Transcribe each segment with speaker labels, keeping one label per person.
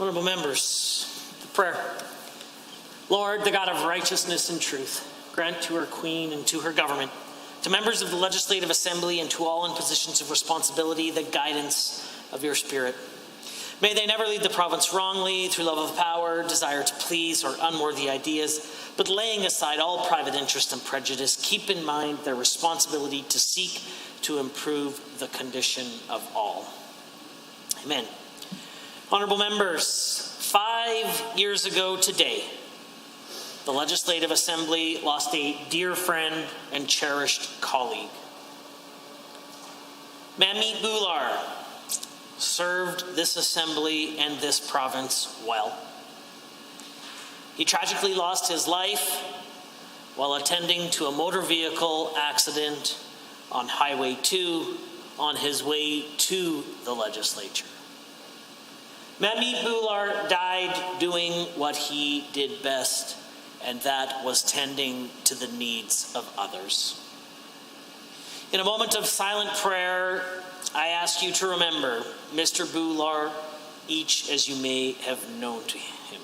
Speaker 1: Honourable members, the prayer. Lord, the God of righteousness and truth, grant to our Queen and to her government, to members of the Legislative Assembly and to all in positions of responsibility, the guidance of your Spirit. May they never lead the province wrongly through love of power, desire to please, or unworthy ideas, but laying aside all private interest and prejudice, keep in mind their responsibility to seek to improve the condition of all. Amen. Honourable members, 5 years ago today, the Legislative Assembly lost a dear friend and cherished colleague. Mamit Bhullar served this Assembly and this province well. He tragically lost his life while attending to a motor vehicle accident on Highway 2 on his way to the legislature. Mamit Bhullar died doing what he did best, and that was tending to the needs of others. In a moment of silent prayer, I ask you to remember Mr. Bhullar, each as you may have known to him.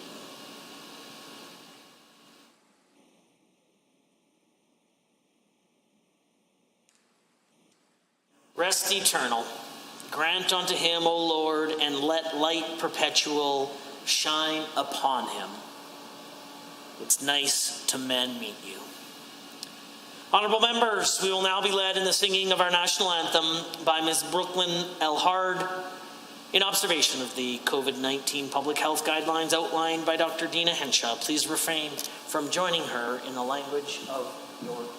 Speaker 1: Rest eternal. Grant unto him, O Lord, and let light perpetual shine upon him. It's nice to men meet you. Honourable members, we will now be led in the singing of our national anthem by Ms. Brooklyn Elhard in observation of the COVID-19 public health guidelines outlined by Dr. Dina Henshaw. Please refrain from joining her in the language of your choice.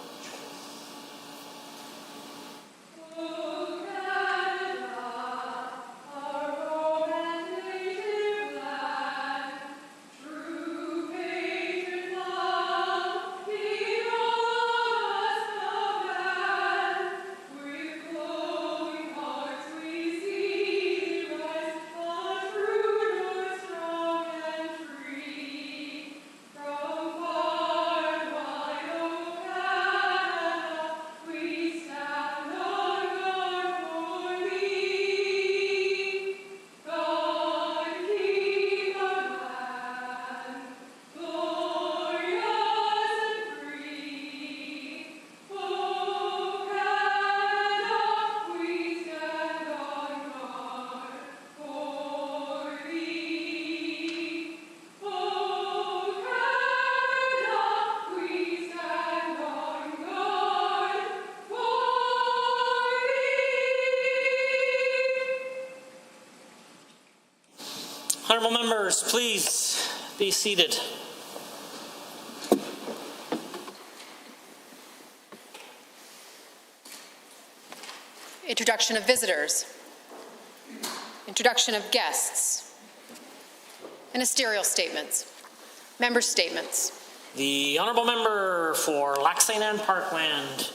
Speaker 1: Honourable members, please be seated.
Speaker 2: Introduction of visitors. Introduction of guests. Ministerial statements. Member statements.
Speaker 1: The Honourable Member for Lac St. Anne Parkland.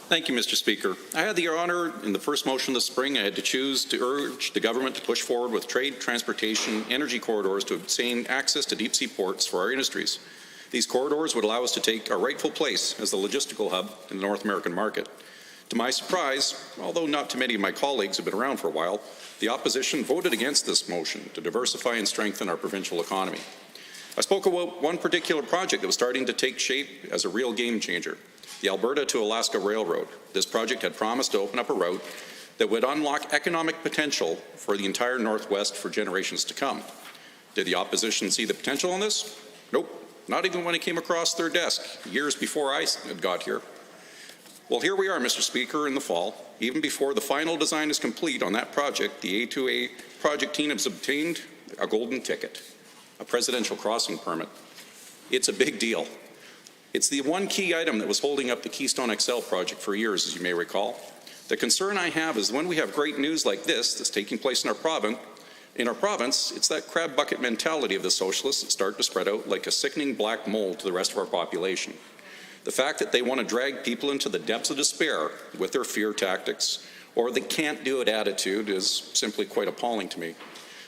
Speaker 3: Thank you, Mr. Speaker. I had the honour in the first motion this spring, I had to choose to urge the government to push forward with trade, transportation, energy corridors to obtain access to deep sea ports for our industries. These corridors would allow us to take our rightful place as the logistical hub in the North American market. To my surprise, although not too many of my colleagues have been around for a while, the opposition voted against this motion to diversify and strengthen our provincial economy. I spoke about one particular project that was starting to take shape as a real game changer. The Alberta to Alaska Railroad. This project had promised to open up a route that would unlock economic potential for the entire Northwest for generations to come. Did the opposition see the potential in this? Nope, not even when it came across their desk years before I had got here. Well, here we are, Mr. Speaker, in the fall. Even before the final design is complete on that project, the A2A project team has obtained a golden ticket, a presidential crossing permit. It's a big deal. It's the one key item that was holding up the Keystone XL project for years, as you may recall. The concern I have is when we have great news like this that's taking place in our province, it's that crab bucket mentality of the socialists that start to spread out like a sickening black mold to the rest of our population. The fact that they want to drag people into the depths of despair with their fear tactics or the can't-do-it attitude is simply quite appalling to me.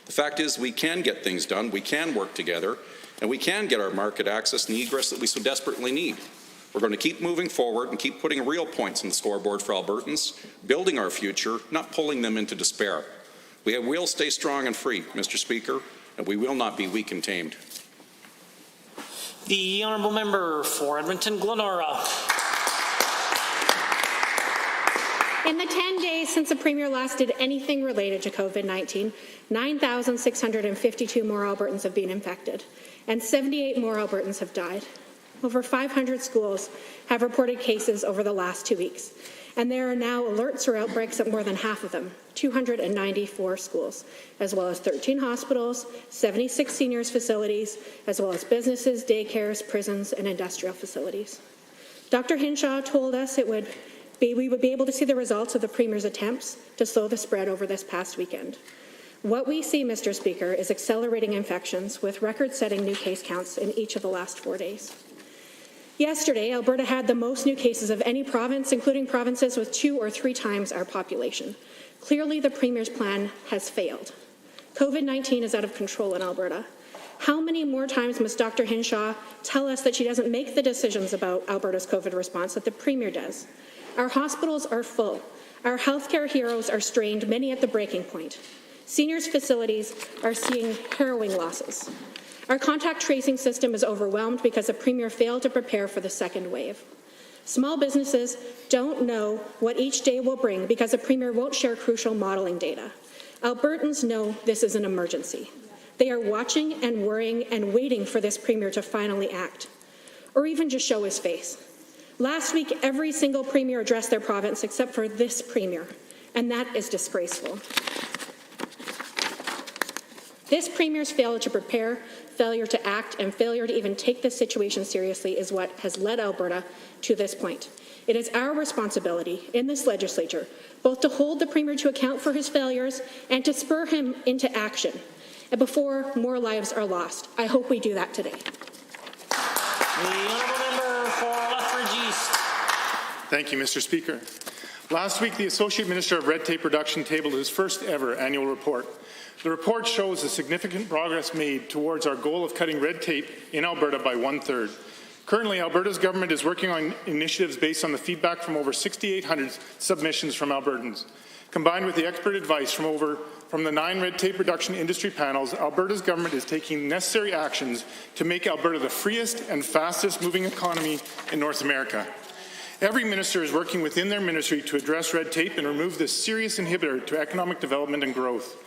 Speaker 3: The fact is we can get things done, we can work together, and we can get our market access and egress that we so desperately need. We're going to keep moving forward and keep putting real points on the scoreboard for Albertans, building our future, not pulling them into despair. We will stay strong and free, Mr. Speaker, and we will not be weak and tamed.
Speaker 1: The honourable member for Edmonton-Glenora.
Speaker 4: In the 10 days since the Premier last did anything related to COVID-19, 9,652 more Albertans have been infected, and 78 more Albertans have died. Over 500 schools have reported cases over the last 2 weeks, and there are now alerts or outbreaks at more than half of them, 294 schools, as well as 13 hospitals, 76 seniors facilities, as well as businesses, daycares, prisons, and industrial facilities. Dr. Hinshaw told us we would be able to see the results of the Premier's attempts to slow the spread over this past weekend. What we see, Mr. Speaker, is accelerating infections with record-setting new case counts in each of the last 4 days. Yesterday, Alberta had the most new cases of any province, including provinces with 2 or 3 times our population. Clearly, the Premier's plan has failed. COVID-19 is out of control in Alberta. How many more times must Dr. Hinshaw tell us that she doesn't make the decisions about Alberta's COVID response that the Premier does? Our hospitals are full. Our healthcare heroes are strained, many at the breaking point. Seniors' facilities are seeing harrowing losses. Our contact tracing system is overwhelmed because the Premier failed to prepare for the second wave. Small businesses don't know what each day will bring because the Premier won't share crucial modelling data. Albertans know this is an emergency. They are watching and worrying and waiting for this Premier to finally act, or even just show his face. Last week, every single Premier addressed their province except for this Premier, and that is disgraceful. This Premier's failure to prepare, failure to act, and failure to even take this situation seriously is what has led Alberta to this point. It is our responsibility in this legislature both to hold the Premier to account for his failures and to spur him into action, and before more lives are lost. I hope we do that today.
Speaker 1: The honourable member for Lethbridge East.
Speaker 5: Thank you, Mr. Speaker. Last week, the Associate Minister of Red Tape Reduction tabled his first ever annual report. The report shows the significant progress made towards our goal of cutting red tape in Alberta by 1/3. Currently, Alberta's government is working on initiatives based on the feedback from over 6,800 submissions from Albertans. Combined with the expert advice from the 9 red tape reduction industry panels, Alberta's government is taking necessary actions to make Alberta the freest and fastest moving economy in North America. Every minister is working within their ministry to address red tape and remove this serious inhibitor to economic development and growth.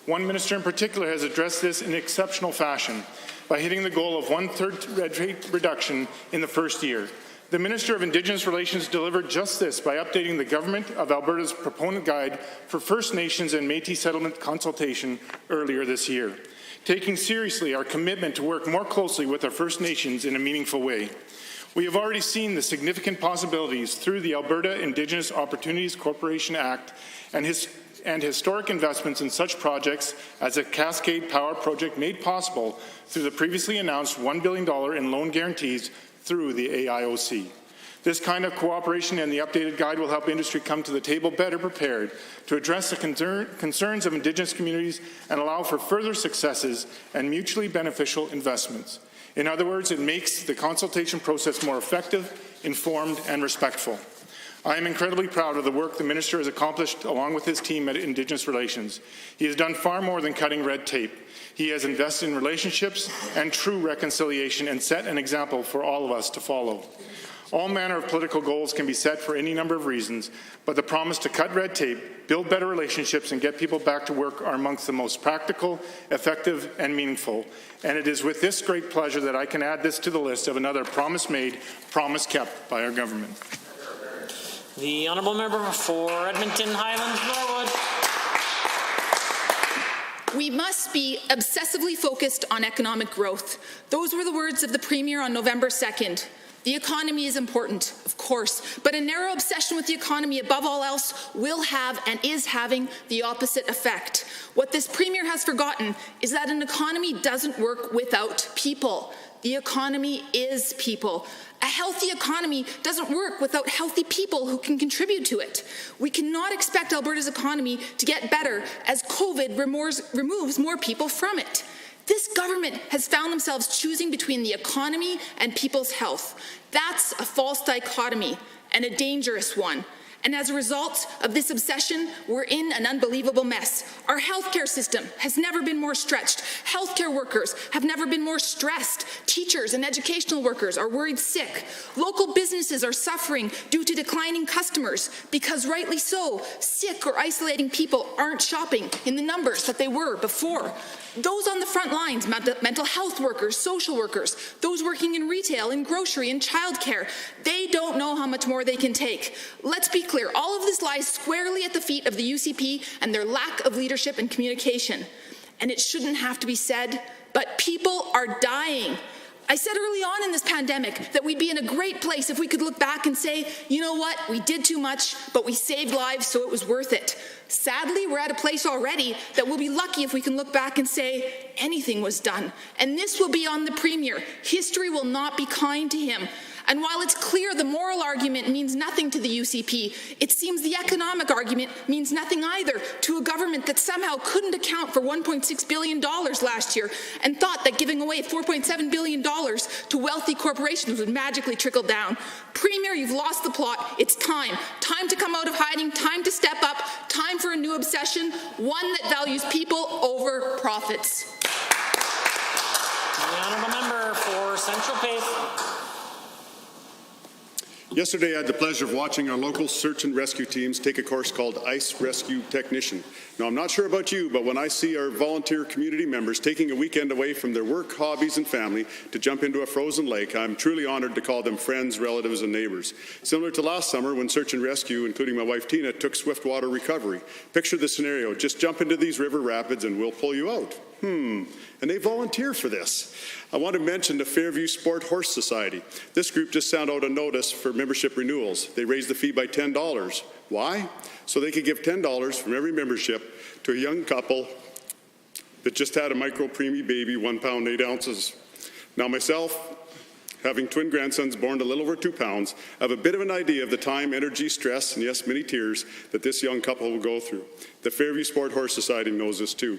Speaker 5: One minister in particular has addressed this in exceptional fashion by hitting the goal of 1/3 red tape reduction in the first year. The Minister of Indigenous Relations delivered just this by updating the Government of Alberta's Proponent Guide for First Nations and Métis Settlement consultation earlier this year, taking seriously our commitment to work more closely with our First Nations in a meaningful way. We have already seen the significant possibilities through the Alberta Indigenous Opportunities Corporation Act and historic investments in such projects as the Cascade Power Project made possible through the previously announced $1 billion in loan guarantees through the AIOC. This kind of cooperation and the updated guide will help industry come to the table better prepared to address the concerns of Indigenous communities and allow for further successes and mutually beneficial investments. In other words, it makes the consultation process more effective, informed, and respectful. I am incredibly proud of the work the Minister has accomplished along with his team at Indigenous Relations. He has done far more than cutting red tape. He has invested in relationships and true reconciliation and set an example for all of us to follow. All manner of political goals can be set for any number of reasons, but the promise to cut red tape, build better relationships, and get people back to work are amongst the most practical, effective, and meaningful. And it is with this great pleasure that I can add this to the list of another promise made, promise kept by our government.
Speaker 1: The honourable member for Edmonton Highlands Norwood.
Speaker 6: We must be obsessively focused on economic growth. Those were the words of the Premier on November 2nd. The economy is important, of course, but a narrow obsession with the economy above all else will have and is having the opposite effect. What this Premier has forgotten is that an economy doesn't work without people. The economy is people. A healthy economy doesn't work without healthy people who can contribute to it. We cannot expect Alberta's economy to get better as COVID removes more people from it. This government has found themselves choosing between the economy and people's health. That's a false dichotomy and a dangerous one. And as a result of this obsession, we're in an unbelievable mess. Our healthcare system has never been more stretched. Healthcare workers have never been more stressed. Teachers and educational workers are worried sick. Local businesses are suffering due to declining customers because, rightly so, sick or isolating people aren't shopping in the numbers that they were before. Those on the front lines, mental health workers, social workers, those working in retail, in grocery, in childcare, they don't know how much more they can take. Let's be clear, all of this lies squarely at the feet of the UCP and their lack of leadership and communication. And it shouldn't have to be said, but people are dying. I said early on in this pandemic that we'd be in a great place if we could look back and say, you know what, we did too much, but we saved lives, so it was worth it. Sadly, we're at a place already that we'll be lucky if we can look back and say anything was done. And this will be on the Premier. History will not be kind to him. And while it's clear the moral argument means nothing to the UCP, it seems the economic argument means nothing either to a government that somehow couldn't account for $1.6 billion last year and thought that giving away $4.7 billion to wealthy corporations would magically trickle down. Premier, you've lost the plot. It's time. Time to come out of hiding, time to step up, time for a new obsession, one that values people over profits.
Speaker 1: The honourable member for Central Pace.
Speaker 7: Yesterday, I had the pleasure of watching our local search and rescue teams take a course called Ice Rescue Technician. Now, I'm not sure about you, but when I see our volunteer community members taking a weekend away from their work, hobbies, and family to jump into a frozen lake, I'm truly honored to call them friends, relatives, and neighbors. Similar to last summer when search and rescue, including my wife Tina, took swiftwater recovery. Picture the scenario. Just jump into these river rapids and we'll pull you out. And they volunteer for this. I want to mention the Fairview Sport Horse Society. This group just sent out a notice for membership renewals. They raised the fee by $10. Why? So they could give $10 from every membership to a young couple that just had a micro-preemie baby, 1 pound, 8 ounces. Now myself, having twin grandsons born to a little over 2 pounds, I have a bit of an idea of the time, energy, stress, and yes, many tears that this young couple will go through. The Fairview Sport Horse Society knows this too.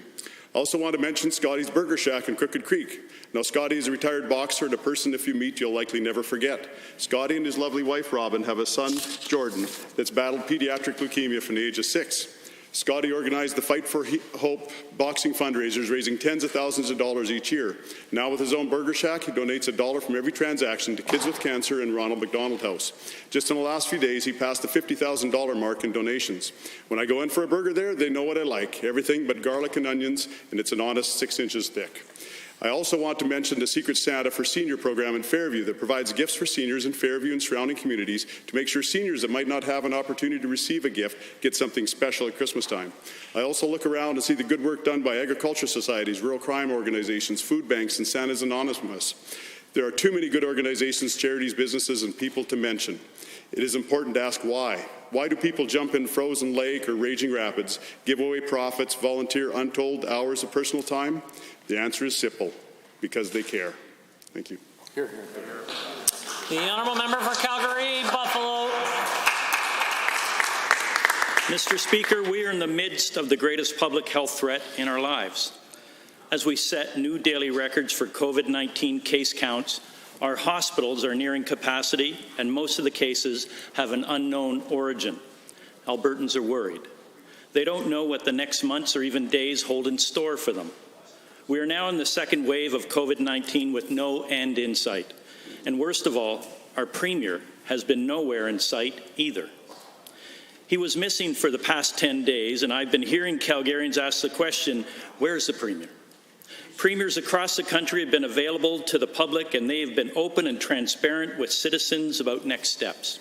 Speaker 7: I also want to mention Scotty's Burger Shack in Crooked Creek. Now, Scotty is a retired boxer and a person, if you meet, you'll likely never forget. Scotty and his lovely wife, Robin, have a son, Jordan, that's battled pediatric leukemia from the age of 6. Scotty organized the Fight for Hope boxing fundraisers, raising tens of thousands of dollars each year. Now with his own Burger Shack, he donates $1 from every transaction to Kids with Cancer and Ronald McDonald House. Just in the last few days, he passed the $50,000 mark in donations. When I go in for a burger there, they know what I like, everything but garlic and onions, and it's an honest 6 inches thick. I also want to mention the Secret Santa for Senior program in Fairview that provides gifts for seniors in Fairview and surrounding communities to make sure seniors that might not have an opportunity to receive a gift get something special at Christmas time. I also look around and see the good work done by agriculture societies, rural crime organizations, food banks, and Santa's Anonymous. There are too many good organizations, charities, businesses, and people to mention. It is important to ask why. Why do people jump in frozen lake or raging rapids, give away profits, volunteer untold hours of personal time? The answer is simple, because they care. Thank you.
Speaker 1: Here, here, here. The honourable member for Calgary, Buffalo.
Speaker 8: Mr. Speaker, we are in the midst of the greatest public health threat in our lives. As we set new daily records for COVID-19 case counts, our hospitals are nearing capacity, and most of the cases have an unknown origin. Albertans are worried. They don't know what the next months or even days hold in store for them. We are now in the second wave of COVID-19 with no end in sight. And worst of all, our Premier has been nowhere in sight either. He was missing for the past 10 days, and I've been hearing Calgarians ask the question, where's the Premier? Premiers across the country have been available to the public, and they have been open and transparent with citizens about next steps.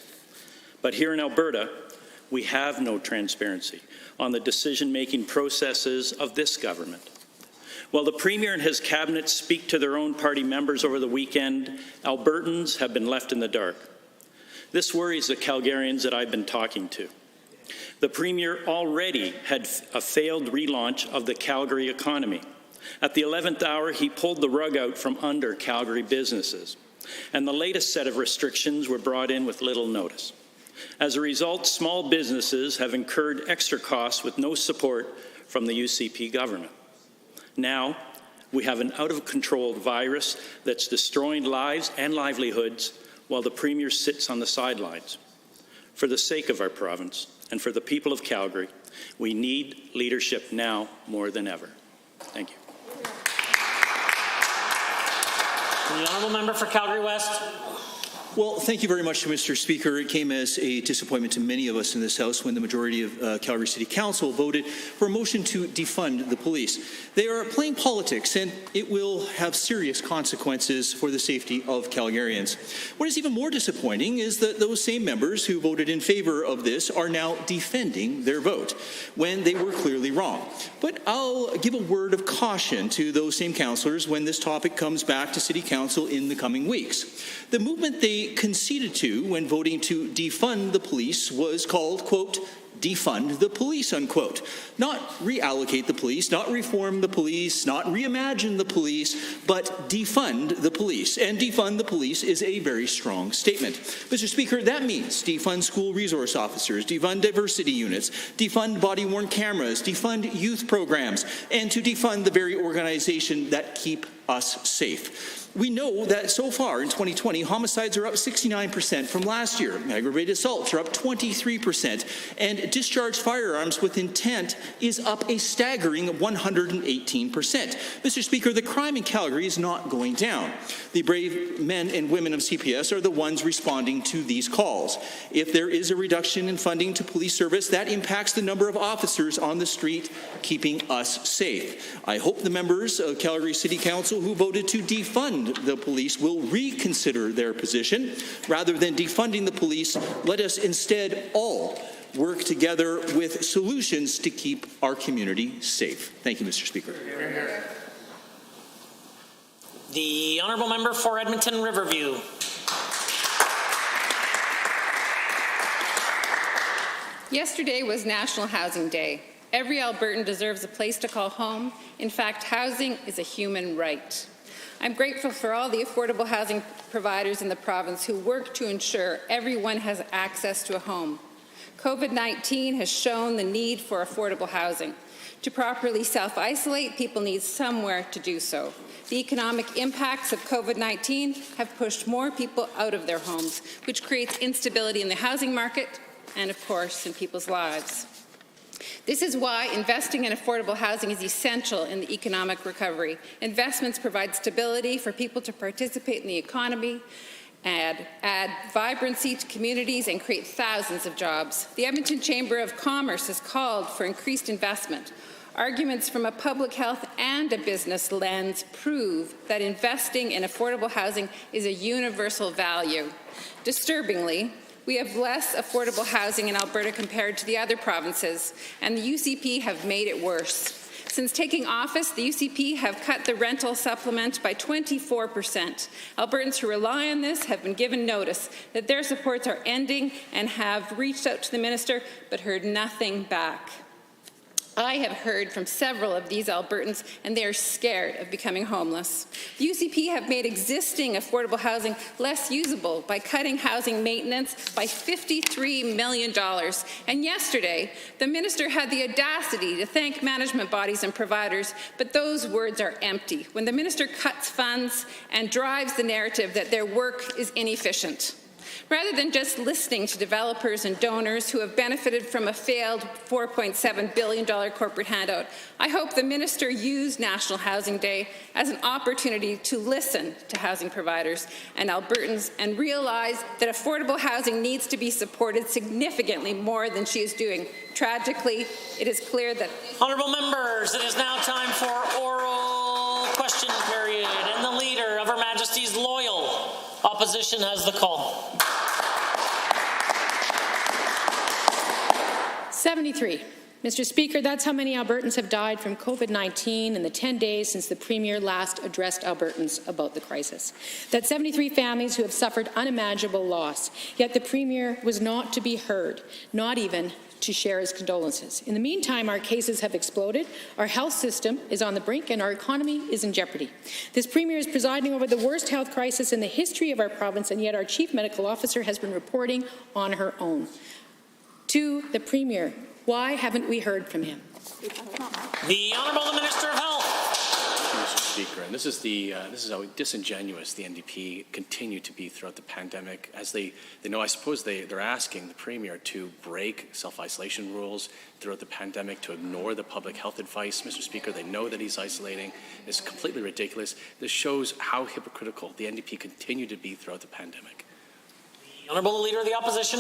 Speaker 8: But here in Alberta, we have no transparency on the decision-making processes of this government. While the Premier and his cabinet speak to their own party members over the weekend, Albertans have been left in the dark. This worries the Calgarians that I've been talking to. The Premier already had a failed relaunch of the Calgary economy. At the 11th hour, he pulled the rug out from under Calgary businesses, and the latest set of restrictions were brought in with little notice. As a result, small businesses have incurred extra costs with no support from the UCP government. Now, we have an out-of-control virus that's destroying lives and livelihoods while the Premier sits on the sidelines. For the sake of our province and for the people of Calgary, we need leadership now more than ever. Thank you.
Speaker 1: The honourable member for Calgary West.
Speaker 9: Well, thank you very much, Mr. Speaker. It came as a disappointment to many of us in this House when the majority of Calgary City Council voted for a motion to defund the police. They are playing politics, and it will have serious consequences for the safety of Calgarians. What is even more disappointing is that those same members who voted in favor of this are now defending their vote when they were clearly wrong. But I'll give a word of caution to those same councillors when this topic comes back to City Council in the coming weeks. The movement they conceded to when voting to defund the police was called, quote, defund the police, unquote. Not reallocate the police, not reform the police, not reimagine the police, but defund the police. And defund the police is a very strong statement. Mr. Speaker, that means defund school resource officers, defund diversity units, defund body-worn cameras, defund youth programs, and to defund the very organization that keep us safe. We know that so far in 2020, homicides are up 69% from last year. Aggravated assaults are up 23%. And discharged firearms with intent is up a staggering 118%. Mr. Speaker, the crime in Calgary is not going down. The brave men and women of CPS are the ones responding to these calls. If there is a reduction in funding to police service, that impacts the number of officers on the street keeping us safe. I hope the members of Calgary City Council who voted to defund the police will reconsider their position. Rather than defunding the police, let us instead all work together with solutions to keep our community safe. Thank you, Mr. Speaker.
Speaker 1: The honourable member for Edmonton Riverview.
Speaker 10: Yesterday was National Housing Day. Every Albertan deserves a place to call home. In fact, housing is a human right. I'm grateful for all the affordable housing providers in the province who work to ensure everyone has access to a home. COVID-19 has shown the need for affordable housing. To properly self-isolate, people need somewhere to do so. The economic impacts of COVID-19 have pushed more people out of their homes, which creates instability in the housing market and, of course, in people's lives. This is why investing in affordable housing is essential in the economic recovery. Investments provide stability for people to participate in the economy, add vibrancy to communities, and create thousands of jobs. The Edmonton Chamber of Commerce has called for increased investment. Arguments from a public health and a business lens prove that investing in affordable housing is a universal value. Disturbingly, we have less affordable housing in Alberta compared to the other provinces, and the UCP have made it worse. Since taking office, the UCP have cut the rental supplement by 24%. Albertans who rely on this have been given notice that their supports are ending and have reached out to the minister but heard nothing back. I have heard from several of these Albertans, and they are scared of becoming homeless. The UCP have made existing affordable housing less usable by cutting housing maintenance by $53 million. And yesterday, the minister had the audacity to thank management bodies and providers, but those words are empty when the minister cuts funds and drives the narrative that their work is inefficient. Rather than just listening to developers and donors who have benefited from a failed $4.7 billion corporate handout, I hope the minister used National Housing Day as an opportunity to listen to housing providers and Albertans and realize that affordable housing needs to be supported significantly more than she is doing. Tragically, it is clear that...
Speaker 1: Honourable members, it is now time for oral question period, and the Leader of Her Majesty's Loyal Opposition has the call.
Speaker 11: 73. Mr. Speaker, that's how many Albertans have died from COVID-19 in the 10 days since the Premier last addressed Albertans about the crisis. That's 73 families who have suffered unimaginable loss, yet the Premier was not to be heard, not even to share his condolences. In the meantime, our cases have exploded, our health system is on the brink, and our economy is in jeopardy. This Premier is presiding over the worst health crisis in the history of our province, and yet our Chief Medical Officer has been reporting on her own. To the Premier, why haven't we heard from him?
Speaker 1: The Honourable Minister of Health.
Speaker 12: Mr. Speaker, and this is how disingenuous the NDP continue to be throughout the pandemic. As they know, I suppose they're asking the Premier to break self-isolation rules throughout the pandemic, to ignore the public health advice. Mr. Speaker, they know that he's isolating. It's completely ridiculous. This shows how hypocritical the NDP continue to be throughout the pandemic.
Speaker 1: The Honourable Leader of the Opposition.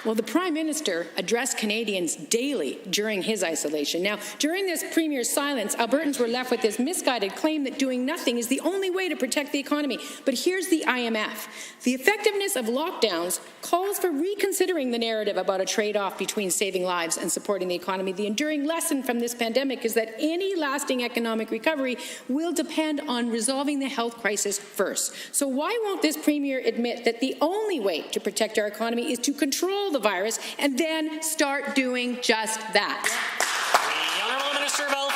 Speaker 11: Well, the Prime Minister addressed Canadians daily during his isolation. Now, during this Premier's silence, Albertans were left with this misguided claim that doing nothing is the only way to protect the economy. But here's the IMF. The effectiveness of lockdowns calls for reconsidering the narrative about a trade-off between saving lives and supporting the economy. The enduring lesson from this pandemic is that any lasting economic recovery will depend on resolving the health crisis first. So why won't this Premier admit that the only way to protect our economy is to control the virus and then start doing just that?
Speaker 1: The Honourable Minister of Health.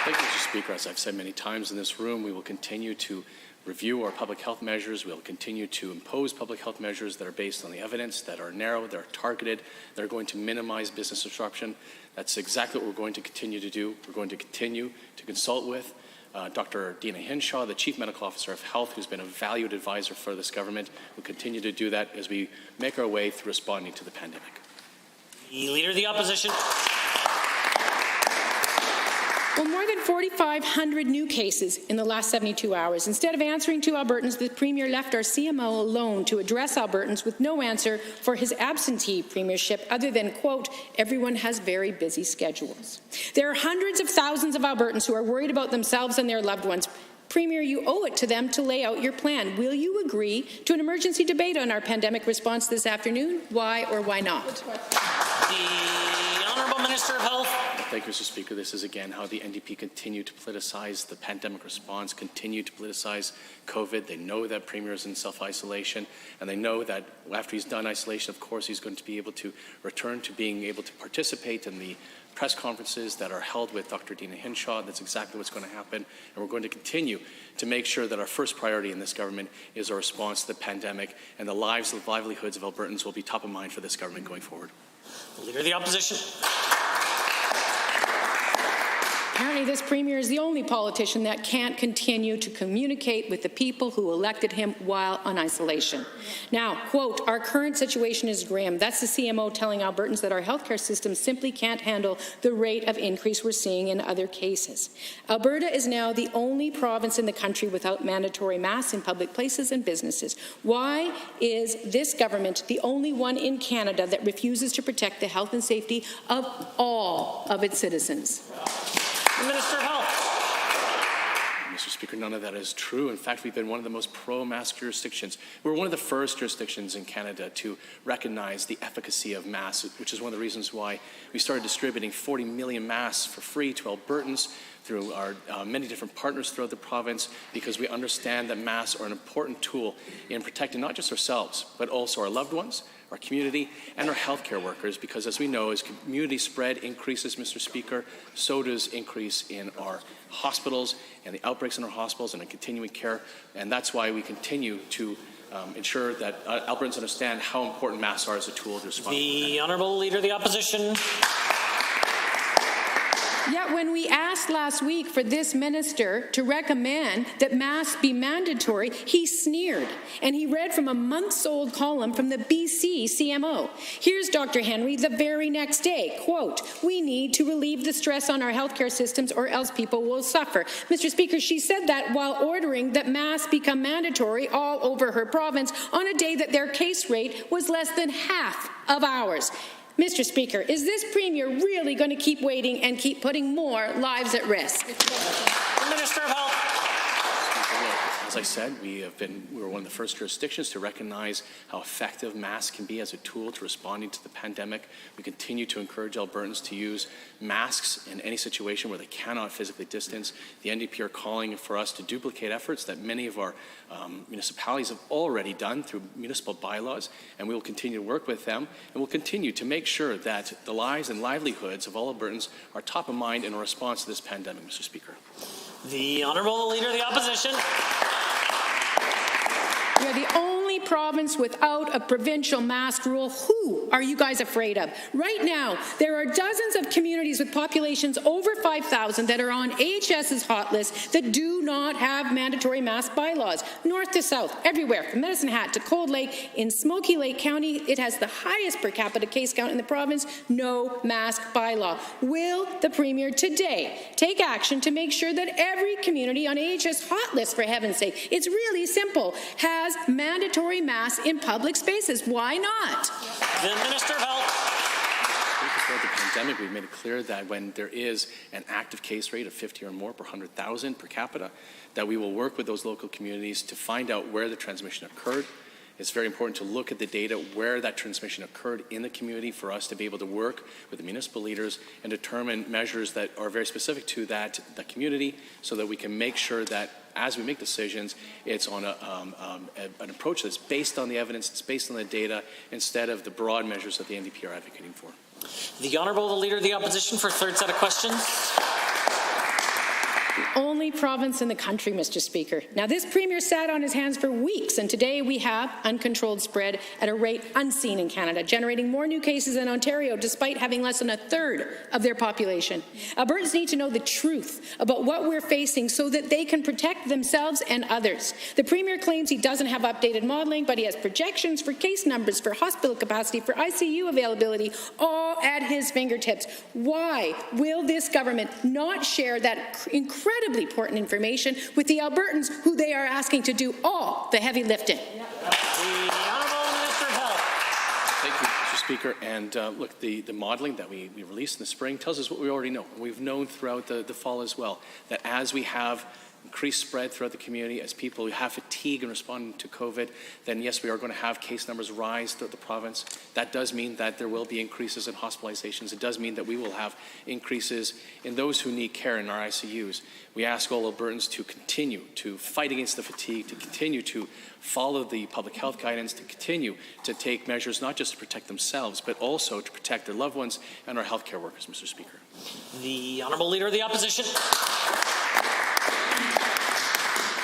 Speaker 12: Thank you, Mr. Speaker. As I've said many times in this room, we will continue to review our public health measures. We'll continue to impose public health measures that are based on the evidence, that are narrow, that are targeted, that are going to minimize business disruption. That's exactly what we're going to continue to do. We're going to continue to consult with Dr. Dina Hinshaw, the Chief Medical Officer of Health, who's been a valued advisor for this government. We'll continue to do that as we make our way through responding to the pandemic.
Speaker 1: The Leader of the Opposition.
Speaker 11: Well, more than 4,500 new cases in the last 72 hours. Instead of answering to Albertans, the Premier left our CMO alone to address Albertans with no answer for his absentee premiership other than, quote, everyone has very busy schedules. There are hundreds of thousands of Albertans who are worried about themselves and their loved ones. Premier, you owe it to them to lay out your plan. Will you agree to an emergency debate on our pandemic response this afternoon? Why or why not?
Speaker 1: The Honourable Minister of Health.
Speaker 12: Thank you, Mr. Speaker. This is again how the NDP continue to politicize the pandemic response, continue to politicize COVID. They know that Premier is in self-isolation, and they know that after he's done isolation, of course, he's going to be able to return to being able to participate in the press conferences that are held with Dr. Dina Hinshaw. That's exactly what's going to happen, and we're going to continue to make sure that our first priority in this government is our response to the pandemic, and the lives and livelihoods of Albertans will be top of mind for this government going forward.
Speaker 1: The Leader of the Opposition.
Speaker 11: Apparently, this Premier is the only politician that can't continue to communicate with the people who elected him while on isolation. Now, quote, our current situation is grim. That's the CMO telling Albertans that our healthcare system simply can't handle the rate of increase we're seeing in other cases. Alberta is now the only province in the country without mandatory masks in public places and businesses. Why is this government the only one in Canada that refuses to protect the health and safety of all of its citizens?
Speaker 1: Minister of Health.
Speaker 12: Mr. Speaker, none of that is true. In fact, we've been one of the most pro-mask jurisdictions. We're one of the first jurisdictions in Canada to recognize the efficacy of masks, which is one of the reasons why we started distributing 40 million masks for free to Albertans through our many different partners throughout the province, because we understand that masks are an important tool in protecting not just ourselves, but also our loved ones, our community, and our healthcare workers, because as we know, as community spread increases, Mr. Speaker, so does increase in our hospitals and the outbreaks in our hospitals and in continuing care, and that's why we continue to ensure that Albertans understand how important masks are as a tool to respond.
Speaker 1: The Honourable Leader of the Opposition.
Speaker 11: Yet when we asked last week for this minister to recommend that masks be mandatory, he sneered, and he read from a months-old column from the BC CMO. Here's Dr. Henry the very next day, quote, we need to relieve the stress on our healthcare systems or else people will suffer. Mr. Speaker, she said that while ordering that masks become mandatory all over her province on a day that their case rate was less than half of ours. Mr. Speaker, is this Premier really going to keep waiting and keep putting more lives at risk?
Speaker 1: Minister of Health.
Speaker 12: As I said, we were one of the first jurisdictions to recognize how effective masks can be as a tool to responding to the pandemic. We continue to encourage Albertans to use masks in any situation where they cannot physically distance. The NDP are calling for us to duplicate efforts that many of our municipalities have already done through municipal bylaws, and we will continue to work with them, and we'll continue to make sure that the lives and livelihoods of all Albertans are top of mind in a response to this pandemic, Mr. Speaker.
Speaker 1: The Honourable Leader of the Opposition.
Speaker 11: We are the only only province without a provincial mask rule. Who are you guys afraid of? Right now, there are dozens of communities with populations over 5,000 that are on AHS's hot list that do not have mandatory mask bylaws. North to south, everywhere, from Medicine Hat to Cold Lake. In Smoky Lake County, it has the highest per capita case count in the province. No mask bylaw. Will the Premier today take action to make sure that every community on AHS hot list, for heaven's sake, it's really simple, has mandatory masks in public spaces? Why not?
Speaker 1: The Minister of Health.
Speaker 12: Throughout the pandemic, we've made it clear that when there is an active case rate of 50 or more per 100,000 per capita, that we will work with those local communities to find out where the transmission occurred. It's very important to look at the data where that transmission occurred in the community for us to be able to work with the municipal leaders and determine measures that are very specific to that community so that we can make sure that as we make decisions, it's on an approach that's based on the evidence, it's based on the data, instead of the broad measures that the NDP are advocating for.
Speaker 1: The Honourable the Leader of the Opposition for a third set of questions.
Speaker 11: The only province in the country, Mr. Speaker. Now, this Premier sat on his hands for weeks, and today we have uncontrolled spread at a rate unseen in Canada, generating more new cases than Ontario, despite having less than a third of their population. Albertans need to know the truth about what we're facing so that they can protect themselves and others. The Premier claims he doesn't have updated modelling, but he has projections for case numbers, for hospital capacity, for ICU availability, all at his fingertips. Why will this government not share that incredibly important information with the Albertans who they are asking to do all the heavy lifting?
Speaker 1: The Honourable Minister of Health.
Speaker 12: Thank you, Mr. Speaker. And look, the modelling that we released in the spring tells us what we already know. We've known throughout the fall as well, that as we have increased spread throughout the community, as people have fatigue in responding to COVID, then yes, we are going to have case numbers rise throughout the province. That does mean that there will be increases in hospitalizations. It does mean that we will have increases in those who need care in our ICUs. We ask all Albertans to continue to fight against the fatigue, to continue to follow the public health guidance, to continue to take measures not just to protect themselves, but also to protect their loved ones and our healthcare workers, Mr. Speaker.
Speaker 1: The Honourable Leader of the Opposition.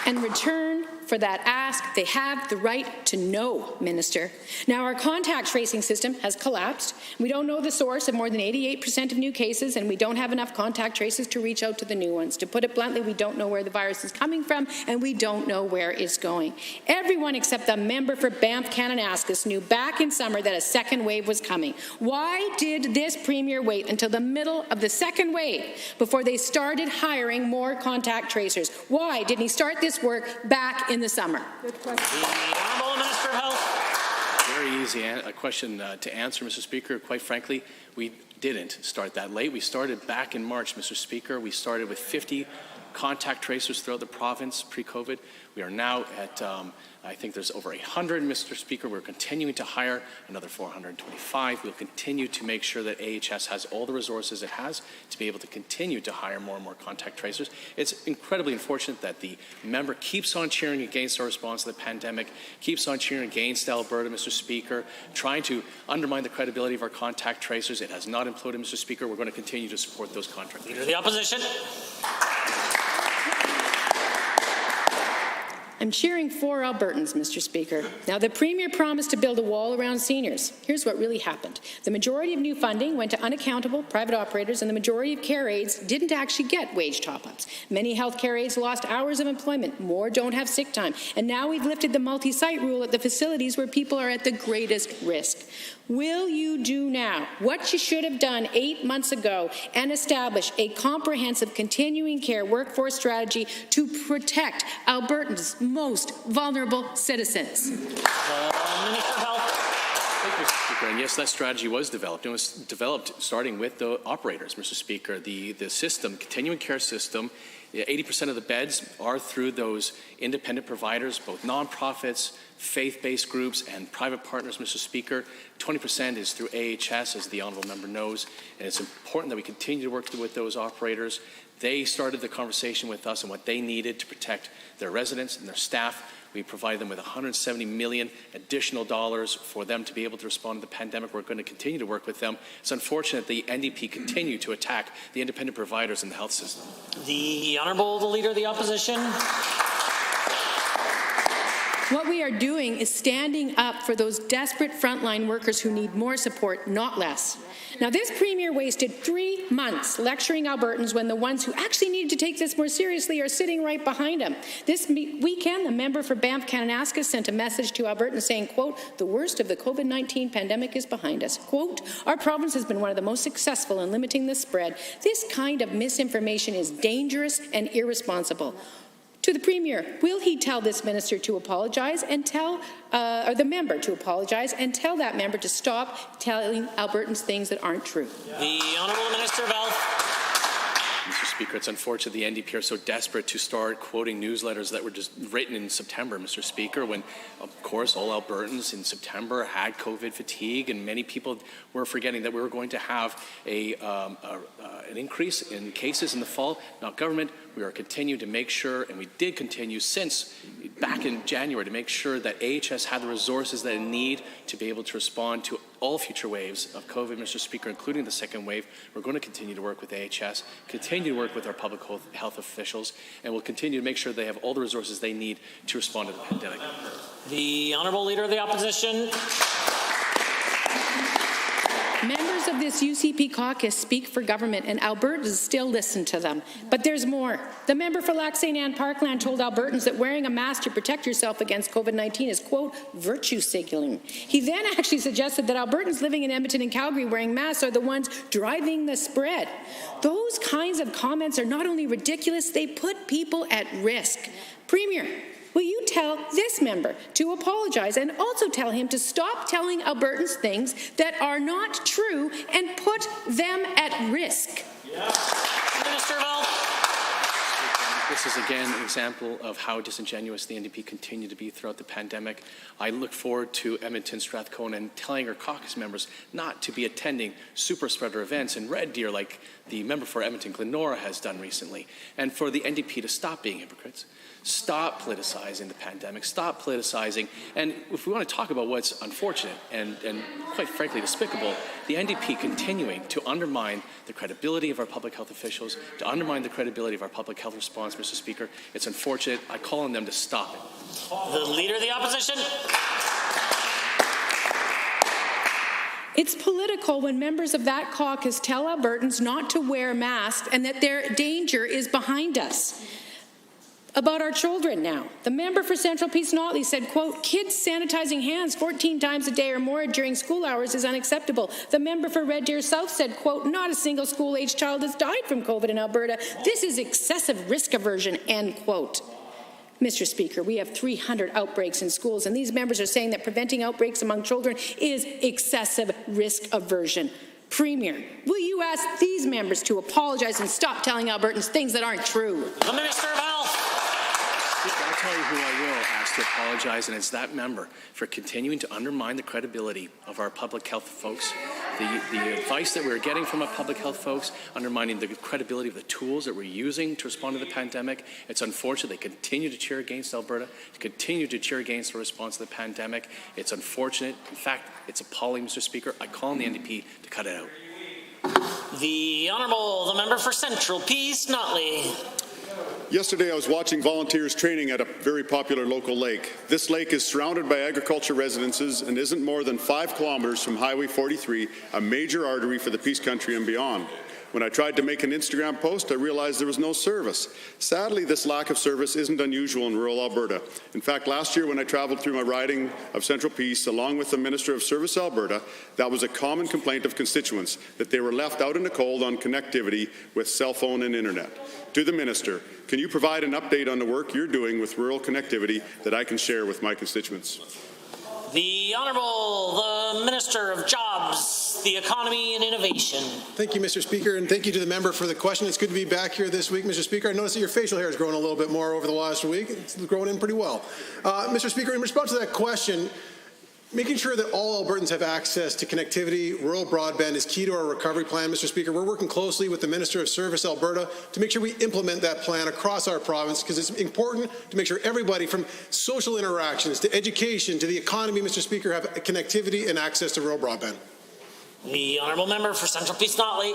Speaker 11: In return for that ask, they have the right to know, Minister. Now, our contact tracing system has collapsed. We don't know the source of more than 88% of new cases, and we don't have enough contact tracers to reach out to the new ones. To put it bluntly, we don't know where the virus is coming from, and we don't know where it's going. Everyone except the member for Banff Kananaskis knew back in summer that a second wave was coming. Why did this Premier wait until the middle of the second wave before they started hiring more contact tracers? Why didn't he start this work back in the summer?
Speaker 1: The Honourable Minister of Health.
Speaker 12: Very easy a question to answer, Mr. Speaker. Quite frankly, we didn't start that late. We started back in March, Mr. Speaker. We started with 50 contact tracers throughout the province pre-COVID. We are now at, I think there's over 100, Mr. Speaker. We're continuing to hire another 425. We'll continue to make sure that AHS has all the resources it has to be able to continue to hire more and more contact tracers. It's incredibly unfortunate that the member keeps on cheering against our response to the pandemic, keeps on cheering against Alberta, Mr. Speaker, trying to undermine the credibility of our contact tracers. It has not imploded, Mr. Speaker. We're going to continue to support those contact tracers.
Speaker 1: Leader of the Opposition.
Speaker 11: I'm cheering for Albertans, Mr. Speaker. Now, the Premier promised to build a wall around seniors. Here's what really happened. The majority of new funding went to unaccountable private operators, and the majority of care aides didn't actually get wage top-ups. Many health care aides lost hours of employment. More don't have sick time. And now we've lifted the multi-site rule at the facilities where people are at the greatest risk. Will you do now what you should have done 8 months ago and establish a comprehensive continuing care workforce strategy to protect Albertans' most vulnerable citizens?
Speaker 1: Minister of Health.
Speaker 12: Thank you, Mr. Speaker. And yes, that strategy was developed. It was developed starting with the operators, Mr. Speaker. The system, continuing care system, 80% of the beds are through those independent providers, both nonprofits, faith-based groups, and private partners, Mr. Speaker. 20% is through AHS, as the Honourable Member knows, and it's important that we continue to work with those operators. They started the conversation with us on what they needed to protect their residents and their staff. We provided them with $170 million additional dollars for them to be able to respond to the pandemic. We're going to continue to work with them. It's unfortunate the NDP continue to attack the independent providers in the health system.
Speaker 1: The Honourable the Leader of the Opposition.
Speaker 11: What we are doing is standing up for those desperate frontline workers who need more support, not less. Now, this Premier wasted 3 months lecturing Albertans when the ones who actually needed to take this more seriously are sitting right behind him. This weekend, the member for Banff-Kananaskis sent a message to Albertans saying, quote, "The worst of the COVID-19 pandemic is behind us." Quote, "Our province has been one of the most successful in limiting the spread. This kind of misinformation is dangerous and irresponsible." To the Premier, will he tell this minister to apologize and tell, or the member to apologize and tell that member to stop telling Albertans things that aren't true?
Speaker 1: The Honourable Minister of Health.
Speaker 12: Mr. Speaker, it's unfortunate the NDP are so desperate to start quoting newsletters that were just written in September, Mr. Speaker, when, of course, all Albertans in September had COVID fatigue, and many people were forgetting that we were going to have an increase in cases in the fall. Now, government, we are continuing to make sure, and we did continue since back in January, to make sure that AHS had the resources that it need to be able to respond to all future waves of COVID, Mr. Speaker, including the second wave. We're going to continue to work with AHS, continue to work with our public health officials, and we'll continue to make sure they have all the resources they need to respond to the pandemic.
Speaker 1: The Honourable Leader of the Opposition.
Speaker 11: Members of this UCP caucus speak for government, and Albertans still listen to them. But there's more. The member for Lac St. Anne Parkland told Albertans that wearing a mask to protect yourself against COVID-19 is, quote, virtue signaling. He then actually suggested that Albertans living in Edmonton and Calgary wearing masks are the ones driving the spread. Those kinds of comments are not only ridiculous, they put people at risk. Premier, will you tell this member to apologize and also tell him to stop telling Albertans things that are not true and put them at risk?
Speaker 1: Minister of Health.
Speaker 12: This is again an example of how disingenuous the NDP continue to be throughout the pandemic. I look forward to Edmonton, Strathcona, and telling our caucus members not to be attending super spreader events in Red Deer like the member for Edmonton Glenora has done recently, and for the NDP to stop being hypocrites. Stop politicizing the pandemic. Stop politicizing. And if we want to talk about what's unfortunate and quite frankly despicable, the NDP continuing to undermine the credibility of our public health officials, to undermine the credibility of our public health response, Mr. Speaker, it's unfortunate. I call on them to stop it.
Speaker 1: The Leader of the Opposition.
Speaker 11: It's political when members of that caucus tell Albertans not to wear masks and that their danger is behind us. About our children now. The member for Central Peace Notley said, quote, "Kids sanitizing hands 14 times a day or more during school hours is unacceptable." The member for Red Deer South said, quote, "Not a single school-age child has died from COVID in Alberta. This is excessive risk aversion," end quote. Mr. Speaker, we have 300 outbreaks in schools, and these members are saying that preventing outbreaks among children is excessive risk aversion. Premier, will you ask these members to apologize and stop telling Albertans things that aren't true?
Speaker 1: The Minister of Health.
Speaker 12: I'll tell you who I will ask to apologize, and it's that member for continuing to undermine the credibility of our public health folks, the advice that we're getting from our public health folks, undermining the credibility of the tools that we're using to respond to the pandemic. It's unfortunate they continue to cheer against Alberta, continue to cheer against the response to the pandemic. It's unfortunate. In fact, it's appalling, Mr. Speaker. I call on the NDP to cut it out.
Speaker 1: The Honourable, the member for Central Peace Notley.
Speaker 7: Yesterday, I was watching volunteers training at a very popular local lake. This lake is surrounded by agriculture residences and isn't more than 5 kilometers from Highway 43, a major artery for the Peace Country and beyond. When I tried to make an Instagram post, I realized there was no service. Sadly, this lack of service isn't unusual in rural Alberta. In fact, last year when I traveled through my riding of Central Peace, along with the Minister of Service Alberta, that was a common complaint of constituents, that they were left out in the cold on connectivity with cell phone and internet. To the Minister, can you provide an update on the work you're doing with rural connectivity that I can share with my constituents?
Speaker 1: The Honourable, the Minister of Jobs, the Economy and Innovation.
Speaker 13: Thank you, Mr. Speaker, and thank you to the member for the question. It's good to be back here this week, Mr. Speaker. I noticed that your facial hair has grown a little bit more over the last week. It's grown in pretty well. Mr. Speaker, in response to that question, making sure that all Albertans have access to connectivity, rural broadband, is key to our recovery plan, Mr. Speaker. We're working closely with the Minister of Service Alberta to make sure we implement that plan across our province, because it's important to make sure everybody, from social interactions to education to the economy, Mr. Speaker, have connectivity and access to rural broadband.
Speaker 1: The Honourable Member for Central Peace Notley.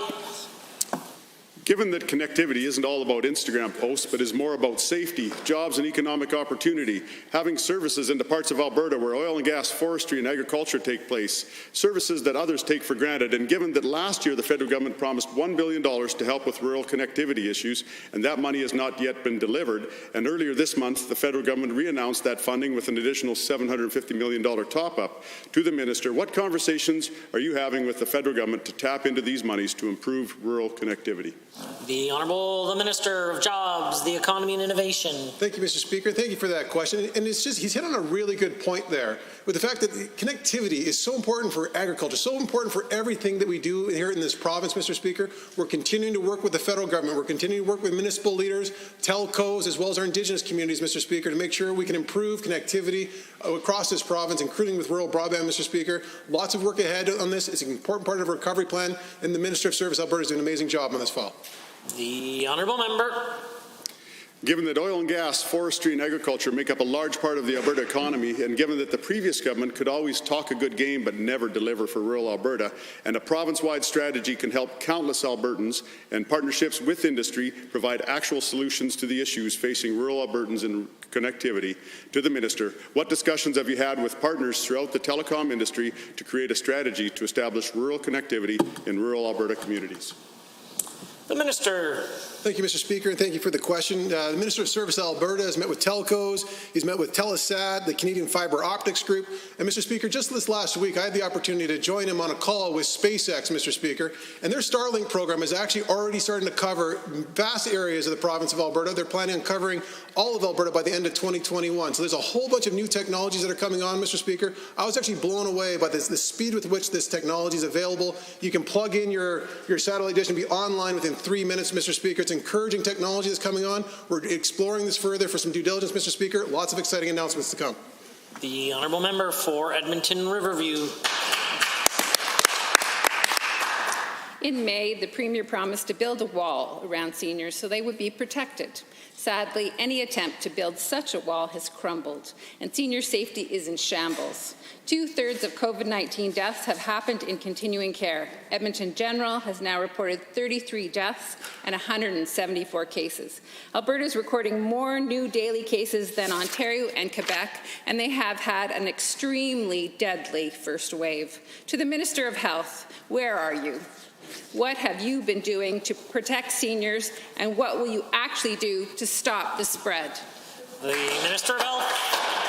Speaker 7: Given that connectivity isn't all about Instagram posts, but is more about safety, jobs and economic opportunity, having services into parts of Alberta where oil and gas, forestry and agriculture take place, services that others take for granted, and given that last year the federal government promised $1 billion to help with rural connectivity issues, and that money has not yet been delivered, and earlier this month the federal government re-announced that funding with an additional $750 million top-up. To the Minister, what conversations are you having with the federal government to tap into these monies to improve rural connectivity?
Speaker 1: The Honourable the Minister of Jobs, the Economy and Innovation.
Speaker 13: Thank you, Mr. Speaker. Thank you for that question. And it's just, he's hit on a really good point there with the fact that connectivity is so important for agriculture, so important for everything that we do here in this province, Mr. Speaker. We're continuing to work with the federal government. We're continuing to work with municipal leaders, telcos, as well as our Indigenous communities, Mr. Speaker, to make sure we can improve connectivity across this province, including with rural broadband, Mr. Speaker. Lots of work ahead on this. It's an important part of our recovery plan, and the Minister of Service Alberta is doing an amazing job on this file.
Speaker 1: The Honourable Member.
Speaker 7: Given that oil and gas, forestry and agriculture make up a large part of the Alberta economy, and given that the previous government could always talk a good game but never deliver for rural Alberta, and a province-wide strategy can help countless Albertans, and partnerships with industry provide actual solutions to the issues facing rural Albertans in connectivity, to the Minister, what discussions have you had with partners throughout the telecom industry to create a strategy to establish rural connectivity in rural Alberta communities?
Speaker 1: The Minister.
Speaker 13: Thank you, Mr. Speaker, and thank you for the question. The Minister of Service Alberta has met with telcos, he's met with Telesat, the Canadian Fibre Optics Group, and Mr. Speaker, just this last week I had the opportunity to join him on a call with SpaceX, Mr. Speaker, and their Starlink program is actually already starting to cover vast areas of the province of Alberta. They're planning on covering all of Alberta by the end of 2021. So there's a whole bunch of new technologies that are coming on, Mr. Speaker. I was actually blown away by the speed with which this technology is available. You can plug in your satellite dish and be online within 3 minutes, Mr. Speaker. It's encouraging technology that's coming on. We're exploring this further for some due diligence, Mr. Speaker. Lots of exciting announcements to come.
Speaker 1: The Honourable Member for Edmonton Riverview.
Speaker 10: In May, the Premier promised to build a wall around seniors so they would be protected. Sadly, any attempt to build such a wall has crumbled, and senior safety is in shambles. 2/3 of COVID-19 deaths have happened in continuing care. Edmonton General has now reported 33 deaths and 174 cases. Alberta is recording more new daily cases than Ontario and Quebec, and they have had an extremely deadly first wave. To the Minister of Health, where are you? What have you been doing to protect seniors, and what will you actually do to stop the spread?
Speaker 1: The Minister of Health.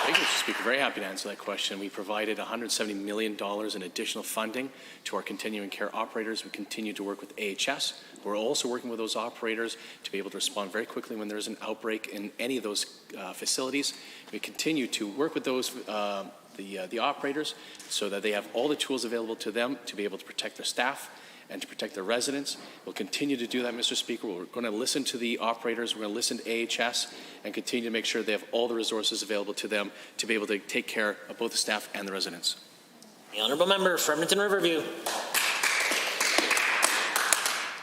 Speaker 12: Thank you, Mr. Speaker. Very happy to answer that question. We provided $170 million in additional funding to our continuing care operators. We continue to work with AHS. We're also working with those operators to be able to respond very quickly when there's an outbreak in any of those facilities. We continue to work with those the operators so that they have all the tools available to them to be able to protect their staff and to protect their residents. We'll continue to do that, Mr. Speaker. We're going to listen to the operators, we're going to listen to AHS, and continue to make sure they have all the resources available to them to be able to take care of both the staff and the residents.
Speaker 1: The Honourable Member for Edmonton Riverview.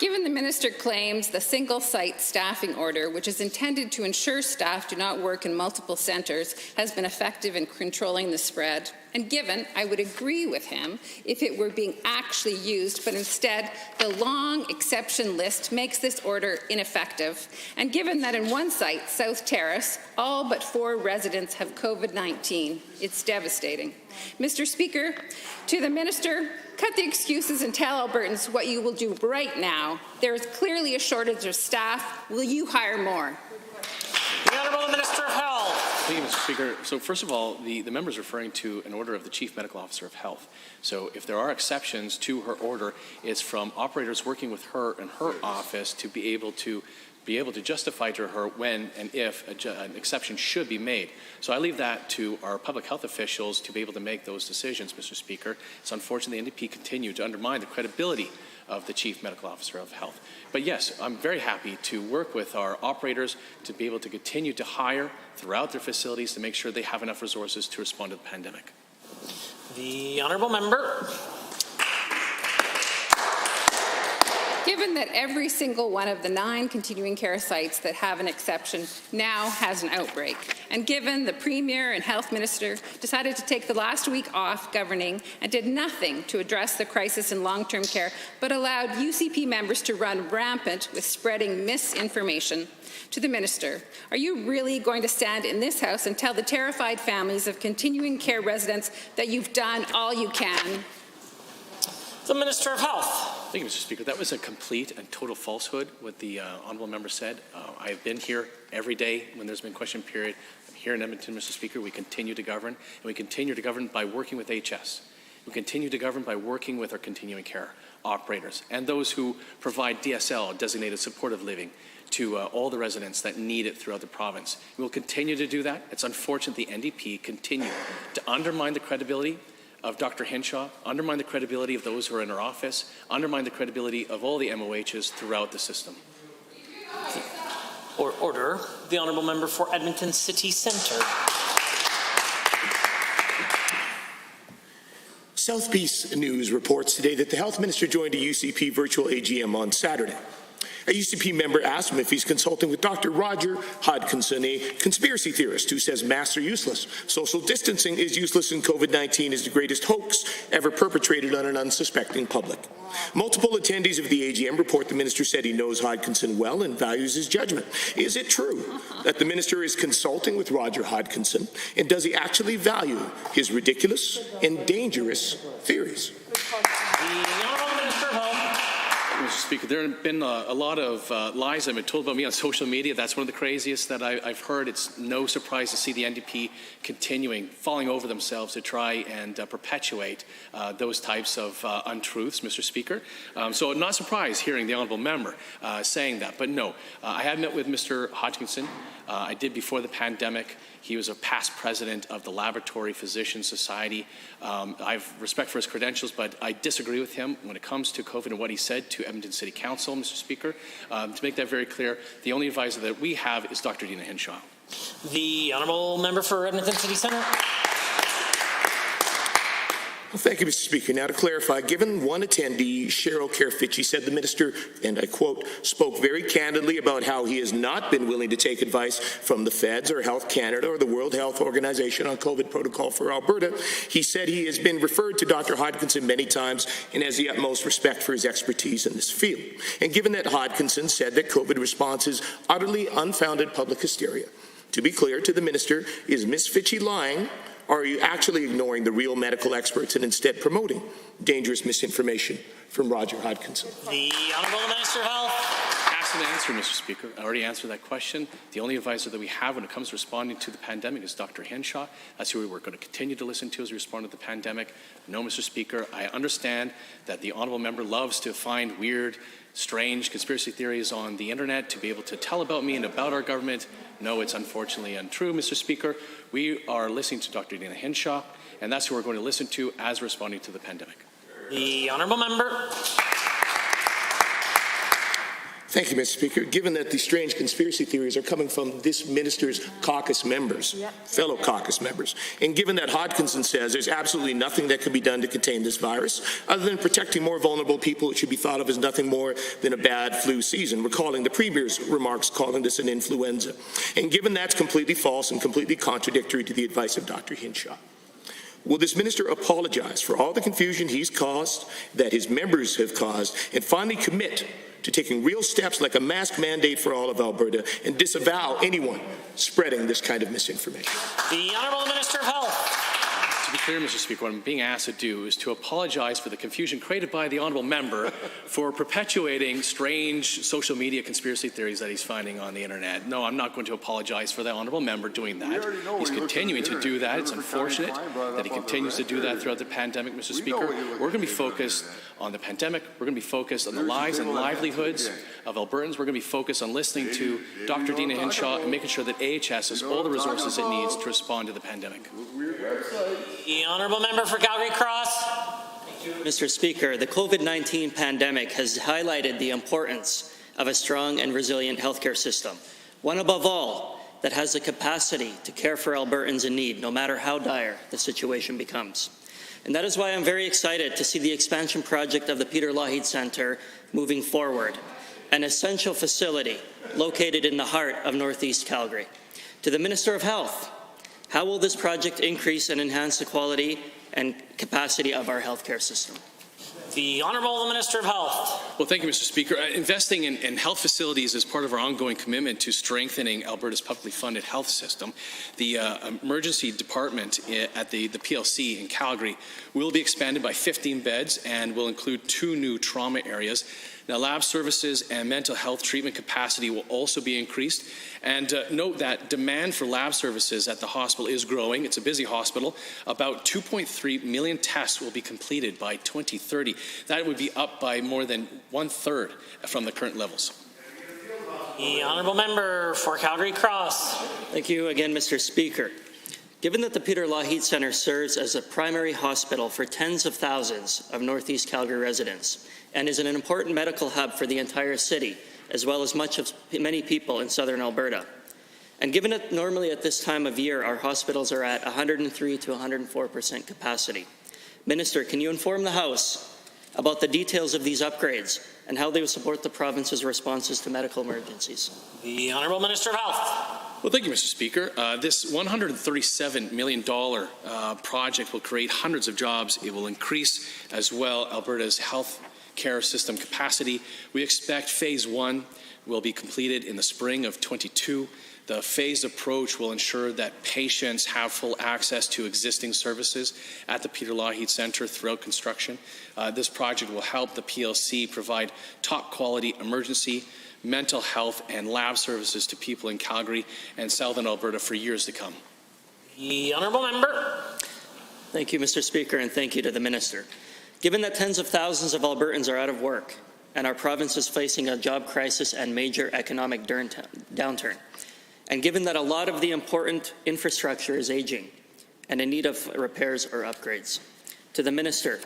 Speaker 10: Given the Minister claims the single-site staffing order, which is intended to ensure staff do not work in multiple centres, has been effective in controlling the spread, and given I would agree with him if it were being actually used, but instead the long exception list makes this order ineffective, and given that in one site, South Terrace, all but 4 residents have COVID-19, it's devastating. Mr. Speaker, to the Minister, cut the excuses and tell Albertans what you will do right now. There is clearly a shortage of staff. Will you hire more?
Speaker 1: The Honourable Minister of Health.
Speaker 12: Thank you, Mr. Speaker. So first of all, the member is referring to an order of the Chief Medical Officer of Health. So if there are exceptions to her order, it's from operators working with her in her office to be able to justify to her when and if an exception should be made. So I leave that to our public health officials to be able to make those decisions, Mr. Speaker. It's unfortunate the NDP continue to undermine the credibility of the Chief Medical Officer of Health. But yes, I'm very happy to work with our operators to be able to continue to hire throughout their facilities to make sure they have enough resources to respond to the pandemic.
Speaker 1: The Honourable Member.
Speaker 10: Given that every single one of the 9 continuing care sites that have an exception now has an outbreak, and given the Premier and Health Minister decided to take the last week off governing and did nothing to address the crisis in long-term care, but allowed UCP members to run rampant with spreading misinformation, to the Minister, are you really going to stand in this House and tell the terrified families of continuing care residents that you've done all you can?
Speaker 1: The Minister of Health.
Speaker 12: Thank you, Mr. Speaker. That was a complete and total falsehood, what the honourable member said. I have been here every day when there's been question period. I'm here in Edmonton, Mr. Speaker. We continue to govern, and we continue to govern by working with HS. We continue to govern by working with our continuing care operators and those who provide DSL, designated supportive living, to all the residents that need it throughout the province. We will continue to do that. It's unfortunate the NDP continue to undermine the credibility of Dr. Hinshaw, undermine the credibility of those who are in our office, undermine the credibility of all the MOHs throughout the system.
Speaker 1: Order. The Honourable Member for Edmonton City Centre.
Speaker 14: South Peace News reports today that the Health Minister joined a UCP virtual AGM on Saturday. A UCP member asked him if he's consulting with Dr. Roger Hodgkinson, a conspiracy theorist who says masks are useless. Social distancing is useless and COVID-19 is the greatest hoax ever perpetrated on an unsuspecting public. Multiple attendees of the AGM report the minister said he knows Hodgkinson well and values his judgment. Is it true that the minister is consulting with Roger Hodgkinson, and does he actually value his ridiculous and dangerous theories?
Speaker 1: The Honourable Minister of Health.
Speaker 12: Mr. Speaker, there have been a lot of lies that have been told about me on social media. That's one of the craziest that I've heard. It's no surprise to see the NDP continuing, falling over themselves to try and perpetuate those types of untruths, Mr. Speaker. So not surprised hearing the honourable member saying that. But no, I have met with Mr. Hodgkinson. I did before the pandemic. He was a past president of the Laboratory Physician Society. I have respect for his credentials, but I disagree with him when it comes to COVID and what he said to Edmonton City Council, Mr. Speaker. To make that very clear, the only advisor that we have is Dr. Dina Hinshaw.
Speaker 1: The Honourable Member for Edmonton City Centre.
Speaker 14: Well, thank you, Mr. Speaker. Now to clarify, given one attendee, Cheryl Carefitchie, said the minister, and I quote, spoke very candidly about how he has not been willing to take advice from the feds or Health Canada or the World Health Organization on COVID protocol for Alberta. He said he has been referred to Dr. Hodgkinson many times and has the utmost respect for his expertise in this field. And given that Hodgkinson said that COVID response is utterly unfounded public hysteria, to be clear to the minister, is Ms. Fitchie lying? Or are you actually ignoring the real medical experts and instead promoting dangerous misinformation from Roger Hodgkinson?
Speaker 1: The Honourable Minister of Health.
Speaker 12: Asked and answered, Mr. Speaker. I already answered that question. The only advisor that we have when it comes to responding to the pandemic is Dr. Hinshaw. That's who we're going to continue to listen to as we respond to the pandemic. No, Mr. Speaker, I understand that the honourable member loves to find weird, strange conspiracy theories on the internet to be able to tell about me and about our government. No, it's unfortunately untrue, Mr. Speaker. We are listening to Dr. Dina Hinshaw, and that's who we're going to listen to as responding to the pandemic.
Speaker 1: The Honourable Member.
Speaker 14: Thank you, Mr. Speaker. Given that the strange conspiracy theories are coming from this minister's caucus members, fellow caucus members, and given that Hodgkinson says there's absolutely nothing that can be done to contain this virus, other than protecting more vulnerable people, it should be thought of as nothing more than a bad flu season, recalling the Premier's remarks calling this an influenza. And given that's completely false and completely contradictory to the advice of Dr. Hinshaw, will this minister apologize for all the confusion he's caused, that his members have caused, and finally commit to taking real steps like a mask mandate for all of Alberta and disavow anyone spreading this kind of misinformation?
Speaker 1: The Honourable Minister of Health.
Speaker 12: To be clear, Mr. Speaker, what I'm being asked to do is to apologize for the confusion created by the honourable member for perpetuating strange social media conspiracy theories that he's finding on the internet. No, I'm not going to apologize for the honourable member doing that. He's continuing to do that. It's unfortunate that he continues to do that throughout the pandemic, Mr. Speaker. We're going to be focused on the pandemic. We're going to be focused on the lives and livelihoods of Albertans. We're going to be focused on listening to Dr. Dina Hinshaw and making sure that AHS has all the resources it needs to respond to the pandemic.
Speaker 1: The Honourable Member for Calgary Cross.
Speaker 15: Mr. Speaker, the COVID-19 pandemic has highlighted the importance of a strong and resilient healthcare system, one above all that has the capacity to care for Albertans in need, no matter how dire the situation becomes. And that is why I'm very excited to see the expansion project of the Peter Lougheed Centre moving forward, an essential facility located in the heart of Northeast Calgary. To the Minister of Health, how will this project increase and enhance the quality and capacity of our healthcare system?
Speaker 1: The Honourable Minister of Health.
Speaker 12: Well, thank you, Mr. Speaker. Investing in health facilities is part of our ongoing commitment to strengthening Alberta's publicly funded health system. The emergency department at the PLC in Calgary will be expanded by 15 beds and will include 2 new trauma areas. Now, lab services and mental health treatment capacity will also be increased. And note that demand for lab services at the hospital is growing. It's a busy hospital. About 2.3 million tests will be completed by 2030. That would be up by more than 1/3 from the current levels.
Speaker 1: The Honourable Member for Calgary Cross.
Speaker 15: Thank you again, Mr. Speaker. Given that the Peter Lougheed Centre serves as a primary hospital for tens of thousands of Northeast Calgary residents and is an important medical hub for the entire city, as well as many people in southern Alberta, and given that normally at this time of year our hospitals are at 103 to 104% capacity, Minister, can you inform the House about the details of these upgrades and how they will support the province's responses to medical emergencies?
Speaker 1: The Honourable Minister of Health.
Speaker 12: Well, thank you, Mr. Speaker. This $137 million project will create hundreds of jobs. It will increase as well Alberta's health care system capacity. We expect phase 1 will be completed in the spring of 22. The phased approach will ensure that patients have full access to existing services at the Peter Lougheed Centre throughout construction. This project will help the PLC provide top quality emergency, mental health and lab services to people in Calgary and southern Alberta for years to come.
Speaker 1: The Honourable Member.
Speaker 15: Thank you, Mr. Speaker, and thank you to the Minister. Given that tens of thousands of Albertans are out of work and our province is facing a job crisis and major economic downturn, and given that a lot of the important infrastructure is aging and in need of repairs or upgrades, to the Minister,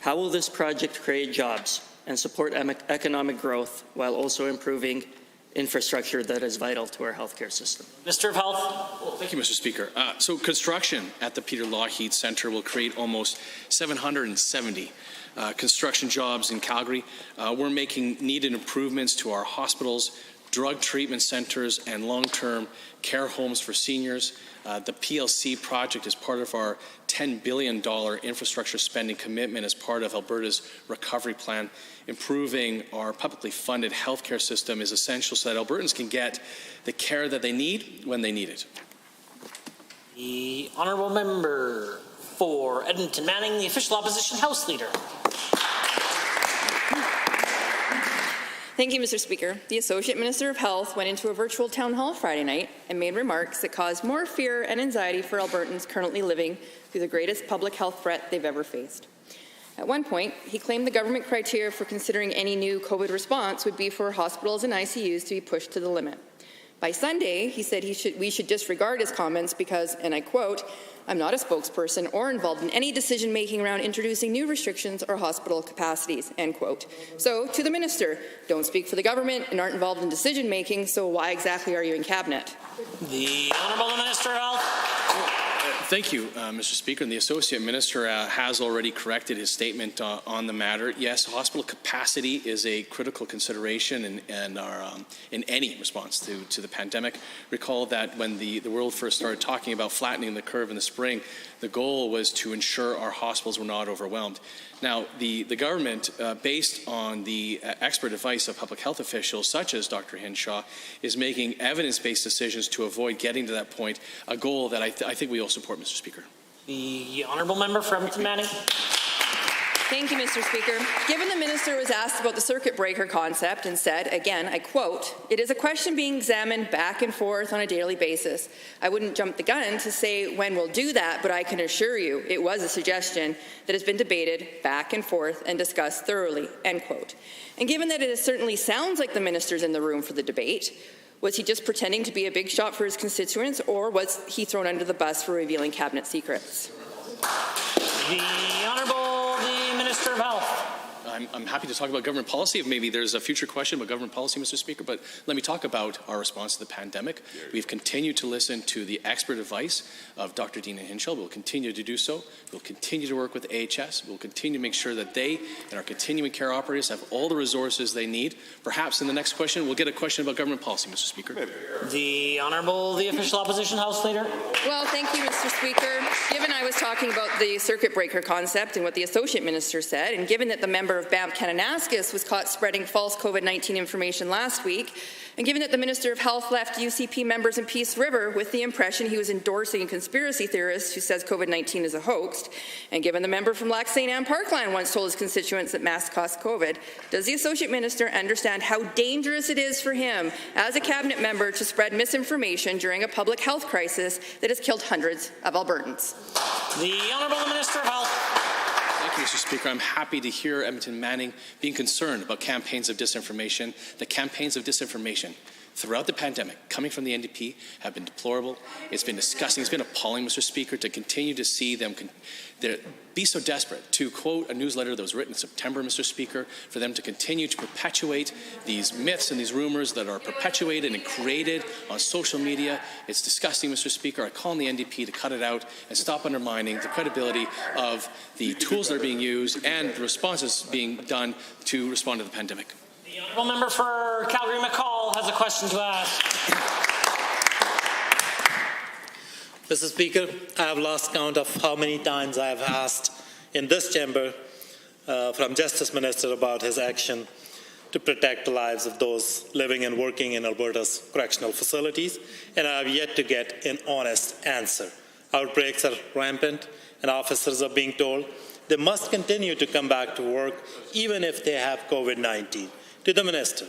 Speaker 15: how will this project create jobs and support economic growth while also improving infrastructure that is vital to our healthcare system?
Speaker 1: Minister of Health.
Speaker 12: Well, thank you, Mr. Speaker. So construction at the Peter Lougheed Centre will create almost 770 construction jobs in Calgary. We're making needed improvements to our hospitals, drug treatment centres, and long-term care homes for seniors. The PLC project is part of our $10 billion infrastructure spending commitment as part of Alberta's recovery plan. Improving our publicly funded healthcare system is essential so that Albertans can get the care that they need when they need it.
Speaker 1: The Honourable Member for Edmonton Manning, the official opposition House Leader.
Speaker 16: Thank you, Mr. Speaker. The Associate Minister of Health went into a virtual town hall Friday night and made remarks that caused more fear and anxiety for Albertans currently living through the greatest public health threat they've ever faced. At one point, he claimed the government criteria for considering any new COVID response would be for hospitals and ICUs to be pushed to the limit. By Sunday, he said we should disregard his comments because, and I quote, "I'm not a spokesperson or involved in any decision-making around introducing new restrictions or hospital capacities," end quote. So, to the Minister, don't speak for the government and aren't involved in decision-making, so why exactly are you in Cabinet?
Speaker 1: The Honourable Minister of Health.
Speaker 12: Thank you, Mr. Speaker. And the Associate Minister has already corrected his statement on the matter. Yes, hospital capacity is a critical consideration in any response to the pandemic. Recall that when the world first started talking about flattening the curve in the spring, the goal was to ensure our hospitals were not overwhelmed. Now, the government, based on the expert advice of public health officials such as Dr. Hinshaw, is making evidence-based decisions to avoid getting to that point, a goal that I think we all support, Mr. Speaker.
Speaker 1: The Honourable Member for Edmonton Manning.
Speaker 16: Thank you, Mr. Speaker. Given the Minister was asked about the circuit breaker concept and said, again, I quote, "It is a question being examined back and forth on a daily basis. I wouldn't jump the gun to say when we'll do that, but I can assure you it was a suggestion that has been debated back and forth and discussed thoroughly," end quote. And given that it certainly sounds like the Minister's in the room for the debate, was he just pretending to be a big shot for his constituents, or was he thrown under the bus for revealing cabinet secrets?
Speaker 1: The Honourable Minister of Health.
Speaker 12: I'm happy to talk about government policy if maybe there's a future question about government policy, Mr. Speaker, but let me talk about our response to the pandemic. We've continued to listen to the expert advice of Dr. Dina Hinchell. We'll continue to do so. We'll continue to work with AHS. We'll continue to make sure that they and our continuing care operators have all the resources they need. Perhaps in the next question, we'll get a question about government policy, Mr. Speaker.
Speaker 1: The Honourable, the official opposition House Leader.
Speaker 16: Well, thank you, Mr. Speaker. Given I was talking about the circuit breaker concept and what the Associate Minister said, and given that the member of Banff-Kananaskis was caught spreading false COVID-19 information last week, and given that the Minister of Health left UCP members in Peace River with the impression he was endorsing a conspiracy theorist who says COVID-19 is a hoax, and given the member from Lac St. Anne Parkland once told his constituents that masks cause COVID, does the Associate Minister understand how dangerous it is for him as a cabinet member to spread misinformation during a public health crisis that has killed hundreds of Albertans?
Speaker 1: The Honourable Minister of Health.
Speaker 12: Thank you, Mr. Speaker. I'm happy to hear Edmonton Manning being concerned about campaigns of disinformation. The campaigns of disinformation throughout the pandemic coming from the NDP have been deplorable. It's been disgusting. It's been appalling, Mr. Speaker, to continue to see them be so desperate to quote a newsletter that was written in September, Mr. Speaker, for them to continue to perpetuate these myths and these rumors that are perpetuated and created on social media. It's disgusting, Mr. Speaker. I call on the NDP to cut it out and stop undermining the credibility of the tools that are being used and the responses being done to respond to the pandemic.
Speaker 1: The Honourable Member for Calgary-McCall has a question to ask.
Speaker 17: Mr. Speaker, I have lost count of how many times I have asked in this chamber from Justice Minister about his action to protect the lives of those living and working in Alberta's correctional facilities, and I have yet to get an honest answer. Outbreaks are rampant, and officers are being told they must continue to come back to work even if they have COVID-19. To the Minister,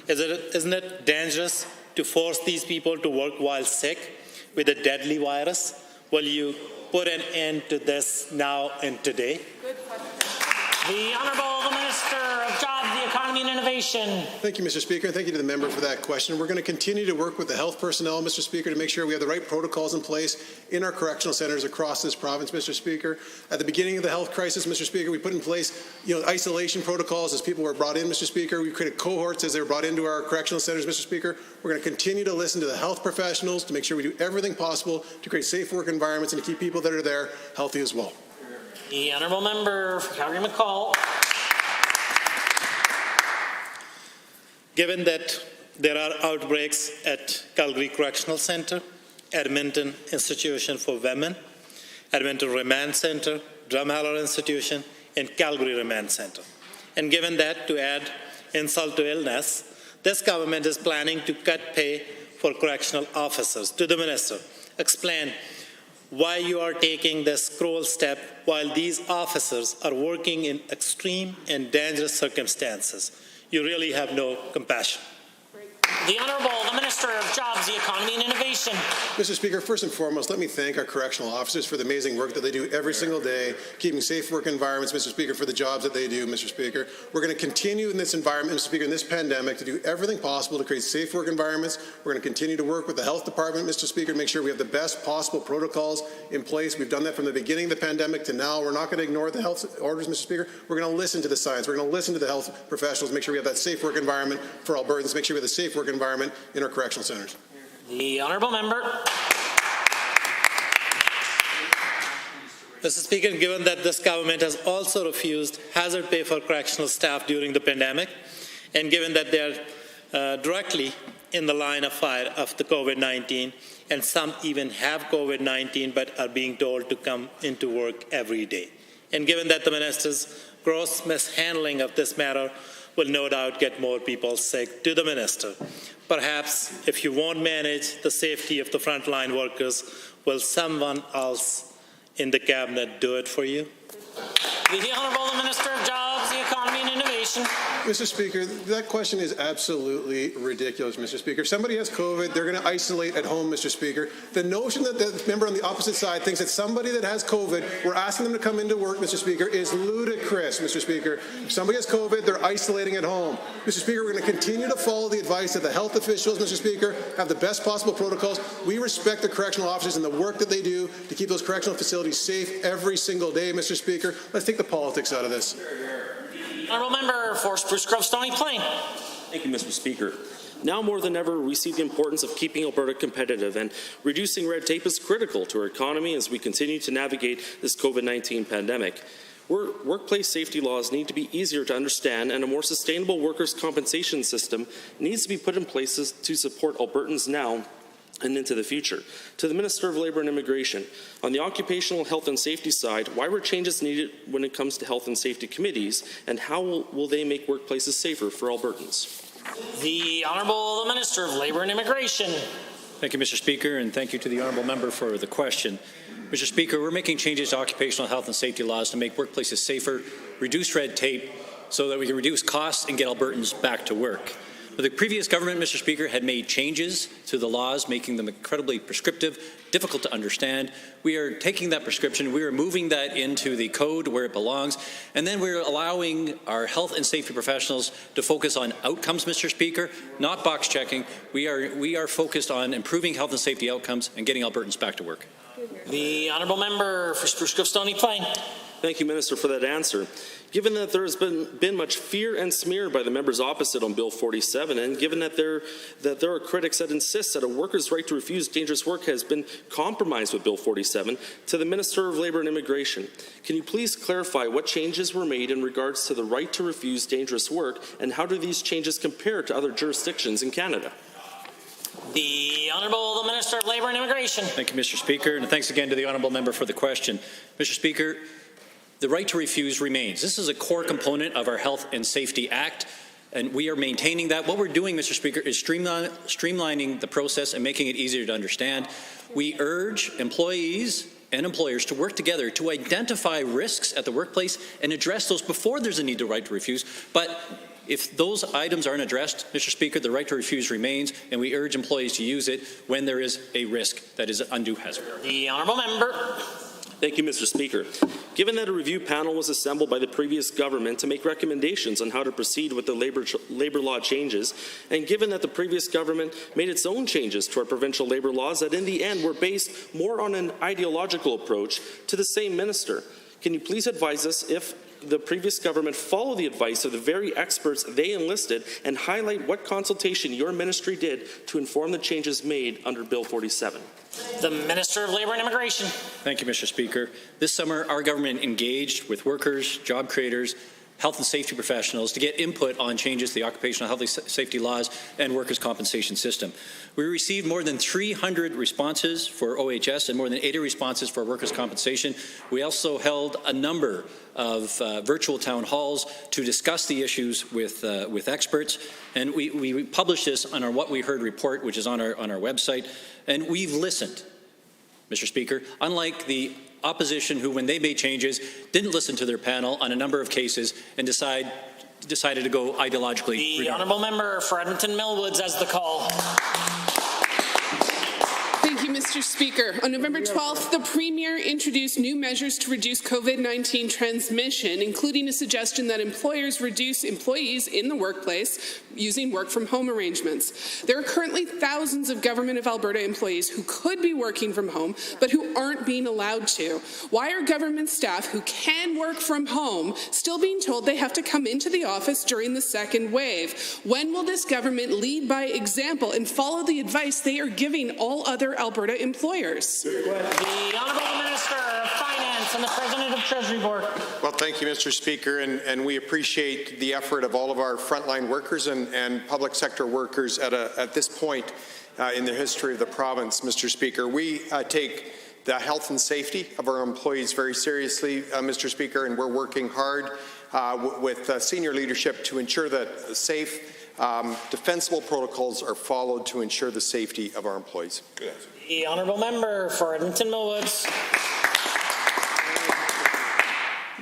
Speaker 17: isn't it dangerous to force these people to work while sick with a deadly virus? Will you put an end to this now and today?
Speaker 1: The Honourable the Minister of Jobs, the Economy and Innovation.
Speaker 13: Thank you, Mr. Speaker, and thank you to the member for that question. We're going to continue to work with the health personnel, Mr. Speaker, to make sure we have the right protocols in place in our correctional centres across this province, Mr. Speaker. At the beginning of the health crisis, Mr. Speaker, we put in place, isolation protocols as people were brought in, Mr. Speaker. We created cohorts as they were brought into our correctional centres, Mr. Speaker. We're going to continue to listen to the health professionals to make sure we do everything possible to create safe work environments and to keep people that are there healthy as well.
Speaker 1: The Honourable Member for Calgary-McCall.
Speaker 17: Given that there are outbreaks at Calgary Correctional Centre, Edmonton Institution for Women, Edmonton Remand Centre, Drumheller Institution, and Calgary Remand Centre, and given that, to add insult to illness, this government is planning to cut pay for correctional officers. To the Minister, explain why you are taking this cruel step while these officers are working in extreme and dangerous circumstances. You really have no compassion.
Speaker 1: The Honourable, the Minister of Jobs, the Economy and Innovation.
Speaker 13: Mr. Speaker, first and foremost, let me thank our correctional officers for the amazing work that they do every single day, keeping safe work environments, Mr. Speaker, for the jobs that they do, Mr. Speaker. We're going to continue in this environment, Mr. Speaker, in this pandemic, to do everything possible to create safe work environments. We're going to continue to work with the health department, Mr. Speaker, to make sure we have the best possible protocols in place. We've done that from the beginning of the pandemic to now. We're not going to ignore the health orders, Mr. Speaker. We're going to listen to the science. We're going to listen to the health professionals, make sure we have that safe work environment for Albertans, make sure we have the safe work environment in our correctional centres.
Speaker 1: The Honourable Member.
Speaker 17: Mr. Speaker, given that this government has also refused hazard pay for correctional staff during the pandemic, and given that they are directly in the line of fire of the COVID-19, and some even have COVID-19 but are being told to come into work every day, and given that the Minister's gross mishandling of this matter will no doubt get more people sick, to the Minister, perhaps if you won't manage the safety of the frontline workers, will someone else in the cabinet do it for you?
Speaker 1: The Honourable Minister of Jobs, the Economy and Innovation.
Speaker 13: Mr. Speaker, that question is absolutely ridiculous, Mr. Speaker. If somebody has COVID, they're going to isolate at home, Mr. Speaker. The notion that the member on the opposite side thinks that somebody that has COVID, we're asking them to come into work, Mr. Speaker, is ludicrous, Mr. Speaker. If somebody has COVID, they're isolating at home. Mr. Speaker, we're going to continue to follow the advice of the health officials, Mr. Speaker, have the best possible protocols. We respect the correctional officers and the work that they do to keep those correctional facilities safe every single day, Mr. Speaker. Let's take the politics out of this.
Speaker 1: Honourable Member for Spruce Grove Stony Plain.
Speaker 18: Thank you, Mr. Speaker. Now more than ever, we see the importance of keeping Alberta competitive, and reducing red tape is critical to our economy as we continue to navigate this COVID-19 pandemic. Workplace safety laws need to be easier to understand, and a more sustainable workers' compensation system needs to be put in place to support Albertans now and into the future. To the Minister of Labour and Immigration, on the occupational health and safety side, why were changes needed when it comes to health and safety committees, and how will they make workplaces safer for Albertans?
Speaker 1: The Honourable Minister of Labour and Immigration.
Speaker 9: Thank you, Mr. Speaker, and thank you to the Honourable Member for the question. Mr. Speaker, we're making changes to occupational health and safety laws to make workplaces safer, reduce red tape, so that we can reduce costs and get Albertans back to work. But the previous government, Mr. Speaker, had made changes to the laws, making them incredibly prescriptive, difficult to understand. We are taking that prescription, we are moving that into the code where it belongs, and then we're allowing our health and safety professionals to focus on outcomes, Mr. Speaker, not box checking. We are focused on improving health and safety outcomes and getting Albertans back to work.
Speaker 1: The Honourable Member for Spruce Grove Stony Plain.
Speaker 18: Thank you, Minister, for that answer. Given that there has been much fear and smear by the members opposite on Bill 47, and given that there are critics that insist that a worker's right to refuse dangerous work has been compromised with Bill 47, to the Minister of Labour and Immigration, can you please clarify what changes were made in regards to the right to refuse dangerous work, and how do these changes compare to other jurisdictions in Canada?
Speaker 1: The Honourable Minister of Labour and Immigration.
Speaker 9: Thank you, Mr. Speaker, and thanks again to the Honourable Member for the question. Mr. Speaker, the right to refuse remains. This is a core component of our Health and Safety Act, and we are maintaining that. What we're doing, Mr. Speaker, is streamlining the process and making it easier to understand. We urge employees and employers to work together to identify risks at the workplace and address those before there's a need to right to refuse. But if those items aren't addressed, Mr. Speaker, the right to refuse remains, and we urge employees to use it when there is a risk that is an undue hazard.
Speaker 1: The Honourable Member.
Speaker 18: Thank you, Mr. Speaker. Given that a review panel was assembled by the previous government to make recommendations on how to proceed with the labor law changes, and given that the previous government made its own changes to our provincial labor laws that in the end were based more on an ideological approach to the same minister, can you please advise us if the previous government followed the advice of the very experts they enlisted, and highlight what consultation your ministry did to inform the changes made under Bill 47?
Speaker 1: The Minister of Labour and Immigration.
Speaker 9: Thank you, Mr. Speaker. This summer, our government engaged with workers, job creators, health and safety professionals to get input on changes to the occupational health and safety laws and workers' compensation system. We received more than 300 responses for OHS and more than 80 responses for workers' compensation. We also held a number of virtual town halls to discuss the issues with experts, and we published this on our What We Heard report, which is on our website, and we've listened, Mr. Speaker, unlike the opposition who, when they made changes, didn't listen to their panel on a number of cases and decided to go ideologically.
Speaker 1: The Honourable Member for Edmonton Millwoods has the call.
Speaker 19: Thank you, Mr. Speaker. On November 12th, the Premier introduced new measures to reduce COVID-19 transmission, including a suggestion that employers reduce employees in the workplace using work-from-home arrangements. There are currently thousands of Government of Alberta employees who could be working from home, but who aren't being allowed to. Why are government staff who can work from home still being told they have to come into the office during the second wave? When will this government lead by example and follow the advice they are giving all other Alberta employers?
Speaker 1: The Honourable Minister of Finance and the President of Treasury Board.
Speaker 20: Well, thank you, Mr. Speaker, and we appreciate the effort of all of our frontline workers and public sector workers at this point in the history of the province, Mr. Speaker. We take the health and safety of our employees very seriously, Mr. Speaker, and we're working hard with senior leadership to ensure that safe, defensible protocols are followed to ensure the safety of our employees.
Speaker 1: The Honourable Member for Edmonton Millwoods.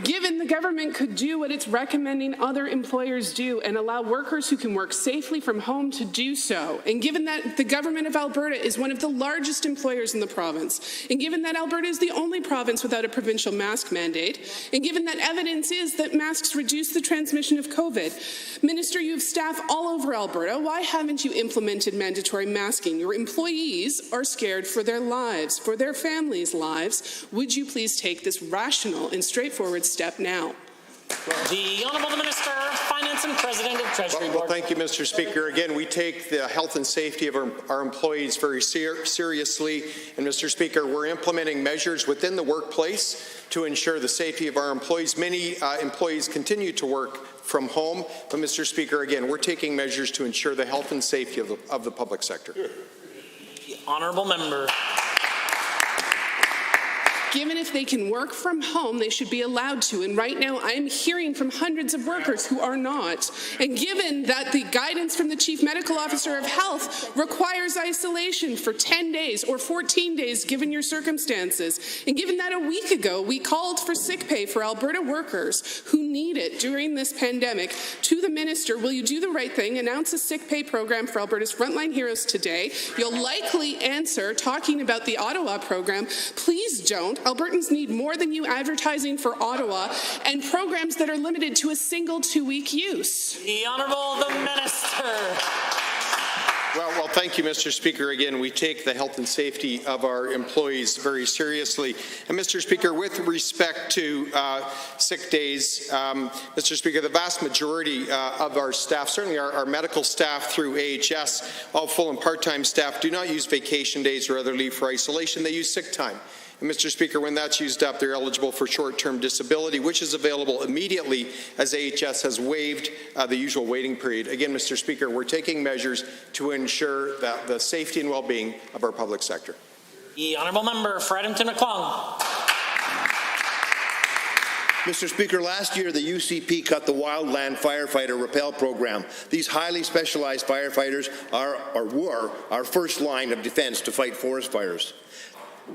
Speaker 19: Given the government could do what it's recommending other employers do and allow workers who can work safely from home to do so, and given that the Government of Alberta is one of the largest employers in the province, and given that Alberta is the only province without a provincial mask mandate, and given that evidence is that masks reduce the transmission of COVID, Minister, you have staff all over Alberta. Why haven't you implemented mandatory masking? Your employees are scared for their lives, for their families' lives. Would you please take this rational and straightforward step now?
Speaker 1: The Honourable Minister of Finance and President of Treasury Board.
Speaker 20: Well, thank you, Mr. Speaker. Again, we take the health and safety of our employees very seriously. And, Mr. Speaker, we're implementing measures within the workplace to ensure the safety of our employees. Many employees continue to work from home. But, Mr. Speaker, again, we're taking measures to ensure the health and safety of the public sector.
Speaker 1: The Honourable Member.
Speaker 19: Given if they can work from home, they should be allowed to. And right now, I'm hearing from hundreds of workers who are not. And given that the guidance from the Chief Medical Officer of Health requires isolation for 10 days or 14 days, given your circumstances, and given that a week ago we called for sick pay for Alberta workers who need it during this pandemic, to the Minister, will you do the right thing, announce a sick pay program for Alberta's frontline heroes today? You'll likely answer talking about the Ottawa program. Please don't. Albertans need more than you advertising for Ottawa and programs that are limited to a single 2-week use.
Speaker 1: The Honourable the Minister.
Speaker 20: Well, thank you, Mr. Speaker. Again, we take the health and safety of our employees very seriously. And, Mr. Speaker, with respect to sick days, Mr. Speaker, the vast majority of our staff, certainly our medical staff through AHS, all full and part-time staff, do not use vacation days or other leave for isolation. They use sick time. And, Mr. Speaker, when that's used up, they're eligible for short-term disability, which is available immediately as AHS has waived the usual waiting period. Again, Mr. Speaker, we're taking measures to ensure that the safety and well-being of our public sector.
Speaker 1: The Honourable Member for Edmonton-McClung.
Speaker 21: Mr. Speaker, last year the UCP cut the Wildland Firefighter Rappel program. These highly specialized firefighters were our first line of defense to fight forest fires.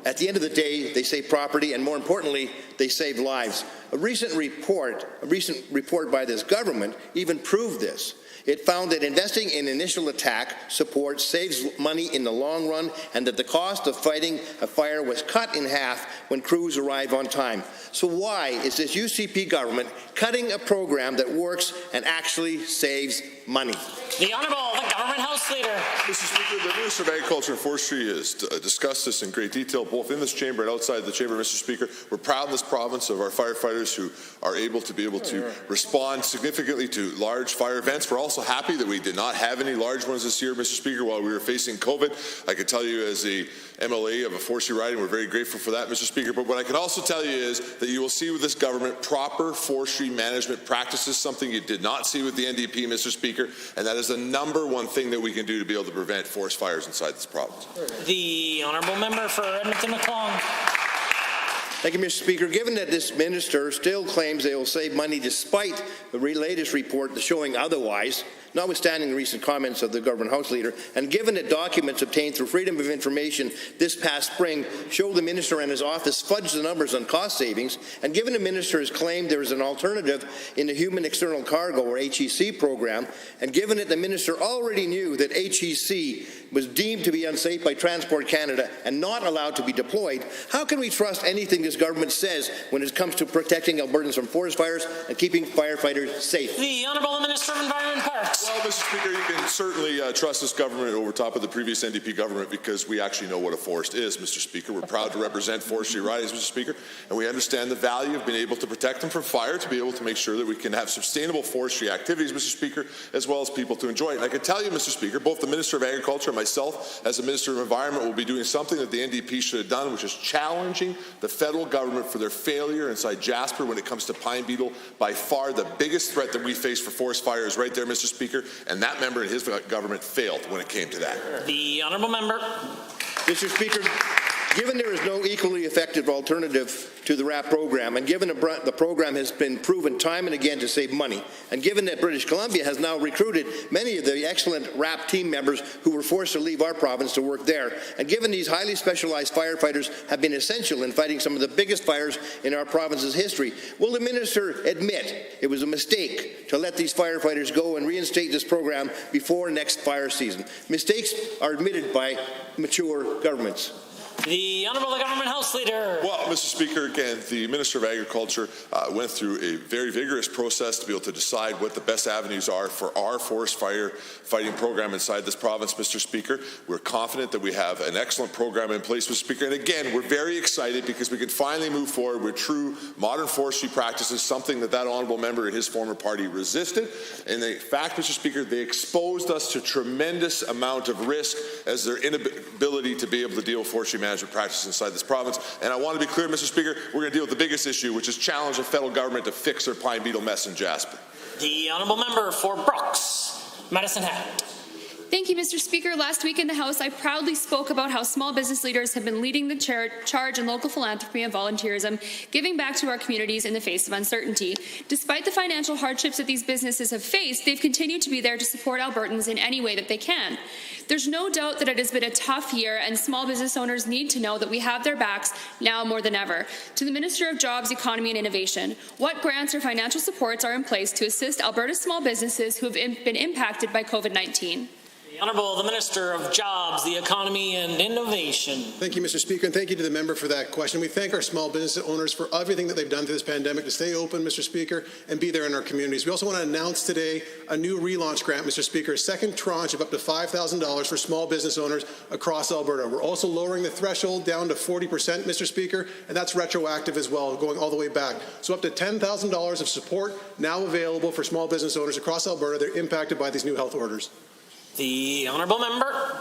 Speaker 21: At the end of the day, they save property, and more importantly, they save lives. A recent report by this government even proved this. It found that investing in initial attack support saves money in the long run, and that the cost of fighting a fire was cut in half when crews arrive on time. So why is this UCP government cutting a program that works and actually saves money?
Speaker 1: The Honourable the Government House Leader.
Speaker 22: Mr. Speaker, the Minister of Agriculture and Forestry has discussed this in great detail, both in this chamber and outside the chamber. Mr. Speaker, we're proud in this province of our firefighters who are able to respond significantly to large fire events. We're also happy that we did not have any large ones this year, Mr. Speaker, while we were facing COVID. I can tell you as a MLA of a forestry riding, we're very grateful for that, Mr. Speaker. But what I can also tell you is that you will see with this government proper forestry management practices, something you did not see with the NDP, Mr. Speaker, and that is the number one thing that we can do to be able to prevent forest fires inside this province.
Speaker 1: The Honourable Member for Edmonton-McClung.
Speaker 21: Thank you, Mr. Speaker. Given that this minister still claims they will save money despite the latest report showing otherwise, notwithstanding the recent comments of the Government House Leader, and given that documents obtained through Freedom of Information this past spring show the minister and his office fudged the numbers on cost savings, and given the minister has claimed there is an alternative in the Human External Cargo, or HEC program, and given that the minister already knew that HEC was deemed to be unsafe by Transport Canada and not allowed to be deployed, how can we trust anything this government says when it comes to protecting Albertans from forest fires and keeping firefighters safe?
Speaker 1: The Honourable Minister of Environment and Parks.
Speaker 22: Well, Mr. Speaker, you can certainly trust this government over top of the previous NDP government because we actually know what a forest is, Mr. Speaker. We're proud to represent forestry ridings, Mr. Speaker, and we understand the value of being able to protect them from fire, to be able to make sure that we can have sustainable forestry activities, Mr. Speaker, as well as people to enjoy it. And I can tell you, Mr. Speaker, both the Minister of Agriculture and myself, as the Minister of Environment, will be doing something that the NDP should have done, which is challenging the federal government for their failure inside Jasper when it comes to pine beetle. By far the biggest threat that we face for forest fire is right there, Mr. Speaker, and that member and his government failed when it came to that.
Speaker 1: The Honourable Member.
Speaker 21: Mr. Speaker, given there is no equally effective alternative to the RAP program, and given the program has been proven time and again to save money, and given that British Columbia has now recruited many of the excellent RAP team members who were forced to leave our province to work there, and given these highly specialized firefighters have been essential in fighting some of the biggest fires in our province's history, will the minister admit it was a mistake to let these firefighters go and reinstate this program before next fire season? Mistakes are admitted by mature governments.
Speaker 1: The Honourable Government House Leader.
Speaker 22: Well, Mr. Speaker, again, the Minister of Agriculture went through a very vigorous process to be able to decide what the best avenues are for our forest fire fighting program inside this province, Mr. Speaker. We're confident that we have an excellent program in place, Mr. Speaker. And again, we're very excited because we can finally move forward with true modern forestry practices, something that honourable member and his former party resisted. And in fact, Mr. Speaker, they exposed us to tremendous amount of risk as their inability to be able to deal with forestry management practices inside this province. And I want to be clear, Mr. Speaker, we're going to deal with the biggest issue, which is challenge the federal government to fix their pine beetle mess in Jasper.
Speaker 1: The Honourable Member for Brooks, Medicine Hat.
Speaker 6: Thank you, Mr. Speaker. Last week in the House, I proudly spoke about how small business leaders have been leading the charge in local philanthropy and volunteerism, giving back to our communities in the face of uncertainty. Despite the financial hardships that these businesses have faced, they've continued to be there to support Albertans in any way that they can. There's no doubt that it has been a tough year, and small business owners need to know that we have their backs now more than ever. To the Minister of Jobs, Economy and Innovation, what grants or financial supports are in place to assist Alberta's small businesses who have been impacted by COVID-19?
Speaker 1: Honourable the Minister of Jobs, the Economy and Innovation.
Speaker 13: Thank you, Mr. Speaker, and thank you to the member for that question. We thank our small business owners for everything that they've done through this pandemic to stay open, Mr. Speaker, and be there in our communities. We also want to announce today a new relaunch grant, Mr. Speaker, a second tranche of up to $5,000 for small business owners across Alberta. We're also lowering the threshold down to 40%, Mr. Speaker, and that's retroactive as well, going all the way back. So up to $10,000 of support now available for small business owners across Alberta. They're impacted by these new health orders.
Speaker 1: The Honourable Member.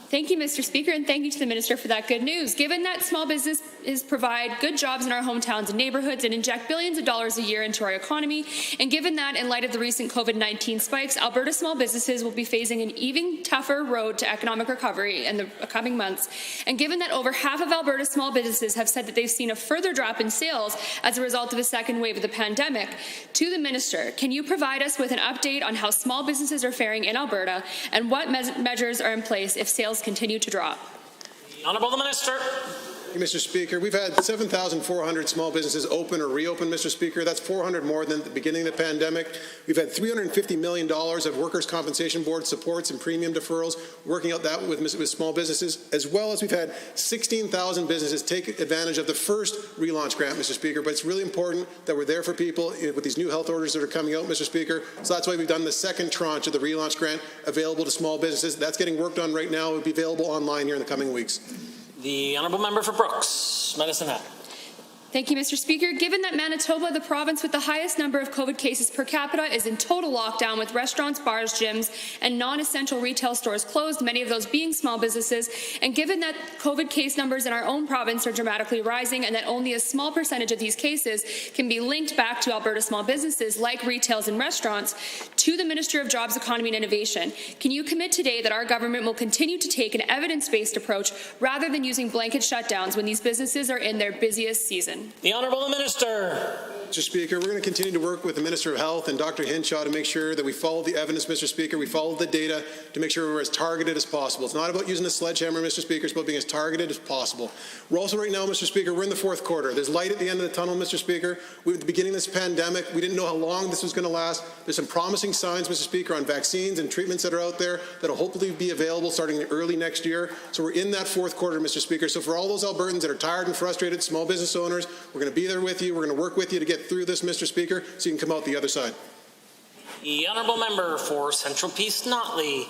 Speaker 6: Thank you, Mr. Speaker, and thank you to the Minister for that good news. Given that small businesses provide good jobs in our hometowns and neighbourhoods and inject billions of dollars a year into our economy, and given that in light of the recent COVID-19 spikes, Alberta small businesses will be facing an even tougher road to economic recovery in the coming months, and given that over half of Alberta's small businesses have said that they've seen a further drop in sales as a result of a second wave of the pandemic, to the Minister, can you provide us with an update on how small businesses are faring in Alberta and what measures are in place if sales continue to drop?
Speaker 1: Honourable the Minister.
Speaker 13: Mr. Speaker, we've had 7,400 small businesses open or reopen, Mr. Speaker. That's 400 more than at the beginning of the pandemic. We've had $350 million of Workers' Compensation Board supports and premium deferrals, working out that with small businesses, as well as we've had 16,000 businesses take advantage of the first relaunch grant, Mr. Speaker. But it's really important that we're there for people with these new health orders that are coming out, Mr. Speaker. So that's why we've done the second tranche of the relaunch grant available to small businesses. That's getting worked on right now. It will be available online here in the coming weeks.
Speaker 1: The Honourable Member for Brooks, Medicine Hat.
Speaker 6: Thank you, Mr. Speaker. Given that Manitoba, the province with the highest number of COVID cases per capita, is in total lockdown with restaurants, bars, gyms, and non-essential retail stores closed, many of those being small businesses, and given that COVID case numbers in our own province are dramatically rising and that only a small percentage of these cases can be linked back to Alberta small businesses like retails and restaurants, to the Minister of Jobs, Economy and Innovation, can you commit today that our government will continue to take an evidence-based approach rather than using blanket shutdowns when these businesses are in their busiest season?
Speaker 1: The Honourable Minister.
Speaker 13: Mr. Speaker, we're going to continue to work with the Minister of Health and Dr. Hinshaw to make sure that we follow the evidence, Mr. Speaker. We follow the data to make sure we're as targeted as possible. It's not about using a sledgehammer, Mr. Speaker. It's about being as targeted as possible. We're also right now, Mr. Speaker, we're in the fourth quarter. There's light at the end of the tunnel, Mr. Speaker. At the beginning of this pandemic, we didn't know how long this was going to last. There's some promising signs, Mr. Speaker, on vaccines and treatments that are out there that will hopefully be available starting early next year. So we're in that fourth quarter, Mr. Speaker. So for all those Albertans that are tired and frustrated, small business owners, we're going to be there with you. We're going to work with you to get through this, Mr. Speaker, so you can come out the other side.
Speaker 1: The Honourable Member for Central Peace Notley.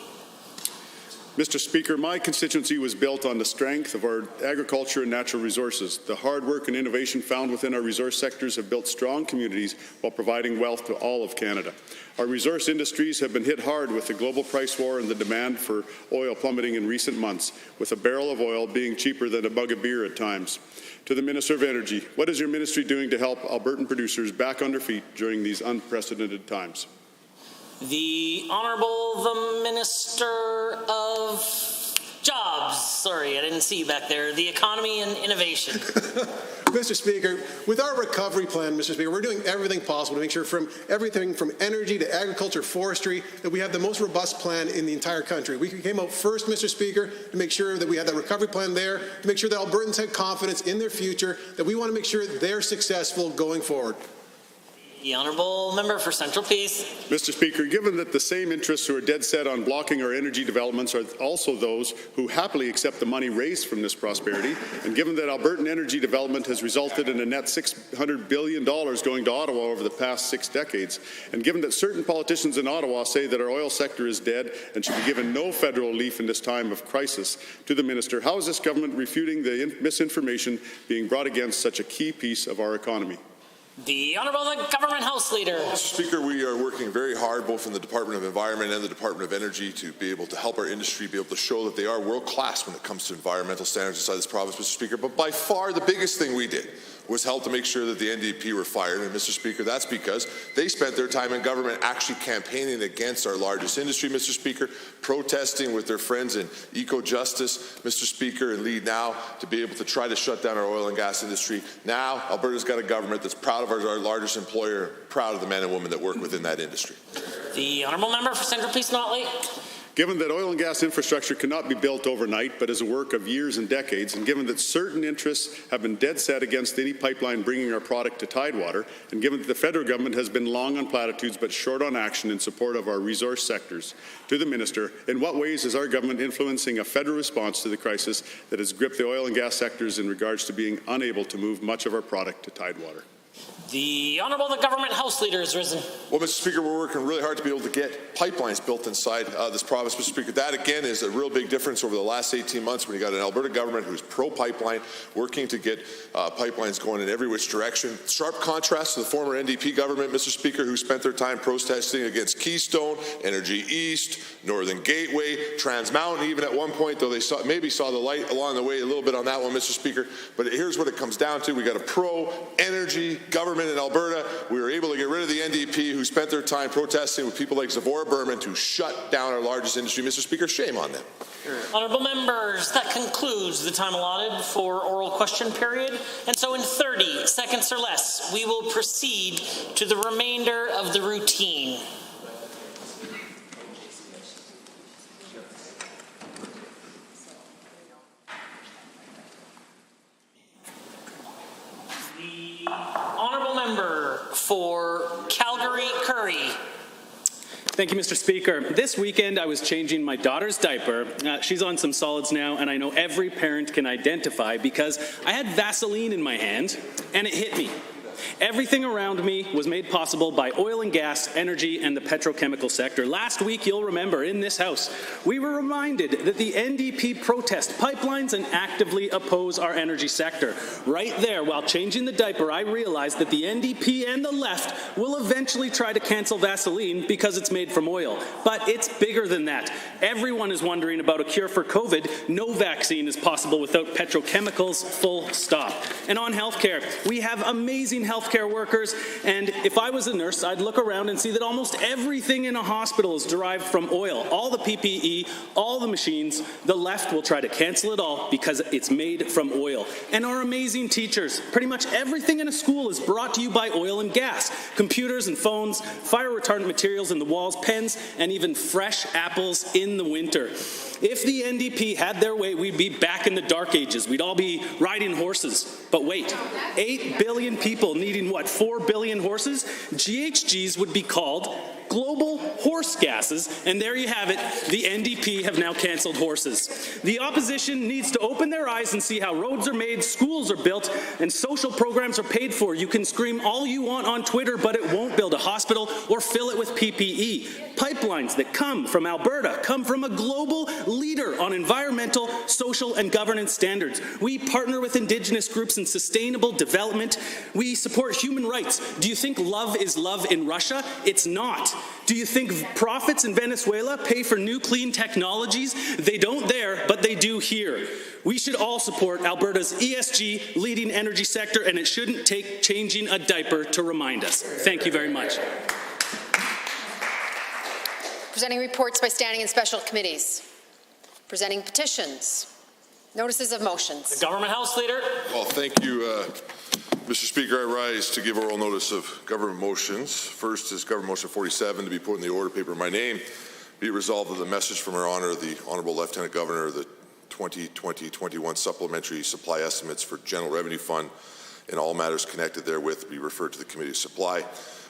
Speaker 7: Mr. Speaker, my constituency was built on the strength of our agriculture and natural resources. The hard work and innovation found within our resource sectors have built strong communities while providing wealth to all of Canada. Our resource industries have been hit hard with the global price war and the demand for oil plummeting in recent months, with a barrel of oil being cheaper than a mug of beer at times. To the Minister of Energy, what is your ministry doing to help Albertan producers back on their feet during these unprecedented times?
Speaker 1: The Honourable the Minister of Jobs. Sorry, I didn't see you back there. The Economy and Innovation.
Speaker 13: Mr. Speaker, with our recovery plan, Mr. Speaker, we're doing everything possible to make sure from everything from energy to agriculture, forestry, that we have the most robust plan in the entire country. We came out first, Mr. Speaker, to make sure that we had that recovery plan there, to make sure that Albertans had confidence in their future, that we want to make sure that they're successful going forward.
Speaker 1: The honourable member for Central Peace.
Speaker 7: Mr. Speaker, given that the same interests who are dead set on blocking our energy developments are also those who happily accept the money raised from this prosperity, and given that Albertan energy development has resulted in a net $600 billion going to Ottawa over the past 6 decades, and given that certain politicians in Ottawa say that our oil sector is dead and should be given no federal relief in this time of crisis, to the Minister, how is this government refuting the misinformation being brought against such a key piece of our economy?
Speaker 1: The Honourable Government House Leader.
Speaker 22: Mr. Speaker, we are working very hard, both in the Department of Environment and the Department of Energy, to be able to help our industry be able to show that they are world-class when it comes to environmental standards inside this province, Mr. Speaker. But by far the biggest thing we did was help to make sure that the NDP were fired. And, Mr. Speaker, that's because they spent their time in government actually campaigning against our largest industry, Mr. Speaker, protesting with their friends in Eco-Justice, Mr. Speaker, and Lead Now to be able to try to shut down our oil and gas industry. Now, Alberta's got a government that's proud of our largest employer, proud of the men and women that work within that industry.
Speaker 1: The honourable member for Central Peace Notley.
Speaker 7: Given that oil and gas infrastructure cannot be built overnight, but is a work of years and decades, and given that certain interests have been dead set against any pipeline bringing our product to Tidewater, and given that the federal government has been long on platitudes but short on action in support of our resource sectors, to the Minister, in what ways is our government influencing a federal response to the crisis that has gripped the oil and gas sectors in regards to being unable to move much of our product to Tidewater?
Speaker 1: The Honourable Government House Leader has risen.
Speaker 22: Well, Mr. Speaker, we're working really hard to be able to get pipelines built inside this province, Mr. Speaker. That, again, is a real big difference over the last 18 months when you got an Alberta government who's pro-pipeline, working to get pipelines going in every which direction. Sharp contrast to the former NDP government, Mr. Speaker, who spent their time protesting against Keystone, Energy East, Northern Gateway, Trans Mountain, even at one point, though they maybe saw the light along the way a little bit on that one, Mr. Speaker. But here's what it comes down to. We got a pro-energy government in Alberta. We were able to get rid of the NDP, who spent their time protesting with people like Zavora Berman to shut down our largest industry. Mr. Speaker, shame on them.
Speaker 1: Honourable members, that concludes the time allotted for oral question period. And so in 30 seconds or less, we will proceed to the remainder of the routine. Honourable member for Calgary Curry.
Speaker 2: Thank you, Mr. Speaker. This weekend, I was changing my daughter's diaper. She's on some solids now, and I know every parent can identify because I had Vaseline in my hand, and it hit me. Everything around me was made possible by oil and gas, energy, and the petrochemical sector. Last week, you'll remember, in this House, we were reminded that the NDP protest pipelines and actively oppose our energy sector. Right there, while changing the diaper, I realized that the NDP and the left will eventually try to cancel Vaseline because it's made from oil. But it's bigger than that. Everyone is wondering about a cure for COVID. No vaccine is possible without petrochemicals, full stop. And on healthcare, we have amazing healthcare workers, and if I was a nurse, I'd look around and see that almost everything in a hospital is derived from oil. All the PPE, all the machines, the left will try to cancel it all because it's made from oil. And our amazing teachers, pretty much everything in a school is brought to you by oil and gas. Computers and phones, fire retardant materials in the walls, pens, and even fresh apples in the winter. If the NDP had their way, we'd be back in the dark ages. We'd all be riding horses. But wait, 8 billion people needing what, 4 billion horses? GHGs would be called global horse gases, and there you have it. The NDP have now canceled horses. The opposition needs to open their eyes and see how roads are made, schools are built, and social programs are paid for. You can scream all you want on Twitter, but it won't build a hospital or fill it with PPE. Pipelines that come from Alberta come from a global leader on environmental, social, and governance standards. We partner with Indigenous groups in sustainable development. We support human rights. Do you think love is love in Russia? It's not. Do you think profits in Venezuela pay for new clean technologies? They don't there, but they do here. We should all support Alberta's ESG leading energy sector, and it shouldn't take changing a diaper to remind us. Thank you very much.
Speaker 3: Presenting reports by standing and special committees. Presenting petitions. Notices of motions.
Speaker 1: The Government House Leader.
Speaker 22: Well, thank you, Mr. Speaker. I rise to give oral notice of government motions. First is Government Motion 47 to be put in the order paper in my name. Be it resolved that the message from Her Honour, the Honourable Lieutenant Governor, the 2020-21 supplementary supply estimates for General Revenue Fund and all matters connected therewith be referred to the Committee of Supply.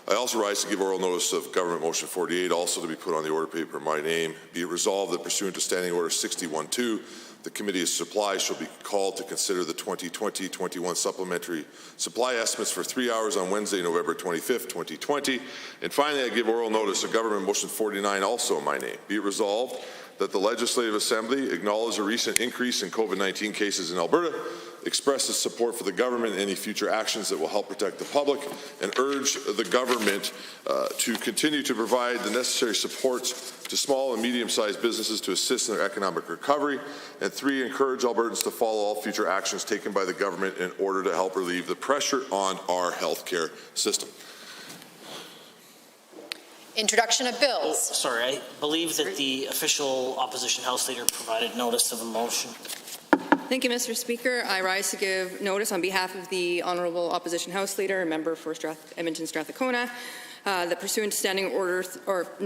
Speaker 22: I also rise to give oral notice of Government Motion 48, also to be put on the order paper in my name. Be it resolved that pursuant to Standing Order 61-2, the Committee of Supply shall be called to consider the 2020-21 supplementary supply estimates for 3 hours on Wednesday, November 25th, 2020. And finally, I give oral notice of Government Motion 49, also in my name. Be it resolved that the Legislative Assembly acknowledge a recent increase in COVID-19 cases in Alberta, expresses support for the government and any future actions that will help protect the public, and urge the government to continue to provide the necessary supports to small and medium-sized businesses to assist in their economic recovery. And 3, encourage Albertans to follow all future actions taken by the government in order to help relieve the pressure on our healthcare system.
Speaker 3: Introduction of bills.
Speaker 1: Sorry, I believe that the official opposition House Leader provided notice of a motion.
Speaker 16: Thank you, Mr. Speaker. I rise to give notice on behalf of the Honourable Opposition House Leader and member for Edmonton Strathcona that pursuant to Standing Order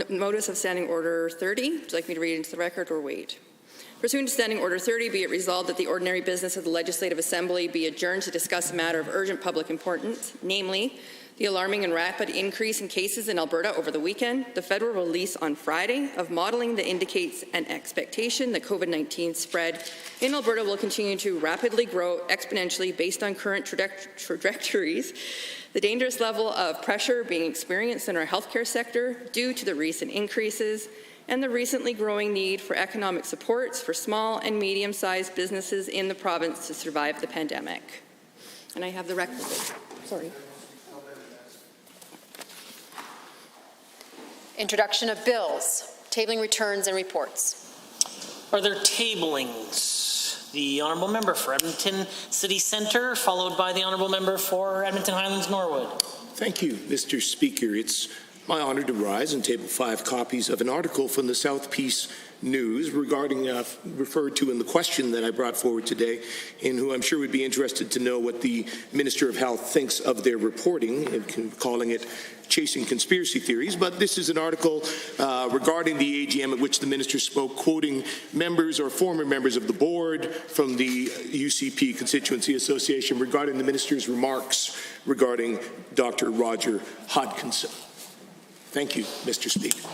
Speaker 16: notice of Standing Order 30. Would you like me to read it into the record or wait? Pursuant to Standing Order 30, be it resolved that the ordinary business of the Legislative Assembly be adjourned to discuss a matter of urgent public importance, namely the alarming and rapid increase in cases in Alberta over the weekend, the federal release on Friday of modelling that indicates an expectation that COVID-19 spread in Alberta will continue to rapidly grow exponentially based on current trajectories, the dangerous level of pressure being experienced in our healthcare sector due to the recent increases, and the recently growing need for economic supports for small and medium-sized businesses in the province to survive the pandemic. And I have the requisite. Sorry.
Speaker 3: Introduction of bills. Tabling returns and reports.
Speaker 1: Are there tablings? The Honourable Member for Edmonton City Centre, followed by the Honourable Member for Edmonton Highlands Norwood.
Speaker 14: Thank you, Mr. Speaker. It's my honour to rise and table 5 copies of an article from the South Peace News regarding, referred to in the question that I brought forward today, and who I'm sure would be interested to know what the Minister of Health thinks of their reporting, and calling it chasing conspiracy theories. But this is an article regarding the AGM at which the minister spoke, quoting members or former members of the board from the UCP Constituency Association regarding the minister's remarks regarding Dr. Roger Hodkinson. Thank you, Mr. Speaker.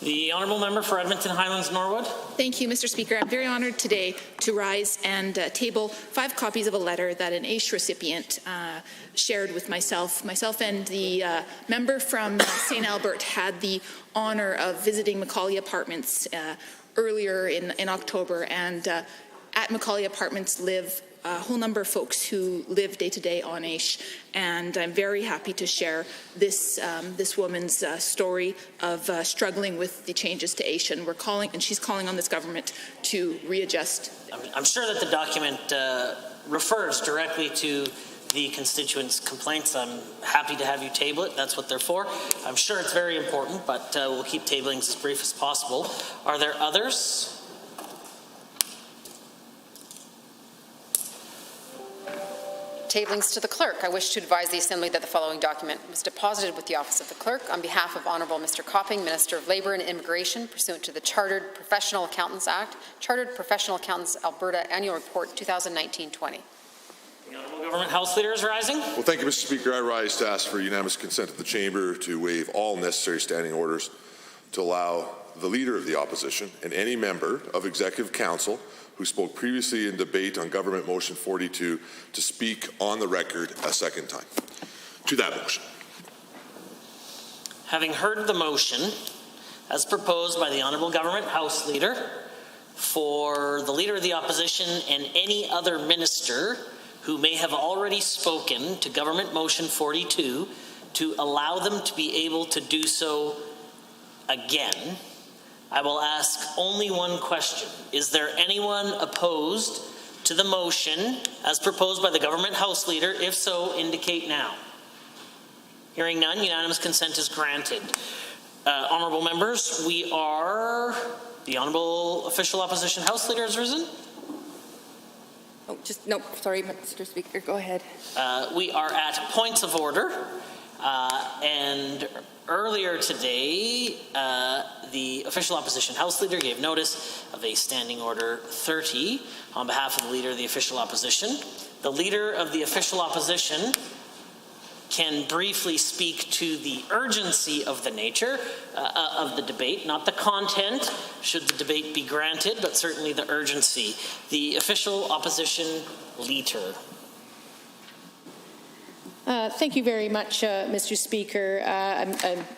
Speaker 1: The Honourable Member for Edmonton Highlands Norwood.
Speaker 6: Thank you, Mr. Speaker. I'm very honoured today to rise and table 5 copies of a letter that an AISH recipient shared with myself. Myself and the member from St. Albert had the honour of visiting Macaulay Apartments earlier in October, and at Macaulay Apartments live a whole number of folks who live day-to-day on AISH, and I'm very happy to share this this woman's story of struggling with the changes to AISH, and she's calling on this government to readjust.
Speaker 1: I'm sure that the document refers directly to the constituents' complaints. I'm happy to have you table it. That's what they're for. I'm sure it's very important, but we'll keep tablings as brief as possible. Are there others?
Speaker 3: Tablings to the clerk. I wish to advise the Assembly that the following document was deposited with the Office of the Clerk on behalf of Honourable Mr. Copping, Minister of Labour and Immigration, pursuant to the Chartered Professional Accountants Act, Chartered Professional Accountants Alberta Annual Report 2019-20.
Speaker 1: The Honourable Government House Leader is rising.
Speaker 22: Well, thank you, Mr. Speaker. I rise to ask for unanimous consent of the Chamber to waive all necessary standing orders to allow the Leader of the Opposition and any member of Executive Council who spoke previously in debate on Government Motion 42 to speak on the record a second time. To that motion.
Speaker 1: Having heard the motion as proposed by the Honourable Government House Leader for the Leader of the Opposition and any other minister who may have already spoken to Government Motion 42 to allow them to be able to do so again, I will ask only one question. Is there anyone opposed to the motion as proposed by the Government House Leader? If so, indicate now. Hearing none, unanimous consent is granted. Honourable members, the Honourable Official Opposition House Leader has risen.
Speaker 16: Oh, no, sorry, Mr. Speaker, go ahead.
Speaker 1: We are at points of order. And earlier today, the official opposition House Leader gave notice of a Standing Order 30 on behalf of the Leader of the official opposition. The Leader of the official opposition can briefly speak to the urgency of the nature of the debate, not the content, should the debate be granted, but certainly the urgency. The official opposition Leader.
Speaker 11: Thank you very much, Mr. Speaker. I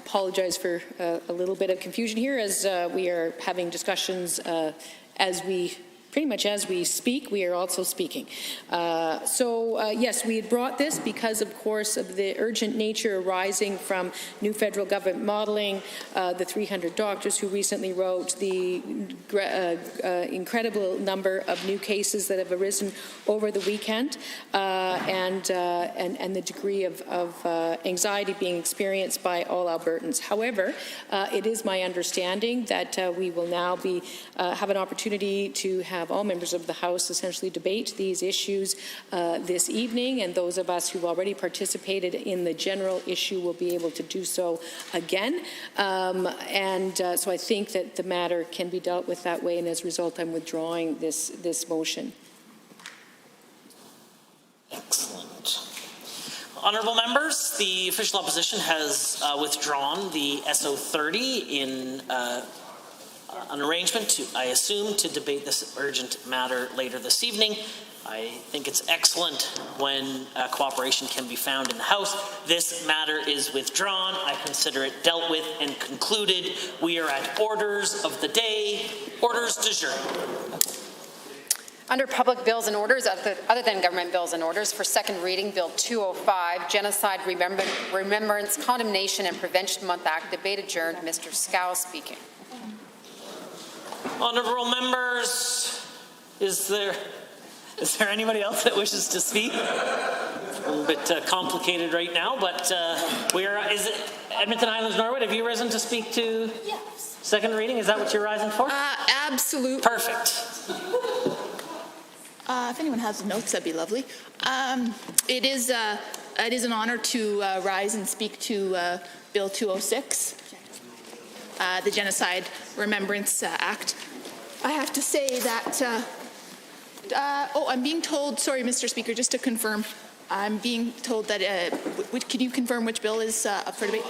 Speaker 11: apologize for a little bit of confusion here as we are having discussions pretty much as we speak, we are also speaking. Yes, we had brought this because, of course, of the urgent nature arising from new federal government modeling, the 300 doctors who recently wrote, the incredible number of new cases that have arisen over the weekend, and the degree of anxiety being experienced by all Albertans. However, it is my understanding that we will now have an opportunity to have all members of the House essentially debate these issues this evening, and those of us who've already participated in the general issue will be able to do so again. So I think that the matter can be dealt with that way, and as a result, I'm withdrawing this motion.
Speaker 1: Excellent. Honourable members, the official opposition has withdrawn the SO 30 in an arrangement to, I assume, to debate this urgent matter later this evening. I think it's excellent when cooperation can be found in the House. This matter is withdrawn. I consider it dealt with and concluded. We are at orders of the day. Orders du jour.
Speaker 3: Under public bills and orders, other than government bills and orders, for second reading, Bill 205, Genocide, Remembrance, Condemnation and Prevention Month Act, debate adjourned. Mr. Scow speaking.
Speaker 1: Honourable members, is there anybody else that wishes to speak? It's a little bit complicated right now, but is it Edmonton Islands Norwood? Have you risen to speak to second reading? Is that what you're rising for?
Speaker 6: Absolutely.
Speaker 1: Perfect.
Speaker 6: If anyone has the notes, that'd be lovely. It is an honor to rise and speak to Bill 206, the Genocide Remembrance Act. I have to say that, I'm being told, sorry, Mr. Speaker, just to confirm, I'm being told that, can you confirm which bill is up for debate?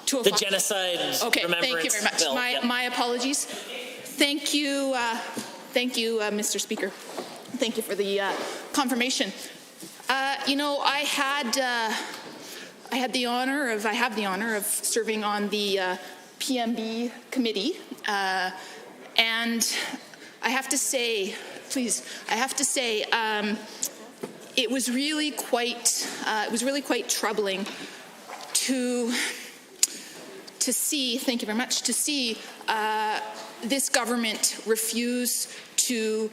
Speaker 6: 205?
Speaker 1: The Genocide Remembrance
Speaker 6: thank you very much.
Speaker 1: Bill.
Speaker 6: My apologies. Thank you, Mr. Speaker. Thank you for the confirmation. I have the honor of serving on the PMB committee, and I have to say, it was really quite troubling to see. Thank you very much. To see this government refuse to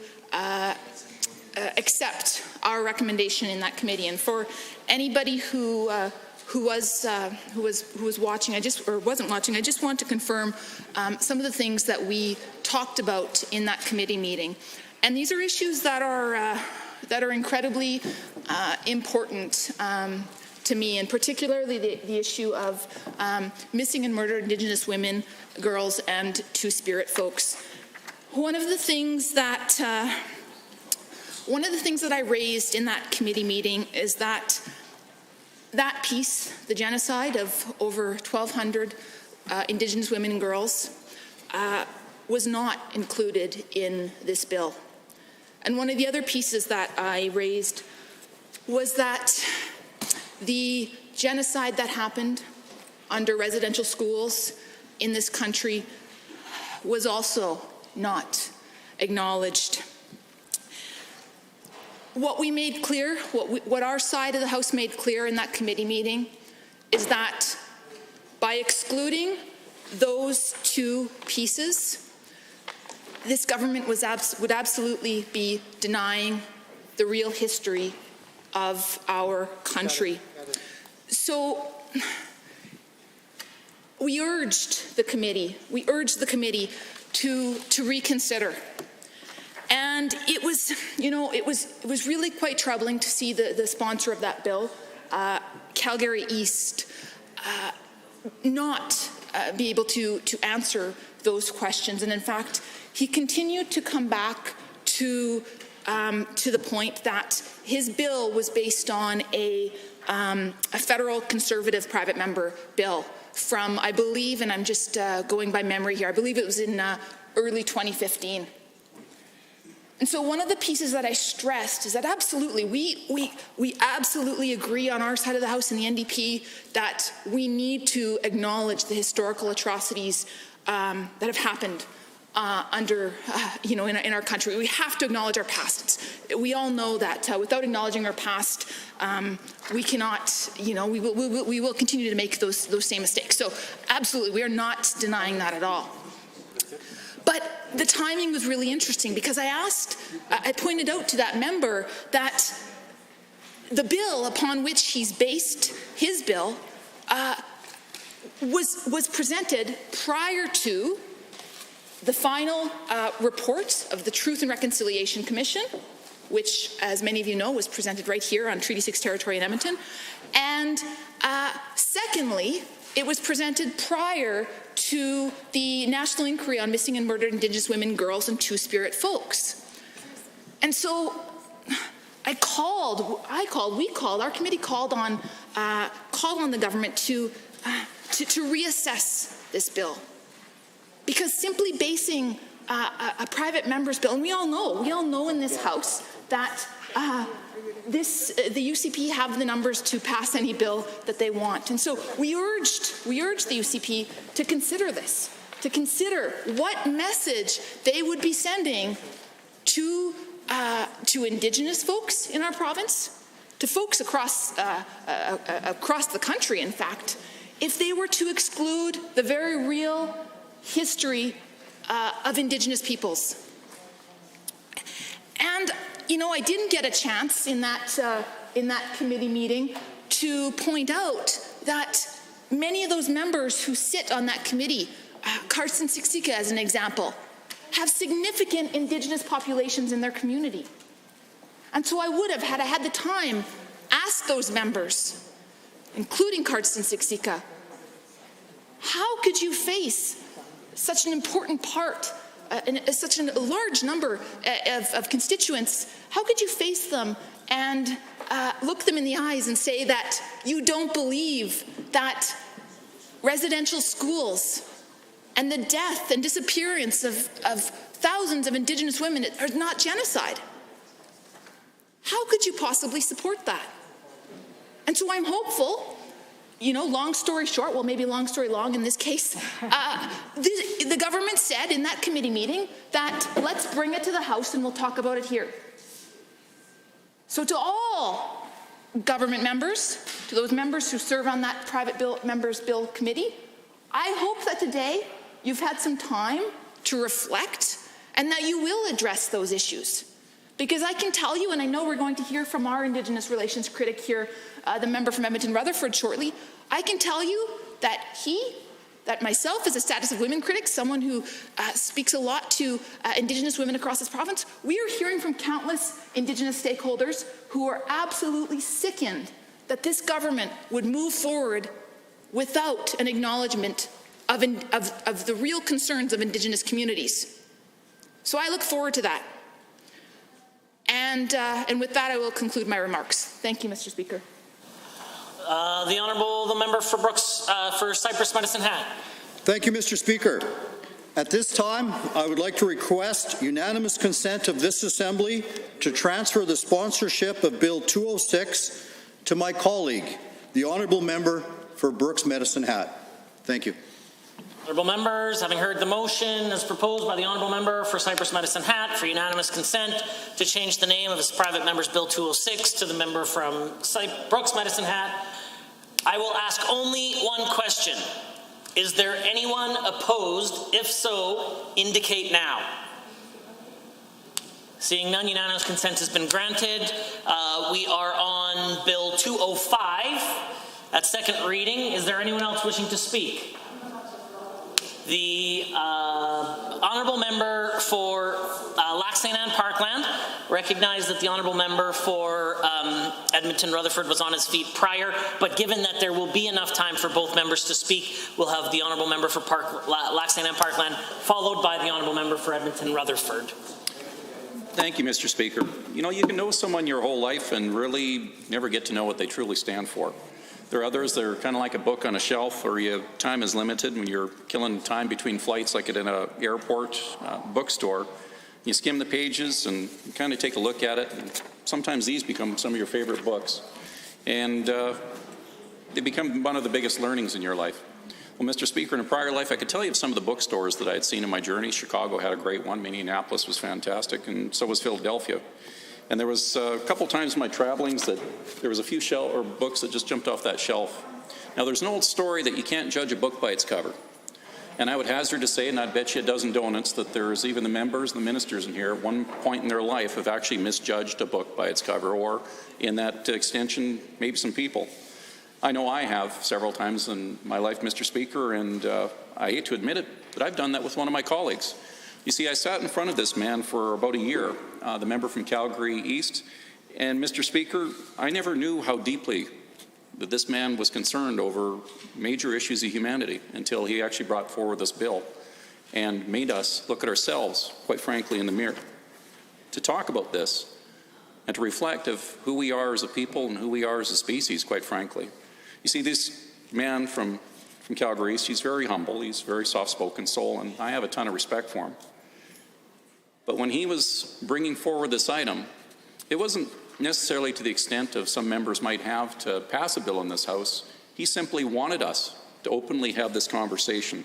Speaker 6: accept our recommendation in that committee. And for anybody who was watching, wasn't watching, I just want to confirm some of the things that we talked about in that committee meeting. And these are issues that are incredibly important to me, and particularly the issue of missing and murdered Indigenous women, girls, and Two-Spirit folks. One of the things that I raised in that committee meeting is that piece, the genocide of over 1,200 Indigenous women and girls, was not included in this bill. And one of the other pieces that I raised was that the genocide that happened under residential schools in this country was also not acknowledged. What we made clear, what our side of the House made clear in that committee meeting, is that by excluding those two pieces, this government would absolutely be denying the real history of our country. So we urged the committee to reconsider. And it was really quite troubling to see the sponsor of that bill, Calgary East not be able to answer those questions. And in fact, he continued to come back to the point that his bill was based on a federal conservative private member bill from, I believe, and I'm just going by memory here, I believe it was in early 2015. And so one of the pieces that I stressed is that absolutely, we absolutely agree on our side of the House in the NDP that we need to acknowledge the historical atrocities that have happened in our country. We have to acknowledge our past. We all know that without acknowledging our past, we cannot, we will continue to make those same mistakes. So absolutely, we are not denying that at all. But the timing was really interesting because I pointed out to that member that the bill upon which he's based his bill was presented prior to the final report of the Truth and Reconciliation Commission, which, as many of you know, was presented right here on Treaty 6 territory in Edmonton. And secondly, it was presented prior to the National Inquiry on Missing and Murdered Indigenous Women, Girls, and Two-Spirit Folks. And so we called, our committee called on the government to reassess this bill. Because simply basing a private member's bill, and we all know in this House that the UCP have the numbers to pass any bill that they want. And so we urged the UCP to consider this, to consider what message they would be sending to Indigenous folks in our province, to folks across the country, in fact, if they were to exclude the very real history of Indigenous peoples. And I didn't get a chance in that committee meeting to point out that many of those members who sit on that committee, Carson Siksika as an example, have significant Indigenous populations in their community. And so I would have, had I had the time, asked those members, including Carson Siksika, how could you face such an important part, such a large number of constituents, how could you face them and look them in the eyes and say that you don't believe that residential schools and the death and disappearance of thousands of Indigenous women are not genocide? How could you possibly support that? And so I'm hopeful, long story short, well, maybe long story long in this case, the government said in that committee meeting that let's bring it to the House and we'll talk about it here. So to all government members, to those members who serve on that private members' bill committee, I hope that today you've had some time to reflect and that you will address those issues. Because I can tell you, and I know we're going to hear from our Indigenous relations critic here, the member from Edmonton Rutherford shortly, I can tell you that that myself as a Status of Women critic, someone who speaks a lot to Indigenous women across this province, we are hearing from countless Indigenous stakeholders who are absolutely sickened that this government would move forward without an acknowledgement of the real concerns of Indigenous communities. So I look forward to that. And with that, I will conclude my remarks. Thank you, Mr. Speaker.
Speaker 1: The member for Brooks, for Cypress Medicine Hat.
Speaker 4: Thank you, Mr. Speaker. At this time, I would like to request unanimous consent of this Assembly to transfer the sponsorship of Bill 206 to my colleague, the Honourable Member for Brooks Medicine Hat. Thank you.
Speaker 1: Honourable members, having heard the motion as proposed by the Honourable Member for Cypress Medicine Hat for unanimous consent to change the name of his private member's Bill 206 to the member from Brooks Medicine Hat, I will ask only one question. Is there anyone opposed? If so, indicate now. Seeing none, unanimous consent has been granted. We are on Bill 205 at second reading. Is there anyone else wishing to speak? The honourable member for Lac St. Anne Parkland recognized that the honourable member for Edmonton Rutherford was on his feet prior, but given that there will be enough time for both members to speak, we'll have the honourable member for Lac St. Anne Parkland followed by the honourable member for Edmonton Rutherford.
Speaker 5: Thank you, Mr. Speaker. You know, you can know someone your whole life and really never get to know what they truly stand for. There are others that are kind of like a book on a shelf, or time is limited when you're killing time between flights like at an airport bookstore. You skim the pages and kind of take a look at it. And sometimes these become some of your favorite books. And they become one of the biggest learnings in your life. Well, Mr. Speaker, in a prior life, I could tell you of some of the bookstores that I had seen in my journey. Chicago had a great one. Minneapolis was fantastic, and so was Philadelphia. And there was a couple times in my travelings that there was a few books that just jumped off that shelf. Now, there's an old story that you can't judge a book by its cover. And I would hazard to say, and I'd bet you a dozen donuts, that there's even the members, the ministers in here, at one point in their life have actually misjudged a book by its cover, or in that extension, maybe some people. I know I have several times in my life, Mr. Speaker, and I hate to admit it, but I've done that with one of my colleagues. You see, I sat in front of this man for about a year, the member from Calgary East, and Mr. Speaker, I never knew how deeply that this man was concerned over major issues of humanity until he actually brought forward this bill and made us look at ourselves, quite frankly, in the mirror, to talk about this and to reflect of who we are as a people and who we are as a species, quite frankly. You see, this man from Calgary East, he's very humble, he's a very soft-spoken soul, and I have a ton of respect for him. But when he was bringing forward this item, it wasn't necessarily to the extent of some members might have to pass a bill in this House. He simply wanted us to openly have this conversation.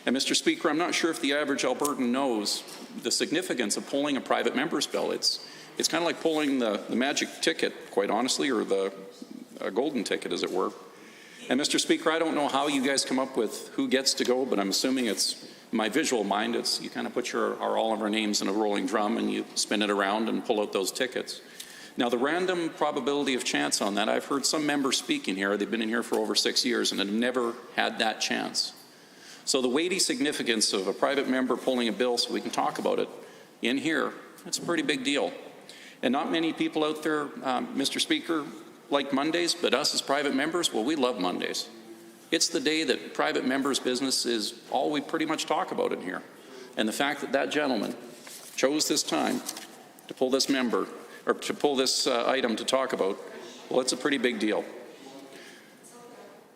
Speaker 5: And Mr. Speaker, I'm not sure if the average Albertan knows the significance of pulling a private member's bill. It's kind of like pulling the magic ticket, quite honestly, or the golden ticket, as it were. And Mr. Speaker, I don't know how you guys come up with who gets to go, but I'm assuming it's my visual mind. It's you kind of put all of our names in a rolling drum and you spin it around and pull out those tickets. Now, the random probability of chance on that, I've heard some members speaking here. They've been in here for over 6 years and have never had that chance. So the weighty significance of a private member pulling a bill so we can talk about it in here, it's a pretty big deal. And not many people out there, Mr. Speaker, like Mondays, but us as private members, well, we love Mondays. It's the day that private members' business is all we pretty much talk about in here. And the fact that that gentleman chose this time to pull this item to talk about, well, it's a pretty big deal.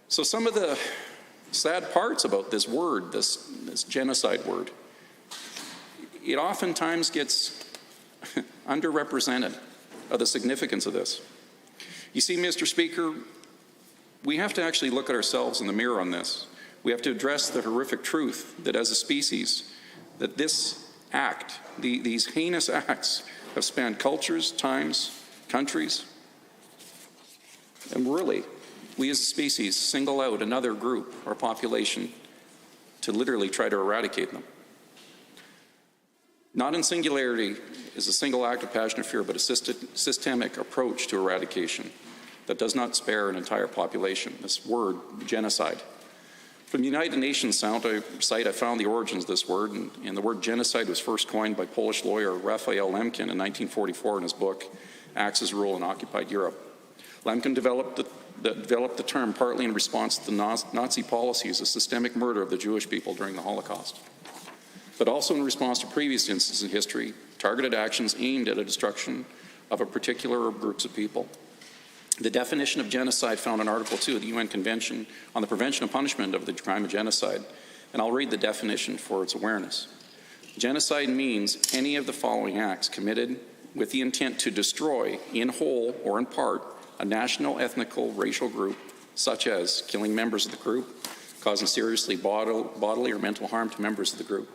Speaker 5: So some of the sad parts about this word, this genocide word, it oftentimes gets underrepresented of the significance of this. You see, Mr. Speaker, we have to actually look at ourselves in the mirror on this. We have to address the horrific truth that as a species, that this act, these heinous acts, have spanned cultures, times, countries, and really, we as a species single out another group or population to literally try to eradicate them. Not in singularity is a single act of passionate fear, but a systemic approach to eradication that does not spare an entire population. This word, genocide. From the United Nations site, I found the origins of this word, and the word genocide was first coined by Polish lawyer Raphael Lemkin in 1944 in his book, Axis Rule in Occupied Europe. Lemkin developed the term partly in response to the Nazi policies of systemic murder of the Jewish people during the Holocaust, but also in response to previous instances in history, targeted actions aimed at a destruction of a particular groups of people. The definition of genocide found in Article 2 of the UN Convention on the Prevention and Punishment of the Crime of Genocide, and I'll read the definition for its awareness. Genocide means any of the following acts committed with the intent to destroy, in whole or in part, a national, ethnical, racial group, such as killing members of the group, causing seriously bodily or mental harm to members of the group,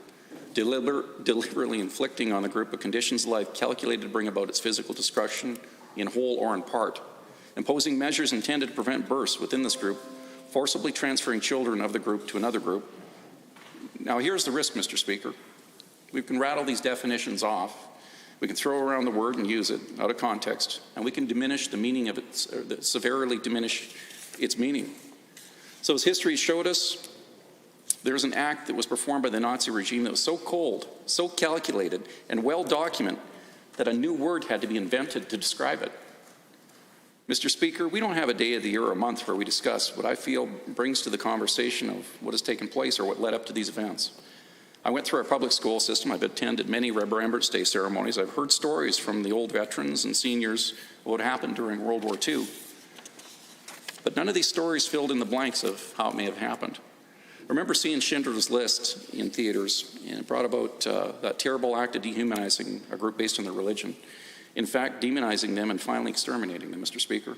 Speaker 5: deliberately inflicting on the group a conditions of life calculated to bring about its physical destruction, in whole or in part, imposing measures intended to prevent births within this group, forcibly transferring children of the group to another group. Now, here's the risk, Mr. Speaker. We can rattle these definitions off. We can throw around the word and use it out of context, and we can diminish the meaning of it, or severely diminish its meaning. So as history showed us, There's an act that was performed by the Nazi regime that was so cold, so calculated, and well documented that a new word had to be invented to describe it. Mr. Speaker, we don't have a day of the year or a month where we discuss what I feel brings to the conversation of what has taken place or what led up to these events. I went through our public school system. I've attended many Remembrance Day ceremonies. I've heard stories from the old veterans and seniors of what happened during World War II. But none of these stories filled in the blanks of how it may have happened. I remember seeing Schindler's List in theaters, and it brought about that terrible act of dehumanizing a group based on their religion. In fact, demonizing them and finally exterminating them, Mr. Speaker.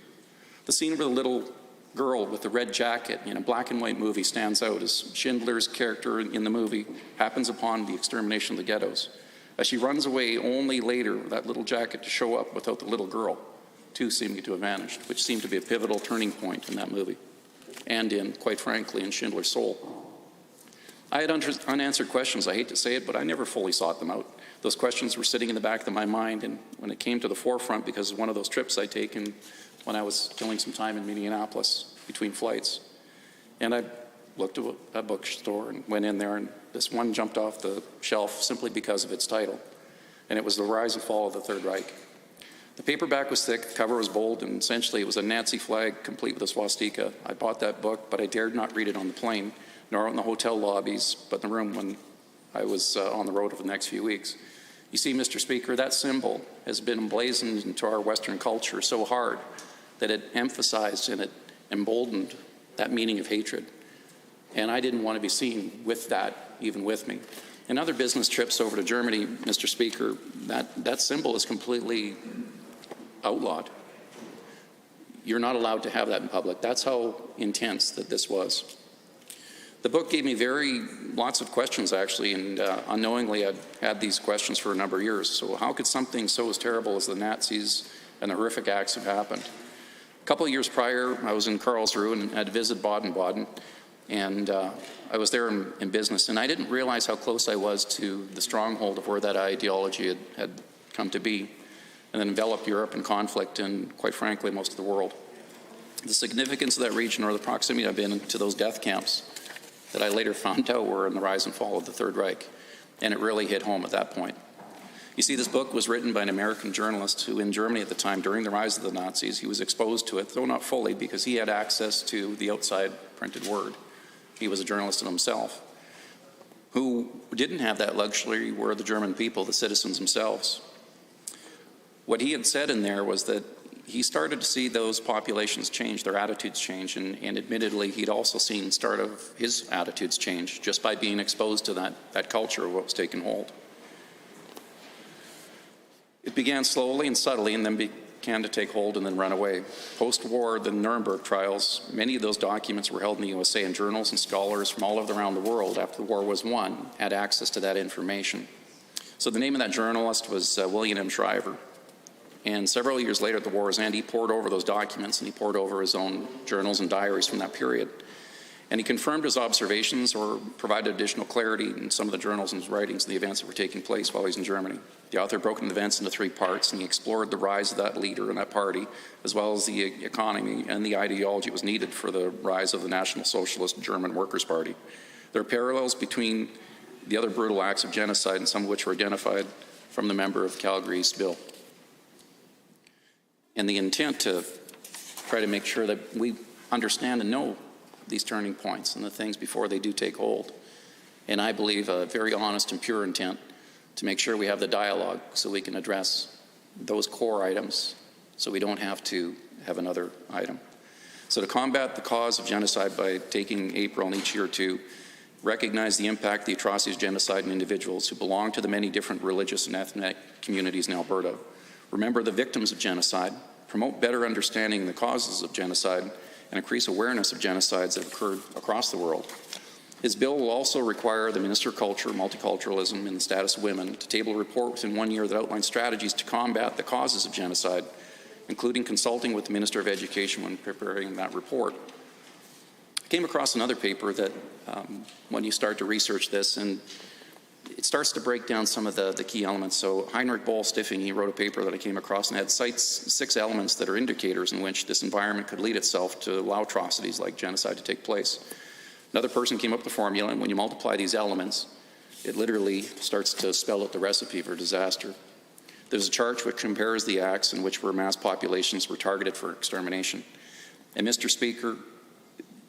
Speaker 5: The scene where the little girl with the red jacket in a black and white movie stands out as Schindler's character in the movie happens upon the extermination of the ghettos. As she runs away, only later that little jacket to show up without the little girl, too seeming to have vanished, which seemed to be a pivotal turning point in that movie, and in, quite frankly, in Schindler's soul. I had unanswered questions, I hate to say it, but I never fully sought them out. Those questions were sitting in the back of my mind, and when it came to the forefront, because of one of those trips I'd taken when I was killing some time in Minneapolis between flights, and I looked at a bookstore and went in there, and this one jumped off the shelf simply because of its title, and it was The Rise and Fall of the Third Reich. The paperback was thick, the cover was bold, and essentially it was a Nazi flag complete with a swastika. I bought that book, but I dared not read it on the plane, nor in the hotel lobbies, but in the room when I was on the road over the next few weeks. You see, Mr. Speaker, that symbol has been emblazoned into our Western culture so hard that it emphasized and it emboldened that meaning of hatred. And I didn't want to be seen with that, even with me. In other business trips over to Germany, Mr. Speaker, that symbol is completely outlawed. You're not allowed to have that in public. That's how intense that this was. The book gave me lots of questions, actually, and unknowingly I'd had these questions for a number of years. So how could something so as terrible as the Nazis and the horrific acts have happened? A couple of years prior, I was in Karlsruhe and had visited Baden-Baden, and I was there in business, and I didn't realize how close I was to the stronghold of where that ideology had come to be, and then enveloped Europe in conflict and, quite frankly, most of the world. The significance of that region, or the proximity I've been to those death camps, that I later found out were in the rise and fall of the Third Reich, and it really hit home at that point. You see, this book was written by an American journalist who, in Germany at the time, during the rise of the Nazis, he was exposed to it, though not fully, because he had access to the outside printed word. He was a journalist in himself. Who didn't have that luxury were the German people, the citizens themselves. What he had said in there was that he started to see those populations change, their attitudes change, and admittedly, he'd also seen start of his attitudes change just by being exposed to that culture of what was taking hold. It began slowly and subtly, and then began to take hold and then run away. Post-war, the Nuremberg trials, many of those documents were held in the USA, and journals and scholars from all over around the world after the war was won had access to that information. So the name of that journalist was William M. Shriver. And several years later at the war's end, he pored over those documents, and he pored over his own journals and diaries from that period. And he confirmed his observations or provided additional clarity in some of the journals and his writings and the events that were taking place while he was in Germany. The author broke the events into 3 parts, and he explored the rise of that leader and that party, as well as the economy and the ideology that was needed for the rise of the National Socialist German Workers' Party. There are parallels between the other brutal acts of genocide, and some of which were identified from the member of Calgary's bill. And the intent to try to make sure that we understand and know these turning points and the things before they do take hold. And I believe a very honest and pure intent to make sure we have the dialogue so we can address those core items so we don't have to have another item. So to combat the cause of genocide by taking April in each year to recognize the impact of the atrocities of genocide in individuals who belong to the many different religious and ethnic communities in Alberta. Remember the victims of genocide, promote better understanding of the causes of genocide, and increase awareness of genocides that have occurred across the world. His bill will also require the Minister of Culture, Multiculturalism, and the Status of Women to table a report within 1 year that outlines strategies to combat the causes of genocide, including consulting with the Minister of Education when preparing that report. I came across another paper that, when you start to research this, and it starts to break down some of the key elements. So Heinrich Boll-Stiffing, he wrote a paper that I came across and had cites 6 elements that are indicators in which this environment could lead itself to allow atrocities like genocide to take place. Another person came up with the formula, and when you multiply these elements, it literally starts to spell out the recipe for disaster. There's a chart which compares the acts in which mass populations were targeted for extermination. And Mr. Speaker,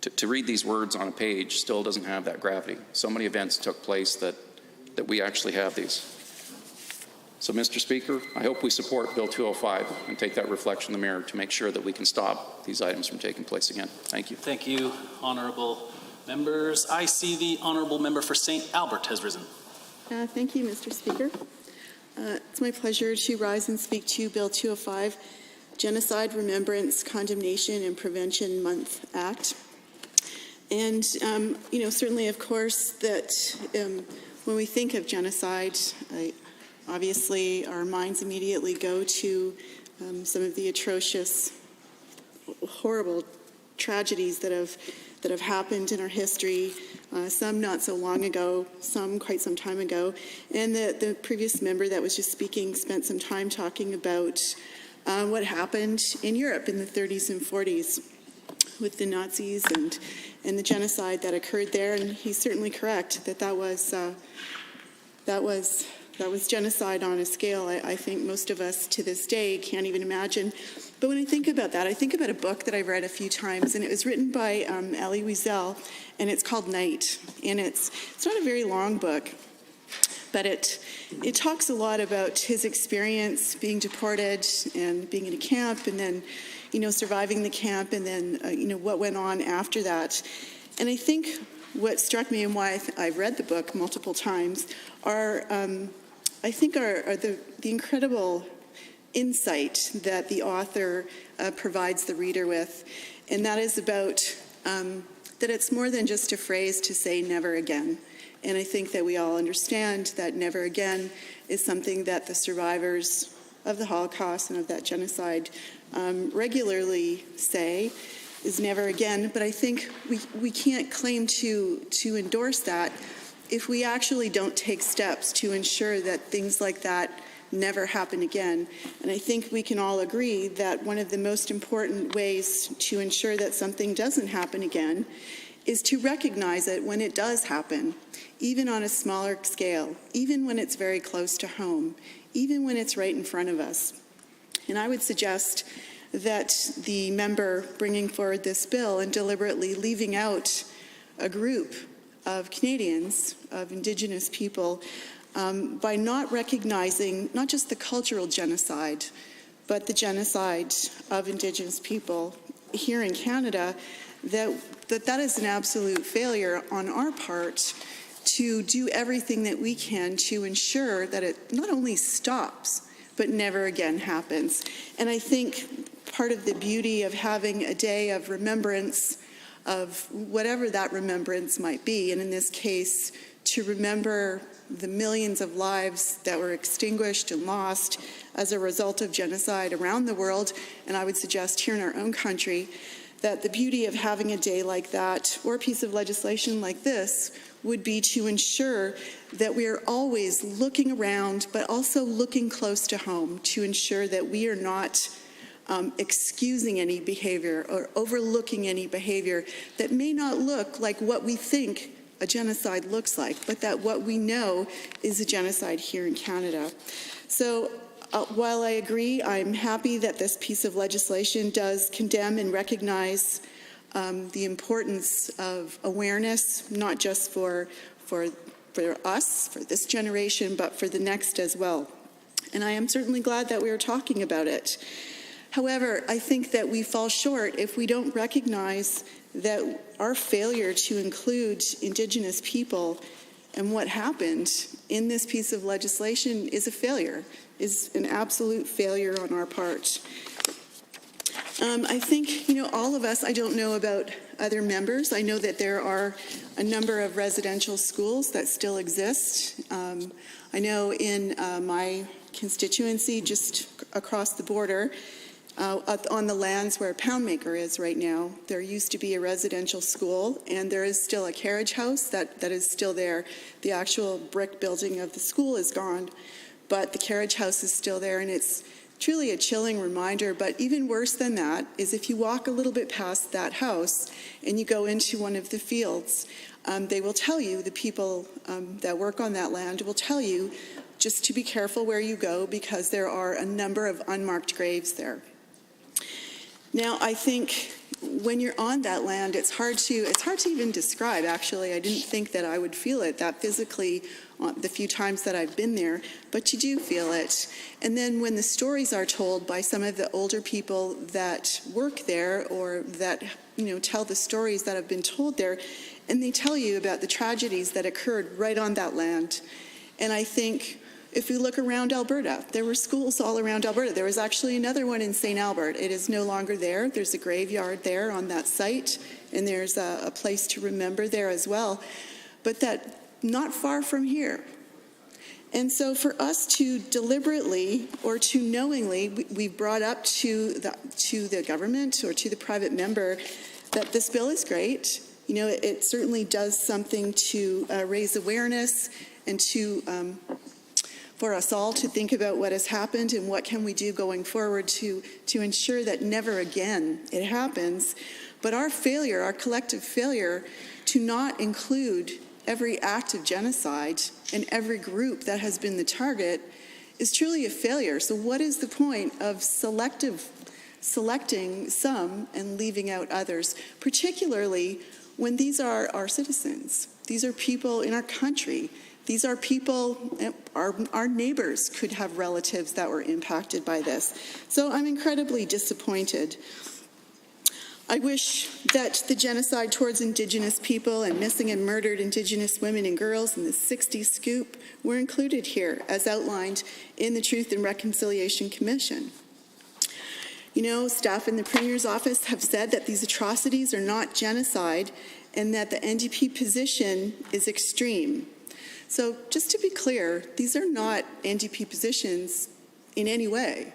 Speaker 5: to read these words on a page still doesn't have that gravity. So many events took place that we actually have these. So, Mr. Speaker, I hope we support Bill 205 and take that reflection in the mirror to make sure that we can stop these items from taking place again. Thank you.
Speaker 2: Thank you, honourable members. I see the honourable member for St. Albert has risen.
Speaker 8: Thank you, Mr. Speaker. It's my pleasure to rise and speak to Bill 205, Genocide, Remembrance, Condemnation, and Prevention Month Act. And, certainly, of course, that when we think of genocide, obviously our minds immediately go to some of the atrocious, horrible tragedies that have happened in our history, some not so long ago, some quite some time ago. And the previous member that was just speaking spent some time talking about what happened in Europe in the 30s and 40s with the Nazis and the genocide that occurred there. And he's certainly correct that was genocide on a scale I think most of us to this day can't even imagine. But when I think about that, I think about a book that I've read a few times, and it was written by Elie Wiesel, and it's called Night. And it's not a very long book, but it talks a lot about his experience being deported and being in a camp, and then, surviving the camp, and then, what went on after that. And I think what struck me and why I've read the book multiple times are the incredible insight that the author provides the reader with. And that is about that it's more than just a phrase to say never again. And I think that we all understand that never again is something that the survivors of the Holocaust and of that genocide regularly say is never again. But I think we can't claim to endorse that if we actually don't take steps to ensure that things like that never happen again. And I think we can all agree that one of the most important ways to ensure that something doesn't happen again is to recognize it when it does happen, even on a smaller scale, even when it's very close to home, even when it's right in front of us. And I would suggest that the member bringing forward this bill and deliberately leaving out a group of Canadians, of Indigenous people, by not recognizing not just the cultural genocide, but the genocide of Indigenous people here in Canada, that is an absolute failure on our part to do everything that we can to ensure that it not only stops, but never again happens. And I think part of the beauty of having a day of remembrance of whatever that remembrance might be, and in this case, to remember the millions of lives that were extinguished and lost as a result of genocide around the world, and I would suggest here in our own country, that the beauty of having a day like that or a piece of legislation like this would be to ensure that we are always looking around, but also looking close to home to ensure that we are not excusing any behavior or overlooking any behavior that may not look like what we think a genocide looks like, but that what we know is a genocide here in Canada. So while I agree, I'm happy that this piece of legislation does condemn and recognize the importance of awareness, not just for us, for this generation, but for the next as well. And I am certainly glad that we are talking about it. However, I think that we fall short if we don't recognize that our failure to include Indigenous people and what happened in this piece of legislation is a failure, is an absolute failure on our part. I think, all of us, I don't know about other members. I know that there are a number of residential schools that still exist. I know in my constituency, just across the border, on the lands where Poundmaker is right now, there used to be a residential school, and there is still a carriage house that is still there. The actual brick building of the school is gone, but the carriage house is still there, and it's truly a chilling reminder. But even worse than that is if you walk a little bit past that house and you go into one of the fields, they will tell you, the people that work on that land will tell you just to be careful where you go because there are a number of unmarked graves there. Now, I think when you're on that land, it's hard to even describe, actually. I didn't think that I would feel it that physically the few times that I've been there, but you do feel it. And then when the stories are told by some of the older people that work there or that, tell the stories that have been told there, and they tell you about the tragedies that occurred right on that land. And I think if we look around Alberta, there were schools all around Alberta. There was actually another one in St. Albert. It is no longer there. There's a graveyard there on that site, and there's a place to remember there as well. But that not far from here. And so for us to deliberately or to knowingly, we've brought up to the government or to the private member that this bill is great. It certainly does something to raise awareness and to for us all to think about what has happened and what can we do going forward to ensure that never again it happens. But our failure, our collective failure to not include every act of genocide and every group that has been the target is truly a failure. So what is the point of selecting some and leaving out others, particularly when these are our citizens? These are people in our country. These are people, our neighbors could have relatives that were impacted by this. So I'm incredibly disappointed. I wish that the genocide towards Indigenous people and missing and murdered Indigenous women and girls in the 60s scoop were included here as outlined in the Truth and Reconciliation Commission. Staff in the Premier's office have said that these atrocities are not genocide and that the NDP position is extreme. So just to be clear, these are not NDP positions in any way.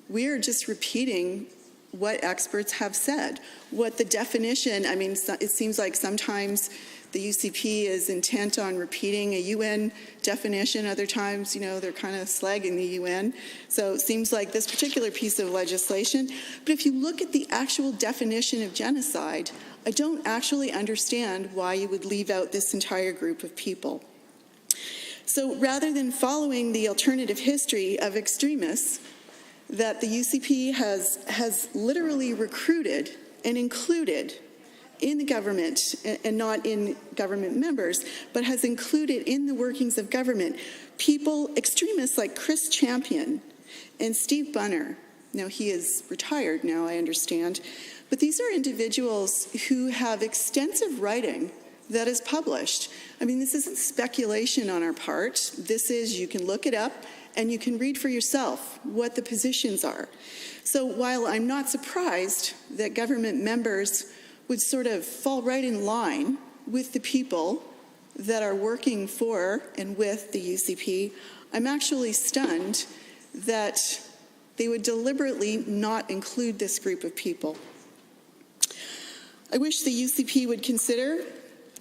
Speaker 8: We are just repeating what experts have said, what the definition, it seems like sometimes the UCP is intent on repeating a UN definition, other times, they're kind of slagging the UN. So it seems like this particular piece of legislation. But if you look at the actual definition of genocide, I don't actually understand why you would leave out this entire group of people. So rather than following the alternative history of extremists that the UCP has literally recruited and included in the government, and not in government members, but has included in the workings of government people, extremists like Chris Champion and Steve Bunner. Now, he is retired now, I understand, but these are individuals who have extensive writing that is published. This isn't speculation on our part. This is, you can look it up and you can read for yourself what the positions are. So while I'm not surprised that government members would sort of fall right in line with the people that are working for and with the UCP, I'm actually stunned that they would deliberately not include this group of people. I wish the UCP would consider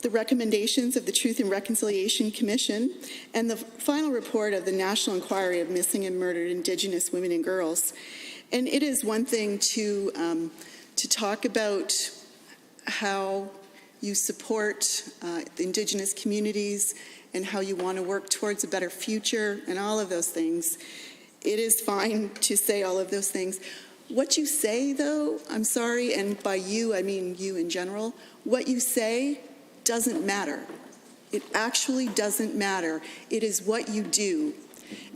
Speaker 8: the recommendations of the Truth and Reconciliation Commission and the final report of the National Inquiry of Missing and Murdered Indigenous Women and Girls. And it is one thing to talk about how you support the Indigenous communities and how you want to work towards a better future and all of those things. It is fine to say all of those things. What you say, though, I'm sorry, and by you, I mean you in general, what you say doesn't matter. It actually doesn't matter. It is what you do.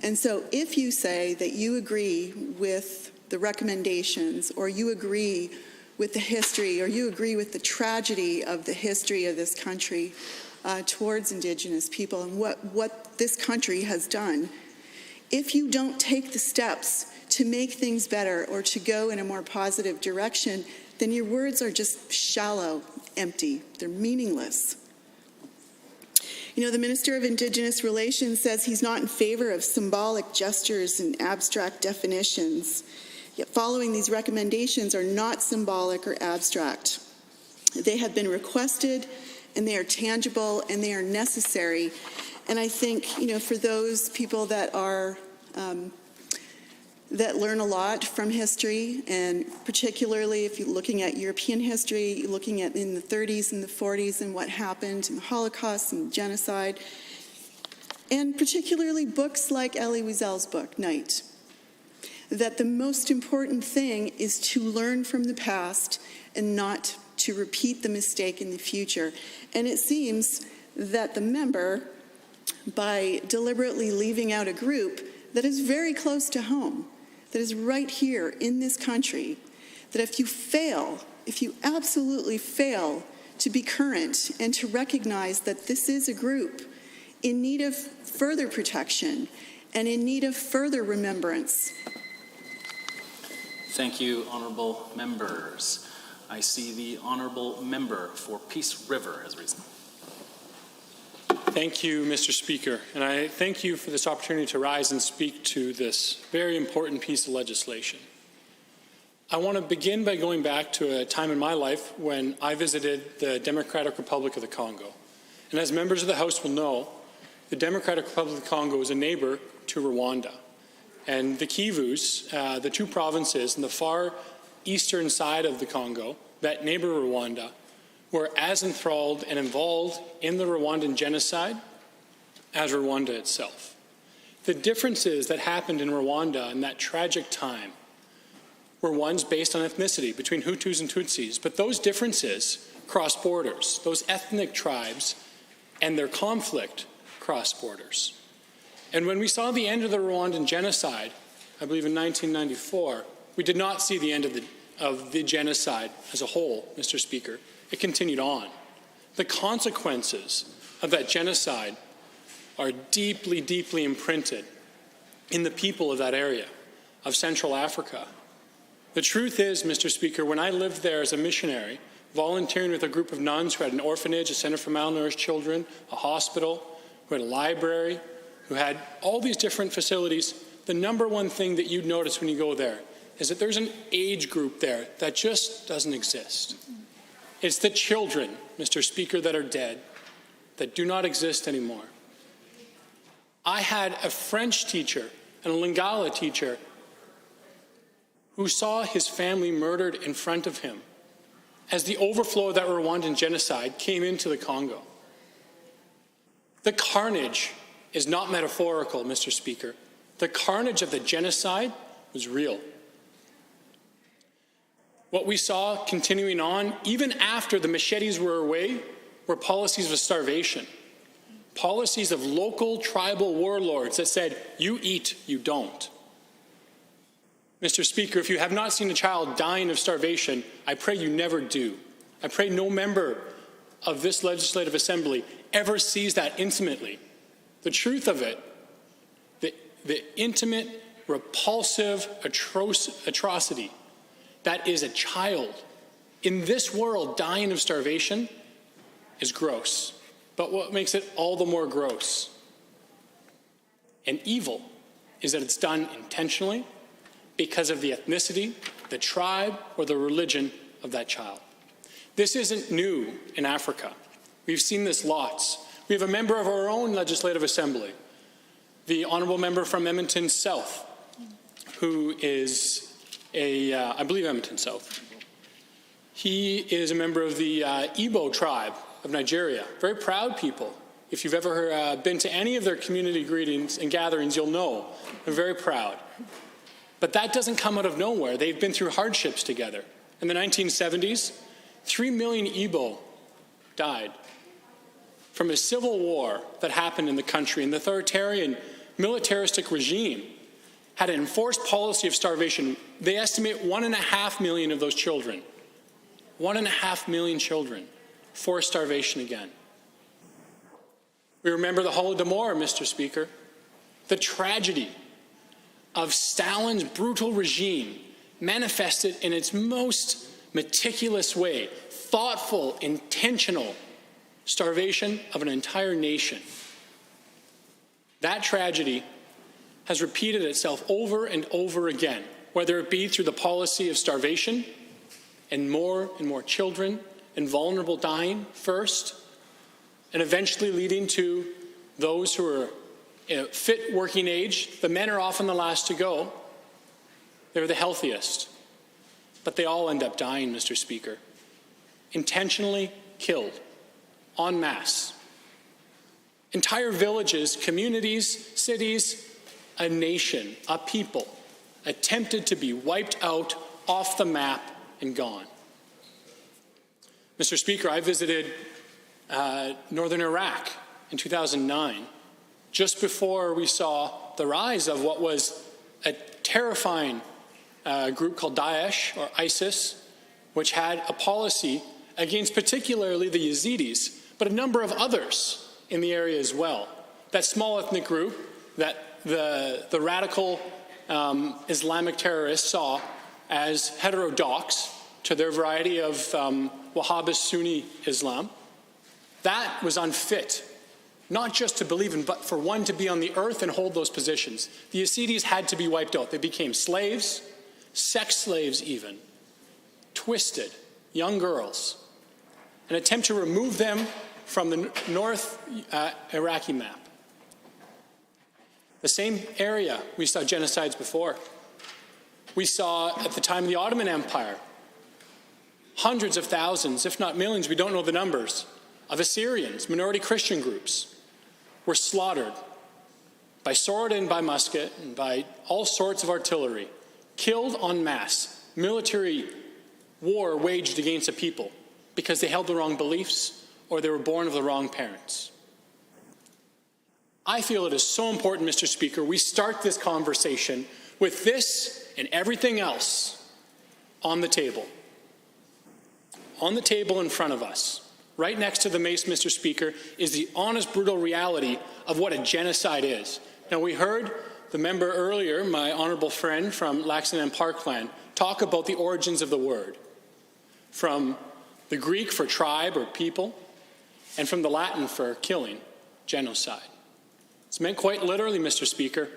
Speaker 8: And so if you say that you agree with the recommendations, or you agree with the history, or you agree with the tragedy of the history of this country towards Indigenous people and what this country has done, if you don't take the steps to make things better or to go in a more positive direction, then your words are just shallow, empty. They're meaningless. The Minister of Indigenous Relations says he's not in favor of symbolic gestures and abstract definitions. Yet following these recommendations are not symbolic or abstract. They have been requested, and they are tangible, and they are necessary. And I think, for those people that are that learn a lot from history, and particularly if you're looking at European history, looking at in the 30s and the 40s and what happened in the Holocaust and genocide, and particularly books like Elie Wiesel's book, Night, that the most important thing is to learn from the past and not to repeat the mistake in the future. And it seems that the member, by deliberately leaving out a group that is very close to home, that is right here in this country, that if you absolutely fail to be current and to recognize that this is a group in need of further protection and in need of further remembrance.
Speaker 2: Thank you, honourable members. I see the honourable member for Peace River has risen.
Speaker 10: Thank you, Mr. Speaker, and I thank you for this opportunity to rise and speak to this very important piece of legislation. I want to begin by going back to a time in my life when I visited the Democratic Republic of the Congo. And as members of the House will know, the Democratic Republic of the Congo is a neighbor to Rwanda. And the Kivus, the two provinces in the far eastern side of the Congo that neighbor Rwanda, were as enthralled and involved in the Rwandan genocide as Rwanda itself. The differences that happened in Rwanda in that tragic time were ones based on ethnicity between Hutus and Tutsis, but those differences cross borders. Those ethnic tribes and their conflict cross borders. And when we saw the end of the Rwandan genocide, I believe in 1994, we did not see the end of the genocide as a whole, Mr. Speaker. It continued on. The consequences of that genocide are deeply, deeply imprinted in the people of that area, of Central Africa. The truth is, Mr. Speaker, when I lived there as a missionary, volunteering with a group of nuns who had an orphanage, a center for malnourished children, a hospital, who had a library, who had all these different facilities, the number one thing that you'd notice when you go there is that there's an age group there that just doesn't exist. It's the children, Mr. Speaker, that are dead, that do not exist anymore. I had a French teacher and a Lingala teacher who saw his family murdered in front of him as the overflow of that Rwandan genocide came into the Congo. The carnage is not metaphorical, Mr. Speaker. The carnage of the genocide was real. What we saw continuing on, even after the machetes were away, were policies of starvation. Policies of local tribal warlords that said, you eat, you don't. Mr. Speaker, if you have not seen a child dying of starvation, I pray you never do. I pray no member of this Legislative Assembly ever sees that intimately. The truth of it, the intimate, repulsive atrocity that is a child in this world dying of starvation is gross. But what makes it all the more gross and evil is that it's done intentionally because of the ethnicity, the tribe, or the religion of that child. This isn't new in Africa. We've seen this lots. We have a member of our own Legislative Assembly, the honourable member from Edmonton South, who is I believe Edmonton South. He is a member of the Igbo tribe of Nigeria. Very proud people. If you've ever been to any of their community greetings and gatherings, you'll know they're very proud. But that doesn't come out of nowhere. They've been through hardships together. In the 1970s, 3 million Igbo died from a civil war that happened in the country. And the authoritarian militaristic regime had an enforced policy of starvation. They estimate 1.5 million of those children, 1.5 million children, forced starvation again. We remember the Holodomor, Mr. Speaker, the tragedy of Stalin's brutal regime manifested in its most meticulous way, thoughtful, intentional starvation of an entire nation. That tragedy has repeated itself over and over again, whether it be through the policy of starvation and more children and vulnerable dying first, and eventually leading to those who are fit working age. The men are often the last to go, They're the healthiest. But they all end up dying, Mr. Speaker. Intentionally killed, en masse. Entire villages, communities, cities, a nation, a people, attempted to be wiped out, off the map, and gone. Mr. Speaker, I visited northern Iraq in 2009, just before we saw the rise of what was a terrifying group called Daesh, or ISIS, which had a policy against particularly the Yazidis, but a number of others in the area as well. That small ethnic group that the radical Islamic terrorists saw as heterodox to their variety of Wahhabist Sunni Islam, that was unfit, not just to believe in, but for one to be on the earth and hold those positions. The Yazidis had to be wiped out. They became slaves, sex slaves even, twisted, young girls. An attempt to remove them from the north Iraqi map. The same area we saw genocides before. We saw at the time of the Ottoman Empire, hundreds of thousands, if not millions, we don't know the numbers, of Assyrians, minority Christian groups, were slaughtered by sword and by musket and by all sorts of artillery, killed en masse, military war waged against a people because they held the wrong beliefs or they were born of the wrong parents. I feel it is so important, Mr. Speaker, we start this conversation with this and everything else on the table. On the table in front of us, right next to the mace, Mr. Speaker, is the honest, brutal reality of what a genocide is. Now, we heard the member earlier, my honourable friend from Laxton and Parkland, talk about the origins of the word, from the Greek for tribe or people, and from the Latin for killing, genocide. It's meant quite literally, Mr. Speaker.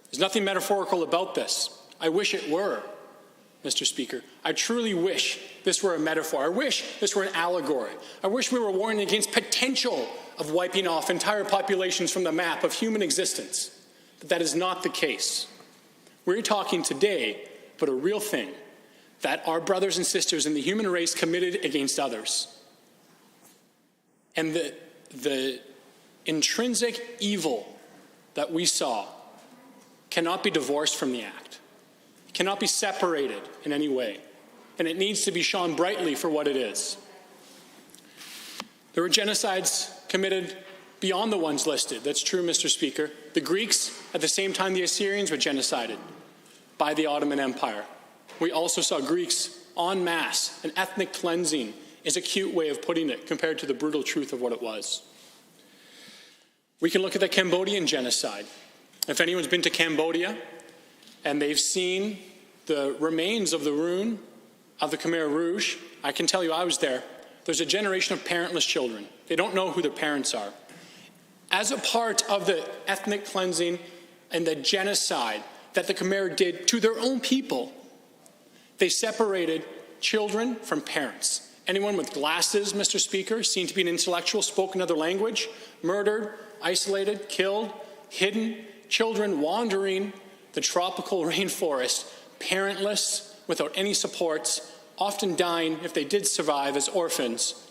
Speaker 10: There's nothing metaphorical about this. I wish it were, Mr. Speaker. I truly wish this were a metaphor. I wish this were an allegory. I wish we were warning against potential of wiping off entire populations from the map of human existence. But that is not the case. We're talking today about a real thing that our brothers and sisters in the human race committed against others. And the intrinsic evil that we saw cannot be divorced from the act. It cannot be separated in any way. And it needs to be shone brightly for what it is. There were genocides committed beyond the ones listed. That's true, Mr. Speaker. The Greeks, at the same time the Assyrians, were genocided by the Ottoman Empire. We also saw Greeks en masse. An ethnic cleansing is a cute way of putting it compared to the brutal truth of what it was. We can look at the Cambodian genocide. If anyone's been to Cambodia and they've seen the remains of the ruin of the Khmer Rouge, I can tell you I was there. There's a generation of parentless children. They don't know who their parents are. As a part of the ethnic cleansing and the genocide that the Khmer did to their own people, they separated children from parents. Anyone with glasses, Mr. Speaker, seen to be an intellectual, spoke another language, murdered, isolated, killed, hidden, children wandering the tropical rainforest, parentless, without any supports, often dying, if they did survive, as orphans,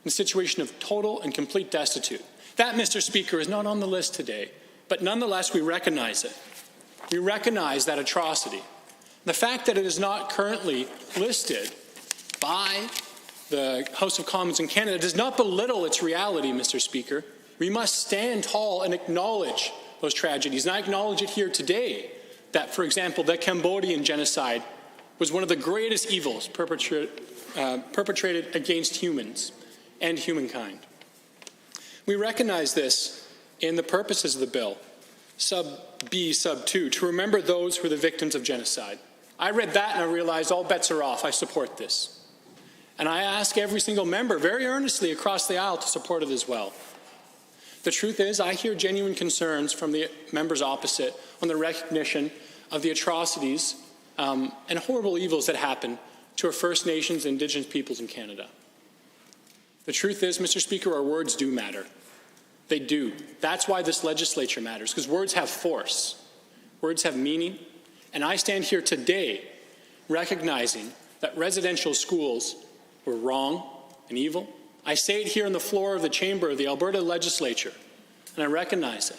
Speaker 10: in a situation of total and complete destitute. That, Mr. Speaker, is not on the list today, but nonetheless we recognize it. We recognize that atrocity. The fact that it is not currently listed by the House of Commons in Canada does not belittle its reality, Mr. Speaker. We must stand tall and acknowledge those tragedies. And I acknowledge it here today that, for example, the Cambodian genocide was one of the greatest evils perpetrated against humans and humankind. We recognize this in the purposes of the bill, sub B, sub 2, to remember those who are the victims of genocide. I read that and I realized all bets are off. I support this. And I ask every single member very earnestly across the aisle to support it as well. The truth is, I hear genuine concerns from the members opposite on the recognition of the atrocities and horrible evils that happen to our First Nations and Indigenous peoples in Canada. The truth is, Mr. Speaker, our words do matter. They do. That's why this legislature matters, because words have force. Words have meaning, And I stand here today recognizing that residential schools were wrong and evil. I say it here on the floor of the chamber of the Alberta legislature, and I recognize it.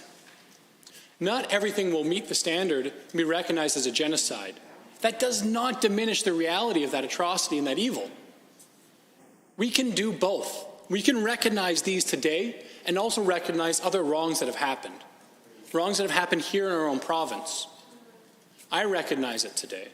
Speaker 10: Not everything will meet the standard and be recognized as a genocide. That does not diminish the reality of that atrocity and that evil. We can do both. We can recognize these today and also recognize other wrongs that have happened. Wrongs that have happened here in our own province. I recognize it today.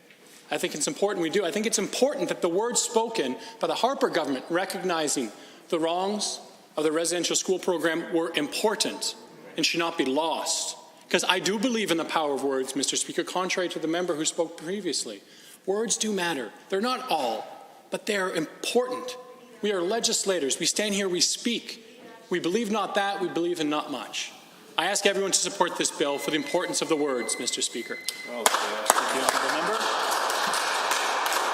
Speaker 10: I think it's important we do. I think it's important that the words spoken by the Harper government recognizing the wrongs of the residential school program were important and should not be lost. Because I do believe in the power of words, Mr. Speaker, contrary to the member who spoke previously. Words do matter. They're not all, but they're important. We are legislators. We stand here, we speak. We believe not that, we believe in not much. I ask everyone to support this bill for the importance of the words, Mr. Speaker.
Speaker 2: Thank you, honourable member.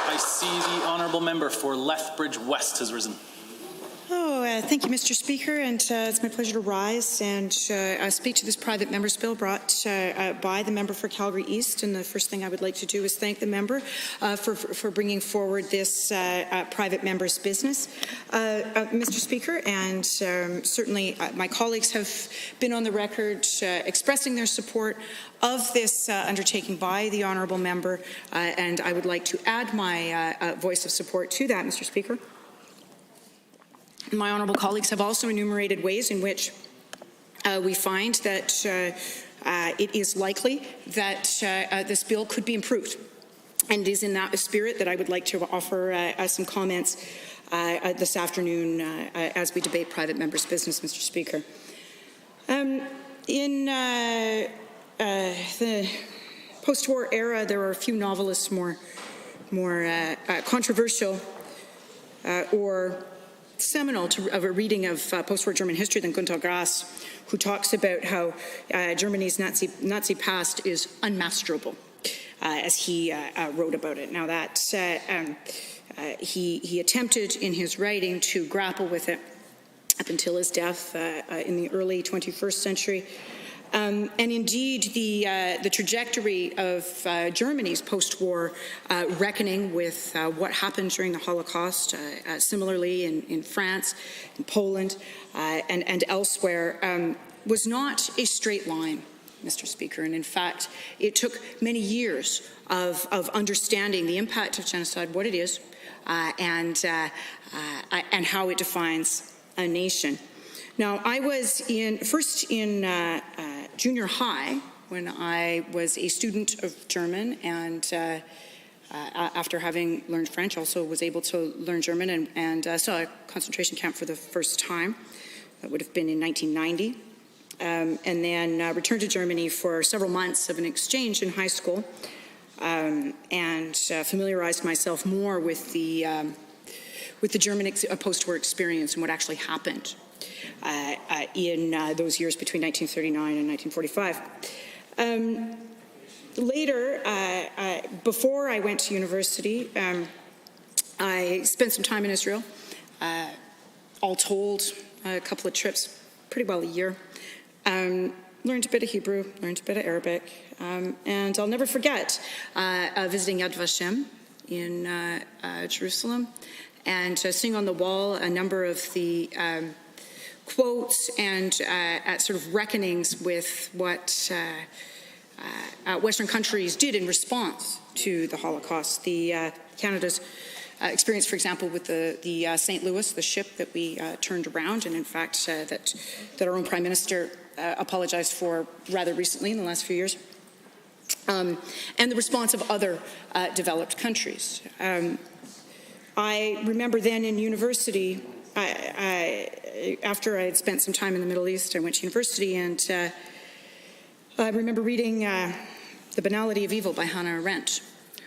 Speaker 2: I see the honourable member for Lethbridge West has risen.
Speaker 12: Thank you, Mr. Speaker, and it's my pleasure to rise and speak to this private member's bill brought by the member for Calgary East. And the first thing I would like to do is thank the member for bringing forward this private member's business, Mr. Speaker. And certainly my colleagues have been on the record expressing their support of this undertaking by the honourable member, and I would like to add my voice of support to that, Mr. Speaker. My honourable colleagues have also enumerated ways in which we find that it is likely that this bill could be improved. And it is in that spirit that I would like to offer some comments this afternoon as we debate private members' business, Mr. Speaker. In the post-war era, there were a few novelists more controversial or seminal of a reading of post-war German history than Günter Grass, who talks about how Germany's Nazi past is unmasterable, as he wrote about it. Now that he attempted in his writing to grapple with it up until his death in the early 21st century. And indeed, the trajectory of Germany's post-war reckoning with what happened during the Holocaust, similarly in France, in Poland, and elsewhere, was not a straight line, Mr. Speaker. And in fact, it took many years of understanding the impact of genocide, what it is, and how it defines a nation. Now, I was first in junior high when I was a student of German, and after having learned French, also was able to learn German and saw a concentration camp for the first time. That would have been in 1990. And then returned to Germany for several months of an exchange in high school, and familiarized myself more with the German post-war experience and what actually happened in those years between 1939 and 1945. Later, before I went to university, I spent some time in Israel, all told a couple of trips, pretty well a year. Learned a bit of Hebrew, learned a bit of Arabic, and I'll never forget visiting Yad Vashem in Jerusalem and seeing on the wall a number of the quotes and sort of reckonings with what Western countries did in response to the Holocaust. Canada's experience, for example, with the St. Louis, the ship that we turned around, and in fact that our own Prime Minister apologized for rather recently in the last few years, and the response of other developed countries. I remember then in university, after I had spent some time in the Middle East, I went to university, and I remember reading The Banality of Evil by Hannah Arendt,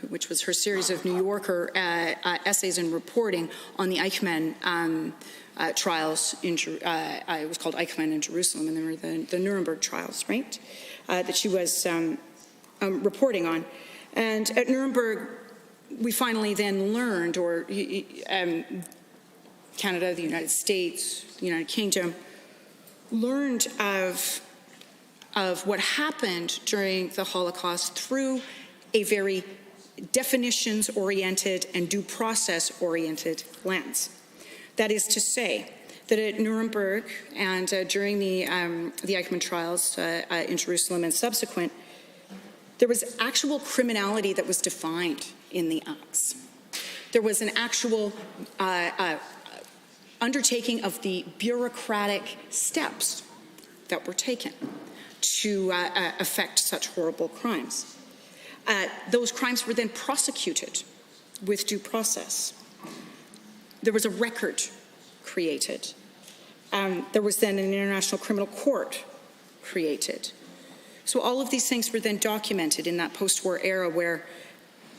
Speaker 12: which was her series of New Yorker essays and reporting on the Eichmann trials. It was called Eichmann in Jerusalem, and they were the Nuremberg trials, right, that she was reporting on. And at Nuremberg, we finally then learned, or Canada, the United States, the United Kingdom, learned of what happened during the Holocaust through a very definitions-oriented and due process-oriented lens. That is to say, that at Nuremberg and during the Eichmann trials in Jerusalem and subsequent, there was actual criminality that was defined in the acts. There was an actual undertaking of the bureaucratic steps that were taken to effect such horrible crimes. Those crimes were then prosecuted with due process. There was a record created. There was then an international criminal court created. So all of these things were then documented in that post-war era where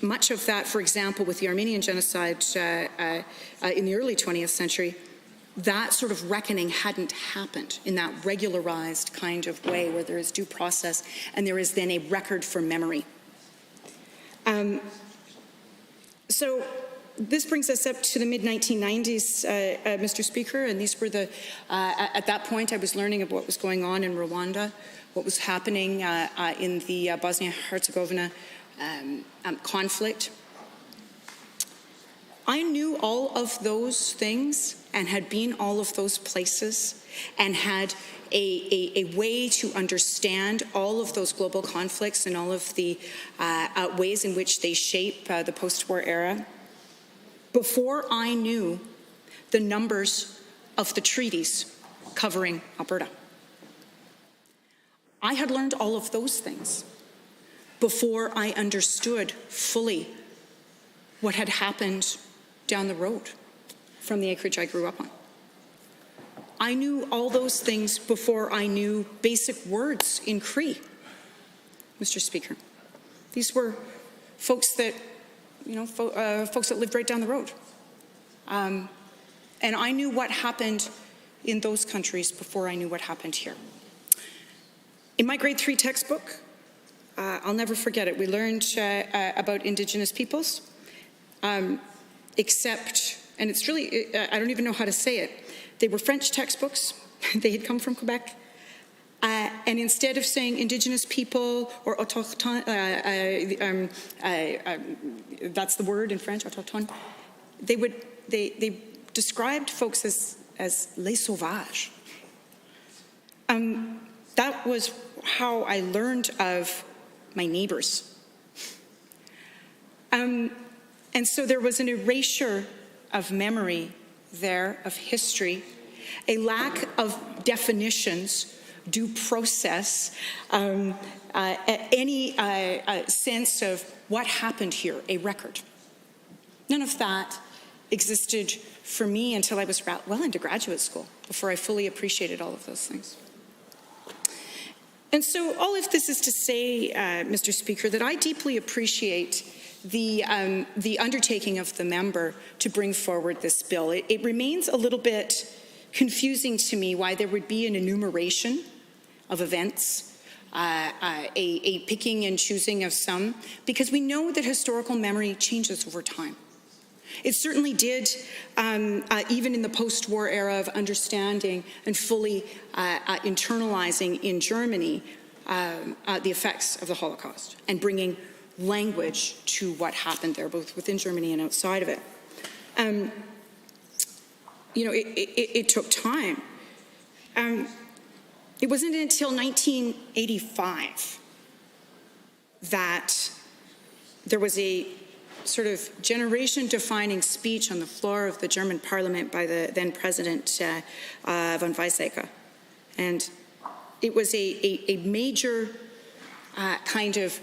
Speaker 12: much of that, for example, with the Armenian genocide in the early 20th century, that sort of reckoning hadn't happened in that regularized kind of way where there is due process and there is then a record for memory. So this brings us up to the mid-1990s, Mr. Speaker, and these were at that point I was learning of what was going on in Rwanda, what was happening in the Bosnia-Herzegovina conflict. I knew all of those things and had been all of those places and had a way to understand all of those global conflicts and all of the ways in which they shape the post-war era before I knew the numbers of the treaties covering Alberta. I had learned all of those things before I understood fully what had happened down the road from the acreage I grew up on. I knew all those things before I knew basic words in Cree, Mr. Speaker. These were folks that, folks that lived right down the road. And I knew what happened in those countries before I knew what happened here. In my grade 3 textbook, I'll never forget it, we learned about Indigenous peoples, except, and it's really, I don't even know how to say it, they were French textbooks, they had come from Quebec, and instead of saying Indigenous people or autochtone, that's the word in French, autochtone, they described folks as les sauvages. That was how I learned of my neighbors. And so there was an erasure of memory there, of history, a lack of definitions, due process, any sense of what happened here, a record. None of that existed for me until I was well into graduate school, before I fully appreciated all of those things. And so all of this is to say, Mr. Speaker, that I deeply appreciate the undertaking of the member to bring forward this bill. It remains a little bit confusing to me why there would be an enumeration of events, a picking and choosing of some, because we know that historical memory changes over time. It certainly did, even in the post-war era of understanding and fully internalizing in Germany the effects of the Holocaust and bringing language to what happened there, both within Germany and outside of it. It took time. It wasn't until 1985 that there was a sort of generation-defining speech on the floor of the German parliament by the then President von Weizsäcker. And it was a major kind of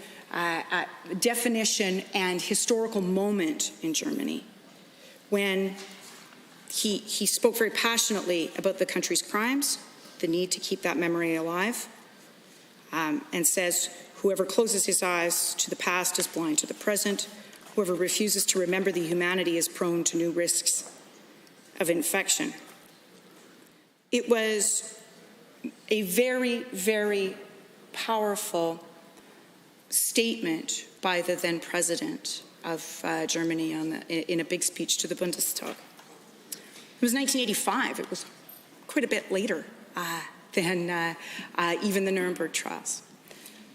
Speaker 12: definition and historical moment in Germany when he spoke very passionately about the country's crimes, the need to keep that memory alive, and says, whoever closes his eyes to the past is blind to the present. Whoever refuses to remember the humanity is prone to new risks of infection. It was a very, very powerful statement by the then president of Germany in a big speech to the Bundestag. It was 1985. It was quite a bit later than even the Nuremberg trials.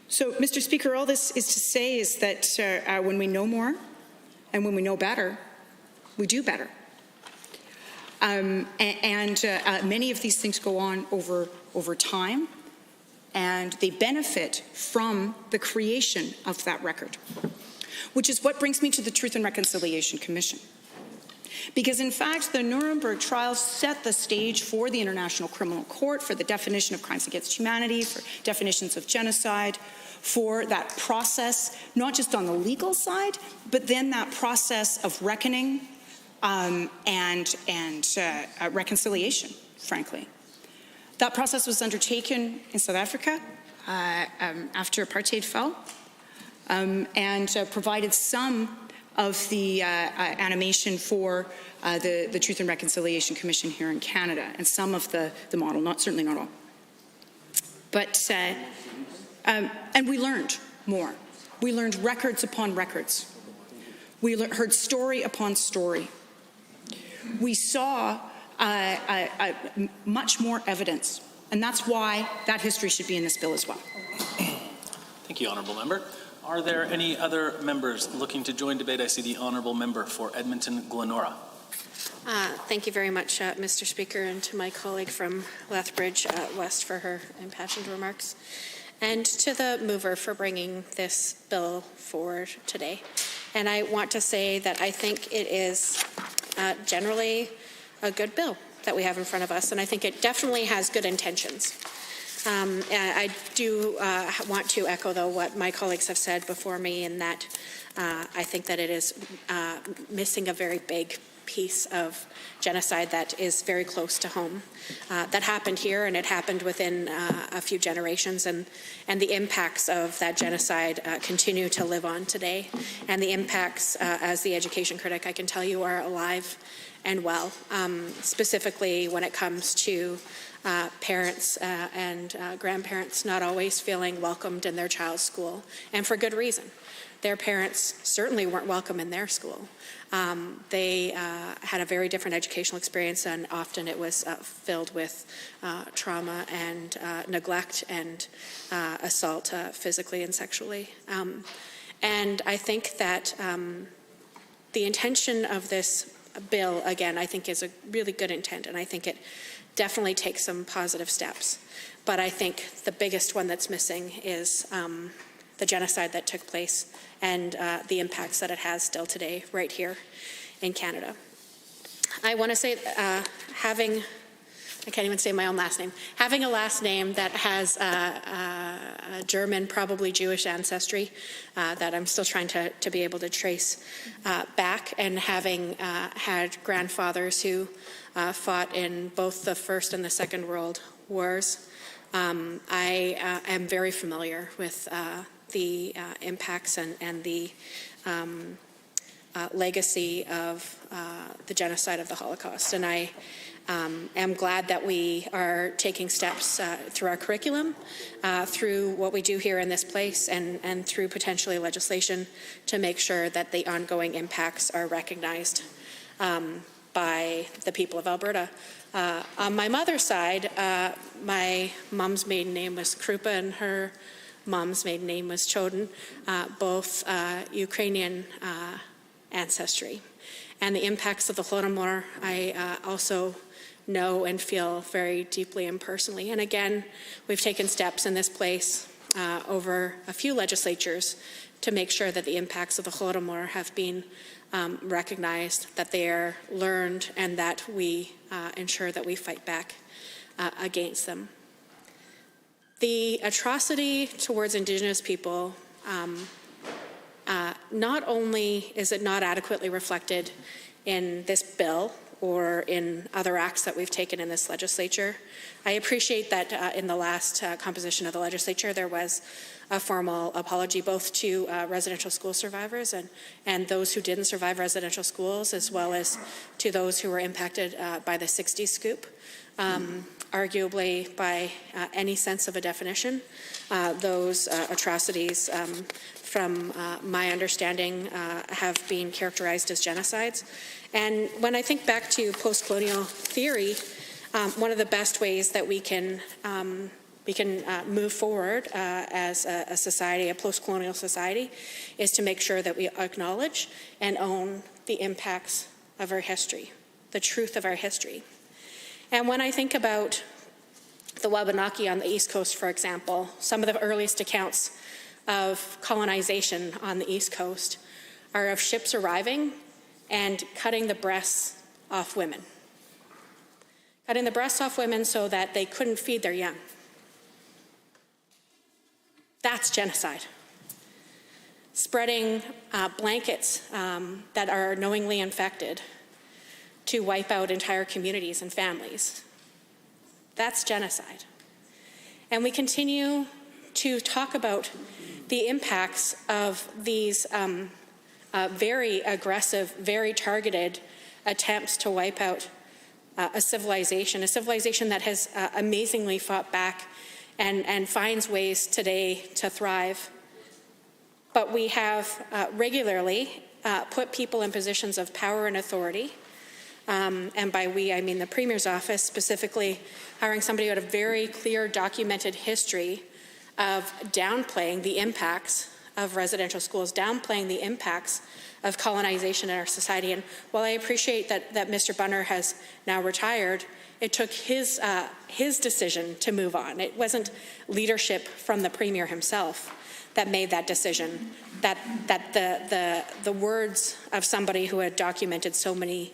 Speaker 12: So, Mr. Speaker, all this is to say is that when we know more and when we know better, we do better. Many of these things go on over time, and they benefit from the creation of that record, which is what brings me to the Truth and Reconciliation Commission. Because, in fact, the Nuremberg trials set the stage for the International Criminal Court, for the definition of crimes against humanity, for definitions of genocide, for that process, not just on the legal side, but then that process of reckoning and reconciliation, frankly. That process was undertaken in South Africa after apartheid fell and provided some of the animation for the Truth and Reconciliation Commission here in Canada, and some of the model, certainly not all. But, and we learned more. We learned records upon records. We heard story upon story. We saw much more evidence, and that's why that history should be in this bill as well.
Speaker 15: Thank you, Honourable Member. Are there any other members looking to join debate? I see the Honourable Member for Edmonton-Glenora.
Speaker 17: Thank you very much, Mr. Speaker, and to my colleague from Lethbridge West for her impassioned remarks, and to the mover for bringing this bill forward today. And I want to say that I think it is generally a good bill that we have in front of us, and I think it definitely has good intentions. I do want to echo, though, what my colleagues have said before me, in that I think that it is missing a very big piece of genocide that is very close to home. That happened here, and it happened within a few generations, and the impacts of that genocide continue to live on today. And the impacts, as the education critic, I can tell you, are alive and well, specifically when it comes to parents and grandparents not always feeling welcomed in their child's school, and for good reason. Their parents certainly weren't welcome in their school. They had a very different educational experience, and often it was filled with trauma and neglect and assault physically and sexually. And I think that the intention of this bill, again, I think is a really good intent, and I think it definitely takes some positive steps. But I think the biggest one that's missing is the genocide that took place and the impacts that it has still today right here in Canada. I want to say I can't even say my own last name, having a last name that has a German, probably Jewish ancestry that I'm still trying to be able to trace back, and having had grandfathers who fought in both the First and the Second World Wars, I am very familiar with the impacts and the legacy of the genocide of the Holocaust. And I am glad that we are taking steps through our curriculum, through what we do here in this place, and through potentially legislation to make sure that the ongoing impacts are recognized by the people of Alberta. On my mother's side, my mom's maiden name was Krupa, and her mom's maiden name was Chodin, both Ukrainian ancestry. And the impacts of the Holodomor, I also know and feel very deeply and personally. And again, we've taken steps in this place over a few legislatures to make sure that the impacts of the Holodomor have been recognized, that they are learned, and that we ensure that we fight back against them. The atrocity towards Indigenous people, not only is it not adequately reflected in this bill or in other acts that we've taken in this legislature. I appreciate that in the last composition of the legislature there was a formal apology both to residential school survivors and those who didn't survive residential schools, as well as to those who were impacted by the 60s scoop. Arguably, by any sense of a definition, those atrocities, from my understanding, have been characterized as genocides. And when I think back to post-colonial theory, one of the best ways that we can we can move forward as a society, a post-colonial society, is to make sure that we acknowledge and own the impacts of our history, the truth of our history. And when I think about the Wabanaki on the East Coast, for example, some of the earliest accounts of colonization on the East Coast are of ships arriving and cutting the breasts off women. Cutting the breasts off women so that they couldn't feed their young. That's genocide. Spreading blankets that are knowingly infected to wipe out entire communities and families. That's genocide. And we continue to talk about the impacts of these very aggressive, very targeted attempts to wipe out a civilization that has amazingly fought back and finds ways today to thrive. But we have regularly put people in positions of power and authority, and by we, I mean the Premier's office, specifically hiring somebody who had a very clear documented history of downplaying the impacts of residential schools, downplaying the impacts of colonization in our society. And while I appreciate that Mr. Bunner has now retired, it took his decision to move on. It wasn't leadership from the Premier himself that made that decision, that the words of somebody who had documented so many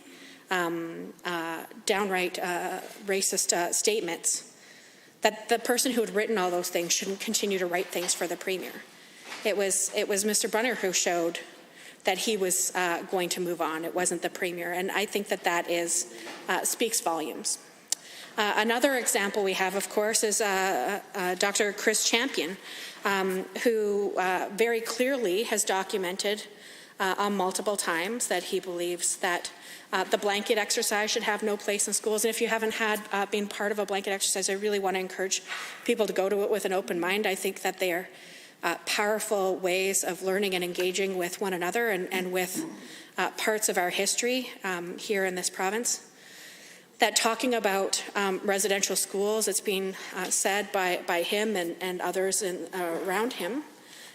Speaker 17: downright racist statements, that the person who had written all those things shouldn't continue to write things for the Premier. It was Mr. Bunner who showed that he was going to move on. It wasn't the Premier, and I think that is speaks volumes. Another example we have, of course, is Dr. Chris Champion, who very clearly has documented on multiple times that he believes that the blanket exercise should have no place in schools. And if you haven't been part of a blanket exercise, I really want to encourage people to go to it with an open mind. I think that they are powerful ways of learning and engaging with one another and with parts of our history here in this province. That talking about residential schools, it's been said by him and others around him.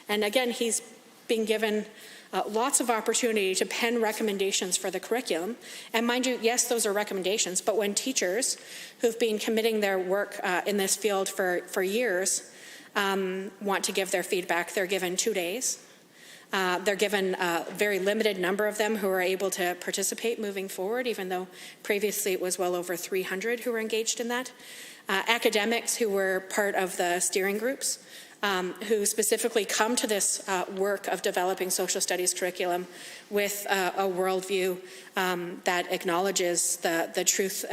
Speaker 17: And again, he's been given lots of opportunity to pen recommendations for the curriculum. And mind you, yes, those are recommendations, but when teachers who've been committing their work in this field for years want to give their feedback, they're given 2 days. They're given a very limited number of them who are able to participate moving forward, even though previously it was well over 300 who were engaged in that. Academics who were part of the steering groups, who specifically come to this work of developing social studies curriculum with a worldview that acknowledges the truth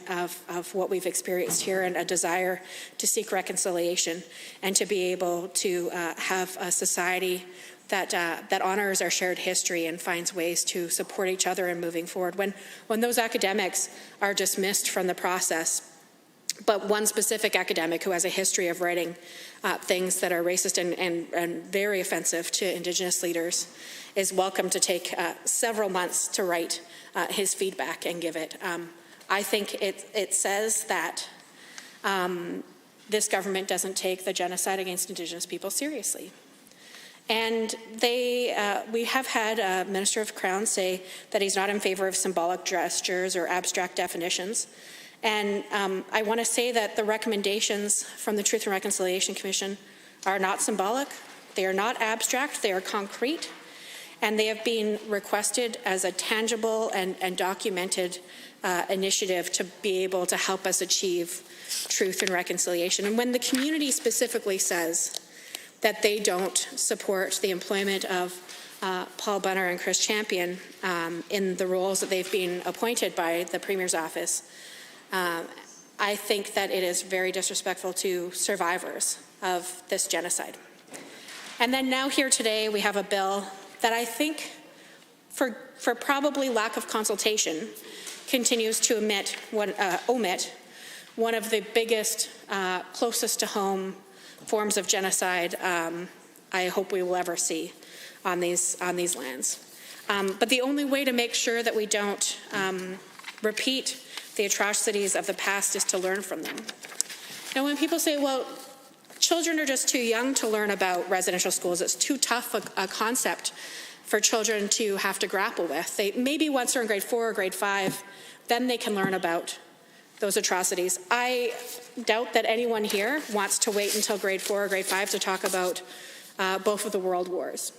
Speaker 17: of what we've experienced here, and a desire to seek reconciliation and to be able to have a society that honors our shared history and finds ways to support each other in moving forward. When those academics are dismissed from the process, but one specific academic who has a history of writing things that are racist and very offensive to Indigenous leaders is welcome to take several months to write his feedback and give it. I think it says that this government doesn't take the genocide against Indigenous people seriously. And we have had a Minister of Crown say that he's not in favor of symbolic gestures or abstract definitions. And I want to say that the recommendations from the Truth and Reconciliation Commission are not symbolic, they are not abstract, they are concrete, and they have been requested as a tangible and documented initiative to be able to help us achieve truth and reconciliation. And when the community specifically says that they don't support the employment of Paul Bunner and Chris Champion in the roles that they've been appointed by the Premier's office, I think that it is very disrespectful to survivors of this genocide. And then now here today we have a bill that I think, for probably lack of consultation, continues to omit one of the biggest, closest to home forms of genocide I hope we will ever see on these lands. But the only way to make sure that we don't repeat the atrocities of the past is to learn from them. And when people say, well, children are just too young to learn about residential schools, it's too tough a concept for children to have to grapple with. Maybe once they're in grade 4 or grade 5, then they can learn about those atrocities. I doubt that anyone here wants to wait until grade 4 or grade 5 to talk about both of the world wars.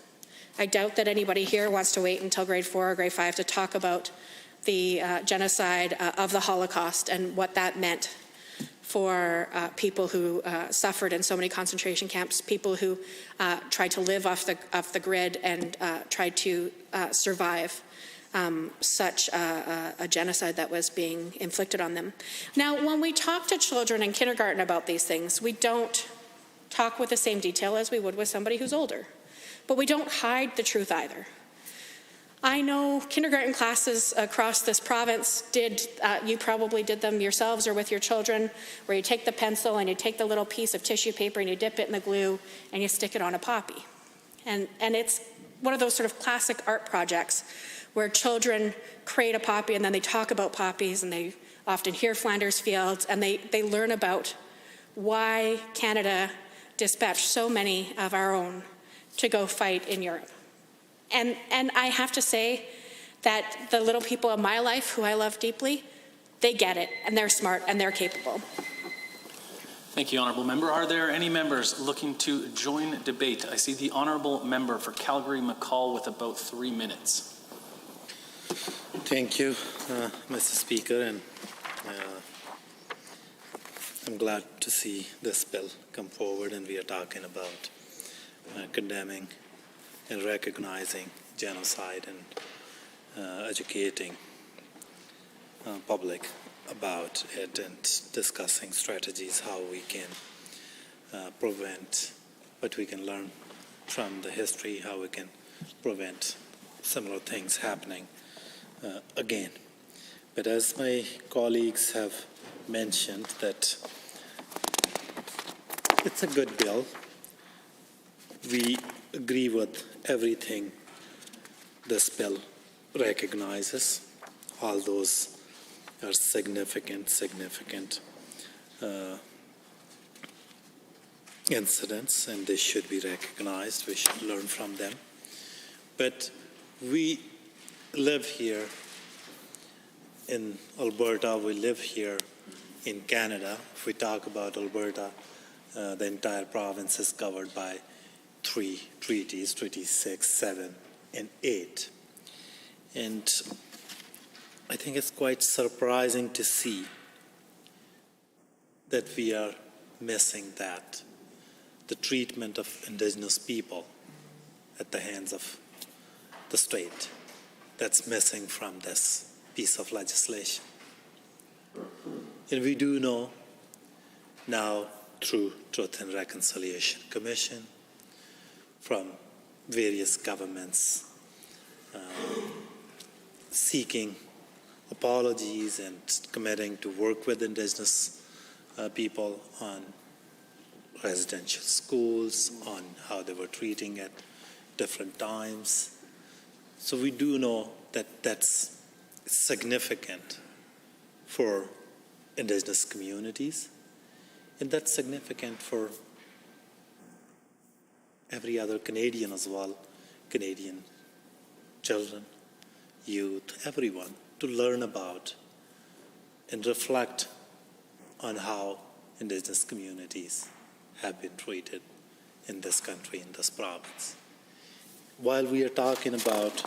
Speaker 17: I doubt that anybody here wants to wait until grade 4 or grade 5 to talk about the genocide of the Holocaust and what that meant for people who suffered in so many concentration camps, people who tried to live off the grid and tried to survive such a genocide that was being inflicted on them. Now, when we talk to children in kindergarten about these things, we don't talk with the same detail as we would with somebody who's older. But we don't hide the truth either. I know kindergarten classes across this province you probably did them yourselves or with your children, where you take the pencil and you take the little piece of tissue paper and you dip it in the glue and you stick it on a poppy. And it's one of those sort of classic art projects where children create a poppy and then they talk about poppies and they often hear Flanders Fields and they learn about why Canada dispatched so many of our own to go fight in Europe. And I have to say that the little people in my life who I love deeply, they get it, and they're smart, and they're capable.
Speaker 15: Thank you, Honourable Member. Are there any members looking to join debate? I see the Honourable Member for Calgary McCall with about 3 minutes.
Speaker 9: Thank you, Mr. Speaker, and I'm glad to see this bill come forward, and we are talking about condemning and recognizing genocide and educating public about it and discussing strategies how we can prevent, what we can learn from the history, how we can prevent similar things happening again. But as my colleagues have mentioned, that it's a good bill. We agree with everything this bill recognizes. All those are significant incidents, and they should be recognized. We should learn from them. But we live here in Alberta. We live here in Canada. If we talk about Alberta, the entire province is covered by 3 treaties, Treaties 6, 7, and 8. And I think it's quite surprising to see that we are missing that, the treatment of Indigenous people at the hands of the state. That's missing from this piece of legislation. And we do know now through Truth and Reconciliation Commission, from various governments seeking apologies and committing to work with Indigenous people on residential schools, on how they were treating at different times. So we do know that that's significant for Indigenous communities, and that's significant for every other Canadian as well, Canadian children, youth, everyone, to learn about and reflect on how Indigenous communities have been treated in this country, in this province. While we are talking about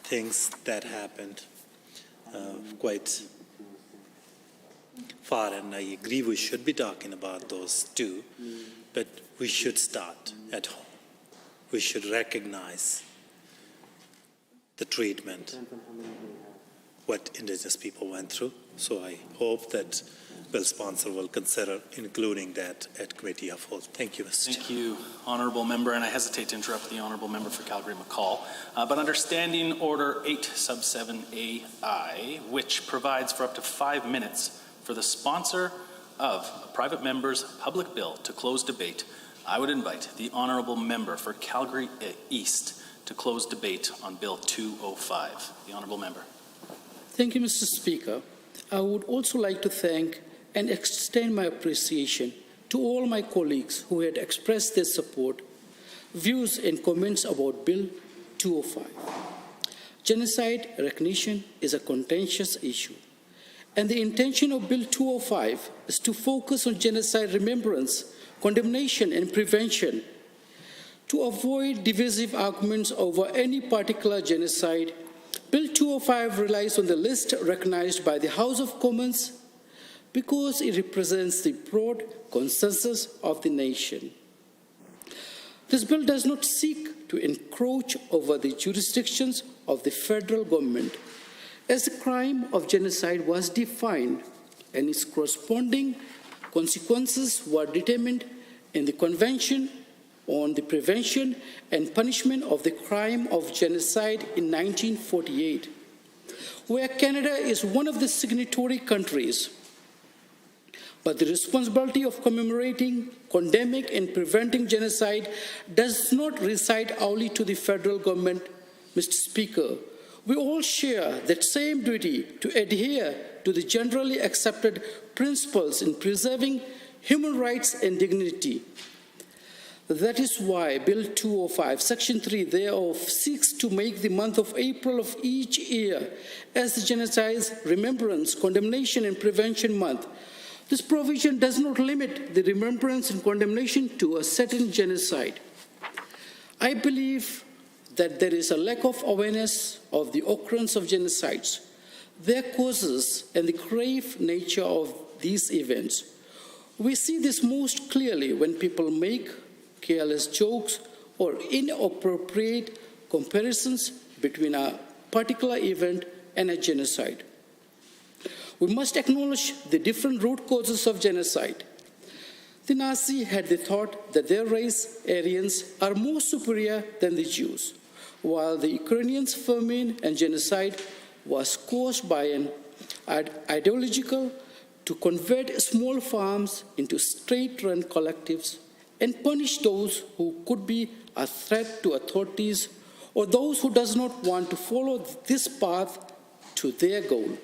Speaker 9: things that happened quite far, and I agree we should be talking about those too, but we should start at home. We should recognize the treatment, what Indigenous people went through. So I hope that bill sponsor will consider including that at Committee of Whole. Thank you, Mr. Chair.
Speaker 15: Thank you, Honourable Member, and I hesitate to interrupt the Honourable Member for Calgary McCall, but under Standing Order 8 sub 7AI, which provides for up to 5 minutes for the sponsor of a private member's public bill to close debate, I would invite the Honourable Member for Calgary East to close debate on Bill 205. The Honourable Member.
Speaker 18: Thank you, Mr. Speaker. I would also like to thank and extend my appreciation to all my colleagues who had expressed their support, views, and comments about Bill 205. Genocide recognition is a contentious issue, and the intention of Bill 205 is to focus on genocide remembrance, condemnation, and prevention. To avoid divisive arguments over any particular genocide, Bill 205 relies on the list recognized by the House of Commons because it represents the broad consensus of the nation. This bill does not seek to encroach over the jurisdictions of the federal government, as the crime of genocide was defined and its corresponding consequences were determined in the Convention on the Prevention and Punishment of the Crime of Genocide in 1948, where Canada is one of the signatory countries. But the responsibility of commemorating, condemning, and preventing genocide does not reside only to the federal government, Mr. Speaker. We all share that same duty to adhere to the generally accepted principles in preserving human rights and dignity. That is why Bill 205, Section 3 thereof, seeks to make the month of April of each year as the Genocide Remembrance, Condemnation, and Prevention Month. This provision does not limit the remembrance and condemnation to a certain genocide. I believe that there is a lack of awareness of the occurrence of genocides, their causes, and the grave nature of these events. We see this most clearly when people make careless jokes or inappropriate comparisons between a particular event and a genocide. We must acknowledge the different root causes of genocide. The Nazis had the thought that their race, Aryans, are more superior than the Jews, while the Ukrainians' famine and genocide was caused by an ideological to convert small farms into state-run collectives and punish those who could be a threat to authorities or those who does not want to follow this path to their goal.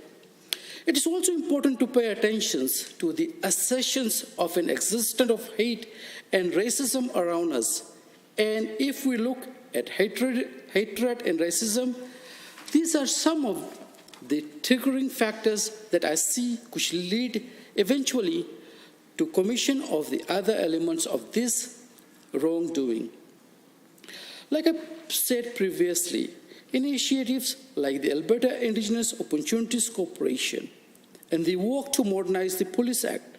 Speaker 18: It is also important to pay attention to the assertions of an existence of hate and racism around us. And if we look at hatred and racism, these are some of the triggering factors that I see which lead eventually to commission of the other elements of this wrongdoing. Like I said previously, initiatives like the Alberta Indigenous Opportunities Corporation and the work to modernize the Police Act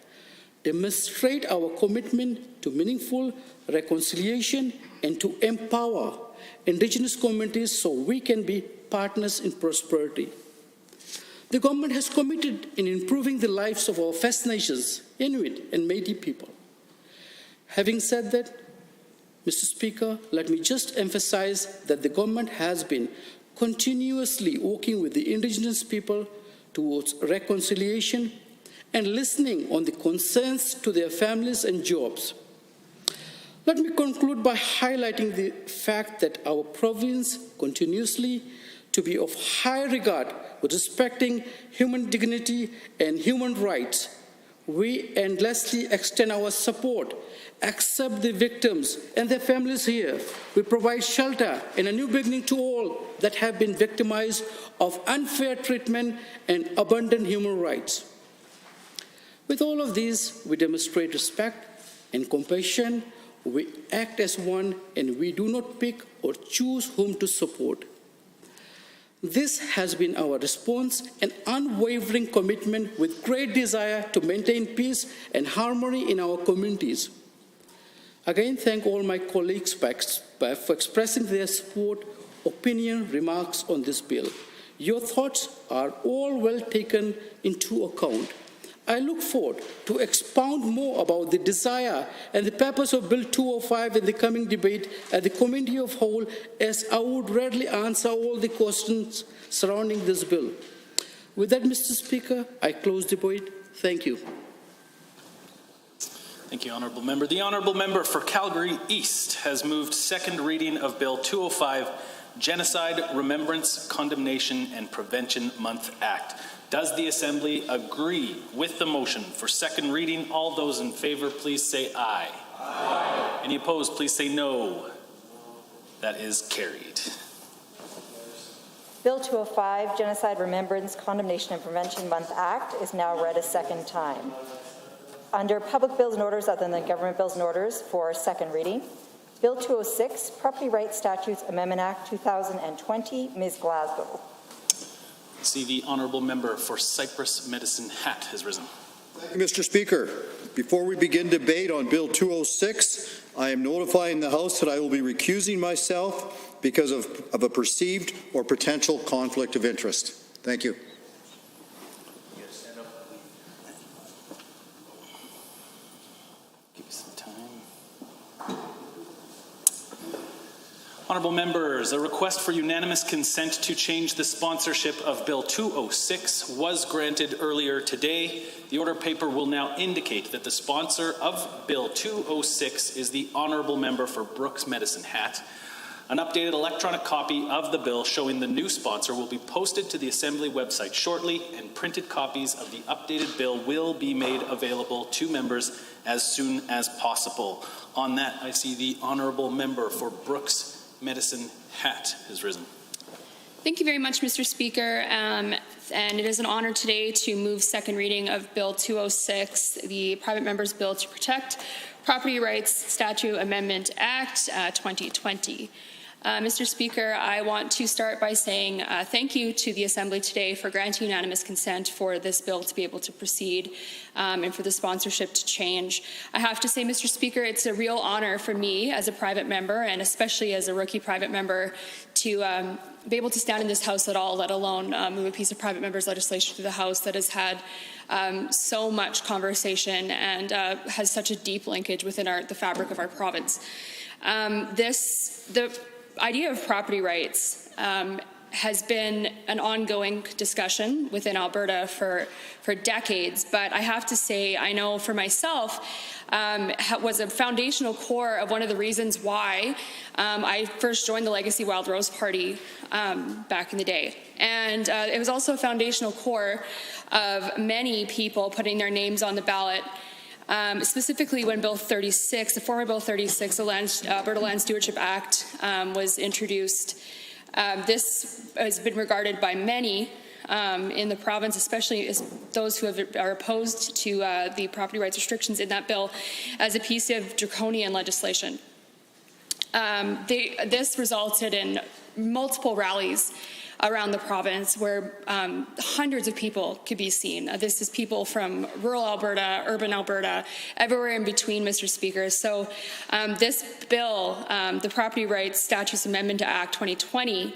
Speaker 18: demonstrate our commitment to meaningful reconciliation and to empower Indigenous communities so we can be partners in prosperity. The government has committed in improving the lives of our First Nations, Inuit, and Métis people. Having said that, Mr. Speaker, let me just emphasize that the government has been continuously working with the Indigenous people towards reconciliation and listening on the concerns to their families and jobs. Let me conclude by highlighting the fact that our province continuously to be of high regard with respecting human dignity and human rights. We endlessly extend our support, accept the victims and their families here. We provide shelter and a new beginning to all that have been victimized of unfair treatment and abundant human rights. With all of these, we demonstrate respect and compassion. We act as one, and we do not pick or choose whom to support. This has been our response, an unwavering commitment with great desire to maintain peace and harmony in our communities. Again, thank all my colleagues for expressing their support, opinion, remarks on this bill. Your thoughts are all well taken into account. I look forward to expound more about the desire and the purpose of Bill 205 in the coming debate at the Committee of Whole, as I would readily answer all the questions surrounding this bill. With that, Mr. Speaker, I close the debate. Thank you.
Speaker 15: Thank you, Honourable Member. The Honourable Member for Calgary East has moved second reading of Bill 205, Genocide, Remembrance, Condemnation, and Prevention Month Act. Does the Assembly agree with the motion for second reading? All those in favor, please say aye. Aye. Any opposed, please say no. That is carried.
Speaker 19: Bill 205, Genocide, Remembrance, Condemnation, and Prevention Month Act is now read a second time. Under Public Bills and Orders other than Government Bills and Orders for second reading, Bill 206, Property Rights Statutes Amendment Act 2020, Ms. Glasgow.
Speaker 15: See, the honourable member for Cypress Medicine Hat has risen.
Speaker 4: Thank you, Mr. Speaker. Before we begin debate on Bill 206, I am notifying the House that I will be recusing myself because of a perceived or potential conflict of interest. Thank you.
Speaker 15: Give you some time. Honourable members, a request for unanimous consent to change the sponsorship of Bill 206 was granted earlier today. The order paper will now indicate that the sponsor of Bill 206 is the honourable member for Brooks Medicine Hat. An updated electronic copy of the bill showing the new sponsor will be posted to the Assembly website shortly, and printed copies of the updated bill will be made available to members as soon as possible. On that, I see the honourable member for Brooks Medicine Hat has risen.
Speaker 20: Thank you very much, Mr. Speaker. And it is an honor today to move second reading of Bill 206, the Private Member's Bill to Protect Property Rights Statute Amendment Act 2020. Mr. Speaker, I want to start by saying thank you to the Assembly today for granting unanimous consent for this bill to be able to proceed and for the sponsorship to change. I have to say, Mr. Speaker, it's a real honor for me as a private member, and especially as a rookie private member, to be able to stand in this House at all, let alone move a piece of private member's legislation through the House that has had so much conversation and has such a deep linkage within the fabric of our province. The idea of property rights has been an ongoing discussion within Alberta for decades, but I have to say, I know for myself, was a foundational core of one of the reasons why I first joined the Legacy Wild Rose Party back in the day. And it was also a foundational core of many people putting their names on the ballot, specifically when Bill 36, the former Bill 36, the Alberta Land Stewardship Act, was introduced. This has been regarded by many in the province, especially as those who are opposed to the property rights restrictions in that bill, as a piece of draconian legislation. This resulted in multiple rallies around the province where hundreds of people could be seen. This is people from rural Alberta, urban Alberta, everywhere in between, Mr. Speaker. So this bill, the Property Rights Statutes Amendment Act 2020,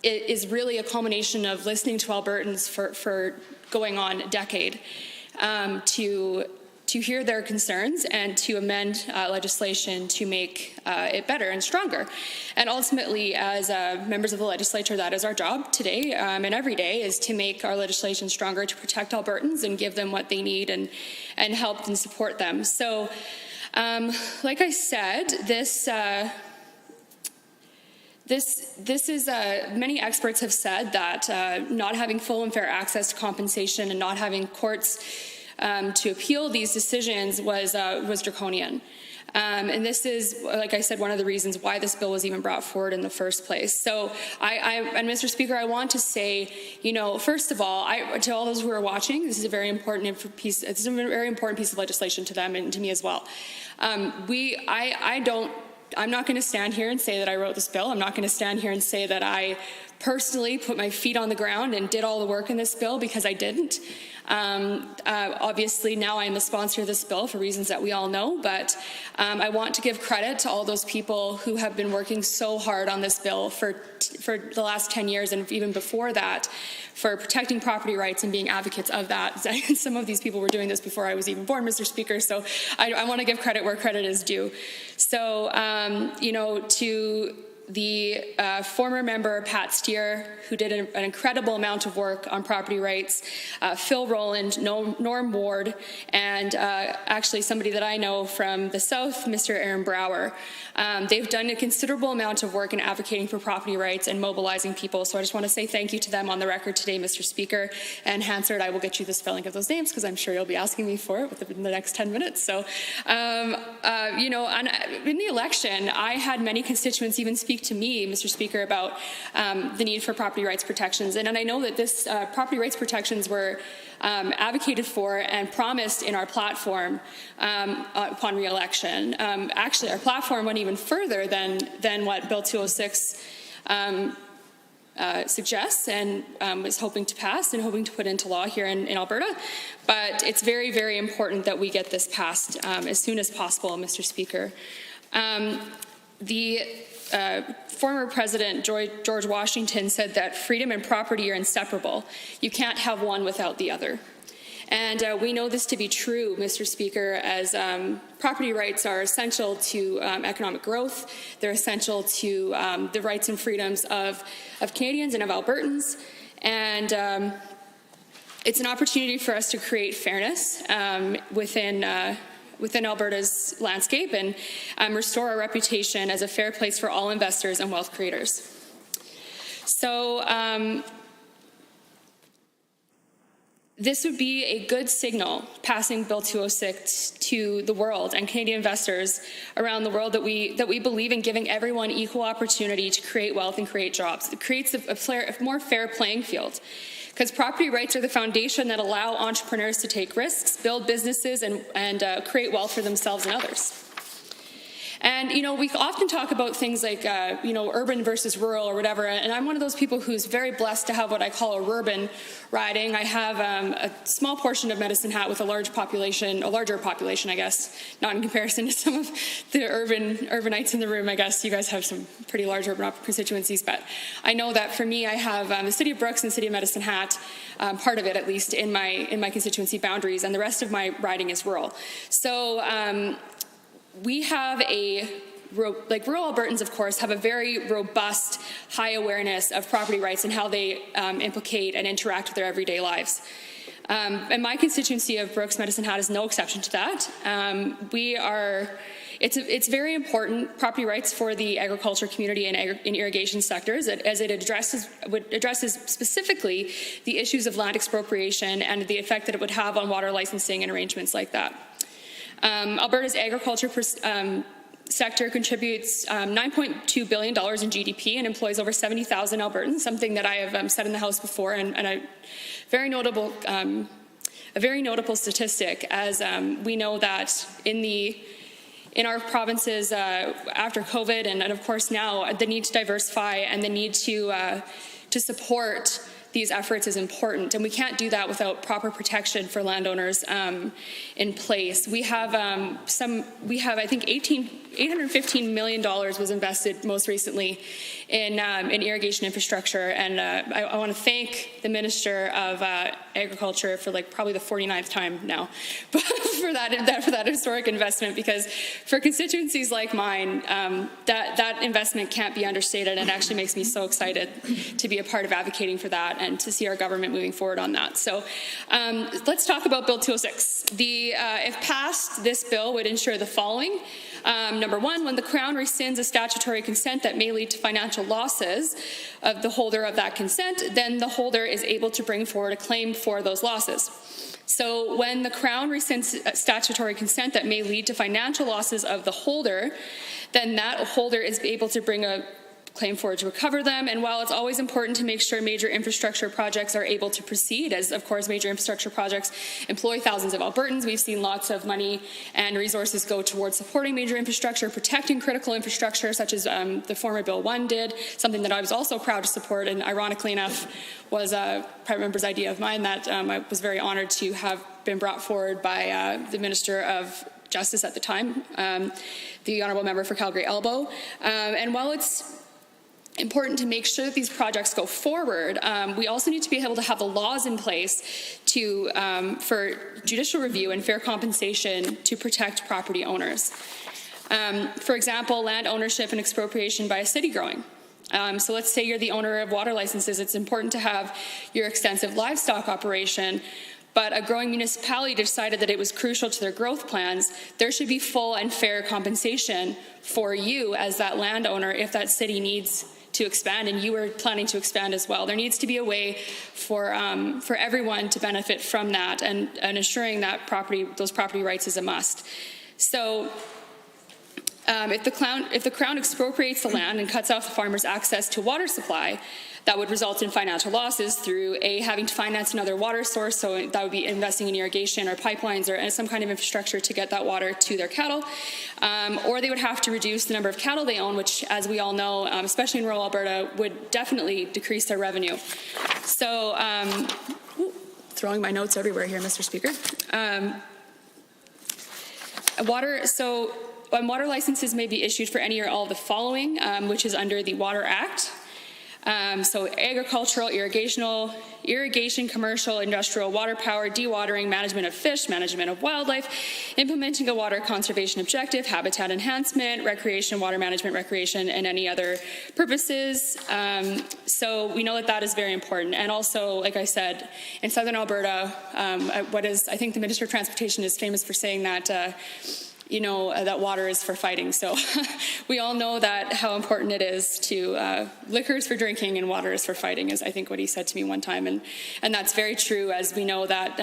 Speaker 20: it is really a culmination of listening to Albertans for going on a decade to hear their concerns and to amend legislation to make it better and stronger. And ultimately, as members of the legislature, that is our job today and every day, is to make our legislation stronger, to protect Albertans and give them what they need and help and support them. So, like I said, this is, many experts have said that not having full and fair access to compensation and not having courts to appeal these decisions was draconian. And this is, like I said, one of the reasons why this bill was even brought forward in the first place. So and Mr. Speaker, I want to say, first of all, to all those who are watching, this is a very important piece. It's a very important piece of legislation to them and to me as well. I'm not going to stand here and say that I wrote this bill. I'm not going to stand here and say that I personally put my feet on the ground and did all the work in this bill, because I didn't. Obviously, now I am the sponsor of this bill for reasons that we all know, but I want to give credit to all those people who have been working so hard on this bill for the last 10 years and even before that, for protecting property rights and being advocates of that. Some of these people were doing this before I was even born, Mr. Speaker, so I want to give credit where credit is due. So, the former member Pat Steer, who did an incredible amount of work on property rights, Phil Rowland, Norm Ward, and actually somebody that I know from the South, Mr. Aaron Brower. They've done a considerable amount of work in advocating for property rights and mobilizing people, so I just want to say thank you to them on the record today, Mr. Speaker. And Hansard, I will get you the spelling of those names because I'm sure you'll be asking me for it within the next 10 minutes. So, you know, in the election, I had many constituents even speak to me, Mr. Speaker, about the need for property rights protections. And I know that this property rights protections were advocated for and promised in our platform upon re-election. Actually, our platform went even further than what Bill 206 suggests and is hoping to pass and hoping to put into law here in Alberta. But it's very, very important that we get this passed as soon as possible, Mr. Speaker. The former President George Washington said that freedom and property are inseparable. You can't have one without the other. And we know this to be true, Mr. Speaker, as property rights are essential to economic growth. They're essential to the rights and freedoms of Canadians and of Albertans. And it's an opportunity for us to create fairness within Alberta's landscape and restore our reputation as a fair place for all investors and wealth creators. So this would be a good signal, passing Bill 206 to the world and Canadian investors around the world that we believe in giving everyone equal opportunity to create wealth and create jobs. It creates a more fair playing field. Because property rights are the foundation that allow entrepreneurs to take risks, build businesses, and create wealth for themselves and others. And, you know, we often talk about things like, you know, urban versus rural or whatever, and I'm one of those people who's very blessed to have what I call a urban riding. I have a small portion of Medicine Hat with a larger population, I guess, not in comparison to some of the urbanites in the room. I guess you guys have some pretty large urban constituencies, but I know that for me, I have the City of Brooks and the City of Medicine Hat, part of it at least, in my constituency boundaries, and the rest of my riding is rural. So we have rural Albertans, of course, have a very robust, high awareness of property rights and how they implicate and interact with their everyday lives. And my constituency of Brooks Medicine Hat is no exception to that. It's very important, property rights for the agriculture community and in irrigation sectors, as it addresses specifically the issues of land expropriation and the effect that it would have on water licensing and arrangements like that. Alberta's agriculture sector contributes $9.2 billion in GDP and employs over 70,000 Albertans, something that I have said in the House before, and a very notable statistic, as we know that in our provinces after COVID and of course now, the need to diversify and the need to support these efforts is important, and we can't do that without proper protection for landowners in place. We have I think $815 million was invested most recently in irrigation infrastructure, and I want to thank the Minister of Agriculture for probably the 49th time now for that historic investment, because for constituencies like mine, that investment can't be understated, and it actually makes me so excited to be a part of advocating for that and to see our government moving forward on that. So let's talk about Bill 206. If passed, this bill would ensure the following. Number one, when the Crown rescinds a statutory consent that may lead to financial losses of the holder of that consent, then the holder is able to bring forward a claim for those losses. So when the Crown rescinds statutory consent that may lead to financial losses of the holder, then that holder is able to bring a claim forward to recover them. And while it's always important to make sure major infrastructure projects are able to proceed, as of course major infrastructure projects employ thousands of Albertans, we've seen lots of money and resources go towards supporting major infrastructure, protecting critical infrastructure, such as the former Bill 1 did, something that I was also proud to support, and ironically enough was a private member's idea of mine that I was very honored to have been brought forward by the Minister of Justice at the time, the Honourable Member for Calgary Elbow. And while it's important to make sure that these projects go forward, we also need to be able to have the laws in place for judicial review and fair compensation to protect property owners. For example, land ownership and expropriation by a city growing. So let's say you're the owner of water licenses. It's important to have your extensive livestock operation, but a growing municipality decided that it was crucial to their growth plans. There should be full and fair compensation for you as that landowner if that city needs to expand and you are planning to expand as well. There needs to be a way for everyone to benefit from that, and ensuring that those property rights is a must. So if the Crown expropriates the land and cuts off the farmer's access to water supply, that would result in financial losses through having to finance another water source, so that would be investing in irrigation or pipelines or some kind of infrastructure to get that water to their cattle, or they would have to reduce the number of cattle they own, which, as we all know, especially in rural Alberta, would definitely decrease their revenue. So, throwing my notes everywhere here, Mr. Speaker. Water licenses may be issued for any or all of the following, which is under the Water Act. So agricultural, irrigation, commercial, industrial, water power, dewatering, management of fish, management of wildlife, implementing a water conservation objective, habitat enhancement, recreation, water management, recreation, and any other purposes. So we know that that is very important. And also, like I said, in Southern Alberta, I think the Minister of Transportation is famous for saying that that water is for fighting. So we all know that how important it is to liquor is for drinking and water is for fighting, is I think what he said to me one time, and that's very true, as we know that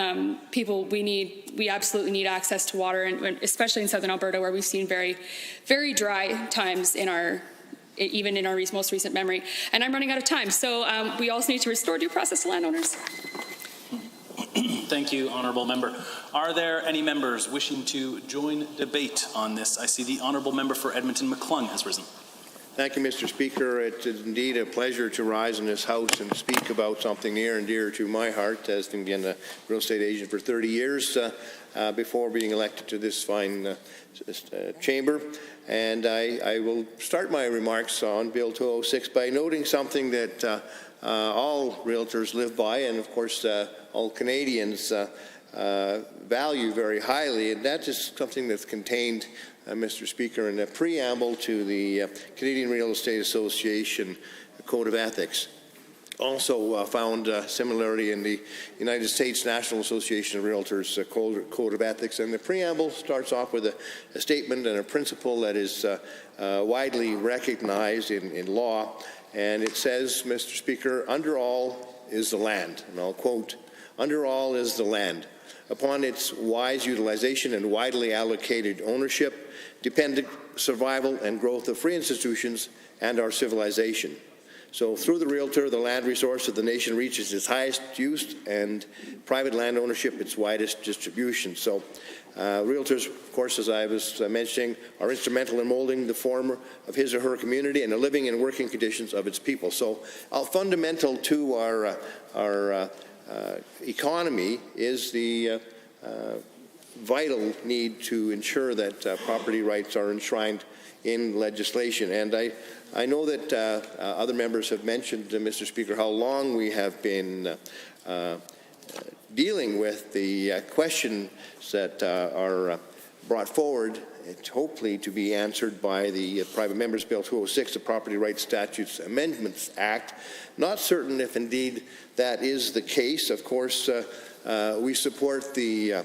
Speaker 20: we absolutely need access to water, and especially in Southern Alberta, where we've seen very, very dry times even in our most recent memory. And I'm running out of time, so we also need to restore due process to landowners.
Speaker 15: Thank you, Honourable Member. Are there any members wishing to join debate on this? I see the Honourable Member for Edmonton McClung has risen.
Speaker 13: Thank you, Mr. Speaker. It is indeed a pleasure to rise in this House and speak about something near and dear to my heart, as having been a real estate agent for 30 years before being elected to this fine chamber. And I will start my remarks on Bill 206 by noting something that all realtors live by, and of course all Canadians value very highly, and that is something that's contained, Mr. Speaker, in the preamble to the Canadian Real Estate Association Code of Ethics. Also found similarity in the United States National Association of Realtors Code of Ethics, and the preamble starts off with a statement and a principle that is widely recognized in law, and it says, Mr. Speaker, "Under all is the land," and I'll quote, "Under all is the land. Upon its wise utilization and widely allocated ownership depend the survival and growth of free institutions and our civilization. So through the realtor, the land resource of the nation reaches its highest use, and private land ownership its widest distribution." So realtors, of course, as I was mentioning, are instrumental in molding the form of his or her community and the living and working conditions of its people. So fundamental to our economy is the vital need to ensure that property rights are enshrined in legislation. And I know that other members have mentioned, Mr. Speaker, how long we have been dealing with the questions that are brought forward, hopefully to be answered by the Private Members Bill 206, the Property Rights Statutes Amendments Act. Not certain if indeed that is the case. Of course, we support the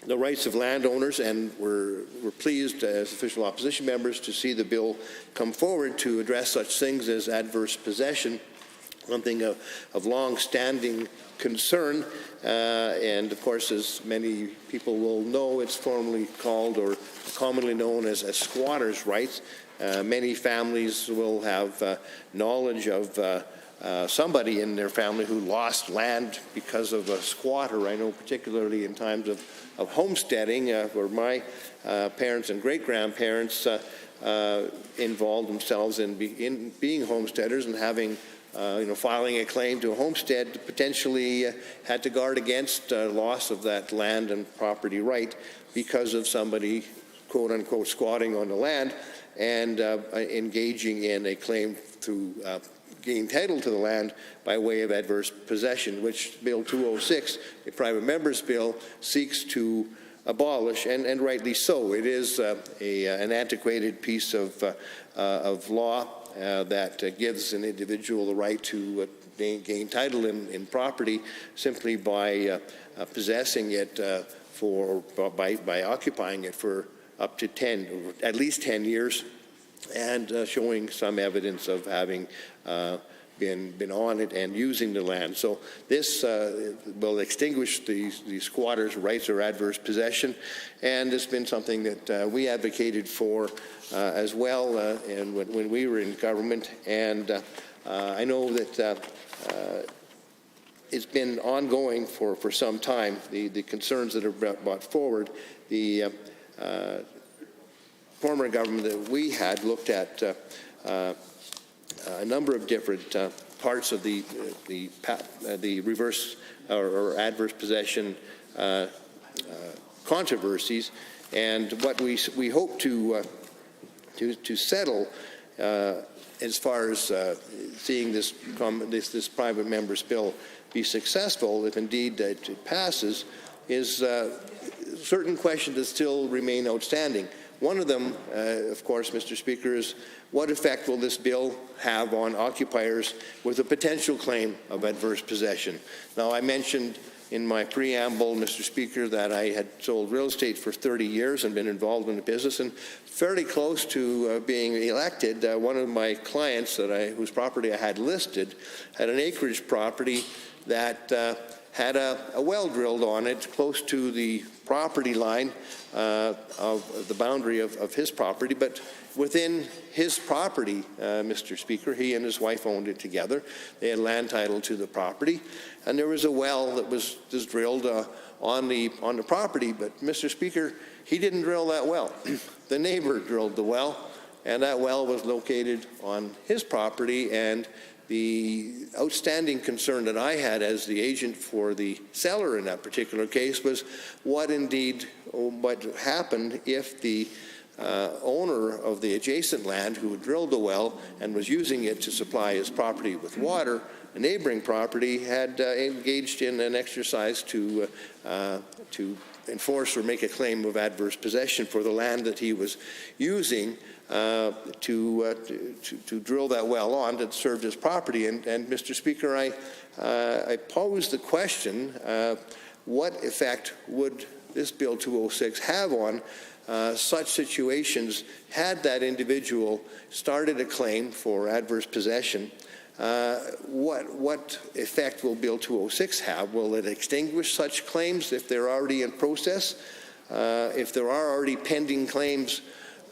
Speaker 13: rights of landowners, and we're pleased as official opposition members to see the bill come forward to address such things as adverse possession, something of long-standing concern, and of course, as many people will know, it's formally called or commonly known as squatters' rights. Many families will have knowledge of somebody in their family who lost land because of a squatter. I know particularly in times of homesteading, where my parents and great-grandparents involved themselves in being homesteaders and having filing a claim to a homestead, potentially had to guard against loss of that land and property right because of somebody, quote-unquote, squatting on the land and engaging in a claim to gain title to the land by way of adverse possession, which Bill 206, the Private Members Bill, seeks to abolish, and rightly so. It is an antiquated piece of law that gives an individual the right to gain title in property simply by possessing it by occupying it for up to 10, or at least 10 years, and showing some evidence of having been on it and using the land. So this will extinguish the squatters' rights or adverse possession, and it's been something that we advocated for as well and when we were in government. And I know that it's been ongoing for some time, the concerns that are brought forward. The former government that we had looked at a number of different parts of the reverse or adverse possession controversies, and what we hope to settle as far as seeing this private member's bill be successful, if indeed it passes, is certain questions that still remain outstanding. One of them, of course, Mr. Speaker, is what effect will this bill have on occupiers with a potential claim of adverse possession? Now, I mentioned in my preamble, Mr. Speaker, that I had sold real estate for 30 years and been involved in the business, and fairly close to being elected, one of my clients whose property I had listed had an acreage property that had a well drilled on it close to the property line of the boundary of his property, but within his property, Mr. Speaker, he and his wife owned it together. They had land title to the property, and there was a well that was just drilled on the property. But Mr. Speaker, he didn't drill that well. The neighbor drilled the well, and that well was located on his property. And the outstanding concern that I had as the agent for the seller in that particular case was what happened if the owner of the adjacent land who had drilled the well and was using it to supply his property with water, a neighboring property, had engaged in an exercise to enforce or make a claim of adverse possession for the land that he was using to drill that well on that served his property. And Mr. Speaker, I posed the question, what effect would this Bill 206 have on such situations had that individual started a claim for adverse possession? What effect will Bill 206 have? Will it extinguish such claims if they're already in process? If there are already pending claims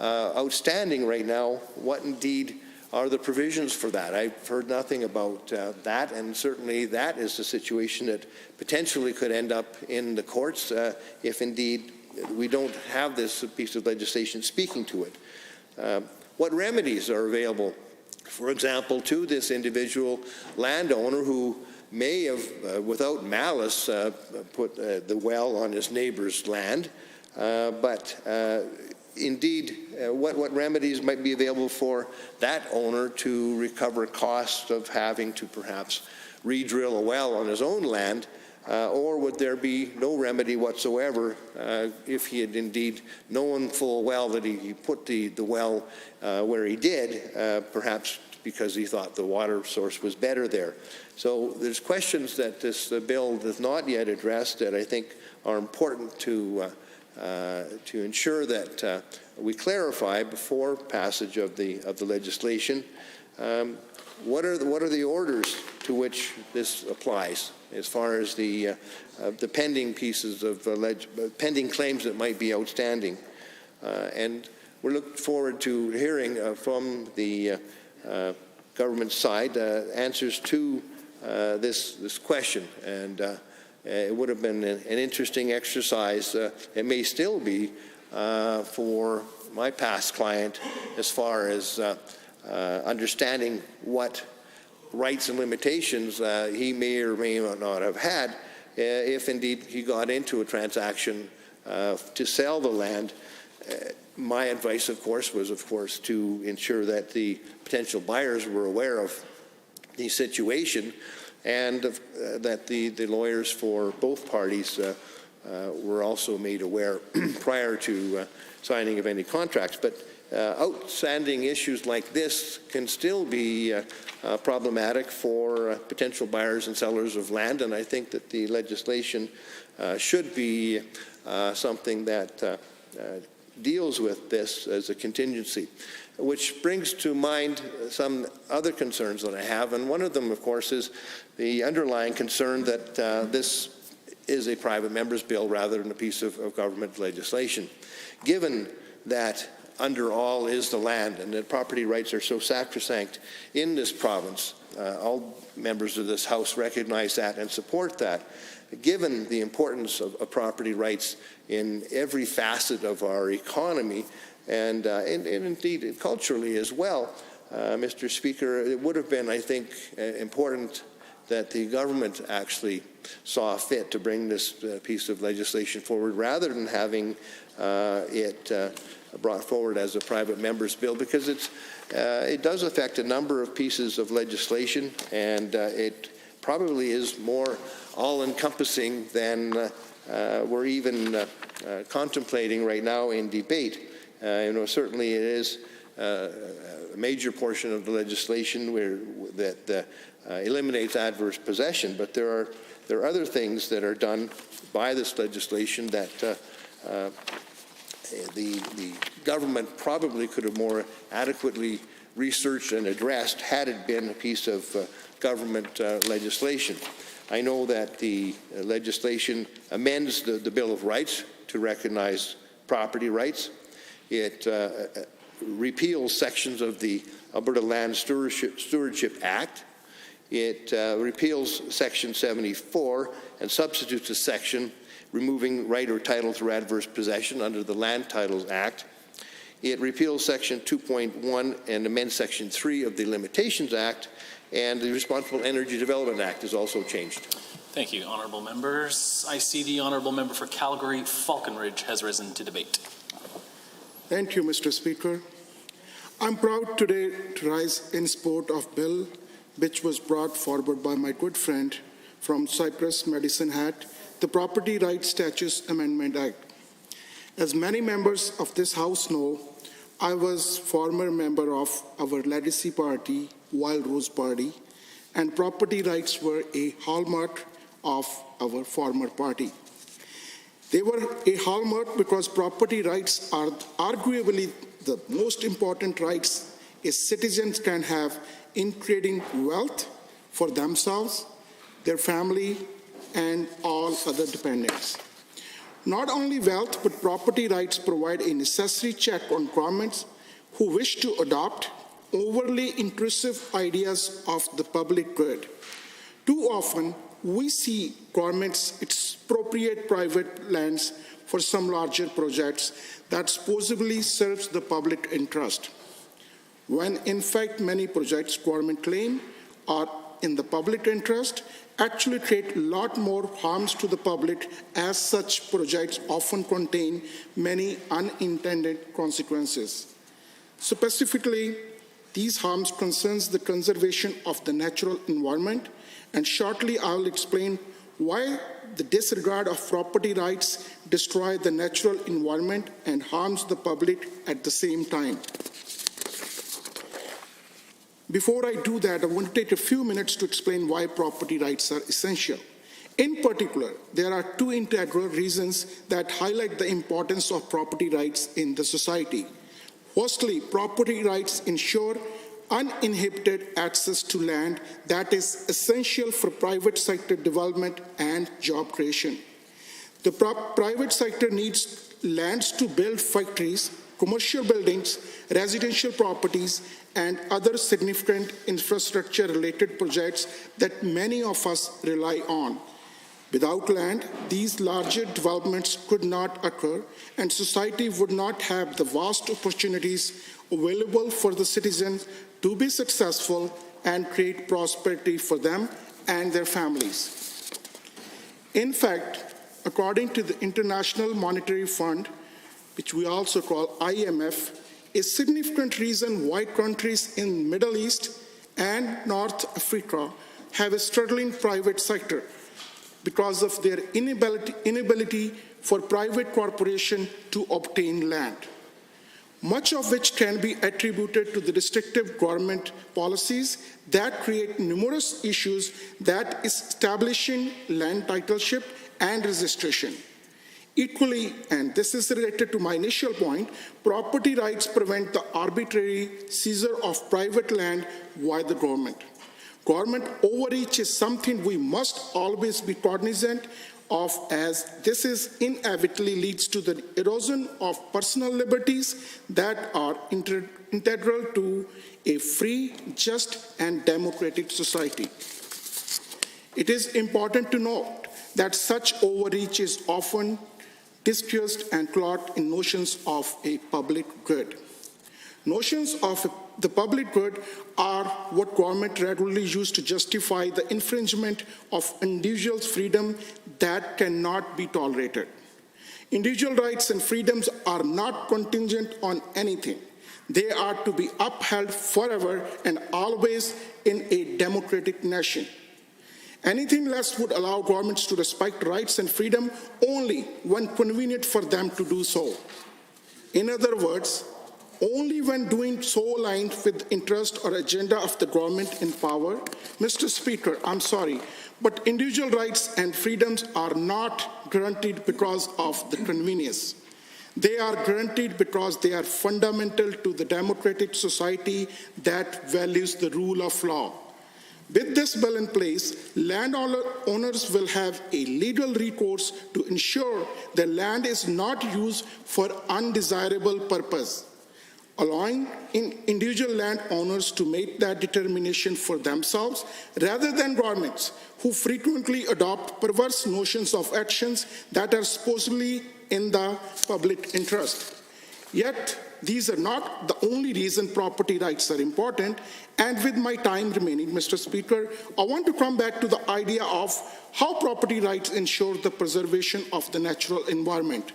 Speaker 13: outstanding right now, what indeed are the provisions for that? I've heard nothing about that, and certainly that is a situation that potentially could end up in the courts if indeed we don't have this piece of legislation speaking to it. What remedies are available, for example, to this individual landowner who may have, without malice, put the well on his neighbor's land, but indeed, what remedies might be available for that owner to recover costs of having to perhaps re-drill a well on his own land, or would there be no remedy whatsoever if he had indeed known full well that he put the well where he did, perhaps because he thought the water source was better there. So there's questions that this bill does not yet address that I think are important to ensure that we clarify before passage of the legislation. What are the orders to which this applies as far as the pending pieces of pending claims that might be outstanding? And we're looking forward to hearing from the government side answers to this question. And it would have been an interesting exercise. It may still be for my past client as far as understanding what rights and limitations he may or may not have had if indeed he got into a transaction to sell the land. My advice, of course, was, to ensure that the potential buyers were aware of the situation and that the lawyers for both parties were also made aware prior to signing of any contracts. But outstanding issues like this can still be problematic for potential buyers and sellers of land, and I think that the legislation should be something that deals with this as a contingency. Which brings to mind some other concerns that I have, and one of them, of course, is the underlying concern that this is a private member's bill rather than a piece of government legislation. Given that under all is the land and that property rights are so sacrosanct in this province, all members of this House recognize that and support that. Given the importance of property rights in every facet of our economy, and indeed culturally as well, Mr. Speaker, it would have been, I think, important that the government actually saw fit to bring this piece of legislation forward rather than having it brought forward as a private member's bill, because it does affect a number of pieces of legislation, and it probably is more all-encompassing than we're even contemplating right now in debate. Certainly it is a major portion of the legislation that eliminates adverse possession, but there are other things that are done by this legislation that the government probably could have more adequately researched and addressed had it been a piece of government legislation. I know that the legislation amends the Bill of Rights to recognize property rights. It repeals sections of the Alberta Land Stewardship Act. It repeals Section 74 and substitutes a section removing right or title through adverse possession under the Land Titles Act. It repeals Section 2.1 and amends Section 3 of the Limitations Act, and the Responsible Energy Development Act is also changed.
Speaker 15: Thank you, honourable members. I see the honourable member for Calgary, Falconridge, has risen to debate.
Speaker 7: Thank you, Mr. Speaker. I'm proud today to rise in support of bill which was brought forward by my good friend from Cyprus, Medicine Hat, the Property Rights Statutes Amendment Act. As many members of this House know, I was former member of our legacy party, Wild Rose Party, and property rights were a hallmark of our former party. They were a hallmark because property rights are arguably the most important rights a citizen can have in creating wealth for themselves, their family, and all other dependents. Not only wealth, but property rights provide a necessary check on governments who wish to adopt overly intrusive ideas of the public good. Too often, we see governments expropriate private lands for some larger projects that supposedly serves the public interest, when in fact many projects government claim are in the public interest actually create a lot more harms to the public, as such projects often contain many unintended consequences. Specifically, these harms concerns the conservation of the natural environment, and shortly I will explain why the disregard of property rights destroy the natural environment and harms the public at the same time. Before I do that, I want to take a few minutes to explain why property rights are essential. In particular, there are two integral reasons that highlight the importance of property rights in the society. Firstly, property rights ensure uninhibited access to land that is essential for private sector development and job creation. The private sector needs lands to build factories, commercial buildings, residential properties, and other significant infrastructure-related projects that many of us rely on. Without land, these larger developments could not occur, and society would not have the vast opportunities available for the citizens to be successful and create prosperity for them and their families. In fact, according to the International Monetary Fund, which we also call IMF, a significant reason why countries in Middle East and North Africa have a struggling private sector because of their inability for private corporation to obtain land, much of which can be attributed to the restrictive government policies that create numerous issues that is establishing land titleship and registration. Equally, and this is related to my initial point, property rights prevent the arbitrary seizure of private land by the government. Government overreach is something we must always be cognizant of, as this is inevitably leads to the erosion of personal liberties that are integral to a free, just, and democratic society. It is important to note that such overreach is often discussed and cloaked in notions of a public good. Notions of the public good are what government regularly use to justify the infringement of individuals' freedom that cannot be tolerated. Individual rights and freedoms are not contingent on anything. They are to be upheld forever and always in a democratic nation. Anything less would allow governments to respect rights and freedom only when convenient for them to do so. In other words, only when doing so aligned with interest or agenda of the government in power. Mr. Speaker, I'm sorry, but individual rights and freedoms are not guaranteed because of the convenience. They are guaranteed because they are fundamental to the democratic society that values the rule of law. With this bill in place, landowners will have a legal recourse to ensure the land is not used for undesirable purpose, allowing individual landowners to make that determination for themselves rather than governments who frequently adopt perverse notions of actions that are supposedly in the public interest. Yet, these are not the only reason property rights are important, and with my time remaining, Mr. Speaker, I want to come back to the idea of how property rights ensure the preservation of the natural environment.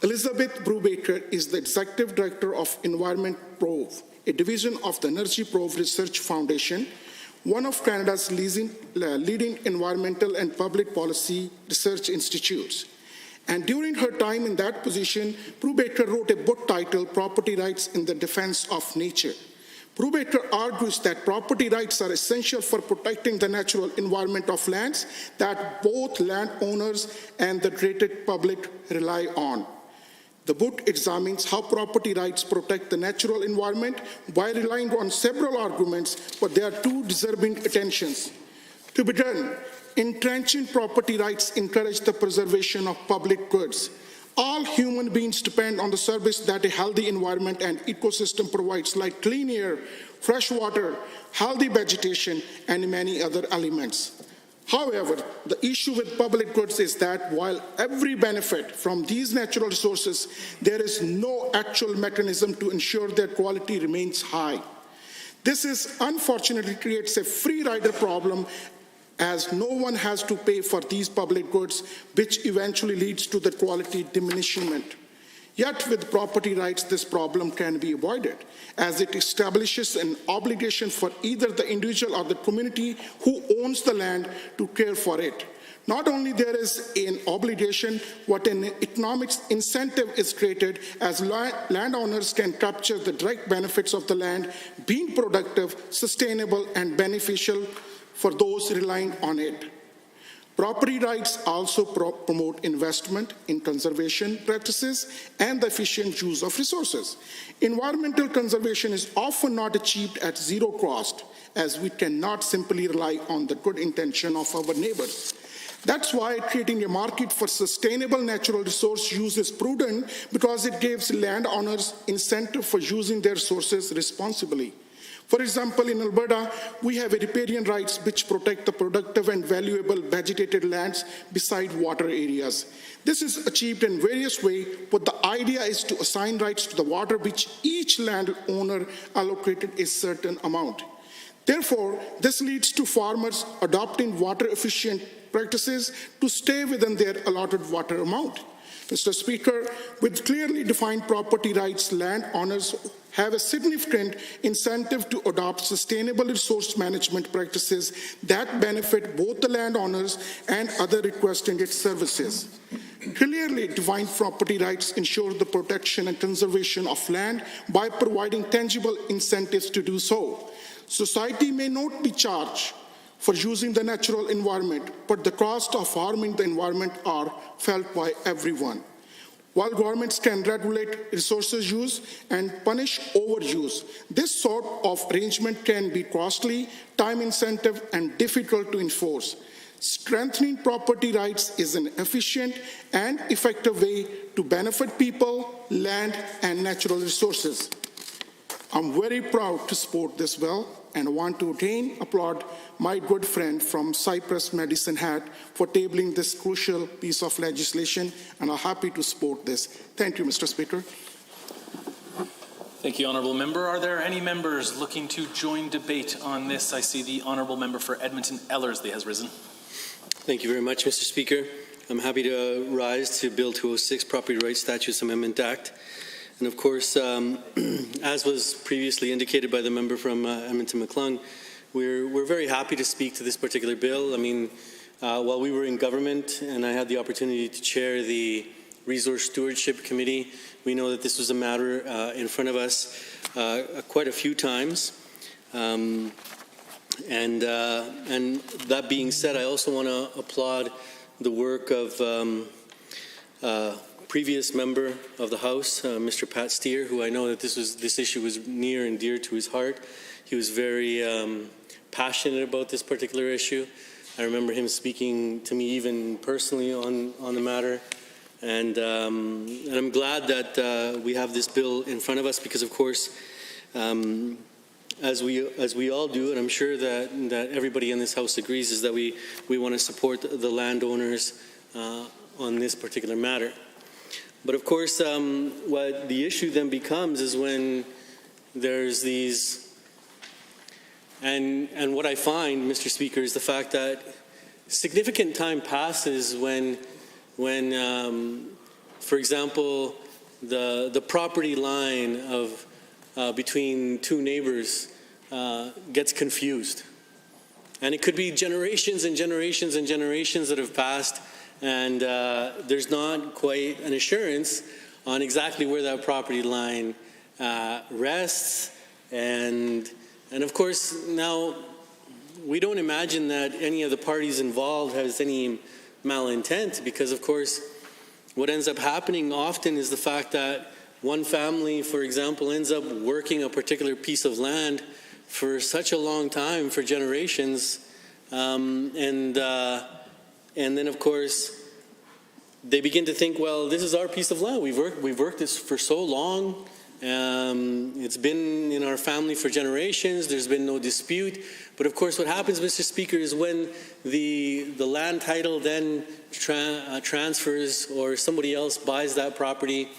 Speaker 7: Elizabeth Brubaker is the Executive Director of Environment Prove, a division of the Energy Prove Research Foundation, one of Canada's leading environmental and public policy research institutes. And during her time in that position, Brubaker wrote a book titled Property Rights in the Defense of Nature. Brubaker argues that property rights are essential for protecting the natural environment of lands that both landowners and the greater public rely on. The book examines how property rights protect the natural environment by relying on several arguments, but there are two deserving attentions. To begin, entrenching property rights encourage the preservation of public goods. All human beings depend on the service that a healthy environment and ecosystem provides, like clean air, fresh water, healthy vegetation, and many other elements. However, the issue with public goods is that while every benefit from these natural resources, there is no actual mechanism to ensure their quality remains high. This unfortunately creates a free rider problem, as no one has to pay for these public goods, which eventually leads to the quality diminishment. Yet with property rights, this problem can be avoided, as it establishes an obligation for either the individual or the community who owns the land to care for it. Not only there is an obligation, but an economic incentive is created, as landowners can capture the direct benefits of the land being productive, sustainable, and beneficial for those relying on it. Property rights also promote investment in conservation practices and the efficient use of resources. Environmental conservation is often not achieved at zero cost, as we cannot simply rely on the good intention of our neighbors. That's why creating a market for sustainable natural resource use is prudent, because it gives landowners incentive for using their resources responsibly. For example, in Alberta, we have riparian rights which protect the productive and valuable vegetated lands beside water areas. This is achieved in various ways, but the idea is to assign rights to the water which each landowner allocated a certain amount. Therefore, this leads to farmers adopting water-efficient practices to stay within their allotted water amount. Mr. Speaker, with clearly defined property rights, landowners have a significant incentive to adopt sustainable resource management practices that benefit both the landowners and others requesting its services. Clearly defined property rights ensure the protection and conservation of land by providing tangible incentives to do so. Society may not be charged for using the natural environment, but the cost of harming the environment are felt by everyone. While governments can regulate resources use and punish overuse, this sort of arrangement can be costly, time incentive, and difficult to enforce. Strengthening property rights is an efficient and effective way to benefit people, land, and natural resources. I'm very proud to support this bill and want to again applaud my good friend from Cypress Medicine Hat for tabling this crucial piece of legislation, and I'm happy to support this. Thank you, Mr. Speaker.
Speaker 15: Thank you, Honourable Member. Are there any members looking to join debate on this? I see the Honourable Member for Edmonton Ellerslie has risen.
Speaker 14: Thank you very much, Mr. Speaker. I'm happy to rise to Bill 206, Property Rights Statutes Amendment Act. And of course, as was previously indicated by the member from Edmonton McClung, we're very happy to speak to this particular bill. I mean, while we were in government and I had the opportunity to chair the Resource Stewardship Committee, we know that this was a matter in front of us quite a few times. And that being said, I also want to applaud the work of previous member of the House, Mr. Pat Steer, who I know that this issue was near and dear to his heart. He was very passionate about this particular issue. I remember him speaking to me even personally on the matter. And I'm glad that we have this bill in front of us because, of course, as we all do, and I'm sure that everybody in this House agrees, is that we want to support the landowners on this particular matter. But of course, what the issue then becomes is when there's these, and what I find, Mr. Speaker, is the fact that significant time passes when for example, the property line of between two neighbors gets confused. And it could be generations and generations and generations that have passed, and there's not quite an assurance on exactly where that property line rests. And of course, now we don't imagine that any of the parties involved has any malintent, because of course what ends up happening often is the fact that one family, for example, ends up working a particular piece of land for such a long time, for generations, and then of course they begin to think, well, this is our piece of land. We've worked this for so long. It's been in our family for generations. There's been no dispute. But of course, what happens, Mr. Speaker, is when the land title then transfers, or somebody else buys that property,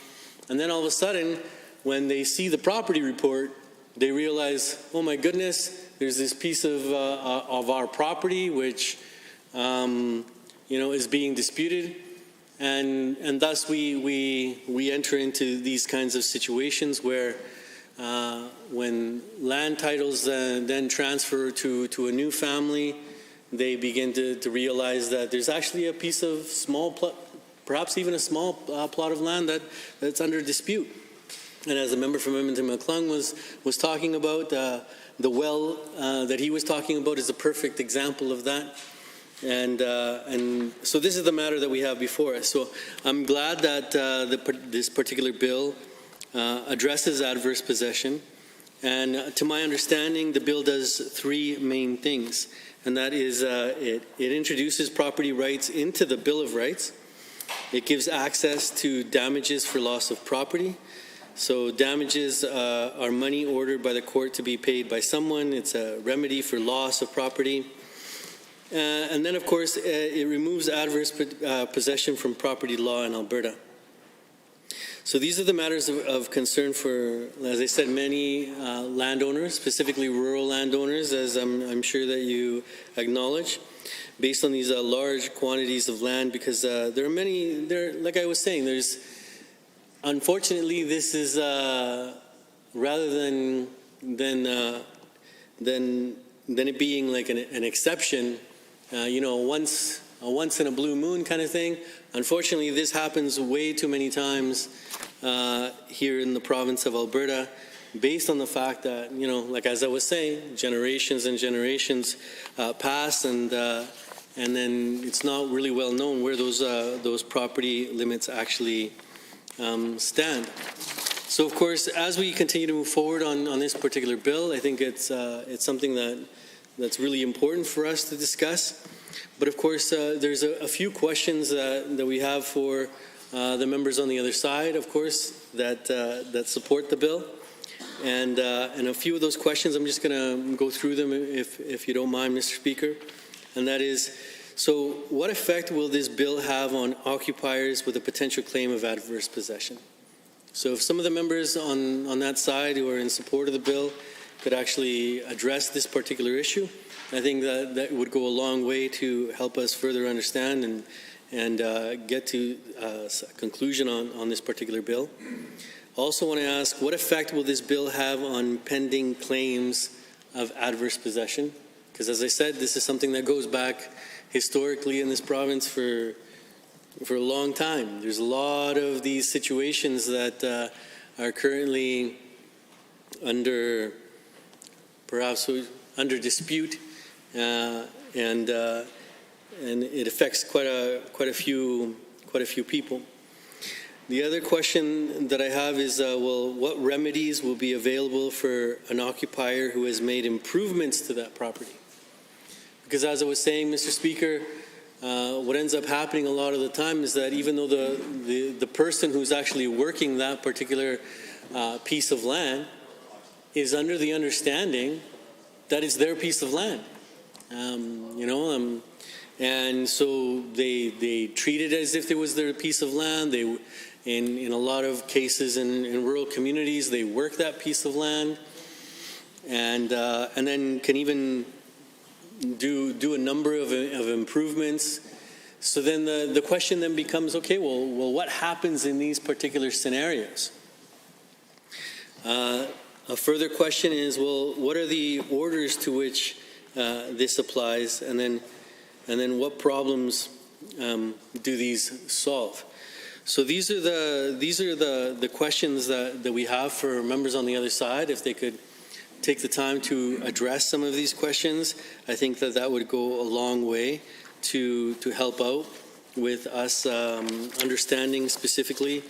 Speaker 14: and then all of a sudden, when they see the property report, they realize, oh my goodness, there's this piece of our property which is being disputed. And thus we enter into these kinds of situations where when land titles then transfer to a new family, they begin to realize that there's actually a piece of small plot, perhaps even a small plot of land that's under dispute. And as the member from Edmonton McClung was talking about, the well that he was talking about is a perfect example of that. And so this is the matter that we have before us. So I'm glad that this particular bill addresses adverse possession. And to my understanding, the bill does three main things. And that is it introduces property rights into the Bill of Rights. It gives access to damages for loss of property. So damages are money ordered by the court to be paid by someone. It's a remedy for loss of property. And then, of course, it removes adverse possession from property law in Alberta. So these are the matters of concern for, as I said, many landowners, specifically rural landowners, as I'm sure that you acknowledge. based on these large quantities of land, because there are many, like I was saying, unfortunately, this is rather than it being like an exception, once in a blue moon kind of thing. Unfortunately, this happens way too many times here in the province of Alberta, based on the fact that, like as I was saying, generations and generations pass, and then it's not really well known where those property limits actually stand. So, of course, as we continue to move forward on this particular bill, I think it's something that's really important for us to discuss. But of course, there's a few questions that we have for the members on the other side, of course, that support the bill. And a few of those questions, I'm just going to go through them if you don't mind, Mr. Speaker. And that is, so what effect will this bill have on occupiers with a potential claim of adverse possession? So if some of the members on that side who are in support of the bill could actually address this particular issue, I think that would go a long way to help us further understand and get to a conclusion on this particular bill. Also want to ask, what effect will this bill have on pending claims of adverse possession? Because as I said, this is something that goes back historically in this province for a long time. There's a lot of these situations that are currently under dispute, and it affects quite a few people. The other question that I have is, what remedies will be available for an occupier who has made improvements to that property? Because as I was saying, Mr. Speaker, what ends up happening a lot of the time is that even though the person who's actually working that particular piece of land is under the understanding that it's their piece of land, and so they treat it as if it was their piece of land. In a lot of cases in rural communities, they work that piece of land, and then can even do a number of improvements. So then the question then becomes, okay, well, what happens in these particular scenarios? A further question is, well, what are the orders to which this applies, and then what problems do these solve? So these are the questions that we have for members on the other side. If they could take the time to address some of these questions, I think that would go a long way to help out with us understanding specifically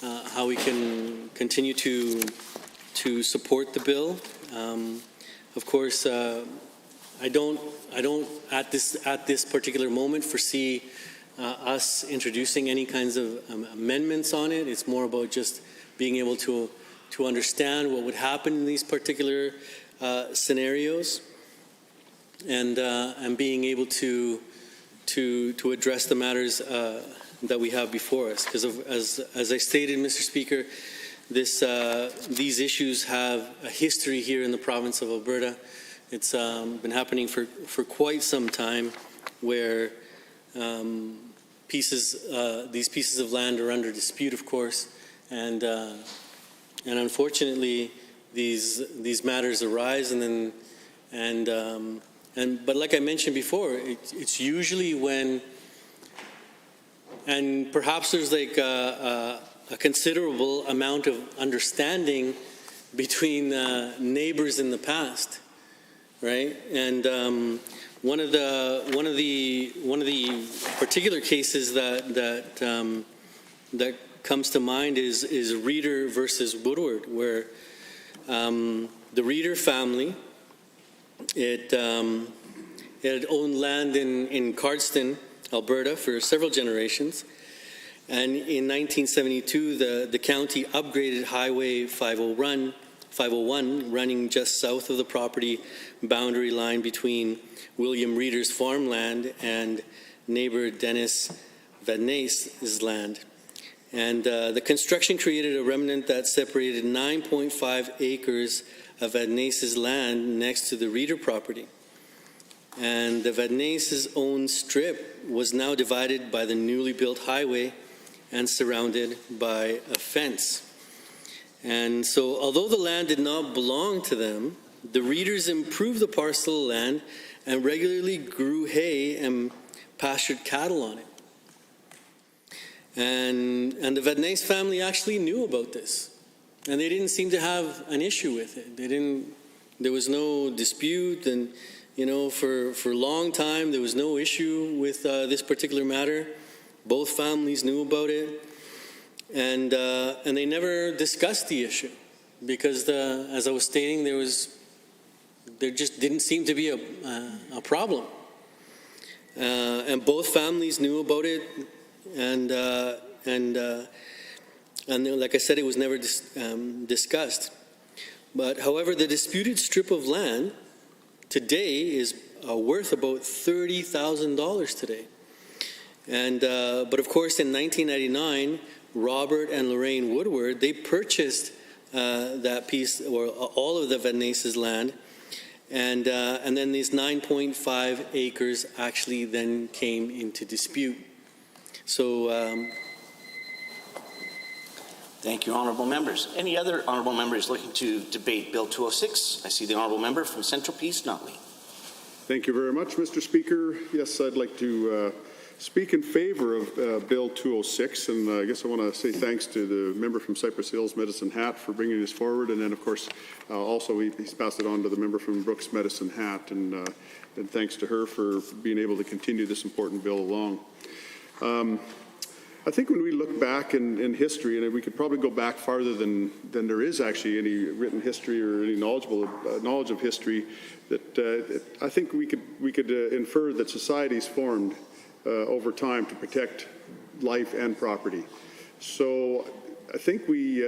Speaker 14: how we can continue to support the bill. Of course, I don't at this particular moment foresee us introducing any kinds of amendments on it. It's more about just being able to understand what would happen in these particular scenarios, and being able to address the matters that we have before us. Because as I stated, Mr. Speaker, these issues have a history here in the province of Alberta. It's been happening for quite some time, where these pieces of land are under dispute, of course, and unfortunately these matters arise, but like I mentioned before, it's usually when, and perhaps there's like a considerable amount of understanding between neighbors in the past, right? And one of the particular cases that comes to mind is Reeder versus Woodward, where the Reeder family, it had owned land in Cardston, Alberta, for several generations. And in 1972, the county upgraded Highway 501, running just south of the property boundary line between William Reeder's farmland and neighbor Dennis Vadnace's land. And the construction created a remnant that separated 9.5 acres of Vadnace's land next to the Reeder property. and the Vadnais's own strip was now divided by the newly built highway and surrounded by a fence. And so, although the land did not belong to them, the Reeders improved the parcel of land and regularly grew hay and pastured cattle on it. And the Vadnais family actually knew about this, and they didn't seem to have an issue with it. There was no dispute, and for a long time there was no issue with this particular matter. Both families knew about it, and they never discussed the issue because, as I was stating, there just didn't seem to be a problem, and both families knew about it, and like I said, it was never discussed. But however, the disputed strip of land today is worth about $30,000 today. And but of course, in 1999, Robert and Lorraine Woodward, they purchased that piece, or all of the Vadnais's land, and then these 9.5 acres actually then came into dispute. So.
Speaker 21: Thank you, honourable members. Any other honourable members looking to debate Bill 206? I see the honourable member from Central Peace, Notley.
Speaker 22: Thank you very much, Mr. Speaker. Yes, I'd like to speak in favour of Bill 206, and I guess I want to say thanks to the member from Cypress Hills, Medicine Hat, for bringing this forward, and then, of course, also he's passed it on to the member from Brooks, Medicine Hat, and thanks to her for being able to continue this important bill along. I think when we look back in history, and we could probably go back farther than there is actually any written history or any knowledge of history, that I think we could infer that societies formed over time to protect life and property. So I think we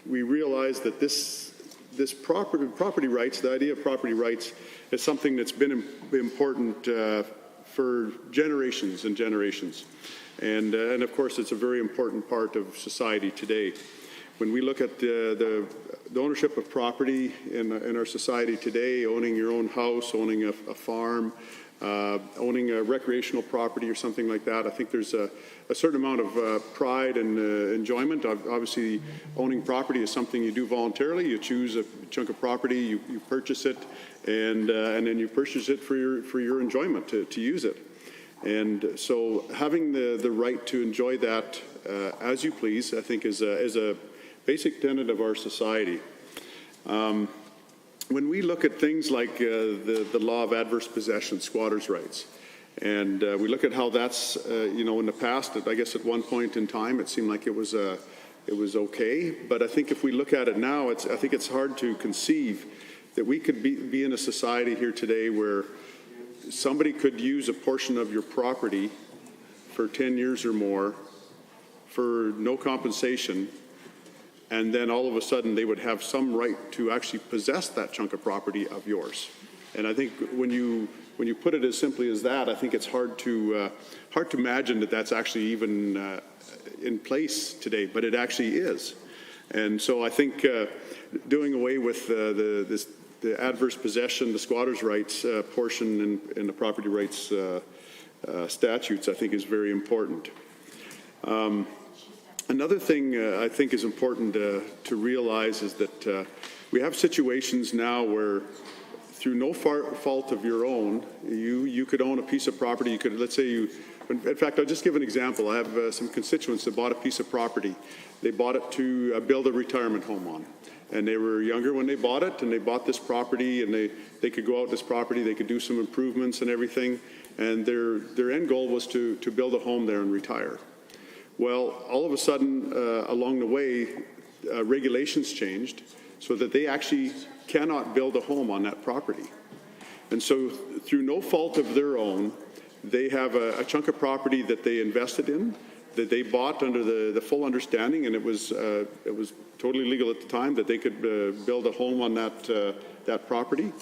Speaker 22: realize that this property rights, the idea of property rights, is something that's been important for generations and generations. And of course, it's a very important part of society today. When we look at the ownership of property in our society today, owning your own house, owning a farm, owning a recreational property or something like that, I think there's a certain amount of pride and enjoyment. Obviously, owning property is something you do voluntarily. You choose a chunk of property, you purchase it, and then you purchase it for your enjoyment, to use it. And so having the right to enjoy that as you please, I think, is a basic tenet of our society. When we look at things like the law of adverse possession, squatters' rights, and we look at how that's, in the past, I guess at one point in time, it seemed like it was okay. But I think if we look at it now, I think it's hard to conceive that we could be in a society here today where somebody could use a portion of your property for 10 years or more for no compensation, and then all of a sudden they would have some right to actually possess that chunk of property of yours. And I think when you put it as simply as that, I think it's hard to imagine that that's actually even in place today, but it actually is. And so I think doing away with the adverse possession, the squatters' rights portion in the property rights statutes, I think, is very important. Another thing I think is important to realize is that we have situations now where, through no fault of your own, you could own a piece of property. You could, let's say in fact, I'll just give an example. I have some constituents that bought a piece of property. They bought it to build a retirement home on. And they were younger when they bought it, and they bought this property, and they could go out this property, they could do some improvements and everything, and their end goal was to build a home there and retire. Well, all of a sudden, along the way, regulations changed so that they actually cannot build a home on that property. And so, through no fault of their own, they have a chunk of property that they invested in, that they bought under the full understanding, and it was totally legal at the time, that they could build a home on that property.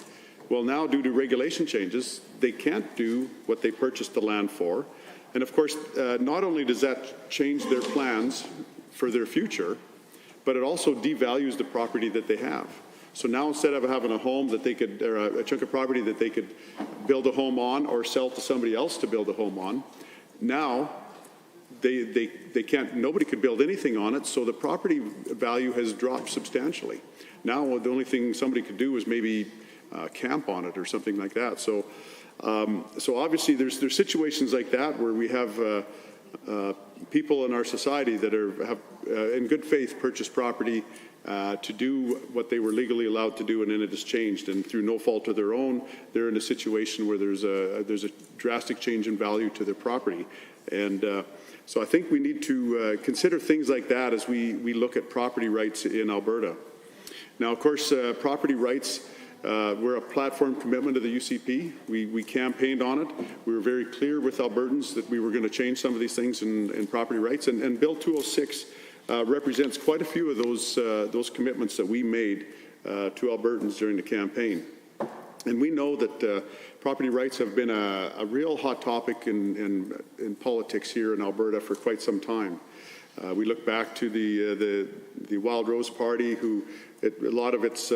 Speaker 22: Well, now, due to regulation changes, they can't do what they purchased the land for. And of course, not only does that change their plans for their future, but it also devalues the property that they have. So now instead of having a home that they could, or a chunk of property that they could build a home on or sell to somebody else to build a home on, now they can't, nobody could build anything on it, so the property value has dropped substantially. Now the only thing somebody could do is maybe camp on it or something like that. So, so obviously there's situations like that where we have people in our society that have in good faith purchased property to do what they were legally allowed to do, and then it has changed, and through no fault of their own, they're in a situation where there's a drastic change in value to their property. And so I think we need to consider things like that as we look at property rights in Alberta. Now, of course, property rights, we're a platform commitment of the UCP. We campaigned on it. We were very clear with Albertans that we were going to change some of these things in property rights, and Bill 206 represents quite a few of those commitments that we made to Albertans during the campaign. And we know that property rights have been a real hot topic in politics here in Alberta for quite some time. We look back to the Wild Rose Party, who a lot of its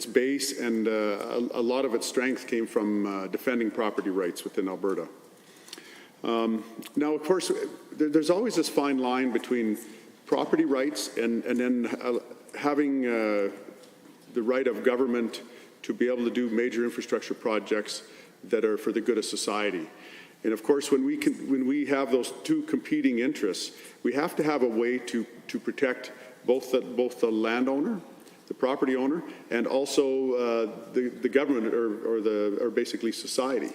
Speaker 22: base and a lot of its strength came from defending property rights within Alberta. Now, of course, there's always this fine line between property rights and then having the right of government to be able to do major infrastructure projects that are for the good of society. And of course, when we have those two competing interests, we have to have a way to protect both the landowner, the property owner, and also the government or basically society.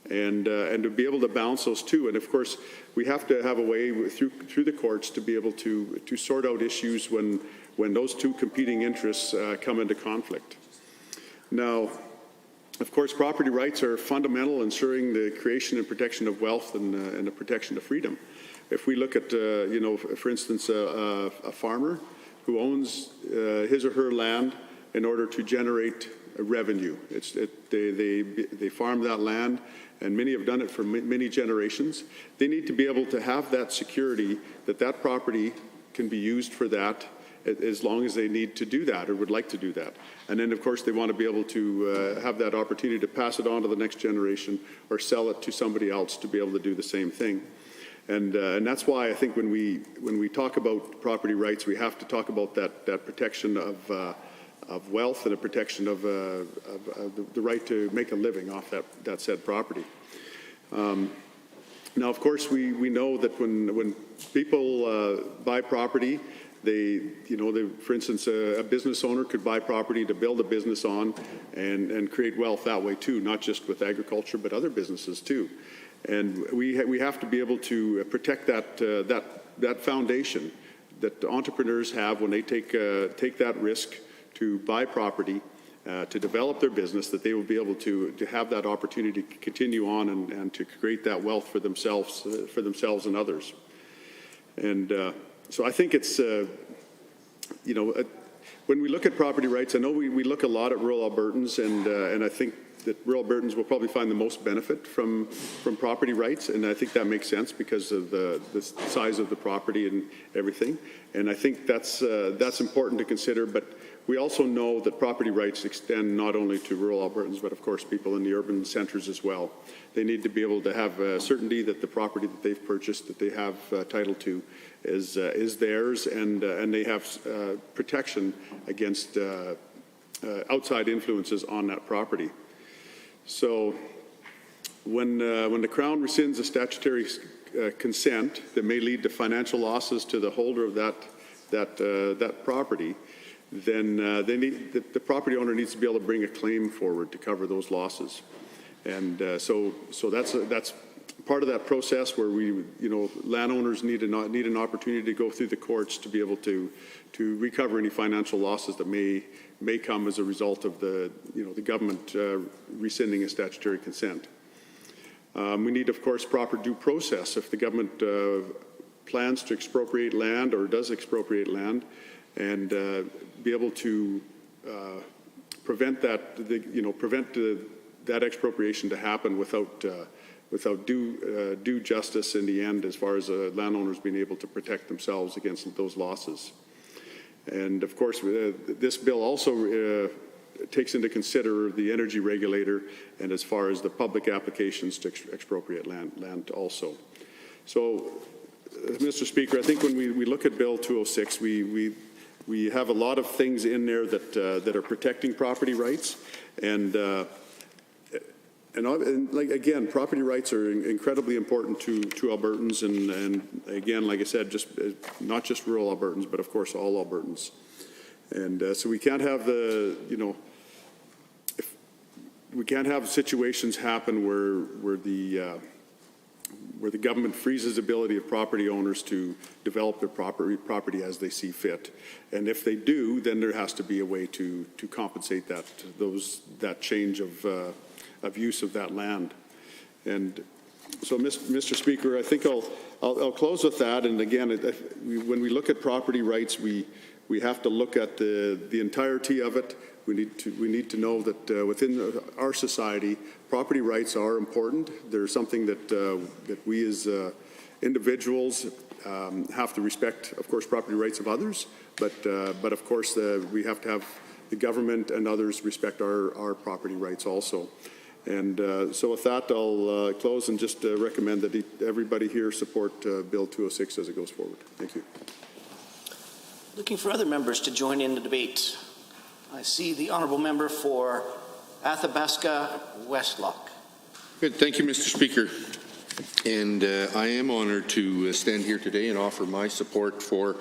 Speaker 22: And to be able to balance those two. And of course, we have to have a way through the courts to be able to sort out issues when those two competing interests come into conflict. Now, of course, property rights are fundamental, ensuring the creation and protection of wealth and the protection of freedom. If we look at, you know, for instance, a farmer who owns his or her land in order to generate revenue. They farm that land, and many have done it for many generations. They need to be able to have that security that that property can be used for that as long as they need to do that or would like to do that. And then, of course, they want to be able to have that opportunity to pass it on to the next generation or sell it to somebody else to be able to do the same thing. And that's why I think when we talk about property rights, we have to talk about that protection of wealth and a protection of the right to make a living off that said property. Now, of course, we know that when people buy property, for instance, a business owner could buy property to build a business on and create wealth that way too, not just with agriculture, but other businesses too. And we have to be able to protect that foundation that entrepreneurs have when they take that risk to buy property, to develop their business, that they will be able to have that opportunity to continue on and to create that wealth for themselves and others. And so I think it's, when we look at property rights, I know we look a lot at rural Albertans, and I think that rural Albertans will probably find the most benefit from property rights, and I think that makes sense because of the size of the property and everything. And I think that's important to consider, but we also know that property rights extend not only to rural Albertans, but of course people in the urban centres as well. They need to be able to have certainty that the property that they've purchased, that they have title to, is theirs, and they have protection against outside influences on that property. So when the Crown rescinds a statutory consent that may lead to financial losses to the holder of that property, then the property owner needs to be able to bring a claim forward to cover those losses. And so that's part of that process where landowners need an opportunity to go through the courts to be able to recover any financial losses that may come as a result of the government rescinding a statutory consent. We need, of course, proper due process. If the government plans to expropriate land or does expropriate land, and be able to prevent that expropriation to happen without due justice in the end, as far as landowners being able to protect themselves against those losses. And of course, this bill also takes into consider the energy regulator and as far as the public applications to expropriate land also. So, Mr. Speaker, I think when we look at Bill 206, we have a lot of things in there that are protecting property rights, and like again, property rights are incredibly important to Albertans, and again, like I said, just not just rural Albertans, but of course all Albertans. And so we can't have we can't have situations happen where the government freezes the ability of property owners to develop their property as they see fit. And if they do, then there has to be a way to compensate that change of use of that land. And so, Mr. Speaker, I think I'll close with that. And again, when we look at property rights, we have to look at the entirety of it. We need to know that within our society, property rights are important. They're something that we as individuals have to respect, of course, property rights of others. But of course, we have to have the government and others respect our property rights also. And so with that, I'll close and just recommend that everybody here support Bill 206 as it goes forward. Thank you.
Speaker 21: Looking for other members to join in the debate. I see the honourable member for Athabasca Westlock.
Speaker 11: Good. Thank you, Mr. Speaker. And I am honoured to stand here today and offer my support for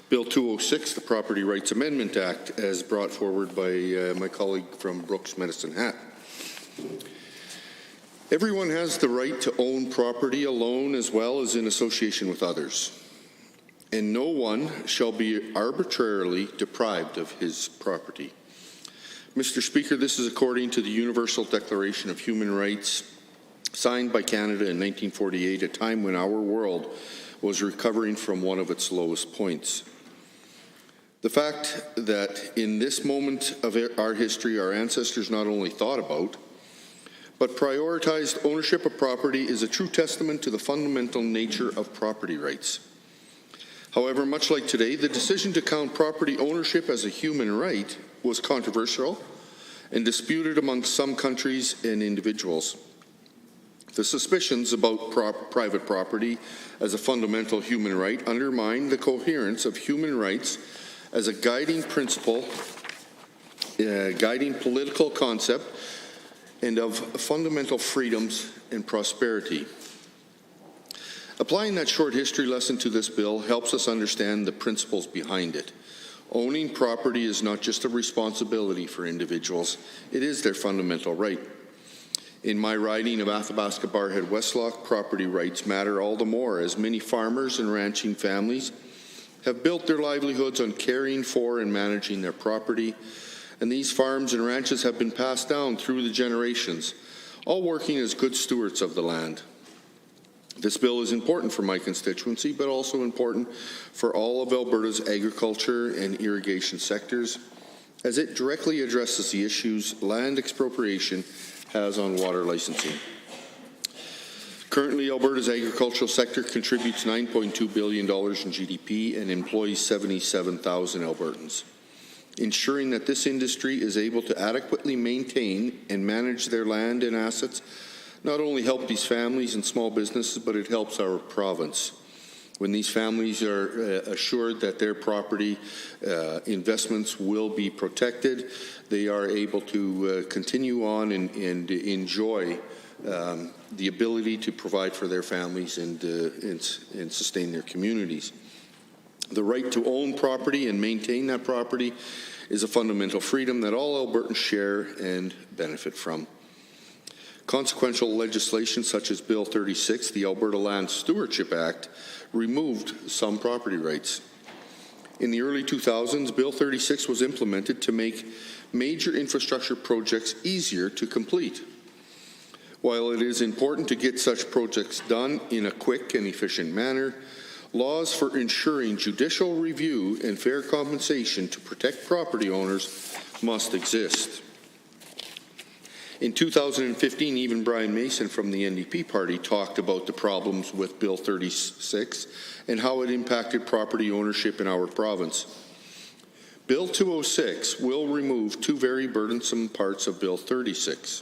Speaker 11: Bill 206, the Property Rights Amendment Act, as brought forward by my colleague from Brooks Medicine Hat. Everyone has the right to own property alone as well as in association with others. And no one shall be arbitrarily deprived of his property. Mr. Speaker, this is according to the Universal Declaration of Human Rights, signed by Canada in 1948, a time when our world was recovering from one of its lowest points. The fact that in this moment of our history, our ancestors not only thought about, but prioritized ownership of property is a true testament to the fundamental nature of property rights. However, much like today, the decision to count property ownership as a human right was controversial and disputed among some countries and individuals. The suspicions about private property as a fundamental human right undermine the coherence of human rights as a guiding principle, guiding political concept, and of fundamental freedoms and prosperity. Applying that short history lesson to this bill helps us understand the principles behind it. Owning property is not just a responsibility for individuals, it is their fundamental right. In my riding of Athabasca Barrhead Westlock, property rights matter all the more as many farmers and ranching families have built their livelihoods on caring for and managing their property, and these farms and ranches have been passed down through the generations, all working as good stewards of the land. This bill is important for my constituency, but also important for all of Alberta's agriculture and irrigation sectors, as it directly addresses the issues land expropriation has on water licensing. Currently, Alberta's agricultural sector contributes $9.2 billion in GDP and employs 77,000 Albertans. Ensuring that this industry is able to adequately maintain and manage their land and assets not only help these families and small businesses, but it helps our province. When these families are assured that their property investments will be protected, they are able to continue on and enjoy the ability to provide for their families and sustain their communities. The right to own property and maintain that property is a fundamental freedom that all Albertans share and benefit from. Consequential legislation such as Bill 36, the Alberta Land Stewardship Act, removed some property rights. In the early 2000s, Bill 36 was implemented to make major infrastructure projects easier to complete. While it is important to get such projects done in a quick and efficient manner, laws for ensuring judicial review and fair compensation to protect property owners must exist. In 2015, even Brian Mason from the NDP party talked about the problems with Bill 36 and how it impacted property ownership in our province. Bill 206 will remove two very burdensome parts of Bill 36.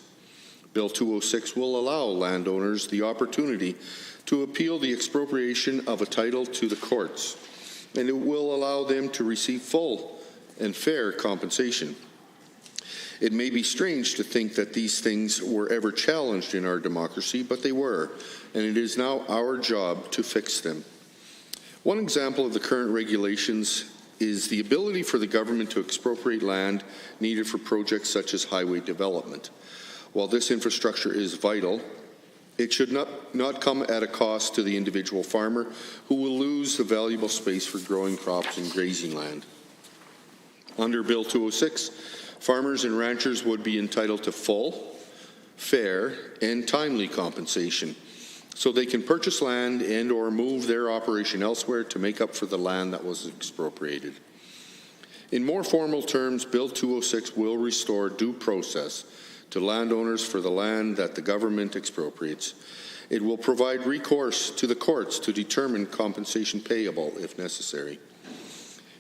Speaker 11: Bill 206 will allow landowners the opportunity to appeal the expropriation of a title to the courts, and it will allow them to receive full and fair compensation. It may be strange to think that these things were ever challenged in our democracy, but they were, and it is now our job to fix them. One example of the current regulations is the ability for the government to expropriate land needed for projects such as highway development. While this infrastructure is vital, it should not come at a cost to the individual farmer who will lose the valuable space for growing crops and grazing land. Under Bill 206, farmers and ranchers would be entitled to full, fair, and timely compensation so they can purchase land and or move their operation elsewhere to make up for the land that was expropriated. In more formal terms, Bill 206 will restore due process to landowners for the land that the government expropriates. It will provide recourse to the courts to determine compensation payable if necessary.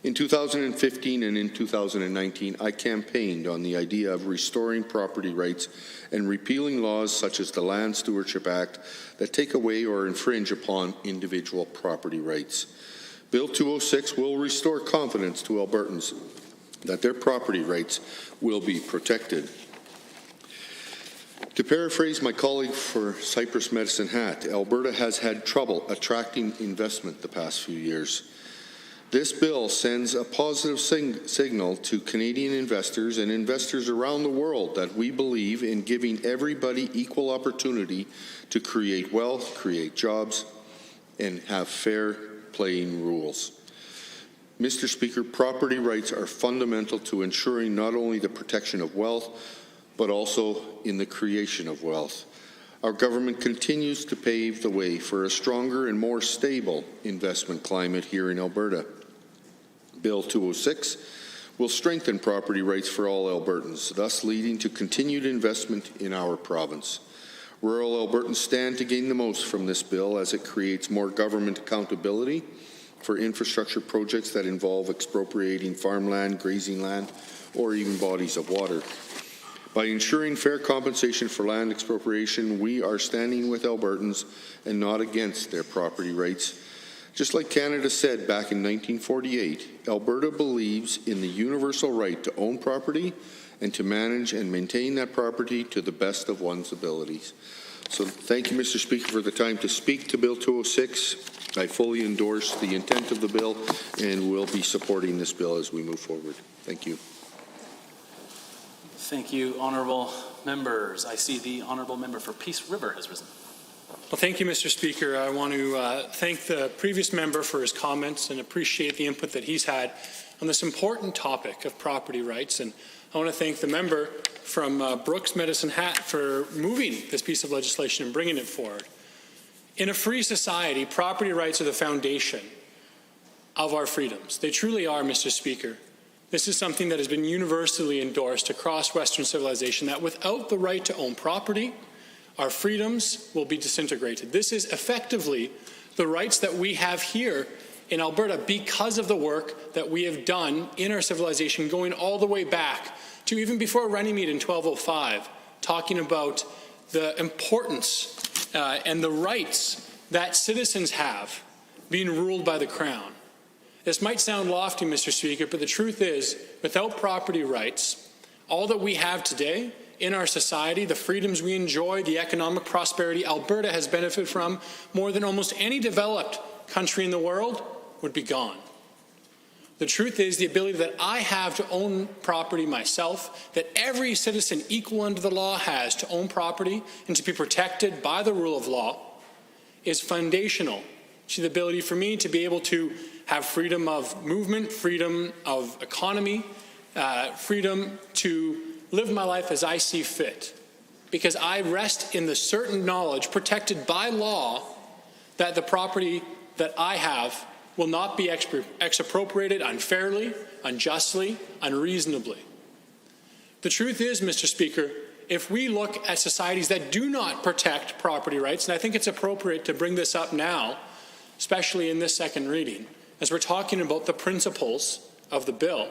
Speaker 11: In 2015 and in 2019, I campaigned on the idea of restoring property rights and repealing laws such as the Land Stewardship Act that take away or infringe upon individual property rights. Bill 206 will restore confidence to Albertans that their property rights will be protected. To paraphrase my colleague for Cypress Medicine Hat, Alberta has had trouble attracting investment the past few years. This bill sends a positive signal to Canadian investors and investors around the world that we believe in giving everybody equal opportunity to create wealth, create jobs, and have fair playing rules. Mr. Speaker, property rights are fundamental to ensuring not only the protection of wealth, but also in the creation of wealth. Our government continues to pave the way for a stronger and more stable investment climate here in Alberta. Bill 206 will strengthen property rights for all Albertans, thus leading to continued investment in our province. Rural Albertans stand to gain the most from this bill as it creates more government accountability for infrastructure projects that involve expropriating farmland, grazing land, or even bodies of water. By ensuring fair compensation for land expropriation, we are standing with Albertans and not against their property rights. Just like Canada said back in 1948, Alberta believes in the universal right to own property and to manage and maintain that property to the best of one's abilities. So thank you, Mr. Speaker, for the time to speak to Bill 206. I fully endorse the intent of the bill and will be supporting this bill as we move forward. Thank you.
Speaker 15: Thank you, honourable members. I see the honourable member for Peace River has risen.
Speaker 10: Well, thank you, Mr. Speaker. I want to thank the previous member for his comments and appreciate the input that he's had on this important topic of property rights. And I want to thank the member from Brooks Medicine Hat for moving this piece of legislation and bringing it forward. In a free society, property rights are the foundation of our freedoms. They truly are, Mr. Speaker. This is something that has been universally endorsed across Western civilization, that without the right to own property, our freedoms will be disintegrated. This is effectively the rights that we have here in Alberta because of the work that we have done in our civilization, going all the way back to even before Runnymede in 1205, talking about the importance and the rights that citizens have being ruled by the Crown. This might sound lofty, Mr. Speaker, but the truth is, without property rights, all that we have today in our society, the freedoms we enjoy, the economic prosperity Alberta has benefited from more than almost any developed country in the world would be gone. The truth is, the ability that I have to own property myself, that every citizen equal under the law has to own property and to be protected by the rule of law, is foundational to the ability for me to be able to have freedom of movement, freedom of economy, freedom to live my life as I see fit. Because I rest in the certain knowledge, protected by law, that the property that I have will not be expropriated unfairly, unjustly, unreasonably. The truth is, Mr. Speaker, if we look at societies that do not protect property rights, and I think it's appropriate to bring this up now, especially in this second reading, as we're talking about the principles of the bill,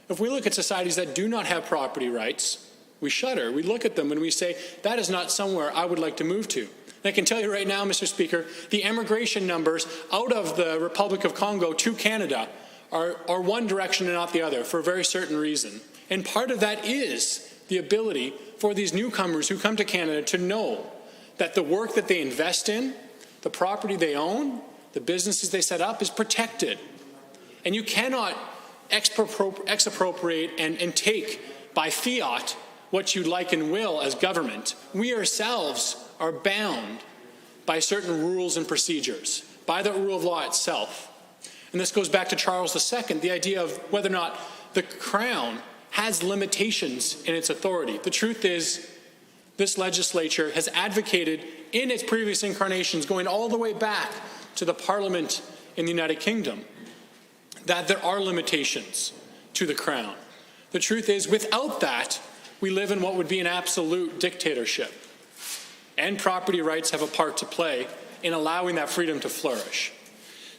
Speaker 10: If we look at societies that do not have property rights, we shudder. We look at them and we say, that is not somewhere I would like to move to. And I can tell you right now, Mr. Speaker, the immigration numbers out of the Republic of Congo to Canada are one direction and not the other for a very certain reason. And part of that is the ability for these newcomers who come to Canada to know that the work that they invest in, the property they own, the businesses they set up is protected. And you cannot expropriate and take by fiat what you like and will as government. We ourselves are bound by certain rules and procedures, by the rule of law itself. And this goes back to Charles II, the idea of whether or not the Crown has limitations in its authority. The truth is, this legislature has advocated in its previous incarnations, going all the way back to the Parliament in the United Kingdom, that there are limitations to the Crown. The truth is, without that, we live in what would be an absolute dictatorship. And property rights have a part to play in allowing that freedom to flourish.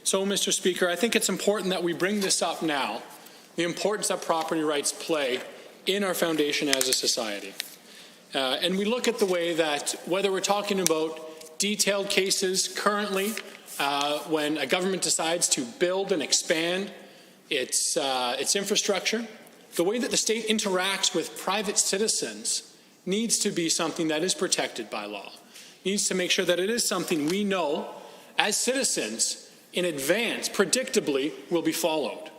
Speaker 10: So, Mr. Speaker, I think it's important that we bring this up now, the importance that property rights play in our foundation as a society. And we look at the way that, whether we're talking about detailed cases currently, when a government decides to build and expand its infrastructure, the way that the state interacts with private citizens needs to be something that is protected by law. Needs to make sure that it is something we know as citizens in advance, predictably, will be followed.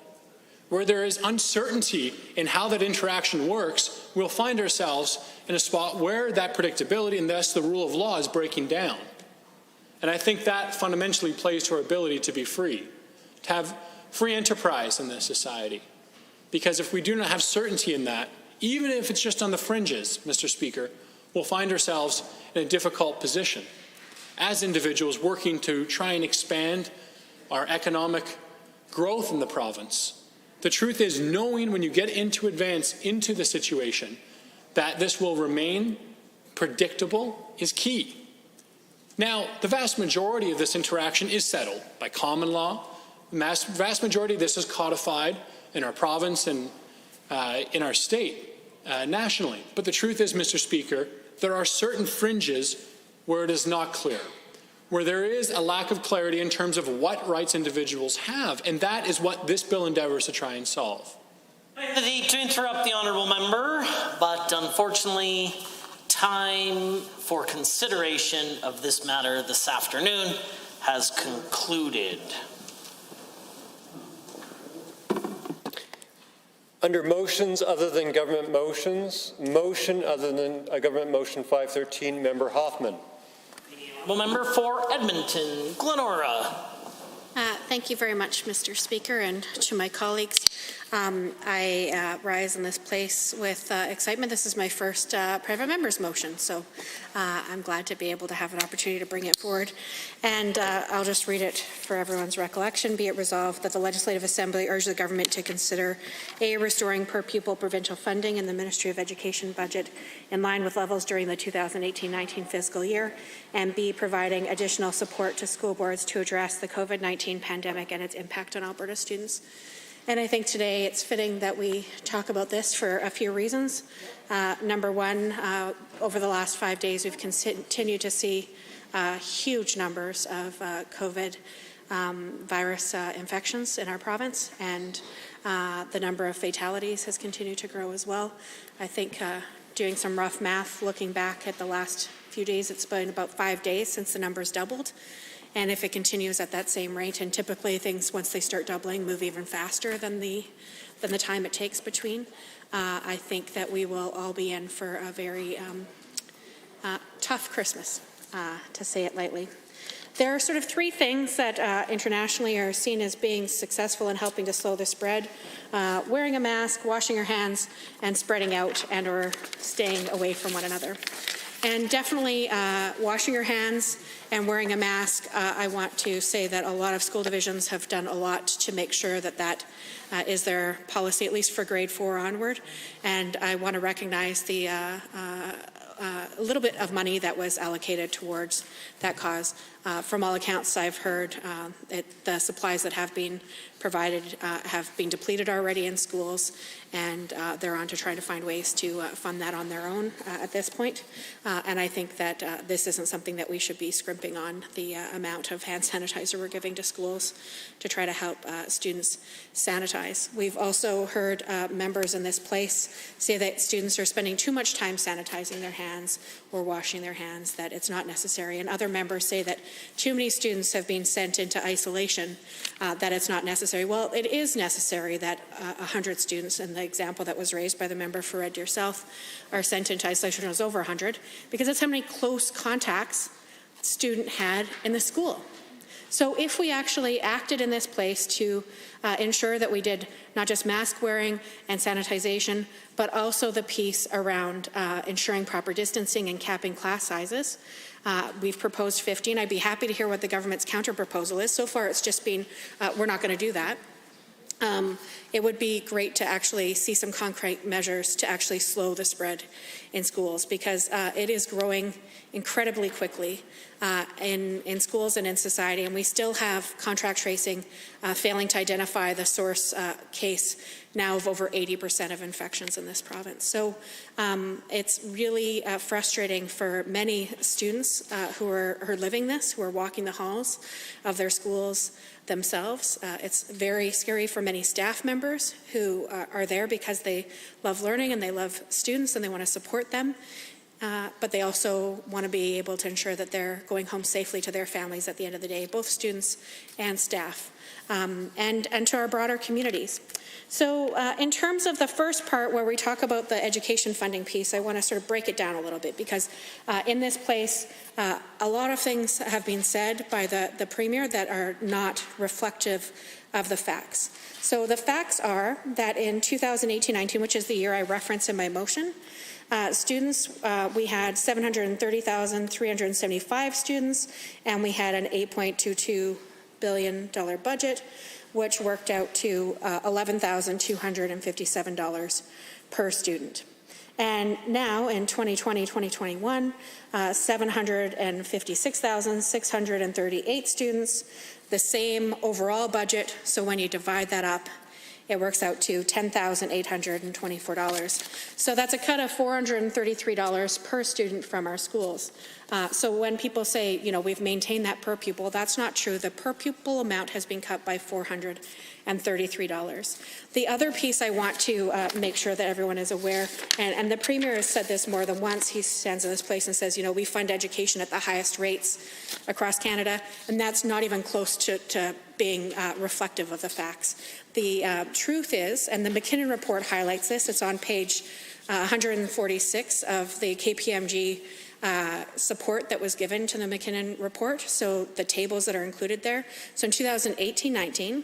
Speaker 10: Where there is uncertainty in how that interaction works, we'll find ourselves in a spot where that predictability and thus the rule of law is breaking down. And I think that fundamentally plays to our ability to be free, to have free enterprise in this society. Because if we do not have certainty in that, even if it's just on the fringes, Mr. Speaker, we'll find ourselves in a difficult position as individuals working to try and expand our economic growth in the province. The truth is, knowing when you get into advance into the situation that this will remain predictable is key. Now, the vast majority of this interaction is settled by common law. The vast majority of this is codified in our province and in our state, nationally. But the truth is, Mr. Speaker, there are certain fringes where it is not clear, where there is a lack of clarity in terms of what rights individuals have, and that is what this bill endeavors to try and solve.
Speaker 1: I hesitate to interrupt the honourable member, but unfortunately, time for consideration of this matter this afternoon has concluded.
Speaker 3: Under motions other than government motions, motion other than a government motion 513, Member Hoffman.
Speaker 1: The member for Edmonton, Glenora.
Speaker 17: Thank you very much, Mr. Speaker, and to my colleagues. I rise in this place with excitement. This is my first private member's motion, so I'm glad to be able to have an opportunity to bring it forward. And I'll just read it for everyone's recollection. Be it resolved that the Legislative Assembly urge the government to consider A, restoring per pupil provincial funding in the Ministry of Education budget in line with levels during the 2018-19 fiscal year, and B, providing additional support to school boards to address the COVID-19 pandemic and its impact on Alberta students. And I think today it's fitting that we talk about this for a few reasons. Number one, over the last 5 days, we've continued to see huge numbers of COVID virus infections in our province, and the number of fatalities has continued to grow as well. I think doing some rough math, looking back at the last few days, it's been about 5 days since the numbers doubled. And if it continues at that same rate, and typically things, once they start doubling, move even faster than the time it takes between, I think that we will all be in for a very tough Christmas, to say it lightly. There are sort of three things that internationally are seen as being successful in helping to slow the spread: wearing a mask, washing your hands, and spreading out and or staying away from one another. And definitely washing your hands and wearing a mask, I want to say that a lot of school divisions have done a lot to make sure that that is their policy, at least for grade 4 onward. And I want to recognize the little bit of money that was allocated towards that cause. From all accounts I've heard, the supplies that have been provided have been depleted already in schools, and they're on to trying to find ways to fund that on their own at this point. And I think that this isn't something that we should be scrimping on the amount of hand sanitizer we're giving to schools to try to help students sanitize. We've also heard members in this place say that students are spending too much time sanitizing their hands or washing their hands, that it's not necessary. And other members say that too many students have been sent into isolation, that it's not necessary. Well, it is necessary that 100 students, in the example that was raised by the member for Red Deer South, are sent into isolation. It was over 100, because that's how many close contacts the student had in the school. So if we actually acted in this place to ensure that we did not just mask wearing and sanitization, but also the piece around ensuring proper distancing and capping class sizes, we've proposed 50, and I'd be happy to hear what the government's counter proposal is. So far it's just been, we're not going to do that. It would be great to actually see some concrete measures to actually slow the spread in schools, because it is growing incredibly quickly in schools and in society, and we still have contract tracing failing to identify the source case now of over 80% of infections in this province. So it's really frustrating for many students who are living this, who are walking the halls of their schools themselves. It's very scary for many staff members who are there because they love learning and they love students and they want to support them. But they also want to be able to ensure that they're going home safely to their families at the end of the day, both students and staff, and to our broader communities. So in terms of the first part where we talk about the education funding piece, I want to sort of break it down a little bit, because in this place, a lot of things have been said by the Premier that are not reflective of the facts. So the facts are that in 2018-19, which is the year I referenced in my motion, students, we had 730,375 students, and we had an $8.22 billion budget, which worked out to $11,257 per student. And now in 2020-2021, 756,638 students, the same overall budget. So when you divide that up, it works out to $10,824. So that's a cut of $433 per student from our schools. So when people say, you know, we've maintained that per pupil, that's not true. The per pupil amount has been cut by $433. The other piece I want to make sure that everyone is aware, and the Premier has said this more than once, he stands in this place and says, you know, we fund education at the highest rates across Canada, and that's not even close to being reflective of the facts. The truth is, and the McKinnon report highlights this, it's on page 146 of the KPMG support that was given to the McKinnon report, so the tables that are included there. So in 2018-19,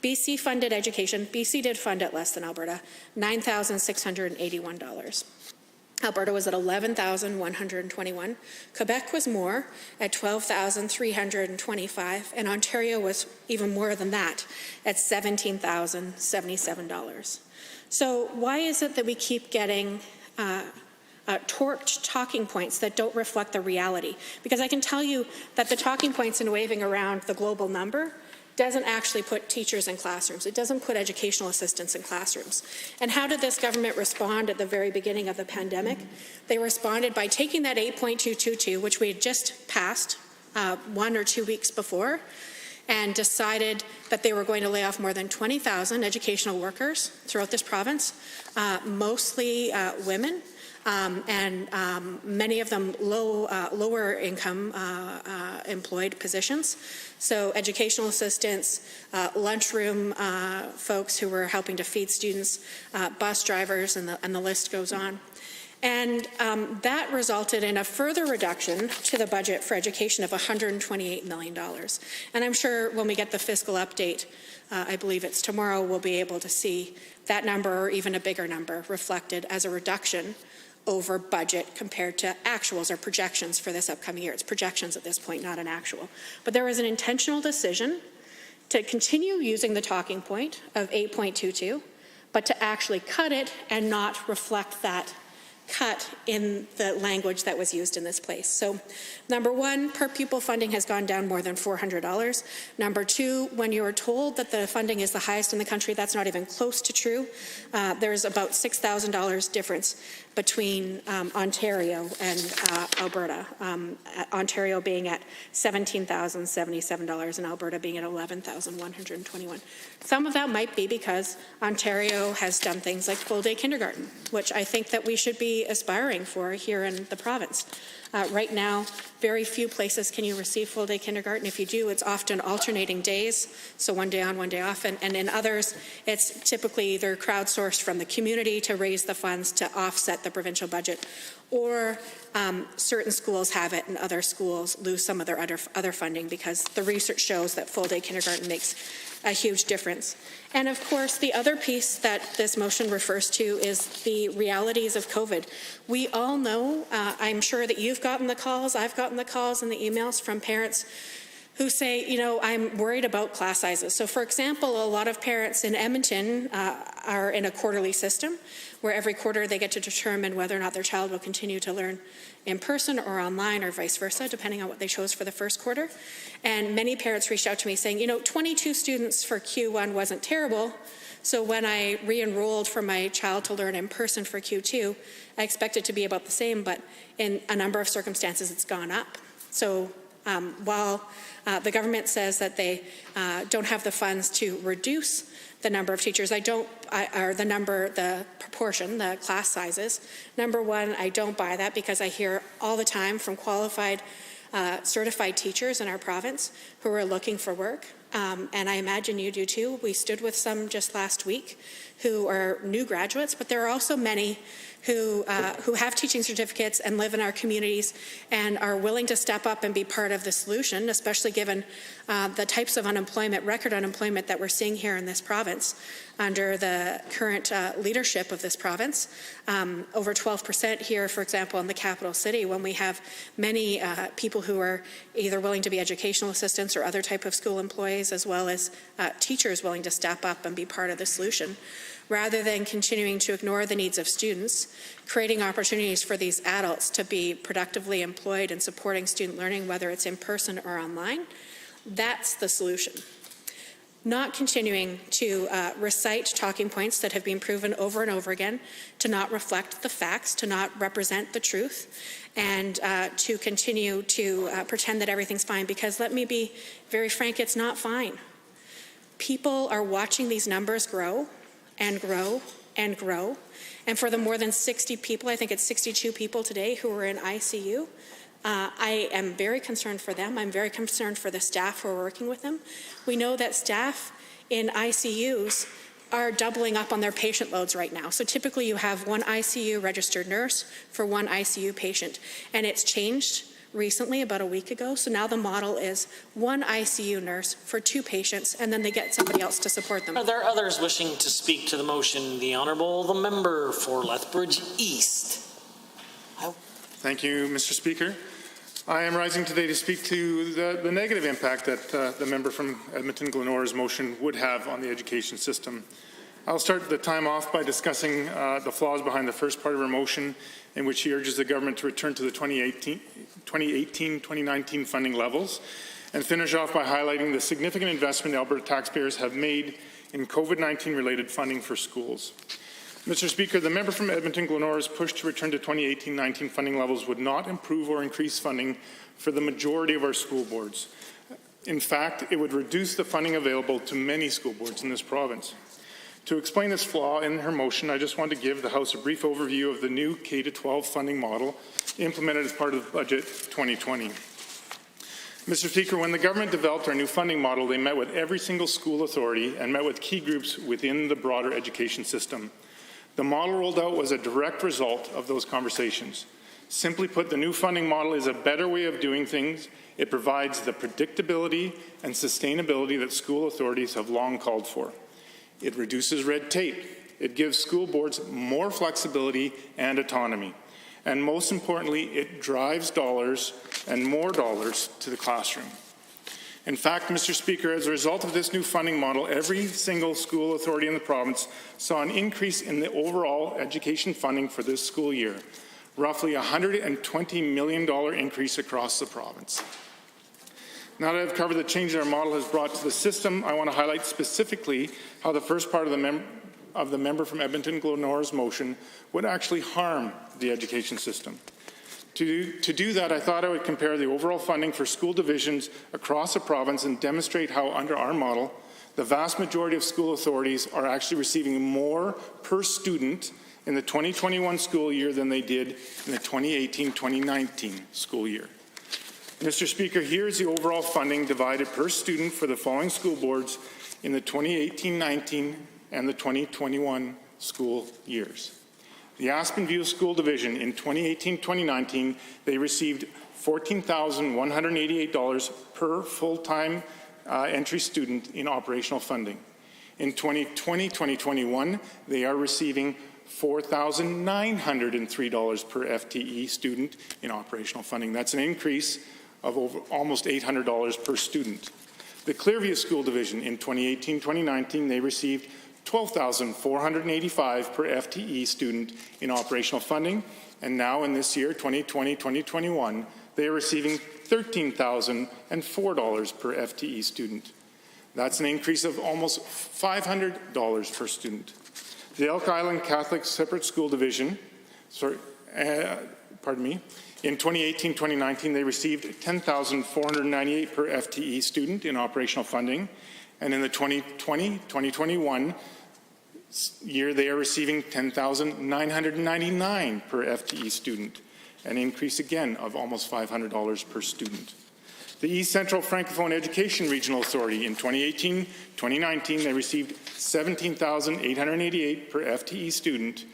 Speaker 17: BC funded education, BC did fund it less than Alberta, $9,681. Alberta was at $11,121. Quebec was more at $12,325, and Ontario was even more than that at $17,077. So why is it that we keep getting torqued talking points that don't reflect the reality? Because I can tell you that the talking points and waving around the global number doesn't actually put teachers in classrooms. It doesn't put educational assistants in classrooms. And how did this government respond at the very beginning of the pandemic? They responded by taking that 8.222, which we had just passed 1 or 2 weeks before, and decided that they were going to lay off more than 20,000 educational workers throughout this province, mostly women, and many of them lower income employed positions. So educational assistants, lunchroom folks who were helping to feed students, bus drivers, and the list goes on. And that resulted in a further reduction to the budget for education of $128 million. And I'm sure when we get the fiscal update, I believe it's tomorrow, we'll be able to see that number or even a bigger number reflected as a reduction over budget compared to actuals or projections for this upcoming year. It's projections at this point, not an actual. But there was an intentional decision to continue using the talking point of 8.22, but to actually cut it and not reflect that cut in the language that was used in this place. So, number one, per pupil funding has gone down more than $400. Number two, when you are told that the funding is the highest in the country, that's not even close to true. There's about $6,000 difference between Ontario and Alberta. Ontario being at $17,077 and Alberta being at $11,121. Some of that might be because Ontario has done things like full-day kindergarten, which I think that we should be aspiring for here in the province. Right now, very few places can you receive full-day kindergarten. If you do, it's often alternating days, so one day on, one day off, and in others, it's typically either crowdsourced from the community to raise the funds to offset the provincial budget, or certain schools have it and other schools lose some of their other funding because the research shows that full-day kindergarten makes a huge difference. And of course, the other piece that this motion refers to is the realities of COVID. We all know, I'm sure that you've gotten the calls, I've gotten the calls and the emails from parents who say, you know, I'm worried about class sizes. So for example, a lot of parents in Edmonton are in a quarterly system where every quarter they get to determine whether or not their child will continue to learn in person or online or vice versa, depending on what they chose for the first quarter. And many parents reached out to me saying, you know, 22 students for Q1 wasn't terrible, so when I re-enrolled for my child to learn in person for Q2, I expected to be about the same, but in a number of circumstances it's gone up. So while the government says that they don't have the funds to reduce the number of teachers, the proportion, the class sizes. Number one, I don't buy that because I hear all the time from qualified, certified teachers in our province who are looking for work. And I imagine you do too. We stood with some just last week who are new graduates, but there are also many who have teaching certificates and live in our communities and are willing to step up and be part of the solution, especially given the types of unemployment, record unemployment that we're seeing here in this province under the current leadership of this province. Over 12% here, for example, in the capital city, when we have many people who are either willing to be educational assistants or other type of school employees, as well as teachers willing to step up and be part of the solution. Rather than continuing to ignore the needs of students, creating opportunities for these adults to be productively employed and supporting student learning, whether it's in person or online, that's the solution. Not continuing to recite talking points that have been proven over and over again to not reflect the facts, to not represent the truth, and to continue to pretend that everything's fine, because let me be very frank, it's not fine. People are watching these numbers grow and grow and grow. And for the more than 60 people, I think it's 62 people today who are in ICU, I am very concerned for them. I'm very concerned for the staff who are working with them. We know that staff in ICUs are doubling up on their patient loads right now. So typically you have one ICU registered nurse for one ICU patient. And it's changed recently, about a week ago. So now the model is one ICU nurse for two patients, and then they get somebody else to support them.
Speaker 1: Are there others wishing to speak to the motion? The member for Lethbridge East.
Speaker 6: Thank you, Mr. Speaker. I am rising today to speak to the negative impact that the member from Edmonton Glenora's motion would have on the education system. I'll start the time off by discussing the flaws behind the first part of her motion, in which she urges the government to return to the 2018-2019 funding levels, and finish off by highlighting the significant investment Alberta taxpayers have made in COVID-19 related funding for schools. Mr. Speaker, the member from Edmonton Glenora's push to return to 2018-19 funding levels would not improve or increase funding for the majority of our school boards. In fact, it would reduce the funding available to many school boards in this province. To explain this flaw in her motion, I just want to give the House a brief overview of the new K-12 funding model implemented as part of Budget 2020. Mr. Speaker, when the government developed our new funding model, they met with every single school authority and met with key groups within the broader education system. The model rolled out was a direct result of those conversations. Simply put, the new funding model is a better way of doing things. It provides the predictability and sustainability that school authorities have long called for. It reduces red tape. It gives school boards more flexibility and autonomy. And most importantly, it drives dollars and more dollars to the classroom. In fact, Mr. Speaker, as a result of this new funding model, every single school authority in the province saw an increase in the overall education funding for this school year, roughly a $120 million increase across the province. Now that I've covered the change that our model has brought to the system, I want to highlight specifically how the first part of the member from Edmonton-Glenor's motion would actually harm the education system. To do that, I thought I would compare the overall funding for school divisions across the province and demonstrate how, under our model, the vast majority of school authorities are actually receiving more per student in the 2021 school year than they did in the 2018-2019 school year. Mr. Speaker, here is the overall funding divided per student for the following school boards in the 2018-19 and the 2021 school years. The Aspen View School Division in 2018-2019, they received $14,188 per full-time entry student in operational funding. In 2020-2021, they are receiving $4,903 per FTE student in operational funding. That's an increase of almost $800 per student. The Clearview School Division in 2018-2019, they received $12,485 per FTE student in operational funding, and now in this year, 2020-2021, they are receiving $13,004 per FTE student. That's an increase of almost $500 per student. The Elk Island Catholic Separate School Division, in 2018-2019, they received $10,498 per FTE student in operational funding, and in the 2020-2021 year, they are receiving $10,999 per FTE student, an increase again of almost $500 per student. The East Central Francophone Education Regional Authority in 2018-2019, they received $17,888 per FTE student,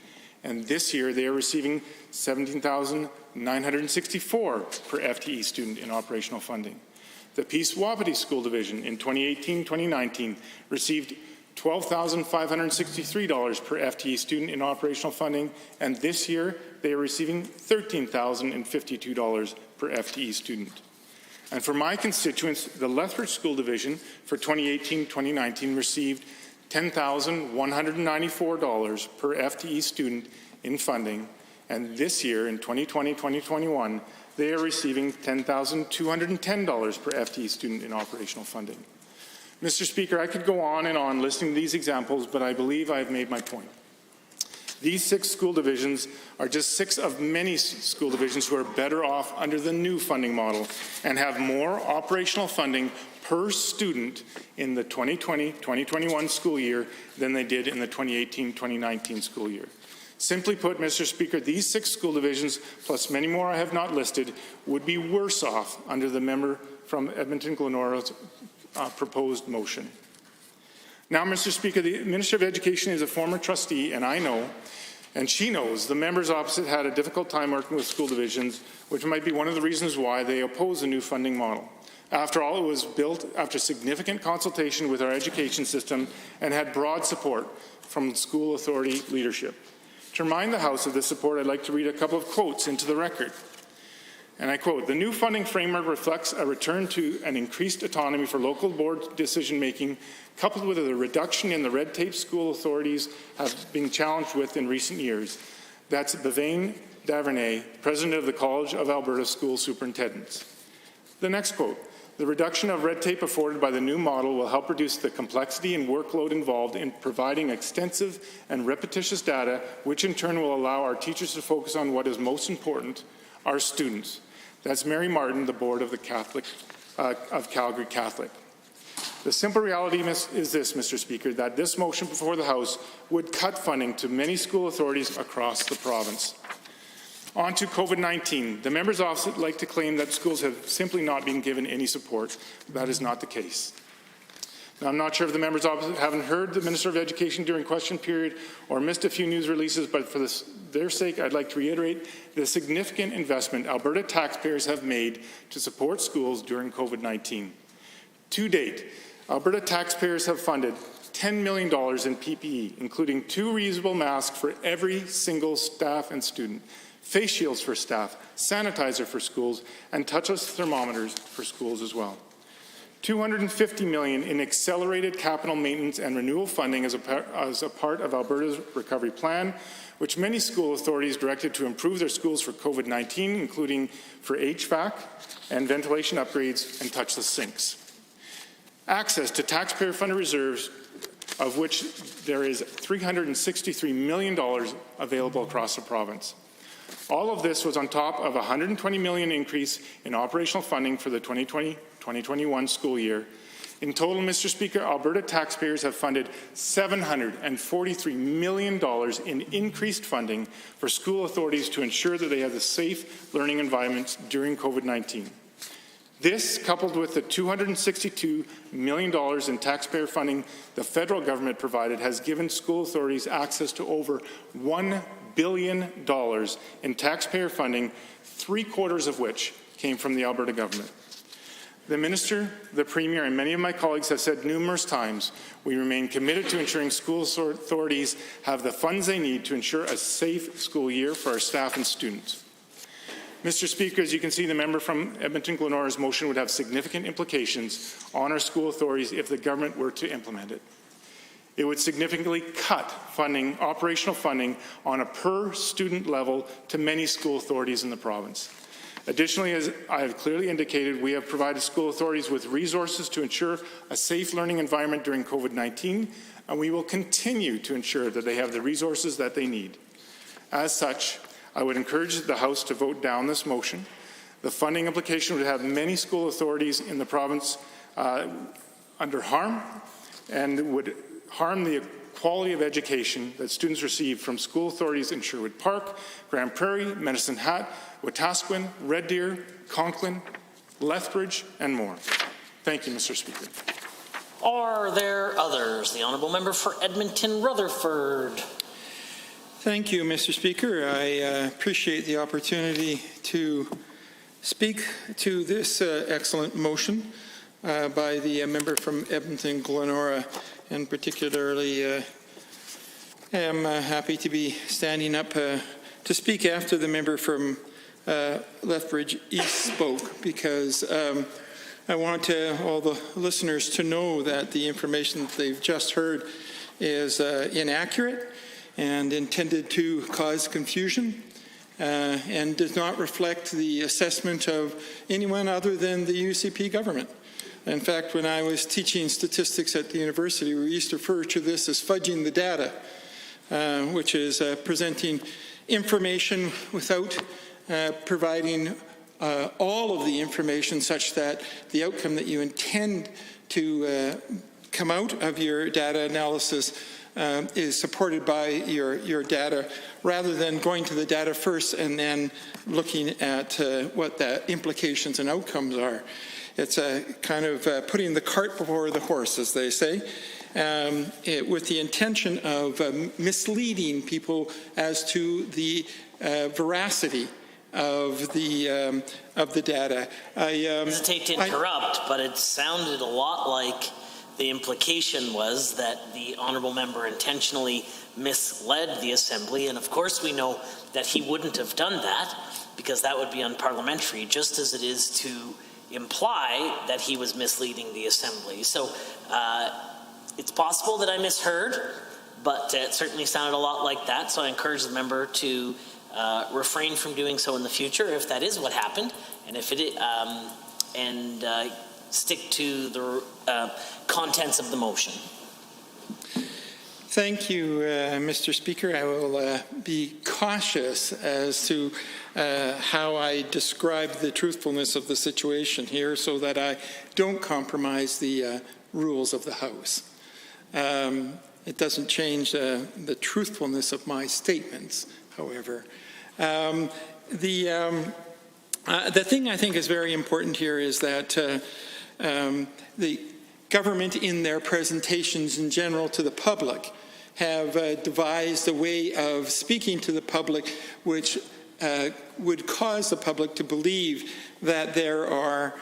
Speaker 6: and this year they are receiving $17,964 per FTE student in operational funding. The Peace Wapiti School Division in 2018-2019 received $12,563 per FTE student in operational funding, and this year they are receiving $13,052 per FTE student. And for my constituents, the Lethbridge School Division for 2018-2019 received $10,194 per FTE student in funding, and this year in 2020-2021, they are receiving $10,210 per FTE student in operational funding. Mr. Speaker, I could go on and on listing these examples, but I believe I have made my point. These 6 school divisions are just 6 of many school divisions who are better off under the new funding model and have more operational funding per student in the 2020-2021 school year than they did in the 2018-2019 school year. Simply put, Mr. Speaker, these 6 school divisions, plus many more I have not listed, would be worse off under the member from Edmonton-Glenor's proposed motion. Now, Mr. Speaker, the Minister of Education is a former trustee, and I know, and she knows, the members opposite had a difficult time working with school divisions, which might be one of the reasons why they oppose the new funding model. After all, it was built after significant consultation with our education system and had broad support from school authority leadership. To remind the House of this support, I'd like to read a couple of quotes into the record. And I quote, "The new funding framework reflects a return to an increased autonomy for local board decision-making, coupled with a reduction in the red tape school authorities have been challenged with in recent years." That's Bavain Davernay, President of the College of Alberta School Superintendents. The next quote, "The reduction of red tape afforded by the new model will help reduce the complexity and workload involved in providing extensive and repetitious data, which in turn will allow our teachers to focus on what is most important, our students." That's Mary Martin, the board of the Calgary Catholic. The simple reality is this, Mr. Speaker, that this motion before the House would cut funding to many school authorities across the province. On to COVID-19. The members opposite like to claim that schools have simply not been given any support. That is not the case. Now, I'm not sure if the members opposite haven't heard the Minister of Education during question period or missed a few news releases, but for their sake, I'd like to reiterate the significant investment Alberta taxpayers have made to support schools during COVID-19. To date, Alberta taxpayers have funded $10 million in PPE, including 2 reusable masks for every single staff and student, face shields for staff, sanitizer for schools, and touchless thermometers for schools as well. $250 million in accelerated capital maintenance and renewal funding as a part of Alberta's recovery plan, which many school authorities directed to improve their schools for COVID-19, including for HVAC and ventilation upgrades and touchless sinks. Access to taxpayer-funded reserves, of which there is $363 million available across the province. All of this was on top of a $120 million increase in operational funding for the 2020-2021 school year. In total, Mr. Speaker, Alberta taxpayers have funded $743 million in increased funding for school authorities to ensure that they have the safe learning environments during COVID-19. This, coupled with the $262 million in taxpayer funding the federal government provided, has given school authorities access to over $1 billion in taxpayer funding, 3/4 of which came from the Alberta government. The Minister, the Premier, and many of my colleagues have said numerous times we remain committed to ensuring school authorities have the funds they need to ensure a safe school year for our staff and students. Mr. Speaker, as you can see, the member from Edmonton-Glenora's motion would have significant implications on our school authorities if the government were to implement it. It would significantly cut funding, operational funding, on a per-student level to many school authorities in the province. Additionally, as I have clearly indicated, we have provided school authorities with resources to ensure a safe learning environment during COVID-19, and we will continue to ensure that they have the resources that they need. As such, I would encourage the House to vote down this motion. The funding implication would have many school authorities in the province under harm and would harm the quality of education that students receive from school authorities in Sherwood Park, Grand Prairie, Medicine Hat, Wetaskiwin, Red Deer, Conklin, Lethbridge, and more. Thank you, Mr. Speaker.
Speaker 1: Are there others? The Honourable Member for Edmonton-Rutherford.
Speaker 5: Thank you, Mr. Speaker. I appreciate the opportunity to speak to this excellent motion by the member from Edmonton-Glenora, and particularly am happy to be standing up to speak after the member from Lethbridge East spoke, because I want all the listeners to know that the information that they've just heard is inaccurate and intended to cause confusion and does not reflect the assessment of anyone other than the UCP government. In fact, when I was teaching statistics at the university, we used to refer to this as fudging the data, which is presenting information without providing all of the information such that the outcome that you intend to come out of your data analysis is supported by your data, rather than going to the data first and then looking at what the implications and outcomes are. It's a kind of putting the cart before the horse, as they say, with the intention of misleading people as to the veracity of the data. I
Speaker 1: hesitate to interrupt, but it sounded a lot like the implication was that the Honourable Member intentionally misled the Assembly, and of course we know that he wouldn't have done that, because that would be unparliamentary, just as it is to imply that he was misleading the Assembly. So it's possible that I misheard, but it certainly sounded a lot like that, so I encourage the member to refrain from doing so in the future if that is what happened, and if it stick to the contents of the motion.
Speaker 5: Thank you, Mr. Speaker. I will be cautious as to how I describe the truthfulness of the situation here, so that I don't compromise the rules of the House. It doesn't change the truthfulness of my statements, however. The thing I think is very important here is that the government, in their presentations in general to the public, have devised a way of speaking to the public which would cause the public to believe that there are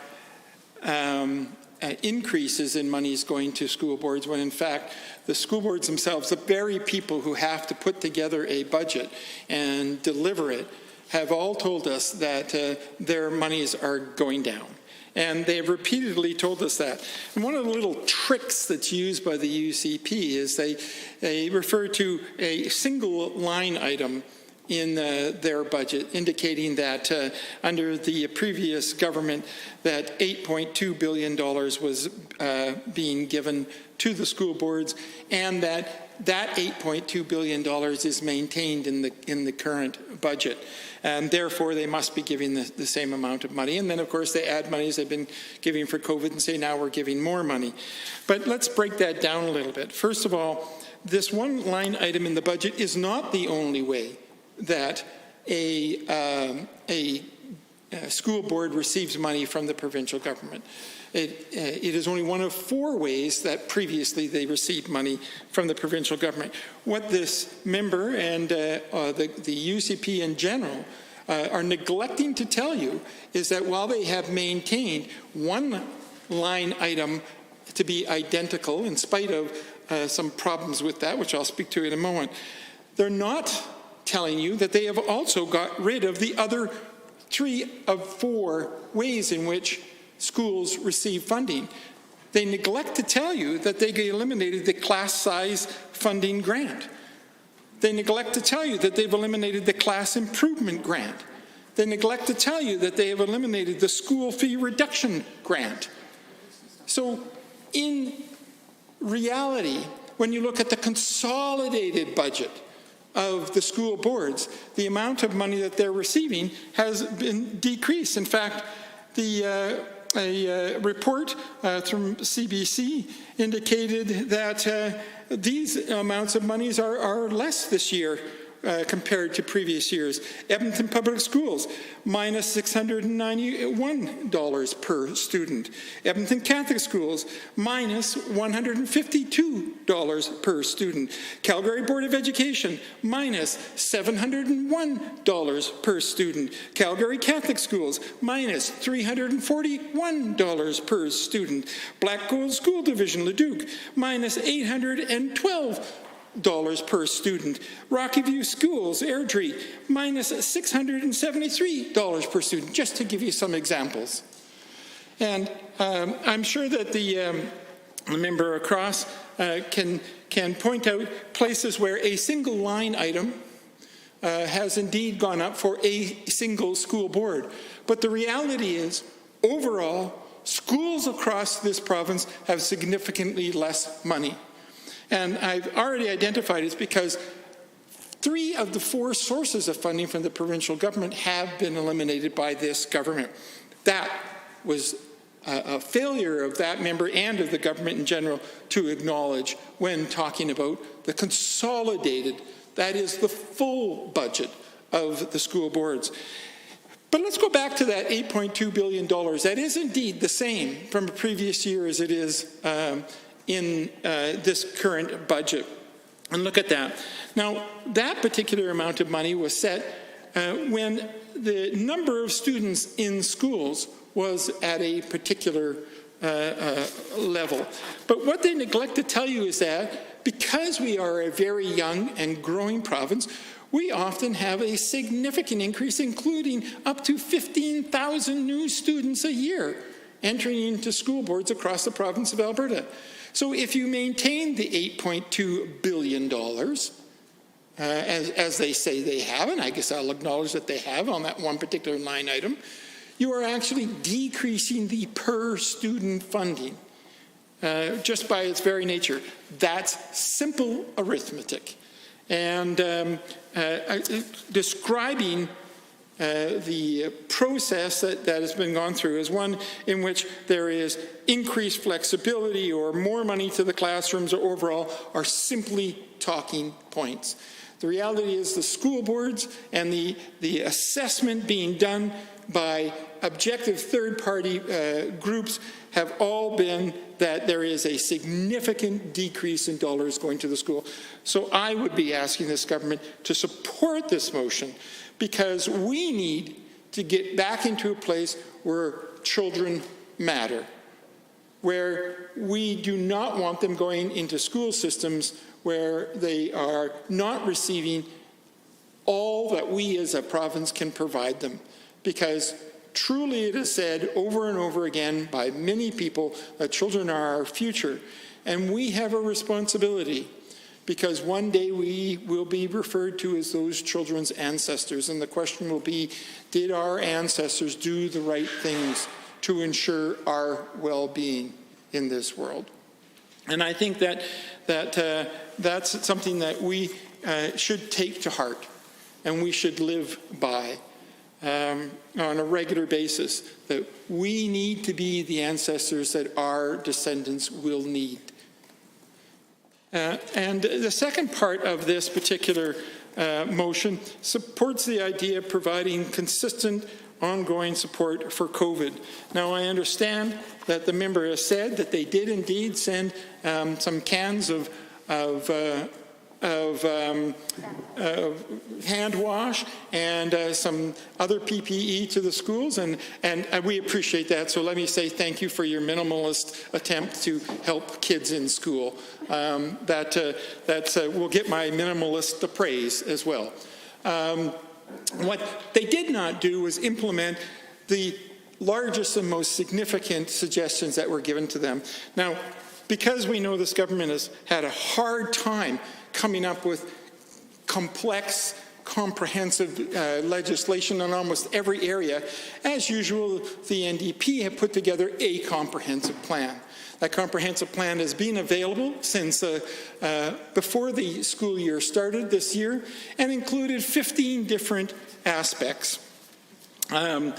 Speaker 5: increases in monies going to school boards, when in fact the school boards themselves, the very people who have to put together a budget and deliver it, have all told us that their monies are going down. And they have repeatedly told us that. And one of the little tricks that's used by the UCP is they refer to a single line item in their budget, indicating that under the previous government that $8.2 billion was being given to the school boards, and that $8.2 billion is maintained in the current budget. And therefore, they must be giving the same amount of money. And then, of course, they add money as they've been giving for COVID and say, now we're giving more money. But let's break that down a little bit. First of all, this one line item in the budget is not the only way that a school board receives money from the provincial government. It is only one of 4 ways that previously they received money from the provincial government. What this member and the UCP in general are neglecting to tell you is that while they have maintained one line item to be identical, in spite of some problems with that, which I'll speak to in a moment, they're not telling you that they have also got rid of the other 3 of 4 ways in which schools receive funding. They neglect to tell you that they eliminated the class size funding grant. They neglect to tell you that they've eliminated the class improvement grant. They neglect to tell you that they have eliminated the school fee reduction grant. So in reality, when you look at the consolidated budget of the school boards, the amount of money that they're receiving has been decreased. In fact, a report from CBC indicated that these amounts of monies are less this year compared to previous years. Edmonton Public Schools, minus $691 per student. Edmonton Catholic Schools, minus $152 per student. Calgary Board of Education, minus $701 per student. Calgary Catholic Schools, minus $341 per student. Black Gold School Division, Leduc, minus $812 per student. Rocky View Schools, Airdrie, minus $673 per student, just to give you some examples. And I'm sure that the member across can point out places where a single line item has indeed gone up for a single school board. But the reality is, overall, schools across this province have significantly less money. And I've already identified it's because 3 of the 4 sources of funding from the provincial government have been eliminated by this government. That was a failure of that member and of the government in general to acknowledge when talking about the consolidated, that is the full budget of the school boards. But let's go back to that $8.2 billion. That is indeed the same from a previous year as it is in this current budget. And look at that. Now, that particular amount of money was set when the number of students in schools was at a particular level. But what they neglect to tell you is that because we are a very young and growing province, we often have a significant increase, including up to 15,000 new students a year entering into school boards across the province of Alberta. So if you maintain the $8.2 billion, as they say they have, and I guess I'll acknowledge that they have on that one particular line item, you are actually decreasing the per student funding just by its very nature. That's simple arithmetic. And describing the process that has been gone through is one in which there is increased flexibility or more money to the classrooms or overall are simply talking points. The reality is the school boards and the assessment being done by objective third-party groups have all been that there is a significant decrease in dollars going to the school. So I would be asking this government to support this motion, because we need to get back into a place where children matter, where we do not want them going into school systems where they are not receiving all that we as a province can provide them. Because truly it is said over and over again by many people that children are our future. And we have a responsibility, because one day we will be referred to as those children's ancestors. And the question will be, did our ancestors do the right things to ensure our well-being in this world? And I think that's something that we should take to heart and we should live by on a regular basis, that we need to be the ancestors that our descendants will need. And the second part of this particular motion supports the idea of providing consistent ongoing support for COVID. Now, I understand that the member has said that they did indeed send some cans of hand wash and some other PPE to the schools, and we appreciate that. So let me say thank you for your minimalist attempt to help kids in school. That will get my minimalist praise as well. What they did not do was implement the largest and most significant suggestions that were given to them. Now, because we know this government has had a hard time coming up with complex, comprehensive legislation in almost every area, as usual, the NDP have put together a comprehensive plan. That comprehensive plan has been available since before the school year started this year and included 15 different aspects. And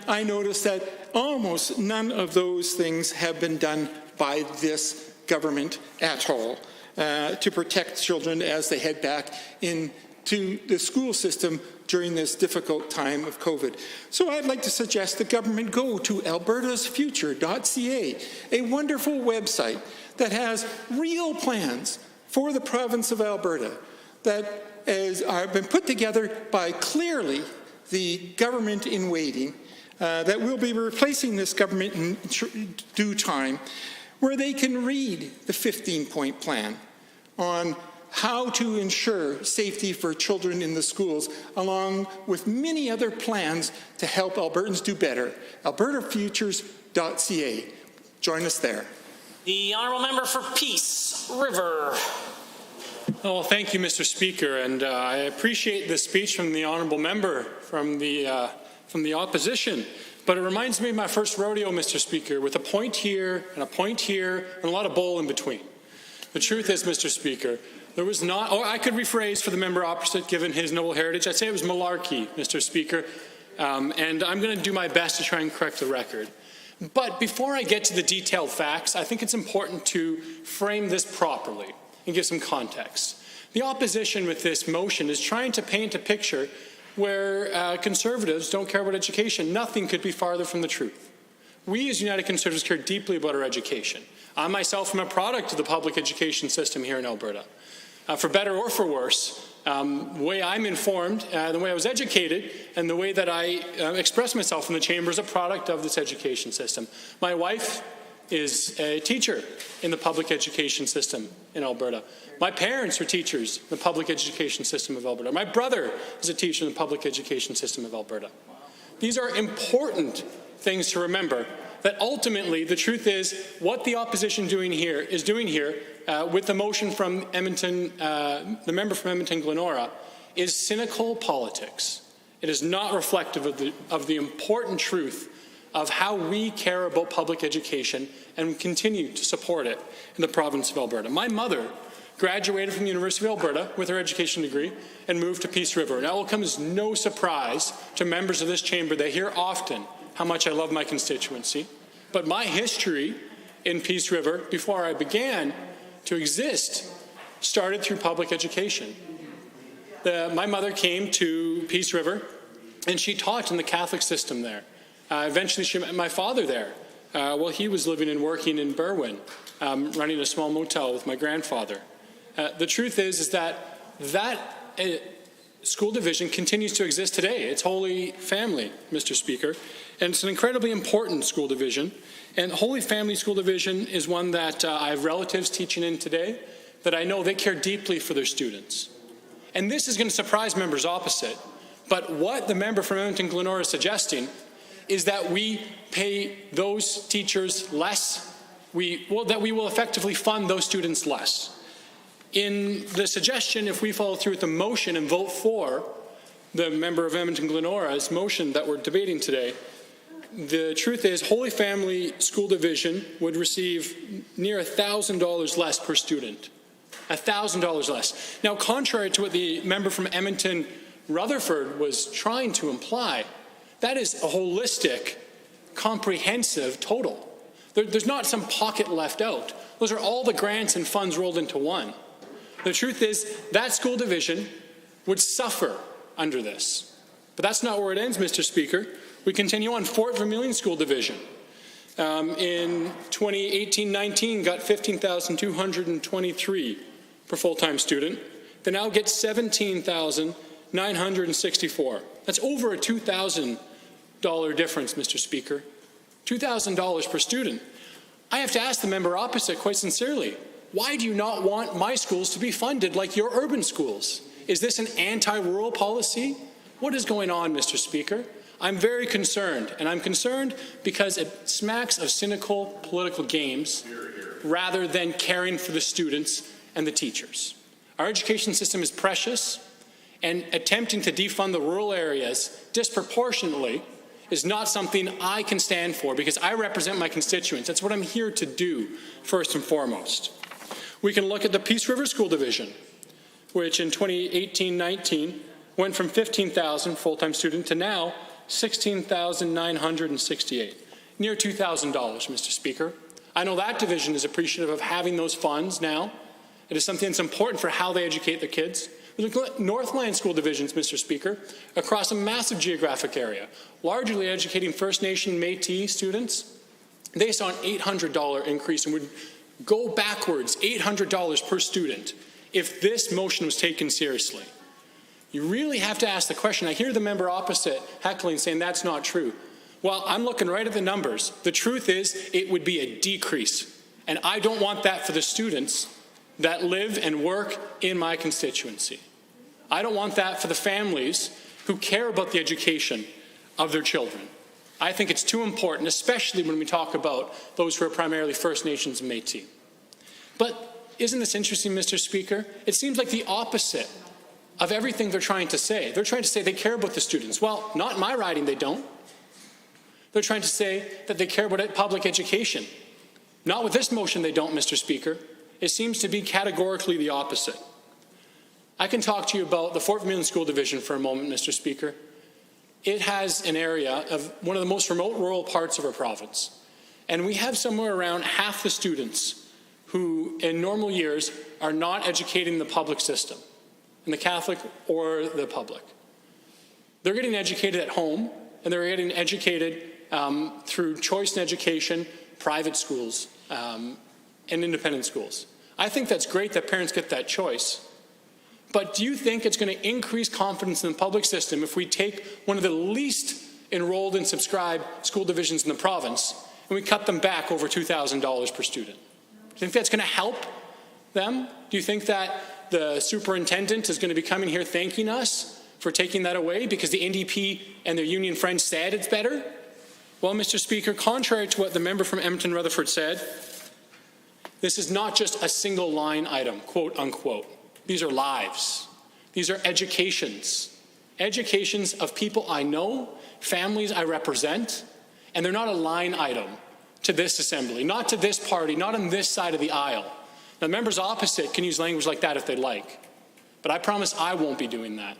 Speaker 5: I noticed that almost none of those things have been done by this government at all to protect children as they head back into the school system during this difficult time of COVID. So I'd like to suggest the government go to albertasfuture.ca, a wonderful website that has real plans for the province of Alberta that have been put together by clearly the government in waiting that will be replacing this government in due time, where they can read the 15-point plan on how to ensure safety for children in the schools, along with many other plans to help Albertans do better. albertafutures.ca. Join us there.
Speaker 1: The Honourable Member for Peace River.
Speaker 10: Oh, thank you, Mr. Speaker, and I appreciate the speech from the Honourable Member from the opposition. But it reminds me of my first rodeo, Mr. Speaker, with a point here and a point here and a lot of bull in between. The truth is, Mr. Speaker, there was not, or I could rephrase for the member opposite, given his noble heritage, I'd say it was malarkey, Mr. Speaker, and I'm going to do my best to try and correct the record. But before I get to the detailed facts, I think it's important to frame this properly and give some context. The opposition with this motion is trying to paint a picture where conservatives don't care about education. Nothing could be farther from the truth. We as United Conservatives care deeply about our education. I myself am a product of the public education system here in Alberta. For better or for worse, the way I'm informed, the way I was educated, and the way that I express myself in the chamber is a product of this education system. My wife is a teacher in the public education system in Alberta. My parents are teachers in the public education system of Alberta. My brother is a teacher in the public education system of Alberta. These are important things to remember, that ultimately the truth is what the opposition is doing here with the motion from Edmonton, the member from Edmonton-Glenora, is cynical politics. It is not reflective of the important truth of how we care about public education and continue to support it in the province of Alberta. My mother graduated from the University of Alberta with her education degree and moved to Peace River. Now, it will come as no surprise to members of this chamber. They hear often how much I love my constituency. But my history in Peace River, before I began to exist, started through public education. My mother came to Peace River, and she taught in the Catholic system there. Eventually, she met my father there while he was living and working in Berwyn, running a small motel with my grandfather. The truth is that school division continues to exist today. It's Holy Family, Mr. Speaker, and it's an incredibly important school division. And Holy Family School Division is one that I have relatives teaching in today that I know they care deeply for their students. And this is going to surprise members opposite, but what the member from Edmonton-Glenora is suggesting is that we pay those teachers less, that we will effectively fund those students less. In the suggestion, if we follow through with the motion and vote for the member of Edmonton-Glenora's motion that we're debating today, the truth is Holy Family School Division would receive near $1,000 less per student. $1,000 less. Now, contrary to what the member from Edmonton-Rutherford was trying to imply, that is a holistic, comprehensive total. There's not some pocket left out. Those are all the grants and funds rolled into one. The truth is that school division would suffer under this. But that's not where it ends, Mr. Speaker. We continue on. Fort Vermilion School Division in 2018-19 got $15,223 per full-time student. They now get $17,964. That's over a $2,000 difference, Mr. Speaker. $2,000 per student. I have to ask the member opposite quite sincerely, why do you not want my schools to be funded like your urban schools? Is this an anti-rural policy? What is going on, Mr. Speaker? I'm very concerned, and I'm concerned because it smacks of cynical political games rather than caring for the students and the teachers. Our education system is precious, and attempting to defund the rural areas disproportionately is not something I can stand for because I represent my constituents. That's what I'm here to do, first and foremost. We can look at the Peace River School Division, which in 2018-19 went from 15,000 full-time student to now 16,968, near $2,000, Mr. Speaker. I know that division is appreciative of having those funds now. It is something that's important for how they educate their kids. Northland school divisions, Mr. Speaker, across a massive geographic area, largely educating First Nation Métis students. They saw an $800 increase and would go backwards $800 per student if this motion was taken seriously. You really have to ask the question. I hear the member opposite heckling saying that's not true. Well, I'm looking right at the numbers. The truth is it would be a decrease. And I don't want that for the students that live and work in my constituency. I don't want that for the families who care about the education of their children. I think it's too important, especially when we talk about those who are primarily First Nations and Métis. But isn't this interesting, Mr. Speaker? It seems like the opposite of everything they're trying to say. They're trying to say they care about the students. Well, not in my riding, they don't. They're trying to say that they care about public education. Not with this motion, they don't, Mr. Speaker. It seems to be categorically the opposite. I can talk to you about the Fort Vermilion School Division for a moment, Mr. Speaker. It has an area of one of the most remote rural parts of our province. And we have somewhere around half the students who, in normal years, are not educating the public system, in the Catholic or the public. They're getting educated at home, and they're getting educated through choice in education, private schools, and independent schools. I think that's great that parents get that choice. But do you think it's going to increase confidence in the public system if we take one of the least enrolled and subscribed school divisions in the province and we cut them back over $2,000 per student? Do you think that's going to help them? Do you think that the superintendent is going to be coming here thanking us for taking that away because the NDP and their union friends said it's better? Well, Mr. Speaker, contrary to what the member from Edmonton-Rutherford said, this is not just a single line item, quote unquote. These are lives. These are educations. Educations of people I know, families I represent, and they're not a line item to this assembly, not to this party, not on this side of the aisle. Now, members opposite can use language like that if they like, but I promise I won't be doing that,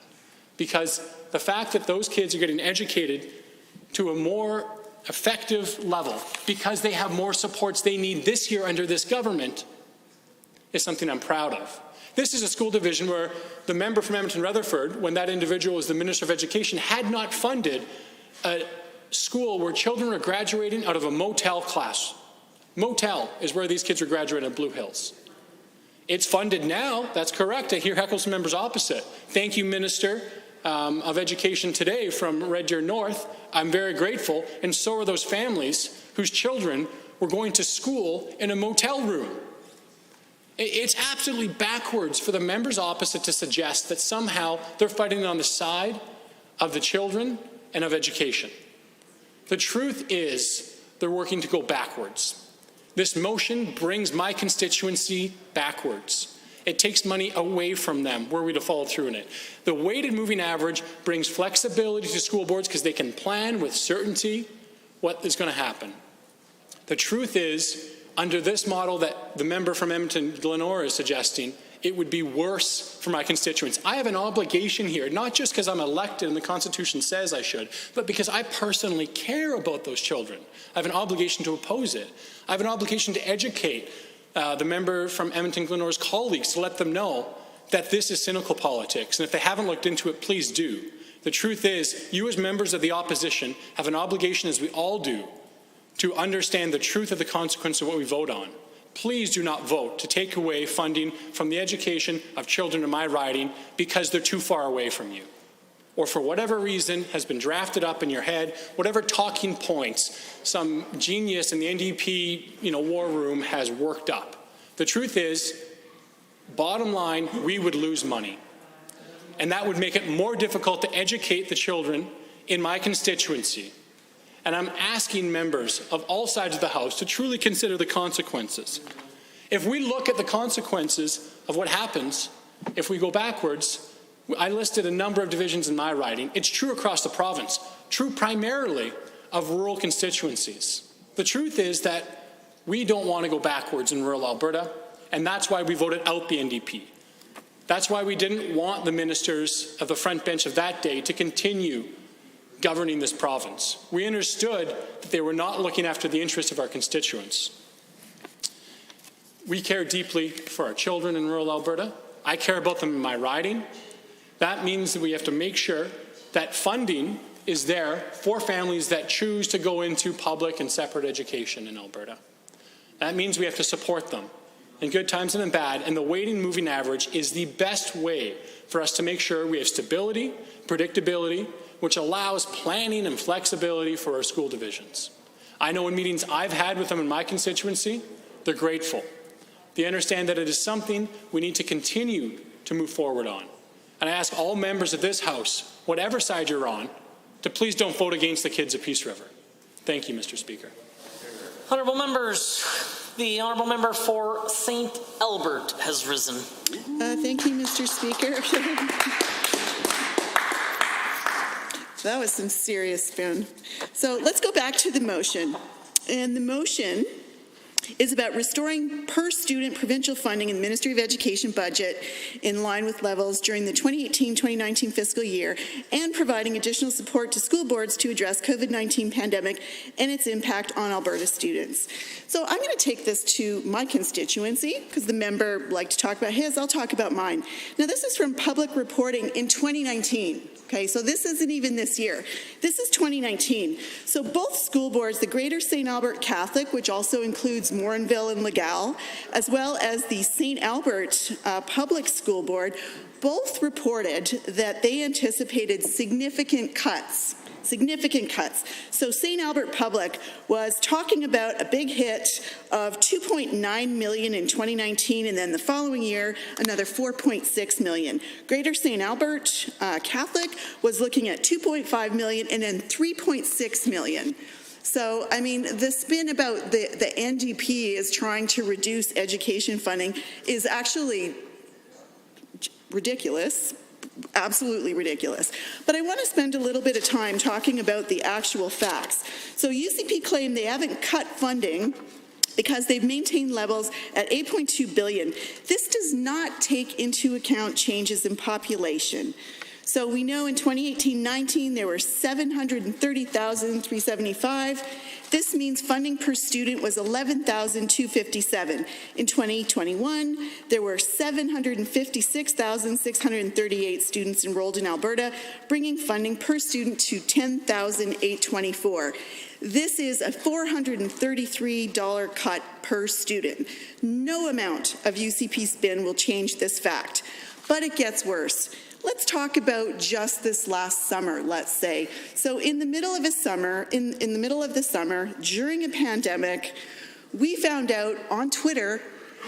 Speaker 10: because the fact that those kids are getting educated to a more effective level because they have more supports they need this year under this government is something I'm proud of. This is a school division where the member from Edmonton-Rutherford, when that individual was the Minister of Education, had not funded a school where children are graduating out of a motel class. Motel is where these kids are graduating at Blue Hills. It's funded now, that's correct. I hear heckles from members opposite. Thank you, Minister of Education today from Red Deer North. I'm very grateful, and so are those families whose children were going to school in a motel room. It's absolutely backwards for the members opposite to suggest that somehow they're fighting on the side of the children and of education. The truth is they're working to go backwards. This motion brings my constituency backwards. It takes money away from them were we to follow through in it. The weighted moving average brings flexibility to school boards because they can plan with certainty what is going to happen. The truth is, under this model that the member from Edmonton-Glenora is suggesting, it would be worse for my constituents. I have an obligation here, not just because I'm elected and the Constitution says I should, but because I personally care about those children. I have an obligation to oppose it. I have an obligation to educate the member from Edmonton-Glenora's colleagues to let them know that this is cynical politics. And if they haven't looked into it, please do. The truth is, you as members of the opposition have an obligation, as we all do, to understand the truth of the consequence of what we vote on. Please do not vote to take away funding from the education of children in my riding because they're too far away from you, or for whatever reason has been drafted up in your head, whatever talking points some genius in the NDP war room has worked up. The truth is, bottom line, we would lose money. And that would make it more difficult to educate the children in my constituency. And I'm asking members of all sides of the House to truly consider the consequences. If we look at the consequences of what happens if we go backwards, I listed a number of divisions in my riding. It's true across the province, true primarily of rural constituencies. The truth is that we don't want to go backwards in rural Alberta, and that's why we voted out the NDP. That's why we didn't want the ministers of the front bench of that day to continue governing this province. We understood that they were not looking after the interests of our constituents. We care deeply for our children in rural Alberta. I care about them in my riding. That means that we have to make sure that funding is there for families that choose to go into public and separate education in Alberta. That means we have to support them in good times and in bad, and the weighted moving average is the best way for us to make sure we have stability, predictability, which allows planning and flexibility for our school divisions. I know in meetings I've had with them in my constituency, they're grateful. They understand that it is something we need to continue to move forward on. And I ask all members of this House, whatever side you're on, to please don't vote against the kids of Peace River. Thank you, Mr. Speaker.
Speaker 1: Honourable members, the Honourable Member for St. Albert has risen.
Speaker 8: Thank you, Mr. Speaker. That was some serious spin. So let's go back to the motion. And the motion is about restoring per-student provincial funding in the Ministry of Education budget in line with levels during the 2018-2019 fiscal year and providing additional support to school boards to address COVID-19 pandemic and its impact on Alberta students. So I'm going to take this to my constituency because the member liked to talk about his. I'll talk about mine. Now, this is from public reporting in 2019. Okay, so this isn't even this year. This is 2019. So both school boards, the Greater St. Albert Catholic, which also includes Morinville and Legal, as well as the St. Albert Public School Board, both reported that they anticipated significant cuts. So St. Albert Public was talking about a big hit of $2.9 million in 2019, and then the following year, another $4.6 million. Greater St. Albert Catholic was looking at $2.5 million and then $3.6 million. So, I mean, the spin about the NDP is trying to reduce education funding is actually ridiculous. Absolutely ridiculous. But I want to spend a little bit of time talking about the actual facts. So UCP claimed they haven't cut funding because they've maintained levels at $8.2 billion. This does not take into account changes in population. So we know in 2018-19 there were 730,375. This means funding per student was 11,257. In 2021, there were 756,638 students enrolled in Alberta, bringing funding per student to 10,824. This is a $433 cut per student. No amount of UCP spin will change this fact, but it gets worse. Let's talk about just this last summer, let's say. So in the middle of the summer, during a pandemic, we found out on Twitter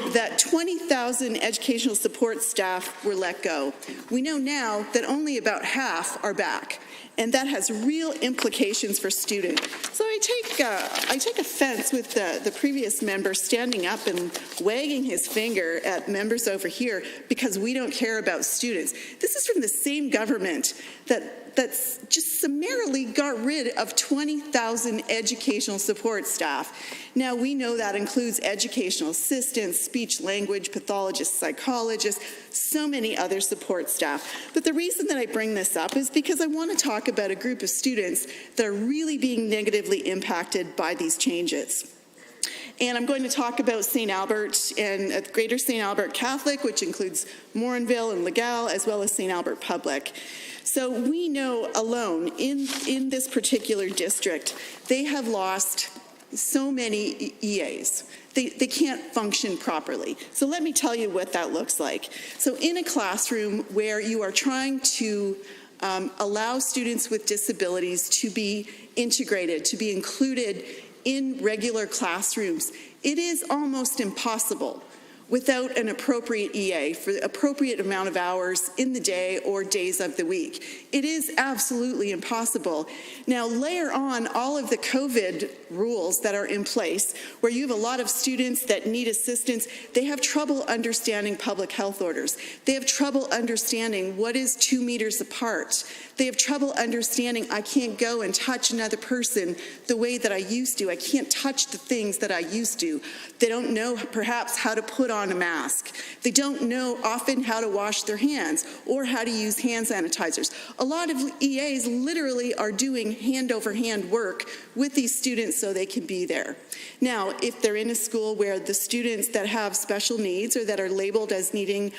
Speaker 8: that 20,000 educational support staff were let go. We know now that only about half are back. and that has real implications for students. So I take offense with the previous member standing up and wagging his finger at members over here because we don't care about students. This is from the same government that's just summarily got rid of 20,000 educational support staff. Now, we know that includes educational assistants, speech language pathologists, psychologists, so many other support staff. But the reason that I bring this up is because I want to talk about a group of students that are really being negatively impacted by these changes. And I'm going to talk about St. Albert and Greater St. Albert Catholic, which includes Morinville and Legal, as well as St. Albert Public. So we know alone in this particular district, they have lost so many EAs. They can't function properly. So let me tell you what that looks like. So in a classroom where you are trying to allow students with disabilities to be integrated, to be included in regular classrooms, it is almost impossible without an appropriate EA for the appropriate amount of hours in the day or days of the week. It is absolutely impossible. Now, layer on all of the COVID rules that are in place, where you have a lot of students that need assistance. They have trouble understanding public health orders. They have trouble understanding what is 2 meters apart. They have trouble understanding I can't go and touch another person the way that I used to. I can't touch the things that I used to. They don't know perhaps how to put on a mask. They don't know often how to wash their hands or how to use hand sanitizers. A lot of EAs literally are doing hand-over-hand work with these students so they can be there. Now, if they're in a school where the students that have special needs or that are labeled as needing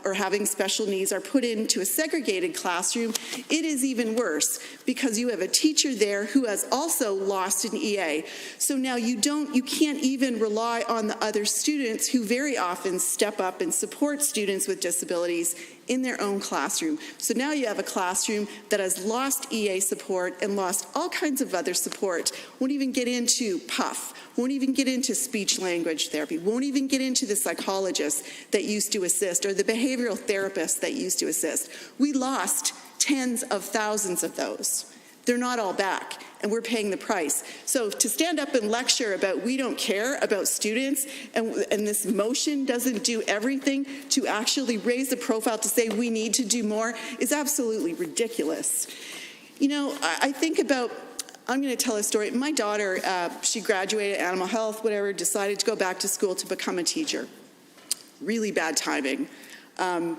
Speaker 8: or having special needs are put into a segregated classroom, it is even worse because you have a teacher there who has also lost an EA. So now you can't even rely on the other students who very often step up and support students with disabilities in their own classroom. So now you have a classroom that has lost EA support and lost all kinds of other support. Won't even get into PUF, won't even get into speech language therapy, won't even get into the psychologists that used to assist or the behavioral therapists that used to assist. We lost tens of thousands of those. They're not all back, and we're paying the price. So to stand up and lecture about we don't care about students and this motion doesn't do everything to actually raise the profile to say we need to do more is absolutely ridiculous. You know, I think about, I'm going to tell a story. My daughter, she graduated animal health, whatever, decided to go back to school to become a teacher. Really bad timing.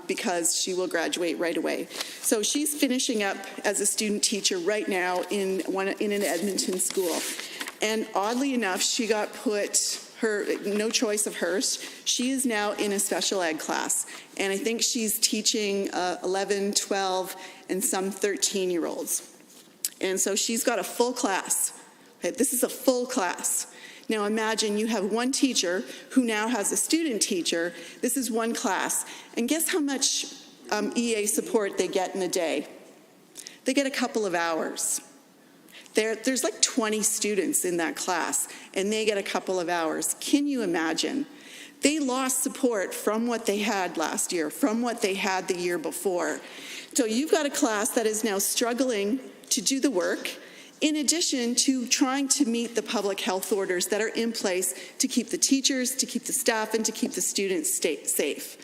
Speaker 8: Because she will graduate right away. So she's finishing up as a student teacher right now in an Edmonton school. And oddly enough, she got put, no choice of hers, she is now in a special ed class. And I think she's teaching 11, 12, and some 13-year-olds. And so she's got a full class. Okay, this is a full class. Now imagine you have one teacher who now has a student teacher. This is one class. And guess how much EA support they get in a day? They get a couple of hours. There's like 20 students in that class, and they get a couple of hours. Can you imagine? They lost support from what they had last year, from what they had the year before. So you've got a class that is now struggling to do the work, in addition to trying to meet the public health orders that are in place to keep the teachers, to keep the staff, and to keep the students safe.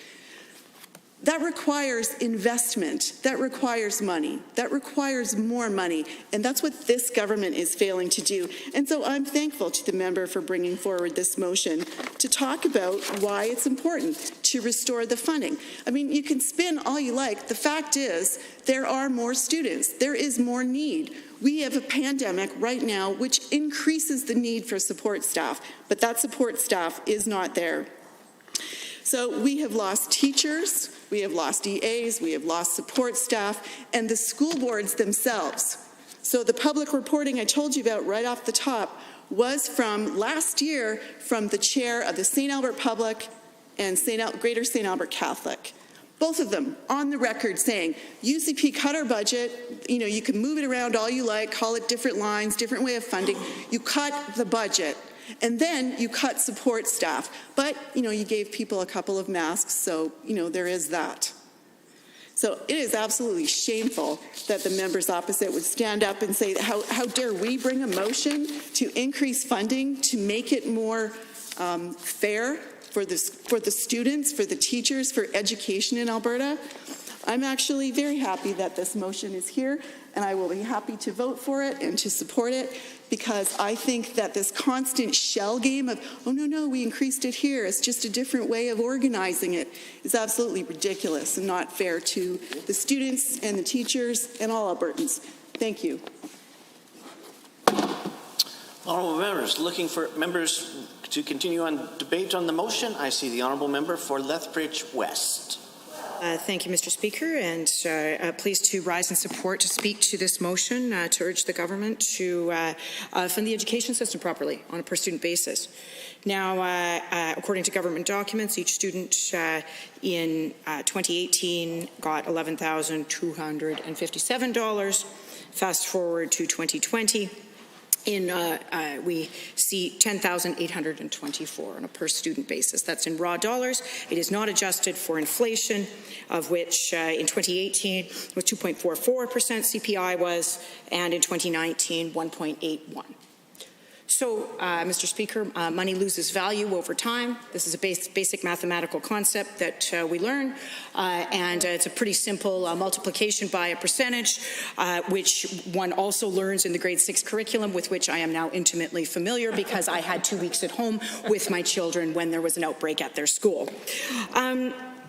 Speaker 8: That requires investment, that requires money, that requires more money, and that's what this government is failing to do. And so I'm thankful to the member for bringing forward this motion to talk about why it's important to restore the funding. I mean, you can spin all you like. The fact is, there are more students. There is more need. We have a pandemic right now which increases the need for support staff, but that support staff is not there. So we have lost teachers, we have lost EAs, we have lost support staff, and the school boards themselves. So the public reporting I told you about right off the top was from last year from the chair of the St. Albert Public and Greater St. Albert Catholic. Both of them on the record saying, UCP cut our budget, you can move it around all you like, call it different lines, different way of funding. You cut the budget, and then you cut support staff. But, you gave people a couple of masks, so, there is that. So it is absolutely shameful that the members opposite would stand up and say, how dare we bring a motion to increase funding to make it more fair for the students, for the teachers, for education in Alberta. I'm actually very happy that this motion is here, and I will be happy to vote for it and to support it, because I think that this constant shell game of, oh, no, we increased it here, it's just a different way of organizing it, is absolutely ridiculous and not fair to the students and the teachers and all Albertans. Thank you.
Speaker 21: Honourable members, looking for members to continue on debate on the motion. I see the Honourable Member for Lethbridge West.
Speaker 12: Thank you, Mr. Speaker, and pleased to rise in support to speak to this motion to urge the government to fund the education system properly on a per-student basis. Now, according to government documents, each student in 2018 got $11,257. Fast forward to 2020. We see $10,824 on a per-student basis. That's in raw dollars. It is not adjusted for inflation, of which in 2018 was 2.44% CPI was, and in 2019 1.81. So, Mr. Speaker, money loses value over time. This is a basic mathematical concept that we learn, and it's a pretty simple multiplication by a percentage, which one also learns in the grade 6 curriculum, with which I am now intimately familiar because I had 2 weeks at home with my children when there was an outbreak at their school.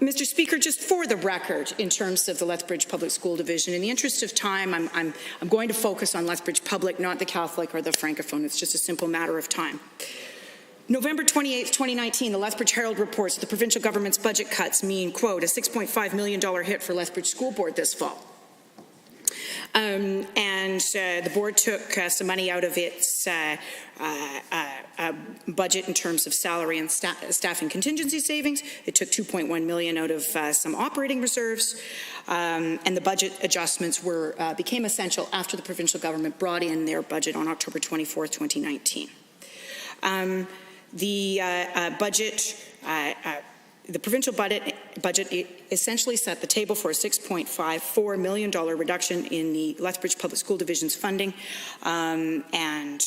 Speaker 12: Mr. Speaker, just for the record, in terms of the Lethbridge Public School Division, in the interest of time, I'm going to focus on Lethbridge Public, not the Catholic or the Francophone. It's just a simple matter of time. November 28, 2019, the Lethbridge Herald reports that the provincial government's budget cuts mean, quote, a $6.5 million hit for Lethbridge School Board this fall. The board took some money out of its budget in terms of salary and staffing contingency savings. It took $2.1 million out of some operating reserves, and the budget adjustments became essential after the provincial government brought in their budget on October 24, 2019. The provincial budget essentially set the table for a $6.54 million reduction in the Lethbridge Public School Division's funding, and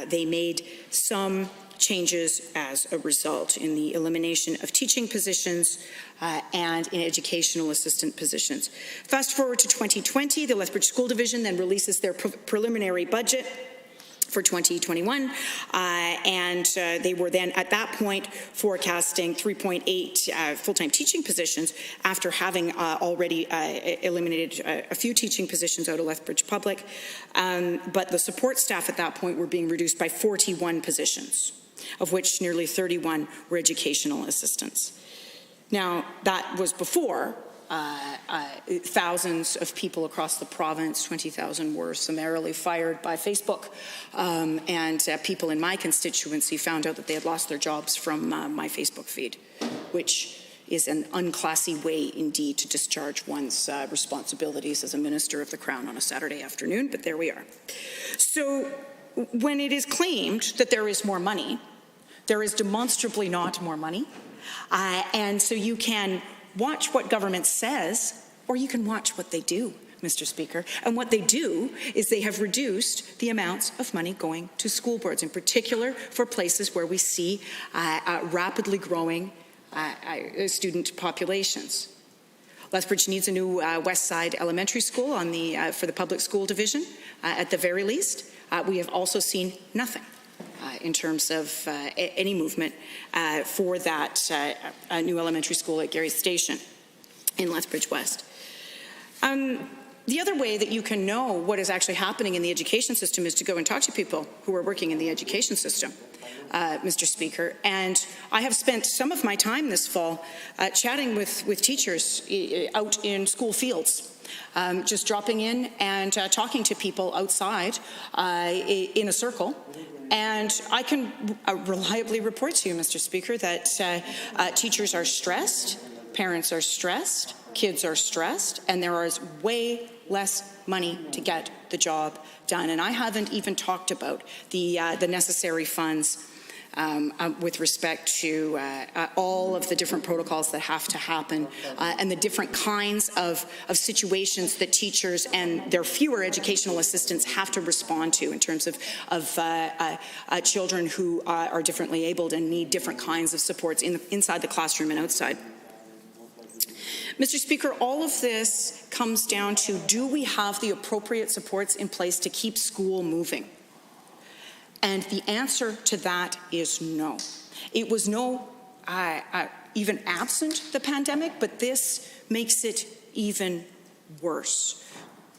Speaker 12: they made some changes as a result in the elimination of teaching positions and in educational assistant positions. Fast forward to 2020, the Lethbridge School Division then releases their preliminary budget for 2021, and they were then at that point forecasting 3.8 full-time teaching positions after having already eliminated a few teaching positions out of Lethbridge Public, but the support staff at that point were being reduced by 41 positions, of which nearly 31 were educational assistants. Now, that was before thousands of people across the province, 20,000 were summarily fired by Facebook, and people in my constituency found out that they had lost their jobs from my Facebook feed, which is an unclassy way indeed to discharge one's responsibilities as a minister of the Crown on a Saturday afternoon, but there we are. So when it is claimed that there is more money, there is demonstrably not more money, and so you can watch what government says, or you can watch what they do, Mr. Speaker. And what they do is they have reduced the amounts of money going to school boards, in particular for places where we see rapidly growing student populations. Lethbridge needs a new West Side Elementary School for the public school division, at the very least. We have also seen nothing in terms of any movement for that new elementary school at Gary Station in Lethbridge West. The other way that you can know what is actually happening in the education system is to go and talk to people who are working in the education system, Mr. Speaker. And I have spent some of my time this fall chatting with teachers out in school fields, just dropping in and talking to people outside in a circle. And I can reliably report to you, Mr. Speaker, that teachers are stressed, parents are stressed, kids are stressed, and there is way less money to get the job done. And I haven't even talked about the necessary funds with respect to all of the different protocols that have to happen and the different kinds of situations that teachers and their fewer educational assistants have to respond to in terms of children who are differently abled and need different kinds of supports inside the classroom and outside. Mr. Speaker, all of this comes down to, do we have the appropriate supports in place to keep school moving? And the answer to that is no. It was no even absent the pandemic, but this makes it even worse.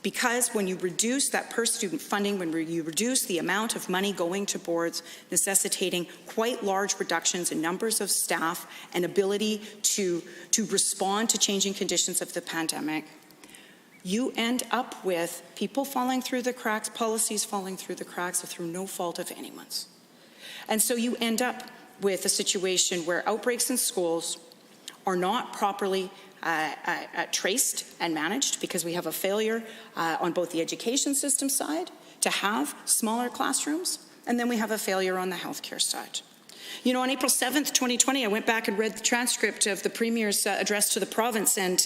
Speaker 12: Because when you reduce that per student funding, when you reduce the amount of money going to boards, necessitating quite large reductions in numbers of staff and ability to respond to changing conditions of the pandemic, you end up with people falling through the cracks, policies falling through the cracks through no fault of anyone's. And so you end up with a situation where outbreaks in schools are not properly traced and managed because we have a failure on both the education system side to have smaller classrooms, and then we have a failure on the healthcare side. You know, on April 7th, 2020, I went back and read the transcript of the Premier's address to the province, and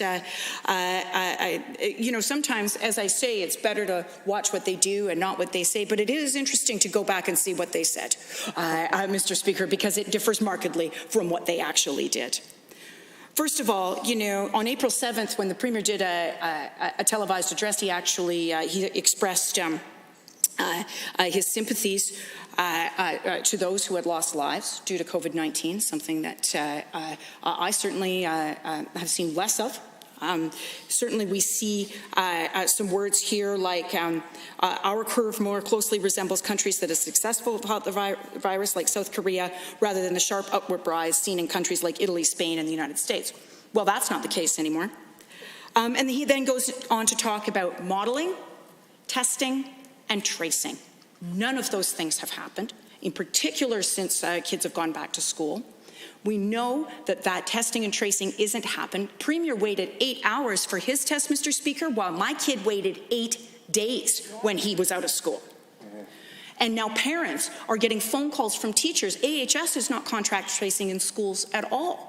Speaker 12: you know, sometimes, as I say, it's better to watch what they do and not what they say, but it is interesting to go back and see what they said, Mr. Speaker, because it differs markedly from what they actually did. First of all, you know, on April 7th, when the Premier did a televised address, he actually he expressed his sympathies to those who had lost lives due to COVID-19, something that I certainly have seen less of. Certainly we see some words here like our curve more closely resembles countries that are successful about the virus, like South Korea, rather than the sharp upward rise seen in countries like Italy, Spain, and the United States. Well, that's not the case anymore. And he then goes on to talk about modeling, testing, and tracing. None of those things have happened, in particular since kids have gone back to school. We know that testing and tracing isn't happened. Premier waited 8 hours for his test, Mr. Speaker, while my kid waited 8 days when he was out of school. And now parents are getting phone calls from teachers. AHS is not contact tracing in schools at all.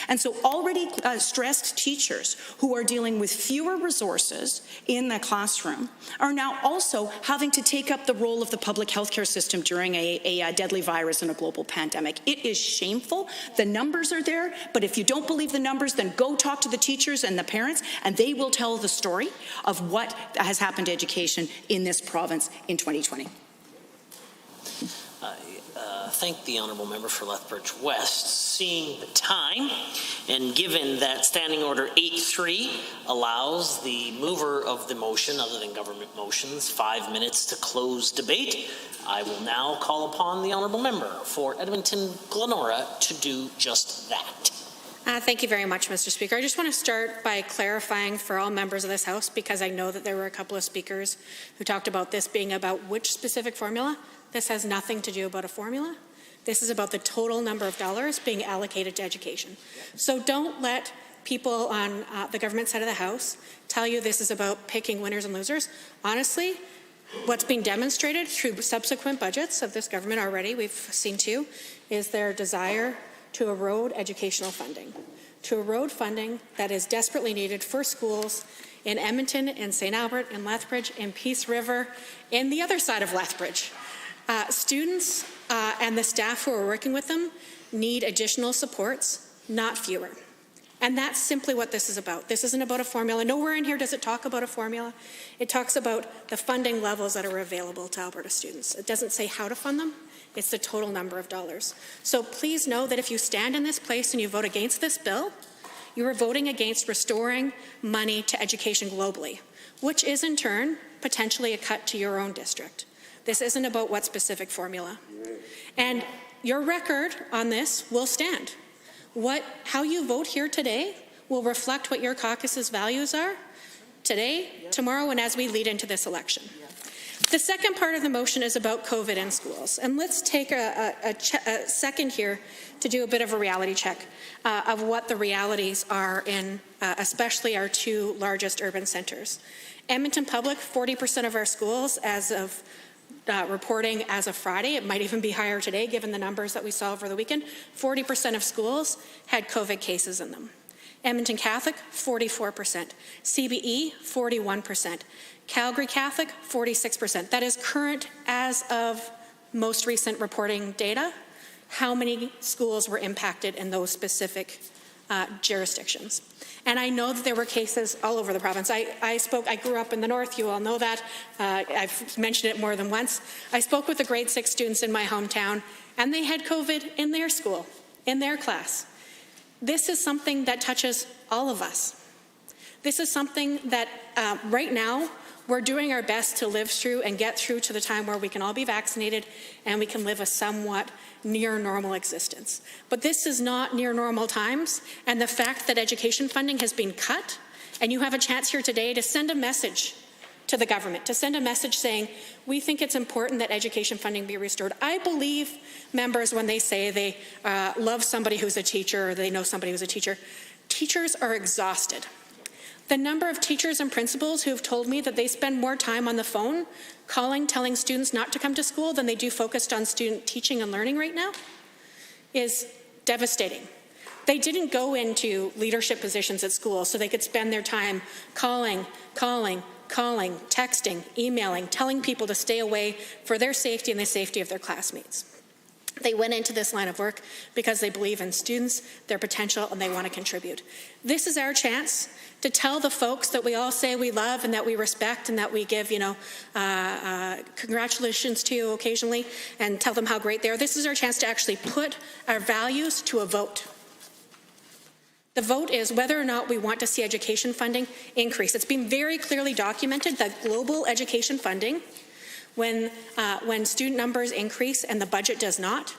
Speaker 12: And so already stressed teachers who are dealing with fewer resources in the classroom are now also having to take up the role of the public healthcare system during a deadly virus and a global pandemic. It is shameful. The numbers are there, but if you don't believe the numbers, then go talk to the teachers and the parents, and they will tell the story of what has happened to education in this province in 2020.
Speaker 1: Thank the honourable member for Lethbridge West. Seeing the time, and given that Standing Order 8.3 allows the mover of the motion, other than government motions, 5 minutes to close debate, I will now call upon the honourable member for Edmonton-Glenora to do just that.
Speaker 17: Thank you very much, Mr. Speaker. I just want to start by clarifying for all members of this House, because I know that there were a couple of speakers who talked about this being about which specific formula. This has nothing to do about a formula. This is about the total number of dollars being allocated to education. So don't let people on the government side of the House tell you this is about picking winners and losers. Honestly, what's being demonstrated through subsequent budgets of this government already, we've seen too, is their desire to erode educational funding, to erode funding that is desperately needed for schools in Edmonton, in St. Albert, in Lethbridge, in Peace River, in the other side of Lethbridge. Students and the staff who are working with them need additional supports, not fewer. And that's simply what this is about. This isn't about a formula. Nowhere in here does it talk about a formula. It talks about the funding levels that are available to Alberta students. It doesn't say how to fund them. It's the total number of dollars. So please know that if you stand in this place and you vote against this bill, you are voting against restoring money to education globally, which is in turn potentially a cut to your own district. This isn't about what specific formula. And your record on this will stand. How you vote here today will reflect what your caucus's values are today, tomorrow, and as we lead into this election. The second part of the motion is about COVID in schools. And let's take a second here to do a bit of a reality check of what the realities are in especially our two largest urban centres. Edmonton Public, 40% of our schools as of reporting as of Friday, it might even be higher today given the numbers that we saw over the weekend, 40% of schools had COVID cases in them. Edmonton Catholic, 44%. CBE, 41%. Calgary Catholic, 46%. That is current as of most recent reporting data, how many schools were impacted in those specific jurisdictions. And I know that there were cases all over the province. I grew up in the north, you all know that. I've mentioned it more than once. I spoke with the grade 6 students in my hometown, and they had COVID in their school, in their class. This is something that touches all of us. This is something that right now we're doing our best to live through and get through to the time where we can all be vaccinated and we can live a somewhat near normal existence. But this is not near normal times, and the fact that education funding has been cut, and you have a chance here today to send a message to the government, to send a message saying, we think it's important that education funding be restored. I believe members when they say they love somebody who's a teacher or they know somebody who's a teacher. Teachers are exhausted. The number of teachers and principals who have told me that they spend more time on the phone calling, telling students not to come to school than they do focused on student teaching and learning right now is devastating. They didn't go into leadership positions at school so they could spend their time calling, texting, emailing, telling people to stay away for their safety and the safety of their classmates. They went into this line of work because they believe in students, their potential, and they want to contribute. This is our chance to tell the folks that we all say we love and that we respect and that we give, congratulations to occasionally and tell them how great they are. This is our chance to actually put our values to a vote. The vote is whether or not we want to see education funding increase. It's been very clearly documented that global education funding, when student numbers increase and the budget does not,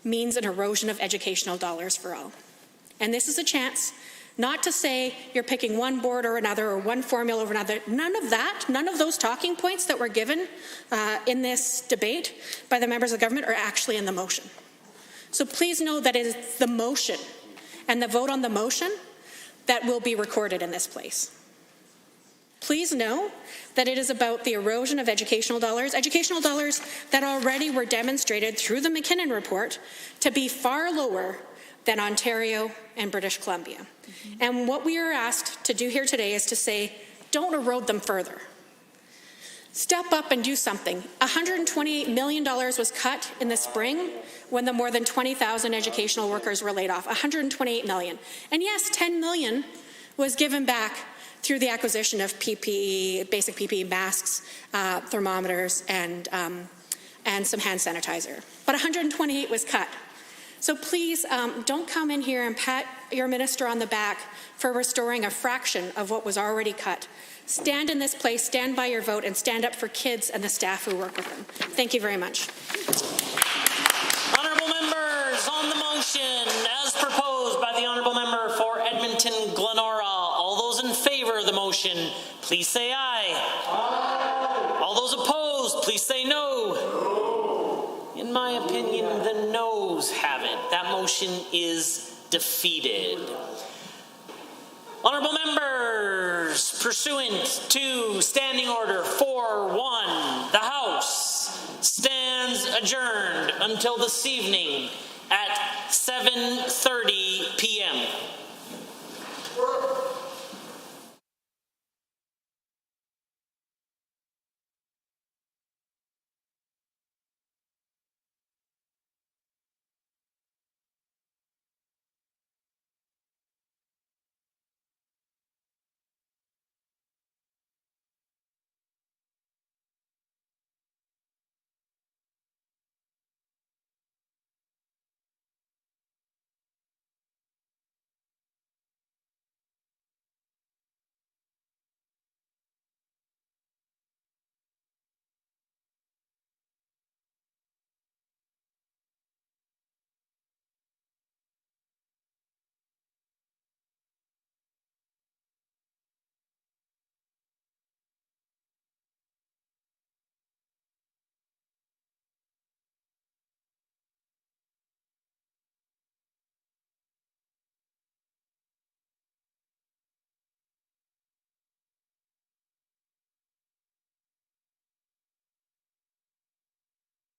Speaker 17: means an erosion of educational dollars for all. And this is a chance not to say you're picking one board or another or one formula over another. None of that, none of those talking points that were given in this debate by the members of government are actually in the motion. So please know that it is the motion and the vote on the motion that will be recorded in this place. Please know that it is about the erosion of educational dollars that already were demonstrated through the McKinnon report to be far lower than Ontario and British Columbia. Mm-hmm. And what we are asked to do here today is to say, don't erode them further. Step up and do something. $128 million was cut in the spring when the more than 20,000 educational workers were laid off. $128 million. And yes, $10 million was given back through the acquisition of PPE, basic PPE masks, thermometers, and some hand sanitizer. But 128 was cut. So please don't come in here and pat your minister on the back for restoring a fraction of what was already cut. Stand in this place, stand by your vote, and stand up for kids and the staff who work with them. Thank you very much.
Speaker 1: Honourable members, on the motion as proposed by the Honourable Member for Edmonton Glenora, all those in favour of the motion, please say aye. Aye. All those opposed, please say no. No. In my opinion, the noes have it. That motion is defeated. Honourable members, pursuant to Standing Order 4.1, the House stands adjourned until this evening at 7:30 p.m.